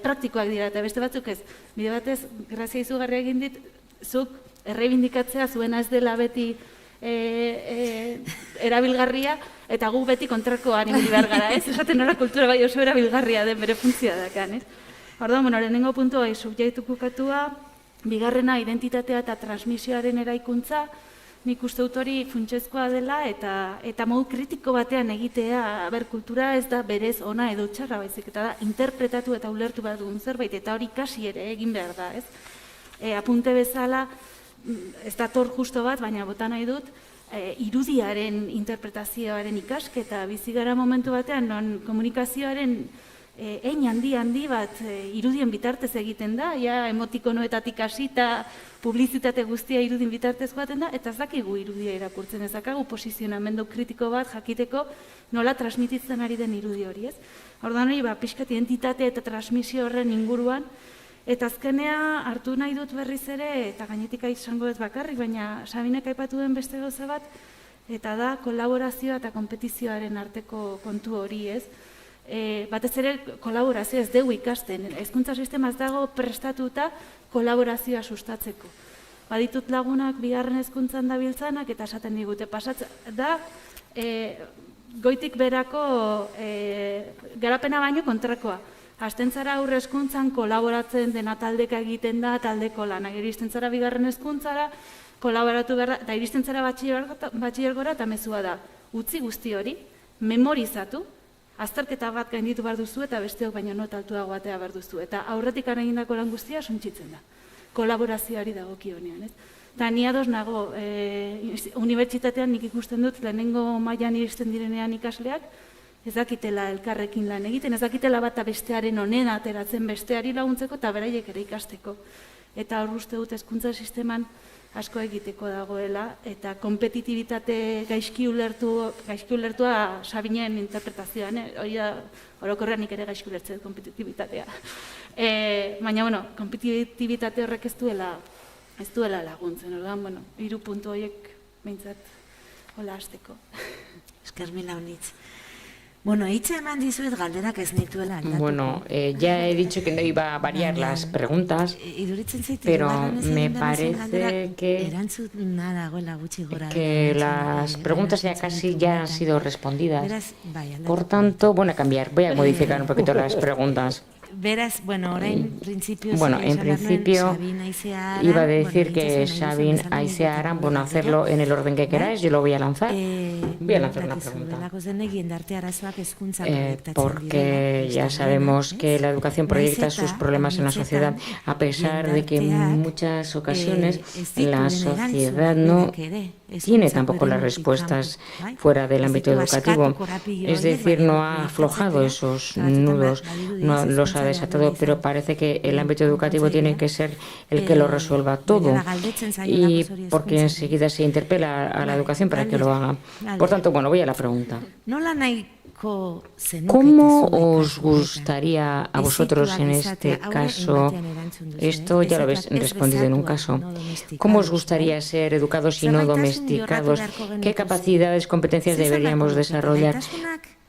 praktikoak dira eta beste batzuk ez. Bide batez, grazia izugarria egin dit, zuk errebindikatzea zuena ez dela beti erabilgarria eta gu beti kontrakoan ibili behar gara, ez? Esaten nola kultura bai oso erabilgarria den bere funtzioa dakan, ez? Orduan, lehenengo puntua subjektu kokatua, bigarrena identitatea eta transmisioaren eraikuntza, nik uste dut hori funtsezkoa dela eta modu kritiko batean egitea, kultura ez da berez ona edo txarra baizik, eta da interpretatu eta ulertu behar dugun zerbait, eta hori kasi ere egin behar da, ez? Apunte bezala, ez da tor justo bat, baina bota nahi dut, irudiaren interpretazioaren ikasketa bizi gara momentu batean, non komunikazioaren hein handi bat irudien bitartez egiten da, ja emotikonoetatik hasita publizitate guztia irudien bitartez joaten da, eta ez dakigu irudia irakurtzen, ez dakagu posizionamendu kritiko bat jakiteko nola transmititzen ari den irudi hori, ez? Orduan hori, pixkat identitate eta transmisio horren inguruan, eta azkenea hartu nahi dut berriz ere, eta gainetik izango ez bakarrik, baina Sabinek aipatu den beste gauza bat, eta da kolaborazioa eta kompetizioaren arteko kontu hori, ez? Batez ere kolaborazioa ez dugu ikasten, hezkuntza sistema ez dago prestatuta kolaborazioa sustatzeko. Baditut lagunak bigarren hezkuntzan dabiltzanak eta esaten digute pasatzen da goitik berako garapena baino kontrakoa. Hasten zara aurre hezkuntzan kolaboratzen dena taldeka egiten da, taldeko lana. Iristen zara bigarren hezkuntzara kolaboratu behar da, eta iristen zara batxilergora eta mezua da. Utzi guzti hori, memorizatu, azterketa bat gainditu behar duzu eta besteok baino not altuago batea behar duzu. Eta aurretik egindako lan guztia suntsitzen da. Kolaborazioari dagokionean, ez? Eta ni ados nago, unibertsitatean nik ikusten dut lehenengo mailan iristen direnean ikasleak, ez dakitela elkarrekin lan egiten, ez dakitela bata bestearen onena ateratzen besteari laguntzeko eta beraiek ere ikasteko. Eta hor uste dut hezkuntza sisteman asko egiteko dagoela, eta kompetitibitate gaizki ulertua Sabinen interpretazioan, hori da, orokorrean nik ere gaizki ulertzen kompetitibitatea. Baina, kompetitibitate horrek ez duela laguntzen, orduan, 3 puntu horiek behintzat hola hasteko. Esker mila honitz. Bueno, hitza eman dizuet galderak ez nituela aldatuko. Bueno, ya he dicho que no iba a variar las preguntas, pero me parece que las preguntas ya casi ya han sido respondidas. Por tanto, voy a modificar un poquito las preguntas. Bueno, en principio iba a decir que Sabin, Aizea, Aran, bueno, hacerlo en el orden que queráis, yo lo voy a lanzar. Voy a lanzar una pregunta. Porque ya sabemos que la educación proyecta sus problemas en la sociedad, a pesar de que en muchas ocasiones la sociedad no tiene tampoco las respuestas fuera del ámbito educativo. Es decir, no ha aflojado esos nudos, no los ha desatado, pero parece que el ámbito educativo tiene que ser el que lo resuelva todo, y porque enseguida se interpela a la educación para que lo haga. Por tanto, bueno, voy a la pregunta. ¿Cómo os gustaría a vosotros en este caso, esto ya lo habéis respondido en un caso, cómo os gustaría ser educados y no domesticados? ¿Qué capacidades, competencias deberíamos desarrollar?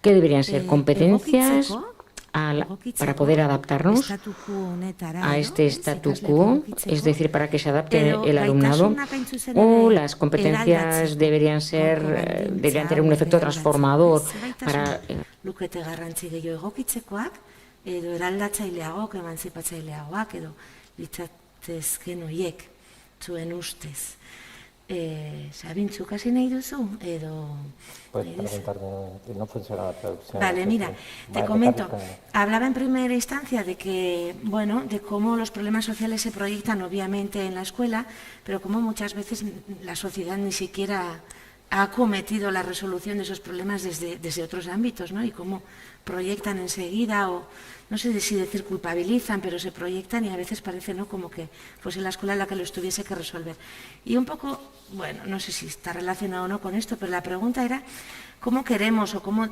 ¿Qué deberían ser competencias para poder adaptarnos a este statu quo, es decir, para que se adapte el alumnado, o las competencias deberían tener un efecto transformador para lukete garrantzi gehiago egokitzekoak edo eraldatzaileagoak, emantzipatzaileagoak edo litzatezken horiek zuen ustez. Sabin, zuk hasi nahi duzu? Puedes preguntar, no funciona la traducción. Vale, mira, te comento. Hablaba en primera instancia de que, de cómo los problemas sociales se proyectan obviamente en la escuela, pero cómo muchas veces la sociedad ni siquiera ha acometido la resolución de esos problemas desde otros ámbitos, ¿no? Y cómo proyectan enseguida, o no sé si decir culpabilizan, pero se proyectan y a veces parece, ¿no?, como que fuese la escuela la que lo tuviese que resolver. Y un poco, no sé si está relacionado o no con esto, pero la pregunta era cómo queremos o cómo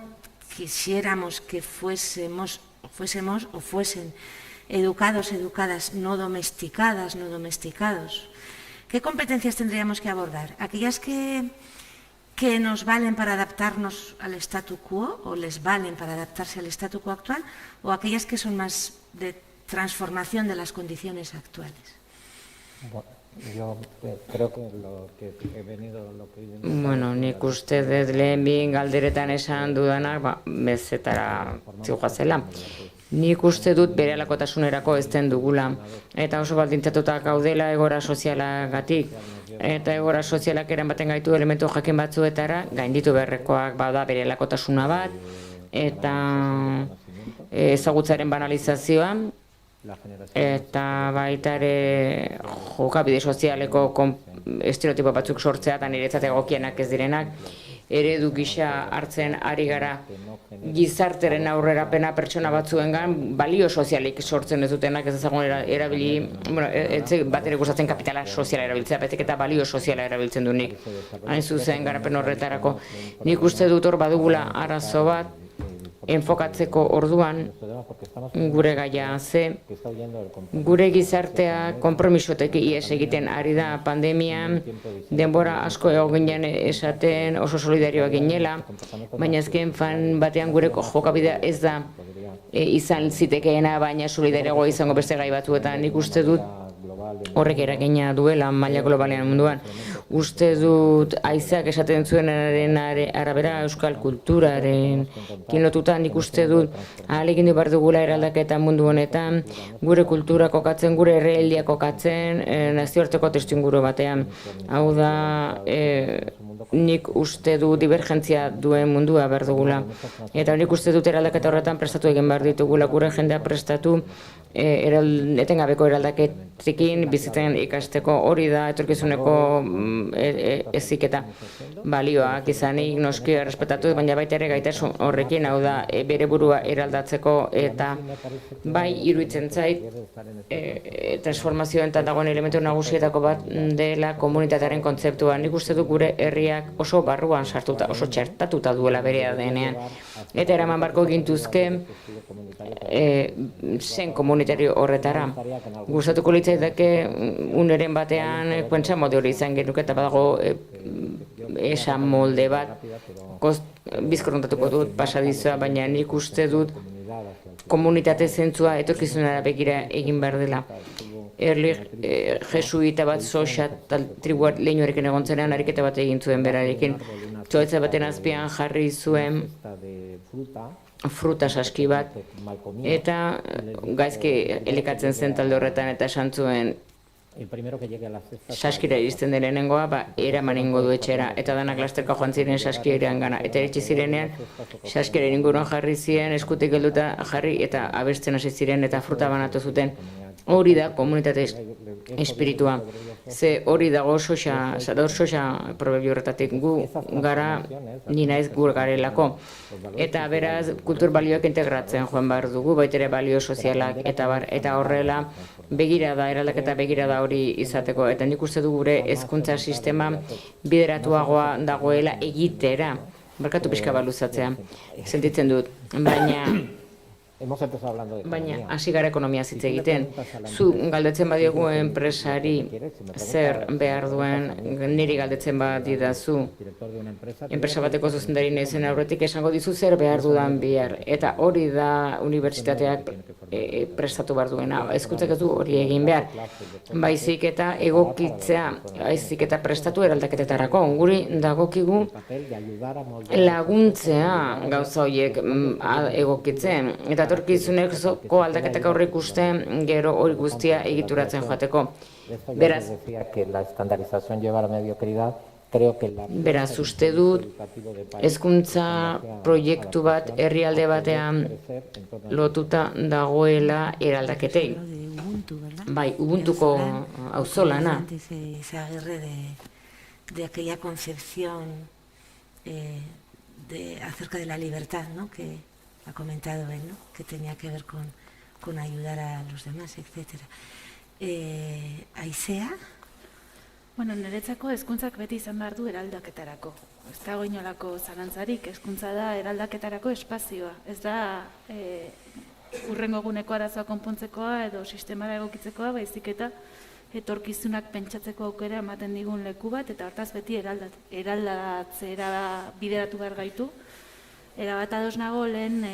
quisiéramos que fuésemos o fuesen educados, educadas, no domesticadas, no domesticados. ¿Qué competencias tendríamos que abordar? Aquellas que nos valen para adaptarnos al statu quo, o les valen para adaptarse al statu quo actual, o aquellas que son más de transformación de las condiciones actuales. Yo creo que lo que he venido... Bueno, nik uste dut lehen bi galderetan esan dudanak, bezetara ziuazela. Nik uste dut berehalakotasunerako ez den dugula. Eta oso baldintzatutak gaudela egoera sozialagatik. Eta egoera sozialak eramaten gaitu elementu jakin batzuetara, gainditu beharrekoak bada berehalakotasuna bat, eta ezagutzaren banalizazioa, eta baita ere jokabide sozialeko estereotipo batzuk sortzea eta niretzat egokienak ez direnak, eredu gisa hartzen ari gara gizarteren aurrerapena pertsona batzuengan balio sozialik sortzen ez dutenak, ez ezagun erabili, bat ere gustatzen kapitala soziala erabiltzea, betek eta balio soziala erabiltzen du nik, hain zuzen garapen horretarako. Nik uste dut hor badugula arazo bat, enfokatzeko orduan gure gaia ze, gure gizartea konpromisotek ies egiten ari da pandemian, denbora asko eginen esaten oso solidarioak ginela, baina azken fan batean gure jokabidea ez da izan zitekeena, baina solidarioa izango beste gai batzuetan. Nik uste dut horrek eragina duela maila globalean munduan. Uste dut haizeak esaten zuenaren arabera euskal kulturaren lotuta, nik uste dut ahalegin du behar dugula eraldaketa mundu honetan, gure kultura kokatzen, gure errealdia kokatzen, nazioarteko testuinguru batean. Hau da, nik uste du divergentzia duen mundua behar dugula. Eta nik uste dut eraldaketa horretan prestatu egin behar ditugula, gure jendea prestatu etengabeko eraldaketekin bizitzen ikasteko, hori da etorkizuneko heziketa balioak izanik noski errespetatu, baina baita ere gaitasun horrekin, hau da bere burua eraldatzeko, eta bai iruditzen zait transformazioen dagoen elementu nagusietako bat dela komunitatearen kontzeptua. Nik uste du gure herriak oso barruan sartuta, oso txertatuta duela berea denean, eta eraman barko gintuzke zen komunitario horretara. Gustatuko litzaidake uneren batean pentsa mode hori izan genuke, eta badago esan molde bat bizkorrontatuko dut pasadizua, baina nik uste dut komunitate zentzua etorkizunera begira egin behar dela. Jesuita bat soxa tribuat lehinuarekin egon zenean ariketa bat egin zuen berarekin. Txoetza baten azpian jarri zuen fruta saski bat, eta gaizki elikatzen zen talde horretan, eta esan zuen saskira iristen denengoa, eraman ingo du etxera, eta danak lasterka joan ziren saskirean gana, eta eritsi zirenean saskiren inguruan jarri ziren, eskutik helduta jarri, eta abesten hasi ziren, eta fruta banatu zuten. Hori da komunitate espiritua. Ze hori dago soxa probabili horretatik gu gara, nina ez gur garelako. Eta beraz, kultur balioak integratzen joan behar dugu, baitere balio sozialak eta horrela begirada, eraldaketa begirada hori izateko. Eta nik uste du gure hezkuntza sistema bideratuagoa dagoela egitera. Barkatu pixka bat luzatzea, sentitzen dut, baina hasi gara ekonomia zitze egiten. Zu galdetzen badiogu enpresari zer behar duen, niri galdetzen badidazu enpresa bateko zuzendari naizen aurretik esango dizu zer behar dudan bihar, eta hori da unibertsitateak prestatu behar duena. Hezkuntzak ez du hori egin behar, baizik eta egokitzea, baizik eta prestatu eraldaketetarako. Guri dagokigu laguntzea gauza horiek egokitzen, eta etorkizuneko aldaketak aurre ikusten gero hori guztia egituratzen joateko. Beraz, uste dut hezkuntza proiektu bat herrialde batean lotuta dagoela eraldaketei. Bai, Ubuntuko auzolana. De aquella concepción acerca de la libertad, ¿no? Que ha comentado él, ¿no? Que tenía que ver con ayudar a los demás, etc. Aizea? Bueno, niretzako hezkuntzak beti izan behar du eraldaketarako. Ez dago inolako zalantzarik, hezkuntza da eraldaketarako espazioa. Ez da hurrengo eguneko arazoa konpontzekoa edo sistemara egokitzekoa, baizik eta etorkizunak pentsatzeko aukera ematen digun leku bat, eta hortaz beti eraldatzera bideratu behar gaitu. erabat ados nago lehen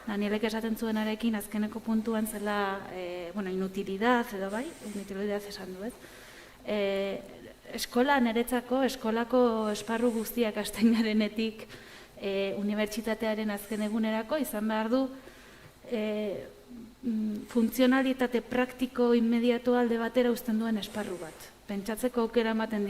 Danielek esaten zuenarekin azkeneko puntuan zela inutilidad edo bai, inutilidad esan du, ez? Eskola niretzako, eskolako esparru guztiak hasten garenetik unibertsitatearen azken egunerako izan behar du funtzionalitate praktiko inmediato alde batera uzten duen esparru bat. Pentsatzeko aukera ematen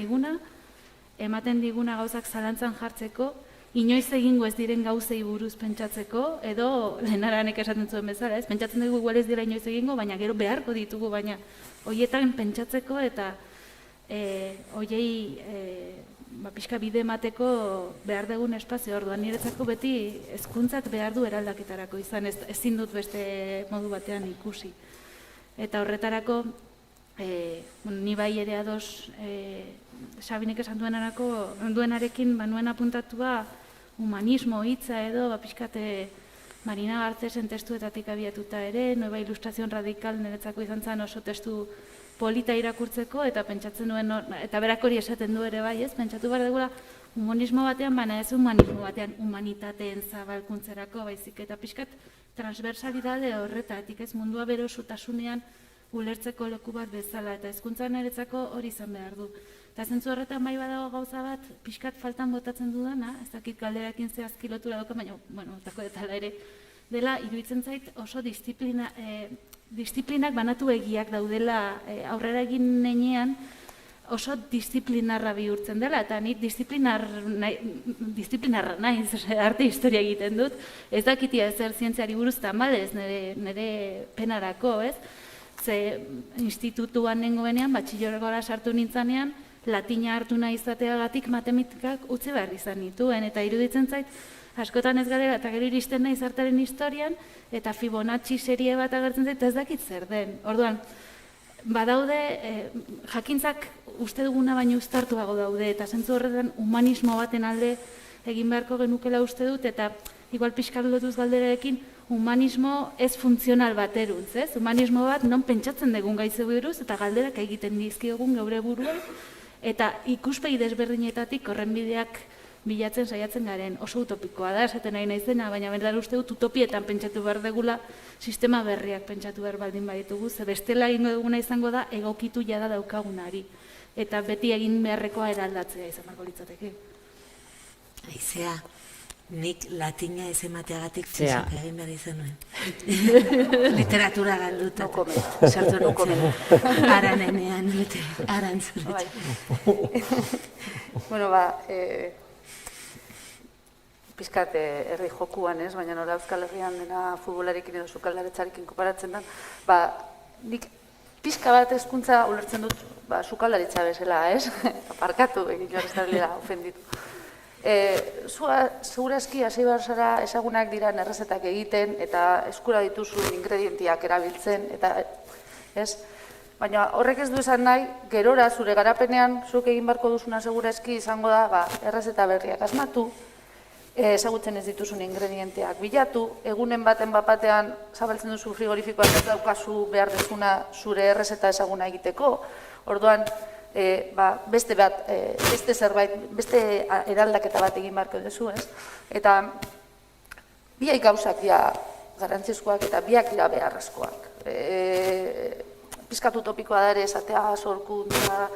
diguna gauzak zalantzan jartzeko, inoiz egingo ez diren gauzei buruz pentsatzeko, edo lehenaranek esaten zuen bezala, ez? Pentsatzen dugu igual ez dira inoiz egingo, baina gero beharko ditugu, baina horietan pentsatzeko eta horiei pixka bide emateko behar dugun espazio. Orduan niretzako beti hezkuntzak behar du eraldaketarako izan, ezin dut beste modu batean ikusi. Eta horretarako, ni bai ere ados Sabinek esan duenarekin nuen apuntatua humanismo hitza edo pixkate Marina Garcesen testuetatik abiatuta ere, Nueva Ilustración Radical niretzako izan zen oso testu polita irakurtzeko, eta pentsatzen duen, eta berak hori esaten du ere bai, ez? Pentsatu behar dugula humanismo batean, baina ez humanismo batean humanitateen zabalkuntzerako baizik, eta pixkat transversalidade horretatik, ez? Mundua bere osotasunean ulertzeko leku bat bezala, eta hezkuntza niretzako hori izan behar du. Eta zentzu horretan bai badago gauza bat, pixkat faltan botatzen dudana, ez dakit galderakin zehazki lotura doka, baina, otako detala ere, dela, iruditzen zait oso disiplinak banatu egiak daudela aurrera egin nenean oso disiplinarra bihurtzen dela, eta nik disiplinarra naiz, arte historia egiten dut, ez dakitia ezer zientziari buruz tamalez, nire penarako, ez? Ze institutuan nengoenean, batxillergora sartu nintzanean, latina hartu nahi izateagatik matematikak utzi behar izan nituen, eta iruditzen zait, askotan ez garela, eta gero iristen naiz artaren historian, eta Fibonacci serie bat agertzen zait, ez dakit zer den. Orduan, badaude, jakintzak uste duguna baino uztartuago daude, eta zentzu horretan humanismo baten alde egin beharko genukela uste dut, eta igual pixkat lotuz galderarekin, humanismo ez funtzional bateruntz, ez? Humanismo bat non pentsatzen dugun gaize buruz, eta galderak egiten dizkiogun geure buruan, eta ikuspegi desberdinetatik horren bideak bilatzen saiatzen garen. Oso utopikoa da, esaten nahi naizena, baina berdar uste dut utopietan pentsatu behar degula, sistema berriak pentsatu behar baldin baditugu, ze bestela egingo duguna izango da egokitu jada daukagunari, eta beti egin beharrekoa eraldatzea izan beharko litzateke. Aizea, nik latina ez emateagatik filosofia egin behar izan nuen. Literatura galduta. Sartu nintzen. Aranenean, arantzuretan. Bueno, pizkat herri jokuan, ez? Baina nola Euskal Herrian dena futbolarekin edo sukaldaritzarekin koparatzen den, nik pizka bat hezkuntza ulertzen dut sukaldaritza bezala, ez? Aparkatu, egin joan ez da ofenditu. Segurazki hasi behar zara ezagunak diran errezetak egiten eta eskura dituzun ingredientiak erabiltzen, eta ez? Baina horrek ez du esan nahi, gerora zure garapenean zuk egin beharko duzuna segurazki izango da errezeta berriak asmatu, ezagutzen ez dituzun ingredienteak bilatu, egunen baten batean zabaltzen duzu frigorifikoak ez daukazu behar dezuna zure errezeta ezaguna egiteko, orduan beste zerbait, beste eraldaketa bat egin beharko duzu, ez? Eta biak gauzak dira garrantzizkoak eta biak dira beharrezkoak. Pizkatu topikoa da ere esatea sorkuntza,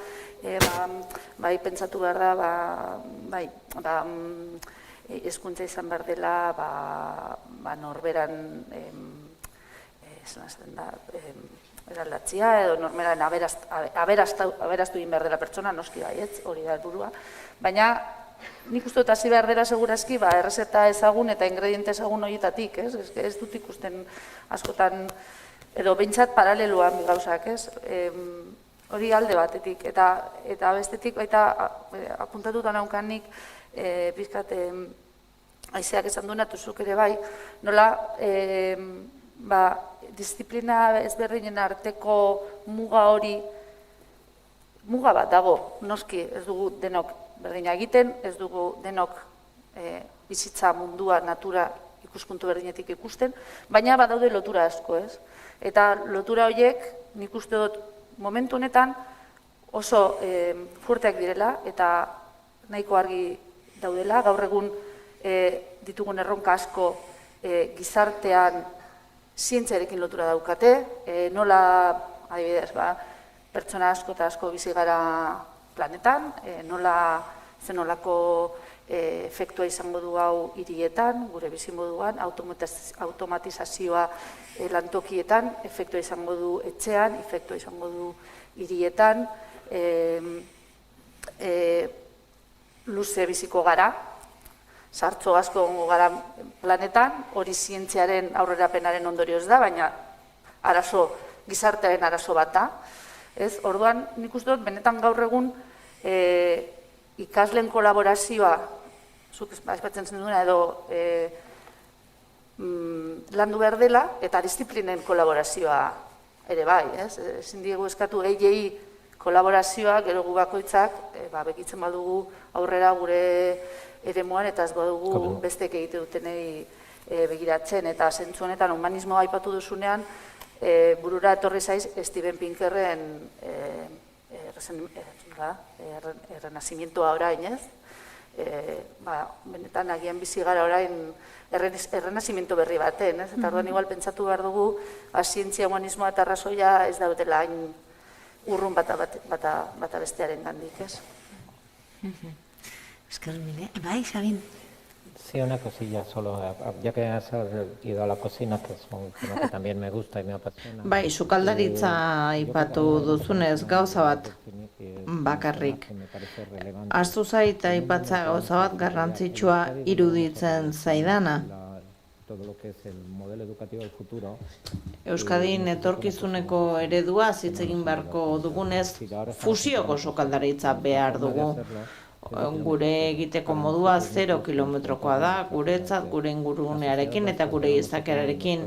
pentsatu behar da, hezkuntza izan behar dela norberan eraldatzia edo norberan aberastu egin behar dela pertsona, noski baietz, hori da helburua. Baina nik uste dut hasi behar dela segurazki errezeta ezagun eta ingrediente ezagun horietatik, ez dut ikusten askotan edo behintzat paraleloan gauzak, ez? Hori alde batetik, eta bestetik baita apuntatuta naukanik pizkat aizeak esan duena tuzuk ere bai, nola disiplina ezberdinen arteko muga hori, muga bat dago, noski ez dugu denok berdina egiten, ez dugu denok bizitza mundua, natura ikuspuntu berdinetik ikusten, baina badaude lotura asko, ez? Eta lotura horiek nik uste dut momentu honetan oso fuerteak direla eta nahiko argi daudela, gaur egun ditugun erronka asko gizartean zientziarekin lotura daukate, nola, adibidez, pertsona asko eta asko bizi gara planetan, zenolako efektua izango du hau hirietan, gure bizimoduan, automatizazioa lantokietan, efektua izango du etxean, efektua izango du hirietan, luze biziko gara, sartzo asko gara planetan, hori zientziaren aurrerapenaren ondorioz da, baina gizartearen arazo bat da. Orduan, nik uste dut, benetan gaur egun ikasleen kolaborazioa, zuk aipatzen zen duena edo landu behar dela, eta disiplinen kolaborazioa ere bai. Ezin diegu eskatu gehiei kolaborazioa, gero gu bakoitzak, begitzen badugu aurrera gure eremuan, eta ez badugu bestek egite dutenei begiratzen, eta zentzu honetan humanismoa aipatu duzunean, burura etorri zaiz Steven Pinkerren errenazimientoa orain, ez? Benetan agian bizi gara orain errenazimiento berri baten, ez? Eta orduan igual pentsatu behar dugu zientzia, humanismoa eta arrazoia ez daudela hain urrun bata bestearen gandik, ez? Bai, Sabin. Sí, una cosilla solo, ya que has ido a la cocina, que es un tema que también me gusta y me apasiona. Bai, sukaldaritza aipatu duzunez gauza bat bakarrik. Ahaztu zait aipatza gauza bat garrantzitsua iruditzen zaidana. Euskadin etorkizuneko eredua hitz egin beharko dugunez, fusioko sukaldaritza behar dugu. Gure egiteko modua 0 kilometrokoa da, guretzat, gure ingurunearekin eta gure izakearekin.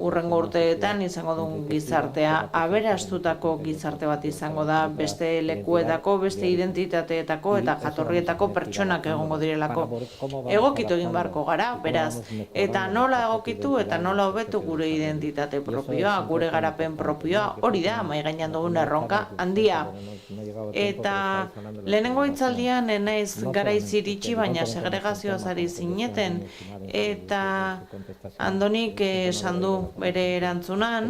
Hurrengo urteetan izango dugun gizartea, aberastutako gizarte bat izango da, beste lekuetako, beste identitateetako eta jatorrietako pertsonak egongo direlako. Egokitu egin beharko gara, beraz, eta nola egokitu eta nola hobetu gure identitate propioa, gure garapen propioa, hori da, mahai gainean dugun erronka handia. Eta lehenengo hitzaldian naiz garaiz iritsi, baina segregazioaz ari zineten, eta Andonik esan du bere erantzunan,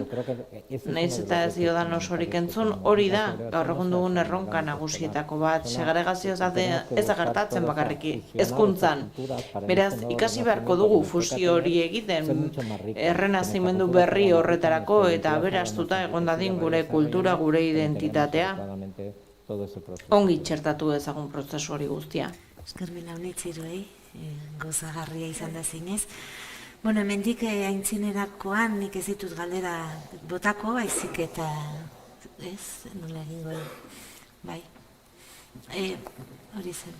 naiz eta ez diodan osorik entzun, hori da, gaur egun dugun erronka nagusietako bat, segregazioaz ez da gertatzen bakarrik hezkuntzan. Beraz, ikasi beharko dugu fusio hori egiten, errenazimendu berri horretarako eta aberastuta egon dadin gure kultura, gure identitatea. Ongi txertatu ezagun prozesu hori guztia. Eskermila honetziroei, gozagarria izan da zinez. Bueno, hemendik aintzinerakoan nik ez ditut galdera botako, baizik eta, ez, nola egingo bai. Hori zen.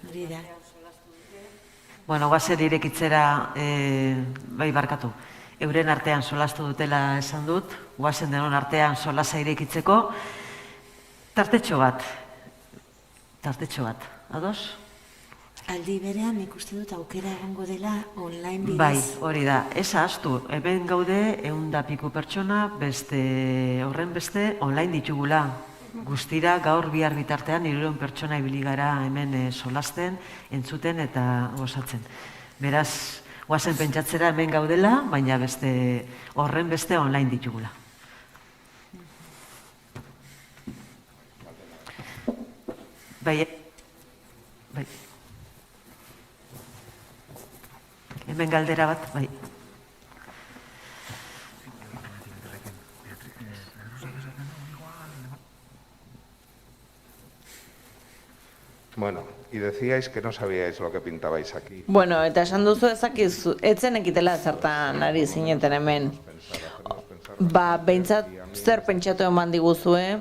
Hori da. Bueno, guazen irekitzera, bai barkatu. Euren artean solastu dutela esan dut, guazen denon artean solasa irekitzeko, tartetxo bat, ados? Aldi berean ikuste dut aukera egongo dela online bidez. Bai, hori da, ez ahaztu, hemen gaude 100 piku pertsona, horren beste online ditugula. Guztira gaur bihar bitartean 300 pertsona ibili gara hemen solasten, entzuten eta gozatzen. Beraz, guazen pentsatzera hemen gaudela, baina horren beste online ditugula. Bai. Hemen galdera bat, bai. Bueno, y decíais que no sabíais lo que pintabais aquí. Bueno, eta esan duzu ezakizu, etzen ekitela zertan ari zineten hemen. Behintzat zer pentsatu eman diguzue,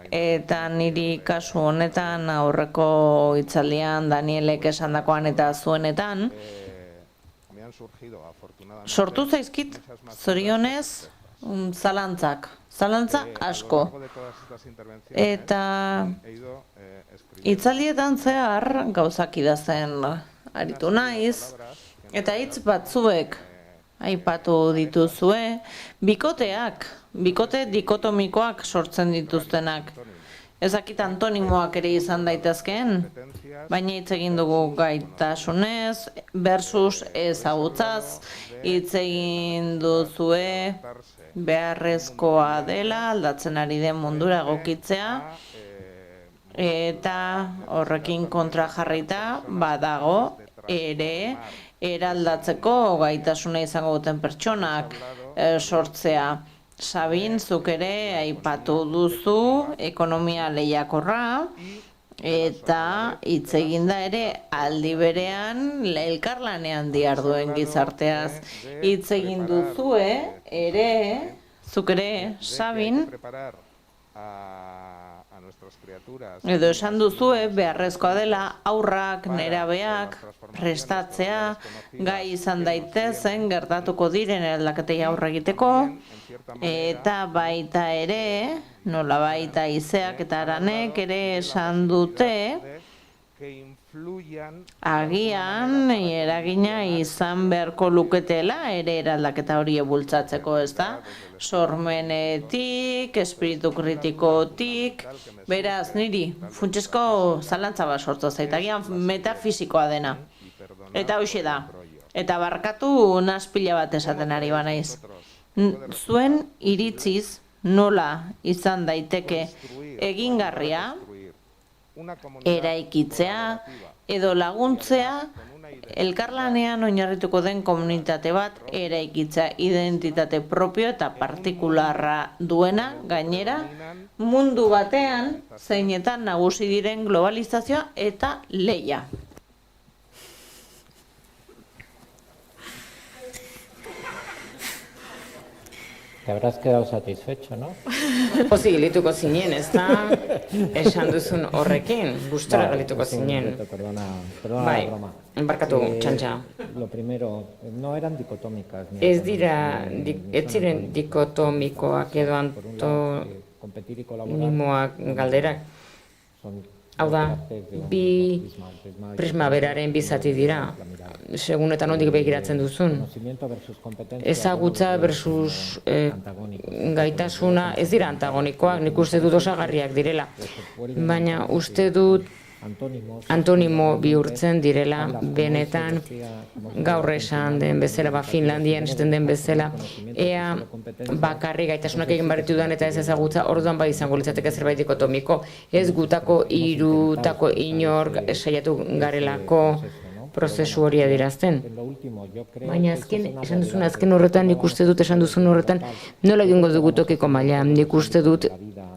eta niri kasu honetan aurreko hitzaldian Danielek esandakoan eta zuenetan, sortu zaizkit, zorionez, zalantza asko. Eta hitzaldietan zehar gauzak idazten aritu naiz, eta hitz batzuek aipatu dituzue, bikote dikotomikoak sortzen dituztenak. ezakit antonimoak ere izan daitezkeen, baina hitz egin dugu gaitasunez versus ezagutzaz, hitz egin duzue beharrezkoa dela aldatzen ari den mundura egokitzea, eta horrekin kontra jarrita badago ere eraldatzeko gaitasuna izango duten pertsonak sortzea. Sabin, zuk ere aipatu duzu ekonomia lehiakorra, eta hitz eginda ere aldi berean elkarlanean diharduen gizarteaz. Hitz egin duzue ere, zuk ere, Sabin, edo esan duzue beharrezkoa dela aurrak, nerabeak prestatzea, gai izan daitezen gertatuko diren aldaketei aurre egiteko, eta baita ere, nola baita Izeak eta Aranek ere esan dute, agian eragina izan beharko luketela ere eraldaketa hori bultzatzeko, ez da? Sormenetik, espiritu kritikotik, beraz niri funtsezko zalantza bat sortu zait, agian metafisikoa dena. Eta hoxe da. Eta barkatu naspila bat esaten ari banaiz. Zuen iritziz nola izan daiteke egingarria eraikitzea edo laguntzea elkarlanean oinarrituko den komunitate bat eraikitzea, identitate propio eta partikularra duena, gainera mundu batean zeinetan nagusi diren globalizazioa eta lehia. Te habrás quedado satisfecho, ¿no? Gelituko zinen, ez da? Esan duzun horrekin, gustora gelituko zinen. Perdona Bai, la broma. barkatu, txantxa. Lo primero, no eran dicotómicas. Ez ziren dikotomikoak edo antonimoak galderak. Hau da, bi prisma beraren bizati dira, segunetan ondik begiratzen duzun. Ezagutza versus gaitasuna ez dira antagonikoak, nik uste dut osagarriak direla. Baina uste dut antonimo bihurtzen direla benetan gaur esan den bezala, Finlandian esaten den bezala, ea bakarri gaitasunak egin barritu duan eta ez ezagutza, orduan bai izango litzateke zerbait dikotomiko, ez gutako irutako inork saiatu garelako prozesu hori adirazten. Baina esan duzun azken horretan, nik uste dut esan duzun horretan, nola egingo dugu tokiko maila, nik uste dut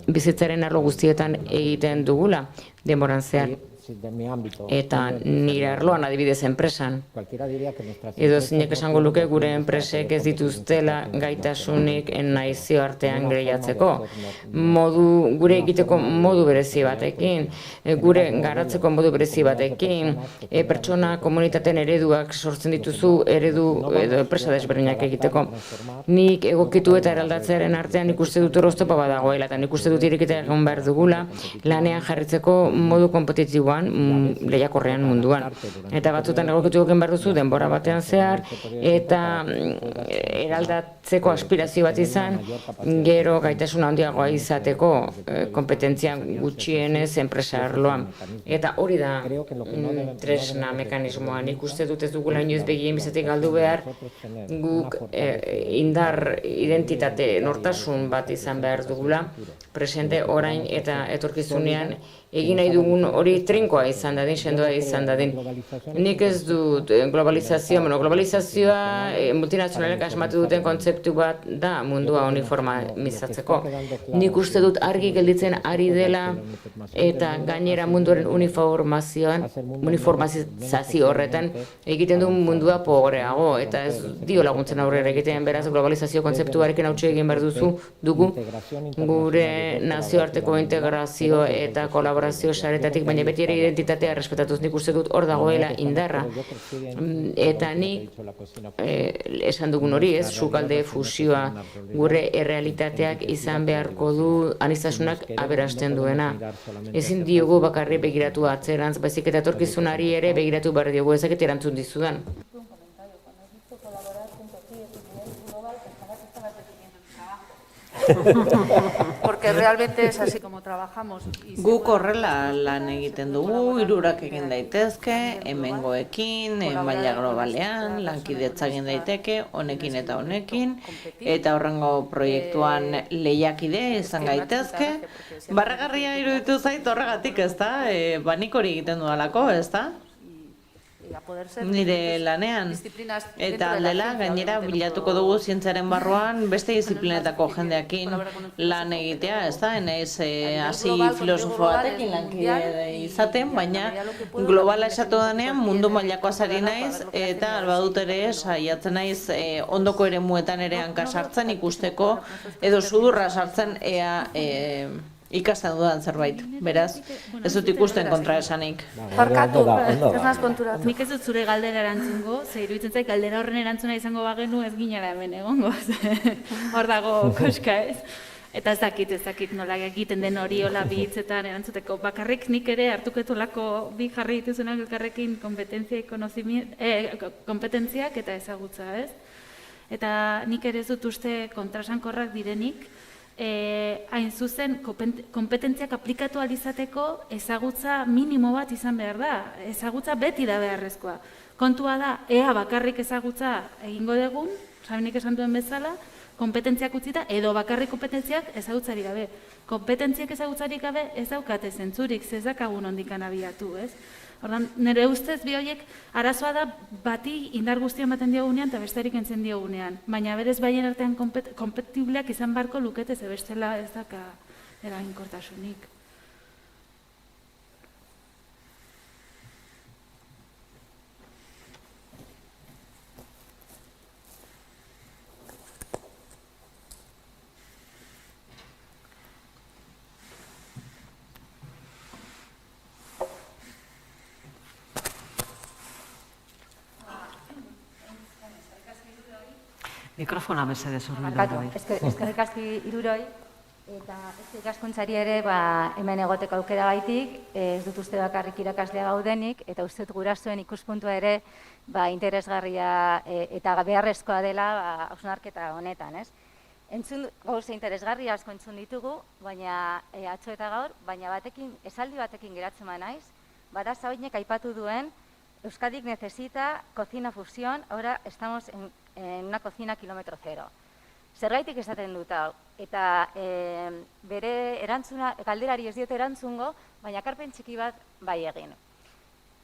bizitzaren arlo guztietan egiten dugula, denboran zehar. Eta nire arloan adibidez enpresan. Edo zinek esango luke gure enpresek ez dituztela gaitasunik nazio artean gehiatzeko. Gure egiteko modu berezi batekin, gure garatzeko modu berezi batekin, pertsona komunitateen ereduak sortzen dituzu eredu edo enpresa desberdinak egiteko. Nik egokitu eta eraldatzearen artean nik uste dut oztopa badagoela eta nik uste dut irekita egon behar dugula lanean jarritzeko modu kompetitiboan lehiakorrean munduan. Eta batzutan egokitu egin behar duzu denbora batean zehar eta eraldatzeko aspirazio bat izan, gero gaitasuna handiagoa izateko kompetentzia gutxienez enpresa arloan. Eta hori da tresna mekanismoa. Nik uste dut ez dugula inoiz begien bizatik galdu behar, guk indar identitate nortasun bat izan behar dugula, presente orain eta etorkizunean egin nahi dugun hori trinkoa izan dadin, sendoa izan dadin. Nik ez dut globalizazioa multinazionalek asmatu duten kontzeptu bat da mundua uniformizatzeko. Nik uste dut argi gelditzen ari dela eta gainera munduaren uniformizazio horretan egiten du mundua pobreago eta ez dio laguntzen aurrera egiten, beraz globalizazio kontzeptuarekin hautsi egin behar dugu gure nazioarteko integrazio eta kolaborazio saretatik, baina beti ere identitatea respetatuz. Nik uste dut hor dagoela indarra. Eta nik esan dugun hori ez, sukalde fusioa gure errealitateak izan beharko du aniztasunak aberasten duena. Ezin diogu bakarri begiratu atzerantz, baizik eta etorkizunari ere begiratu behar diogu, ezakit erantzun dizudan. Porque realmente es así como trabajamos. Guk horrela lan egiten dugu, hirurak egin daitezke, hemengoekin, maila globalean, lankidetza egin daiteke, honekin eta honekin, eta horrengo proiektuan lehiakide izan gaitezke. Barregarria iruditu zait horregatik, ez da? Nik hori egiten dudalako, ez da? Nire lanean, eta aldela gainera bilatuko dugu zientziaren barruan beste disiplinetako jendeakin lan egitea, ez da? Enaiz hasi filosofo batekin lankide izaten, baina globala esatu denean mundu mailakoa zari naiz, eta albadut ere saiatzen naiz ondoko ere muetan ere hanka sartzen ikusteko, edo sudurra sartzen ea ikasten dudan zerbait, beraz, ez dut ikusten kontra esanik. Barkatu, ez naz konturatu. Nik ez dut zure galdera erantzungo, ze iruditzen zait galdera horren erantzuna izango bagenu ez ginela hemen egongo. Hor dago koska ez. Eta ez dakit nola egiten den hori hola bi hitzetan erantzuteko. Bakarrik nik ere hartuketolako bi jarri dituzunak elkarrekin kompetentziak eta ezagutza, ez? Eta nik ere ez dut uste kontrasankorrak direnik, hain zuzen, kompetentziak aplikatu alizateko ezagutza minimo bat izan behar da. Ezagutza beti da beharrezkoa. Kontua da, ea bakarrik ezagutza egingo dugun, Sabinek esan duen bezala, kompetentziak utzita, edo bakarrik kompetentziak ezagutzarik gabe. Kompetentziak ezagutzarik gabe ez daukate zentzurik, zezakagun ondikan abiatu, ez? Ordan, nire ustez bi horiek arazoa da bati indar guztia ematen diogunean eta besterik entzen diogunean. Baina berez baien artean kompetibleak izan barko lukete, ze bestela ez daka eraginkortasunik. Mikrofona mesedez urbildu. Barkatu, eskerrik asko hiruroi, eta ikaskuntzari ere hemen egoteko aukera baitik, ez dut uste bakarrik irakaslea gaudenik, eta uste dut gurasoen ikuspuntua ere interesgarria eta beharrezkoa dela hausnarketa honetan, ez? Entzun gauza interesgarria asko entzun ditugu, baina atzo eta gaur, baina esaldi batekin geratzen naiz, bada Sabinek aipatu duen, Euskadik necesita cocina fusión, ahora estamos en una cocina kilómetro cero. Zergaitik esaten dut hau, eta bere erantzuna, galderari ez diote erantzungo, baina ekarpen txiki bat bai egin.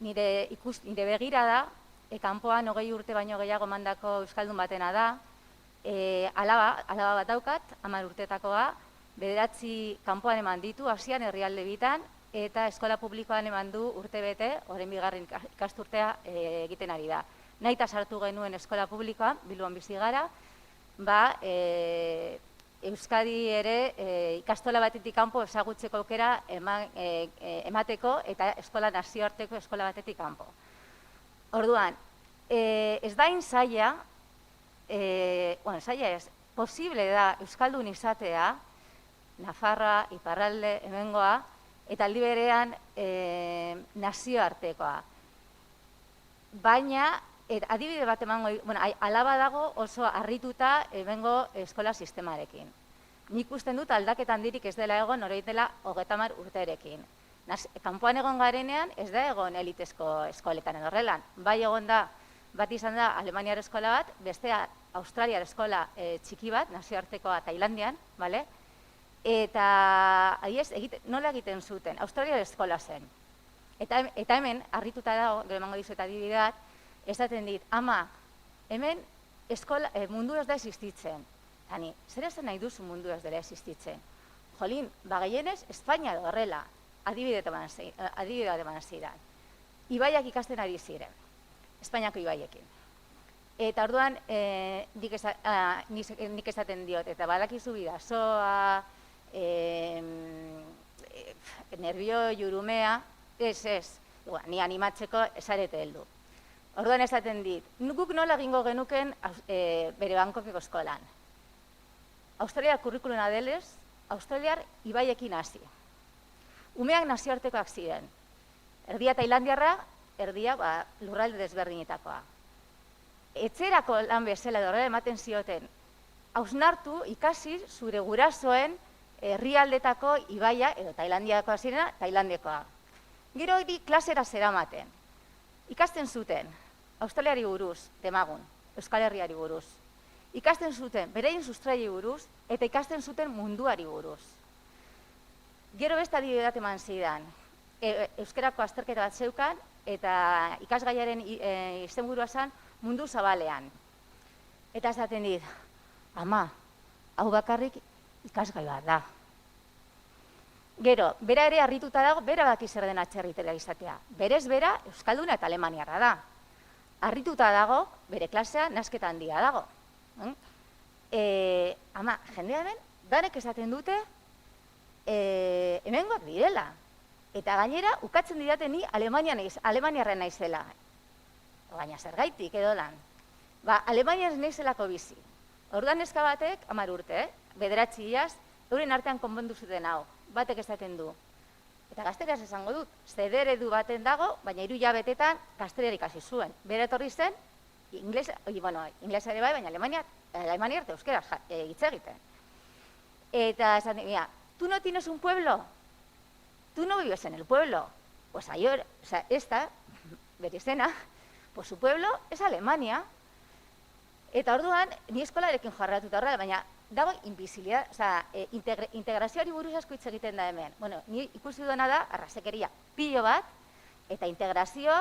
Nire begira da, kanpoan 20 urte baino gehiago mandako euskaldun batena da, alaba bat daukat, 10 urtetakoa, 9 kanpoan eman ditu, Asian herrialde bitan, eta eskola publikoan eman du urte bete, orain bigarren ikasturtea egiten ari da. Nahita sartu genuen eskola publikoan, Bilbon bizi gara, Euskadi ere ikastola batetik kanpo ezagutzeko aukera emateko eta eskola nazioarteko eskola batetik kanpo. Orduan, ez da zaila, zaila ez, posible da Euskaldun izatea, Nafarroa, Iparralde, hemengoa, eta aldi berean nazioartekoa. Baina, adibide bat emango, alaba dago oso harrituta hemengo eskola sistemarekin. Nik usten dut aldaketa handirik ez dela egon orain dela 30 urterekin. Kanpoan egon garenean ez da egon elitezko eskoletan edo horrelan. Bai egon da, bat izan da Alemaniar eskola bat, bestea Australiar eskola txiki bat, nazioartekoa Tailandian, bale? Eta nola egiten zuten, Australiar eskola zen. Eta hemen, harrituta dago, gero emango dizuet adibideak, esaten dit, ama, hemen mundu ez da existitzen. Hani, zer esan nahi duzu mundu ez dela existitzen? Jolin, gehienez, Espainia da horrela, adibide bat eman zidan. Ibaiak ikasten ari ziren, Espainiako ibaiekin. Eta orduan, nik esaten diot, eta badakizu bidasoa, nervio, jurumea, ez, ni animatzeko esarete heldu. Orduan esaten dit, guk nola egingo genuken bere Bangkokeko eskolan. Australiar kurrikuluna delez, Australiar ibaiekin hasi. Umeak nazioartekoak ziren. Erdia Tailandiarra, erdia lurralde desberdinetakoa. Etxerako lan bezala horrela ematen zioten hausnartu, ikasi, zure gurasoen herrialdetako ibaia, edo Tailandiakoa zirena, Tailandiekoa. Gero hori klasera zeramaten. Ikasten zuten, Australiari buruz, demagun, Euskal Herriari buruz. Ikasten zuten, bereien sustraiei buruz, eta ikasten zuten munduari buruz. Gero beste adibide bat eman zidan, euskerako azterketa bat zeukan, eta ikasgaiaren izenburua zen mundu zabalean. Eta esaten dit, ama, hau bakarrik ikasgai bat da. Gero, bera ere harrituta dago, bera baki zer den atzerritela izatea. Berez bera, euskalduna eta alemaniarra da. Harrituta dago, bere klasea nasketa handia dago. Ama, jendea den, danek esaten dute, hemengoak direla. Eta gainera, ukatzen didate ni alemaniarra naizela. Baina zergaitik edo lan. Alemanian naizelako bizi. Orduan neska batek, 10 urte, 9 iaz, euren artean konpondu zuten hau. Batek esaten du. Eta gazteriaz esango dut, zeder edu baten dago, baina 3 hilabetetan gazteriar ikasi zuen. Bere etorri zen, inglesa ere bai, baina alemaniar eta euskeraz hitz egiten. Eta esaten, mira, ¿tú no tienes un pueblo? ¿Tú no vives en el pueblo? Pues esta, bere izena, pues su pueblo es Alemania. Eta orduan, ni eskolarekin jarratuta horrela, baina dago invisibilidad, integrazioari buruz asko hitz egiten da hemen. Bueno, ni ikusi duena da, arrasekeria pilo bat, eta integrazio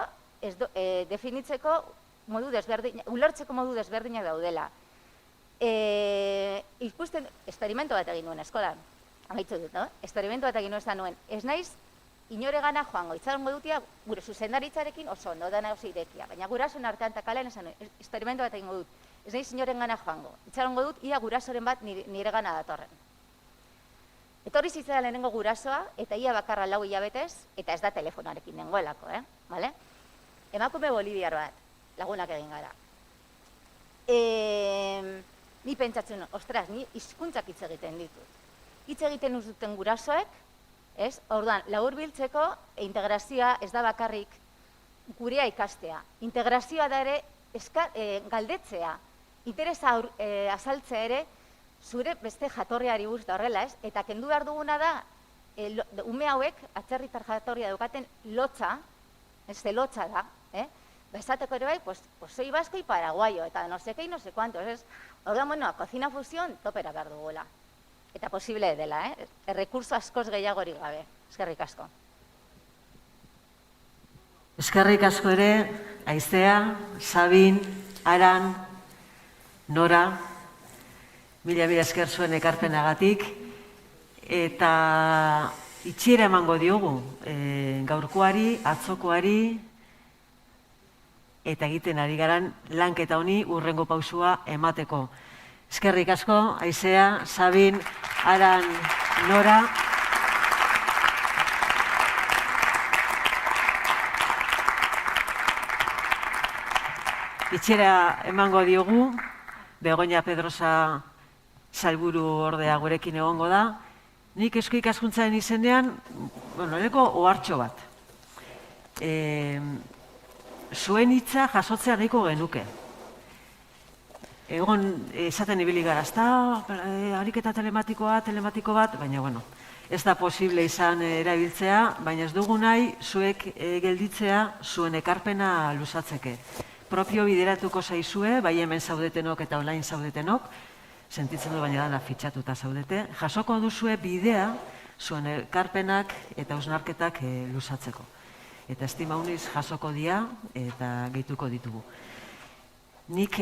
definitzeko modu desberdinak, ulertzeko modu desberdinak daudela. Ikusten, esperimento bat egin nuen eskolan, amaitzu dut, no? Esperimento bat egin nuen, ez naiz, inoregana joango, itxarongo dutia, gure zuzendaritzarekin oso ondo dana oso irekia, baina gurasoen artean eta kalean esan nuen, esperimento bat egingo dut, ez naiz inoren gana joango, itxarongo dut, ia gurasoren bat nire gana datorren. Etorri zitzera lehenengo gurasoa, eta ia bakarra 4 hilabetez, eta ez da telefonarekin nengoelako, bale? Emakume boliviar bat, lagunak egin gara. Ni pentsatzen, ostras, ni hizkuntzak hitz egiten ditut. Hitz egiten duten gurasoek, orduan, laburbiltzeko integrazioa ez da bakarrik gurea ikastea. Integrazioa da ere galdetzea, interesa azaltzea ere, zure beste jatorriari buruz da horrela, eta kendu behar duguna da, ume hauek, atzerritar jatorria daukaten lotza, ze lotza da, esateko ere bai, pues soy vasco y paraguayo, eta no sé qué y no sé cuántos, orduan, bueno, cocina fusión, topera behar dugula. Eta posible dela, errekurso askoz gehiagorik gabe. Eskerrik asko. Eskerrik asko ere, Aizea, Sabin, Aran, Nora, mila esker zuen ekarpenagatik, eta itxiera emango diogu gaurkoari, atzokoari, eta egiten ari garan lanketa honi hurrengo pausua emateko. Eskerrik asko, Aizea, Sabin, Aran, Nora. Itxera emango diogu, Begoña Pedrosa sailburu ordea gurekin egongo da. Nik Eusko Ikaskuntzaren izenean, leko ohartxo bat. Zuen hitza jasotzea nahiko genuke. Egon, esaten ibili gara, ez da, ariketa telematiko bat, baina, ez da posible izan erabiltzea, baina ez dugu nahi, zuek gelditzea zuen ekarpena luzatzeke. Propio bideratuko zaizue, bai hemen zaudetenok eta online zaudetenok, sentitzen du baina dana fitxatuta zaudete, jasoko duzue bidea zuen ekarpenak eta hausnarketak luzatzeko. Eta estima uniz jasoko dira eta gehituko ditugu. Nik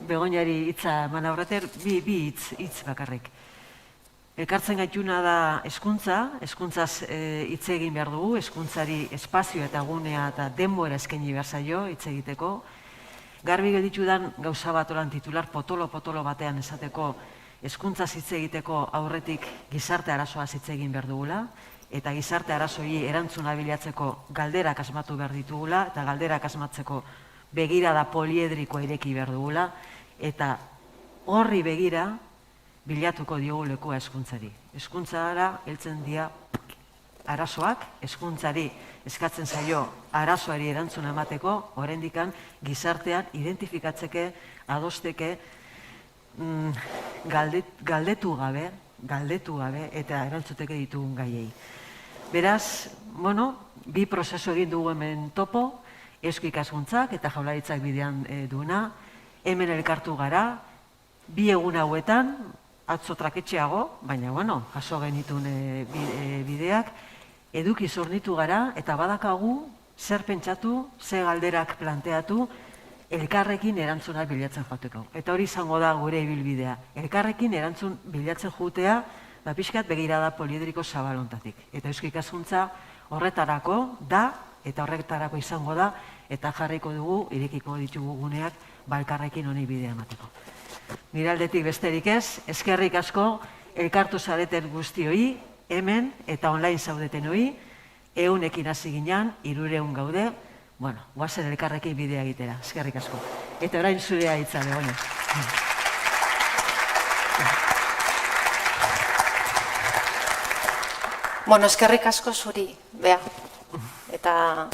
Begoñari hitza eman aurreter, bi hitz bakarrik. Elkartzen gaituna da hezkuntzaz hitz egin behar dugu, hezkuntzari espazio eta gunea eta denbora eskaini behar zaio hitz egiteko. Garbi gelditudan gauza bat olan titular potolo batean esateko hezkuntzaz hitz egiteko aurretik gizarte arazoaz hitz egin behar dugula, eta gizarte arazoi erantzuna bilatzeko galderak asmatu behar ditugula, eta galderak asmatzeko begirada poliedrikoa ireki behar dugula, eta horri begira bilatuko diogu lekua hezkuntzari. Hezkuntzara heltzen dira arazoak, hezkuntzari eskatzen zaio arazoari erantzuna emateko, oraindikan gizartean identifikatzeke, adosteke, galdetu gabe eta erantzuteke ditugun gaiei. Beraz, bi prozesu egin dugu hemen topo, Eusko Ikaskuntzak eta Jaurlaritzak bidean duena, hemen elkartu gara, bi egun hauetan, atzo traketxeago, baina, jaso genitun bideak, eduki zornitu gara eta badakagu zer pentsatu, ze galderak planteatu, elkarrekin erantzunak bilatzen joateko. Eta hori izango da gure ibilbidea. Elkarrekin erantzun bilatzen jutea, pixkat begirada poliedriko zabalontatik. Eta Eusko Ikaskuntza horretarako da, eta horretarako izango da, eta jarriko dugu, irekiko ditugu guneak, elkarrekin honi bidea emateko. Nire aldetik besterik ez, eskerrik asko, elkartu zareten guztioi, hemen eta online zaudeten hoi, eunekin hasi ginean, 300 gaude, guazen elkarrekin bidea egitera, eskerrik asko. Eta orain zurea hitza Begoña. Eskerrik asko zuri, Bea, eta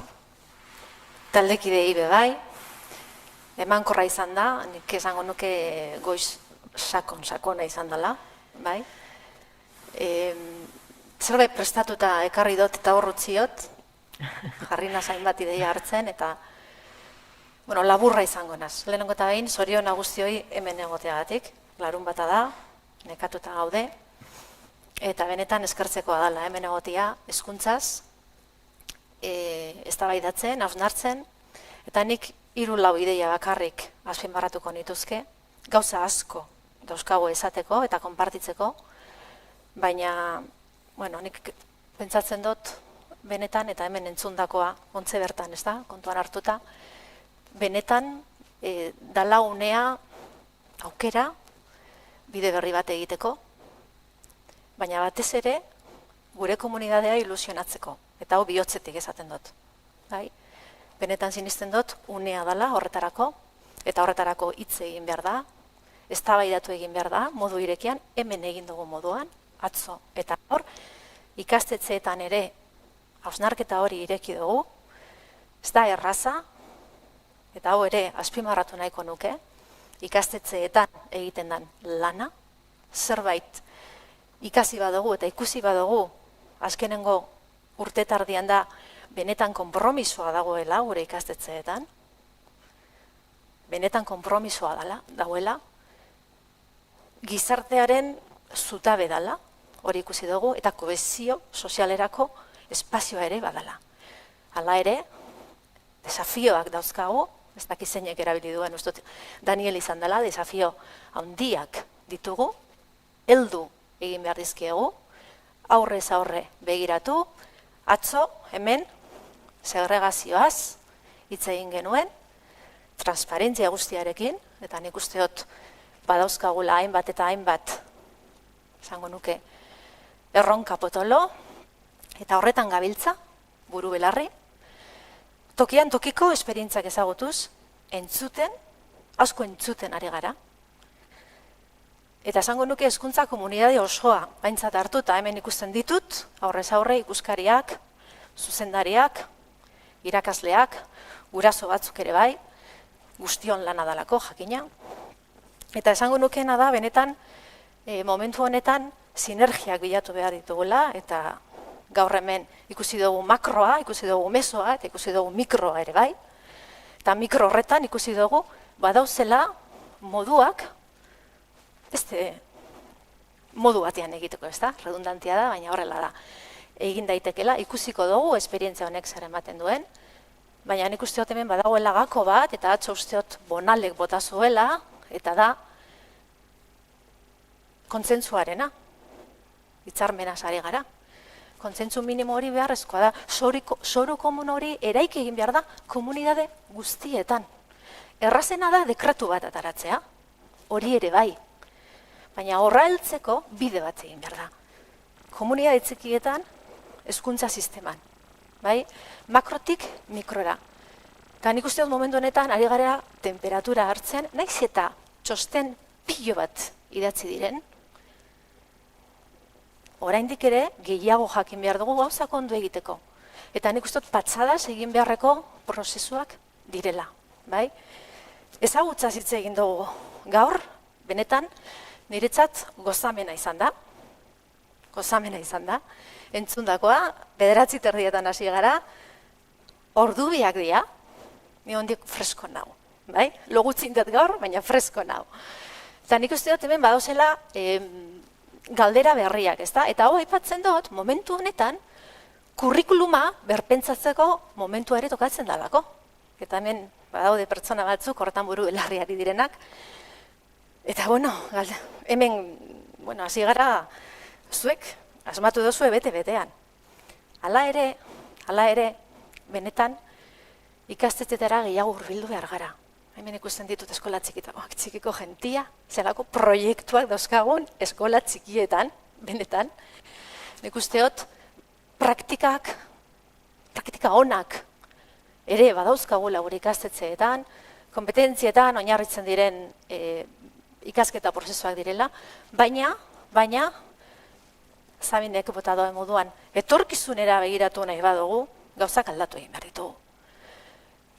taldekidei bai, emankorra izan da, nik esango nuke goiz sakona izan dela, bai. Zerbait prestatuta ekarri dut eta horrutziot, jarri nazain bat ideia hartzen, eta laburra izango naz. Lehenengo eta behin, zorion guztioi hemen egoteagatik, larun bata da, nekatuta gaude, eta benetan eskertzekoa dela hemen egotea hezkuntzaz, eztabaidatzen, hausnartzen, eta nik 3-4 ideia bakarrik azpimarratuko nituzke, gauza asko dauzkago esateko eta konpartitzeko, baina, nik pentsatzen dut benetan eta hemen entzundakoa ontze bertan, ez da, kontuan hartuta, benetan dala unea aukera bide berri bat egiteko, baina batez ere gure komunitatea ilusionatzeko, eta hau bihotzetik esaten dut. Benetan sinisten dut unea dala horretarako, eta horretarako hitz egin behar da, eztabaidatu egin behar da, modu irekian, hemen egin dugu moduan, atzo. Eta hor, ikastetxeetan ere hausnarketa hori ireki dugu, ez da erraza, eta hau ere azpimarratu nahiko nuke, ikastetxeetan egiten den lana, zerbait ikasi badugu eta ikusi badugu, azkenengo urtetardian da, benetan konpromisoa dagoela gure ikastetxeetan, benetan konpromisoa dagoela, gizartearen zutabe dela, hori ikusi dugu, eta kohesio sozialerako espazioa ere badala. Hala ere, desafioak dauzkagu, ez dakizeinek erabili duen, ustut Daniel izan dela, desafio handiak ditugu, heldu egin behar dizkiegu, aurrez aurre begiratu, atzo, hemen, segregazioaz hitz egin genuen, transparentzia guztiarekin, eta nik usteot badauzkagula hainbat eta hainbat, esango nuke, erronka potolo, eta horretan gabiltza, buru belarri, tokian tokiko esperientzak ezagutuz, entzuten, asko entzuten ari gara, eta esango nuke hezkuntza komunitate osoa aintzat hartu, eta hemen ikusten ditut, aurrez aurre ikuskariak, zuzendariak, irakasleak, guraso batzuk ere bai, guztion lana dalako jakina, eta esango nukeena da, benetan, momentu honetan, sinergiak bilatu behar ditugula, eta gaur hemen ikusi dugu makroa, ikusi dugu mesoa, eta ikusi dugu mikroa ere bai, eta mikro horretan ikusi dugu, badauzela moduak, modu batean egiteko, ez da? Redundantia da, baina horrela da. Egin daitekela, ikusiko dugu, esperientzia honek zer ematen duen, baina nik usteot hemen badagoela gako bat, eta atzo usteot bonalek bota zuela, eta da, kontzentzuarena, hitzarmenaz ari gara. Kontzentzu minimo hori beharrezkoa da, zoru komun hori eraiki egin behar da komunitate guztietan. Errazena da dekretu bat ataratzea, hori ere bai, baina horra heltzeko bide bat egin behar da. Komunitate txikietan, hezkuntza sisteman, bai? Makrotik mikrora. Eta nik uste dut momentu honetan ari gara temperatura hartzen, naiz eta txosten pilo bat idatzi diren, oraindik ere gehiago jakin behar dugu gauzak ondo egiteko. Eta nik uste dut patxadaz egin beharreko prozesuak direla, bai? Ezagutzaz hitz egin dugu gaur, benetan, niretzat gozamena izan da. Gozamena izan da. Entzundakoa, 9:30 hasi gara, ordubiak dira, ni hondik fresko nau. Bai? Logutzindet gaur, baina fresko nau. Eta nik uste dut hemen badozela galdera berriak, ezta? Eta hau aipatzen dut, momentu honetan, kurrikuluma berpentsatzeko momentua ere tokatzen dalako. Eta hemen badaude pertsona batzuk, horretan buru belarriari direnak. Eta, hemen, hasi gara, zuek, asmatu dozue bete-betean. Hala ere, benetan, ikastetxetara gehiago hurbildu behar gara. Hemen ikusten ditut eskola txikiko jentia, zelako proiektuak dauzkagun eskola txikietan, benetan. Nik usteot, praktika onak ere badauzkagula gure ikastetxeetan, kompetentzietan oinarritzen diren ikasketa prozesuak direla, baina, Sabinek bota doa moduan, etorkizunera begiratu nahi badugu, gauzak aldatu egin behar ditugu.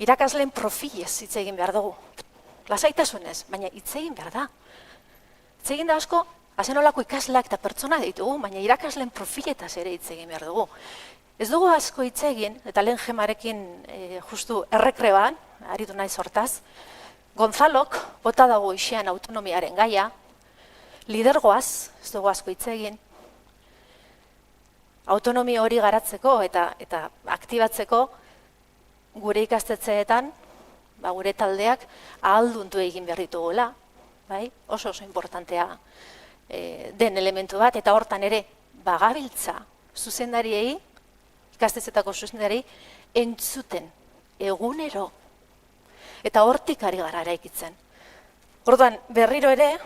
Irakasleen profilez hitz egin behar dugu. Lasaitasunez, baina hitz egin behar da. Hitz egin da asko, azenolako ikasleak eta pertsona ditugu, baina irakasleen profiletaz ere hitz egin behar dugu. Ez dugu asko hitz egin, eta lehen gemarekin justu errekreban, aritu naiz hortaz, Gonzalok bota dago ixean autonomiaren gaia, lidergoaz, ez dugu asko hitz egin, autonomia hori garatzeko eta aktibatzeko gure ikastetxeetan, gure taldeak ahalduntu egin behar ditugula, oso importantea den elementu bat, eta hortan ere bagabiltza zuzendariei, ikastetxetako zuzendariei, entzuten egunero, eta hortik ari gara eraikitzen. Orduan, berriro ere,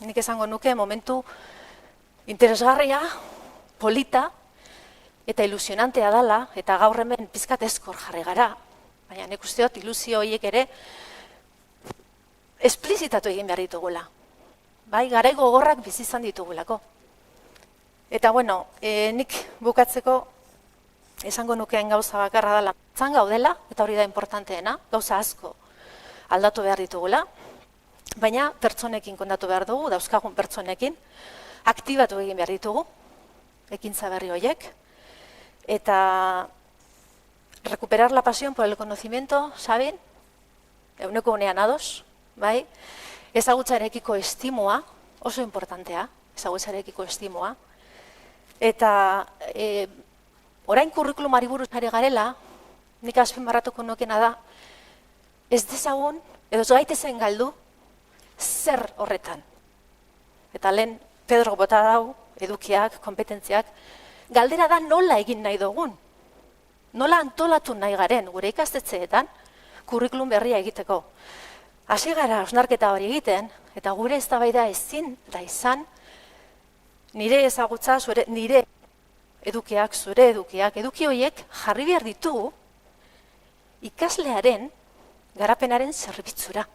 nik esango nuke momentu interesgarria, polita, eta ilusionantea dela, eta gaur hemen pizkat eskor jarri gara, baina nik uste dut ilusio horiek ere esplizitatu egin behar ditugula. Garai gogorrak bizi izan ditugulako. Eta nik bukatzeko esango nukeen gauza bakarra dela, zan gaudela, eta hori da importanteena, gauza asko aldatu behar ditugula, baina pertsonekin kontatu behar dugu, dauzkagun pertsonekin, aktibatu egin behar ditugu, ekintza berri horiek, eta recuperar la pasión por el conocimiento, ¿saben? Eguneko unean ados, bai? Ezagutzarekiko estimua, oso importantea, ezagutzarekiko estimua. Eta orain kurrikulumari buruz ari garela, nik azpimarratuko nukena da, ez dezagun, edo ez gaitezen galdu, zer horretan. Eta lehen Pedro bota dau, edukiak, kompetentziak, galdera da nola egin nahi dugun. Nola antolatu nahi garen gure ikastetxeetan kurrikulum berria egiteko. Hasi gara hausnarketa hori egiten, eta gure eztabaida ezin da izan nire ezagutza, nire edukiak, zure edukiak, eduki horiek jarri behar ditugu ikaslearen garapenaren zerbitzura.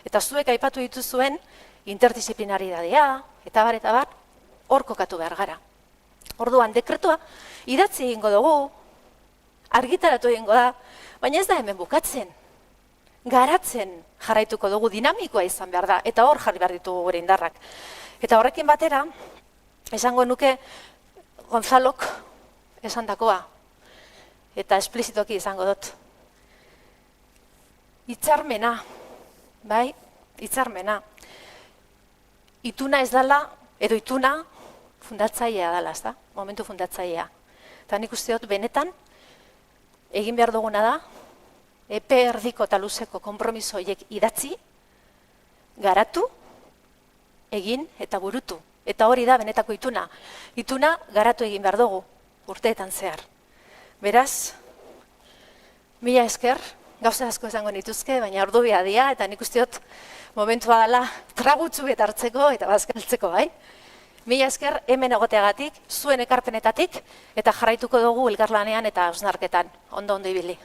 Eta zuek aipatu dituzuen interdisziplinaridadea, eta bar, hor kokatu behar gara. Orduan, dekretua idatzi egingo dugu, argitaratu egingo da, baina ez da hemen bukatzen. Garatzen jarraituko dugu, dinamikoa izan behar da, eta hor jarri behar ditugu gure indarrak. Eta horrekin batera, esango nuke Gonzalok esandakoa, eta esplizitoki izango dut. Hitzarmena, bai, hitzarmena. Ituna ez dela, edo ituna fundatzailea dela, ez da? Momentu fundatzailea. Eta nik uste dut benetan, egin behar duguna da, epe erdiko eta luzeko konpromiso horiek idatzi, garatu, egin eta burutu. Eta hori da benetako ituna. Ituna garatu egin behar dugu, urteetan zehar. Beraz, mila esker, gauza asko esango nituzke, baina ordubia dia, eta nik uste dut momentua dela tragutzu betartzeko eta bazkaltzeko, bai? Mila esker hemen egoteagatik, zuen ekarpenetatik, eta jarraituko dugu elkarlanean eta hausnarketan. Ondo ibili.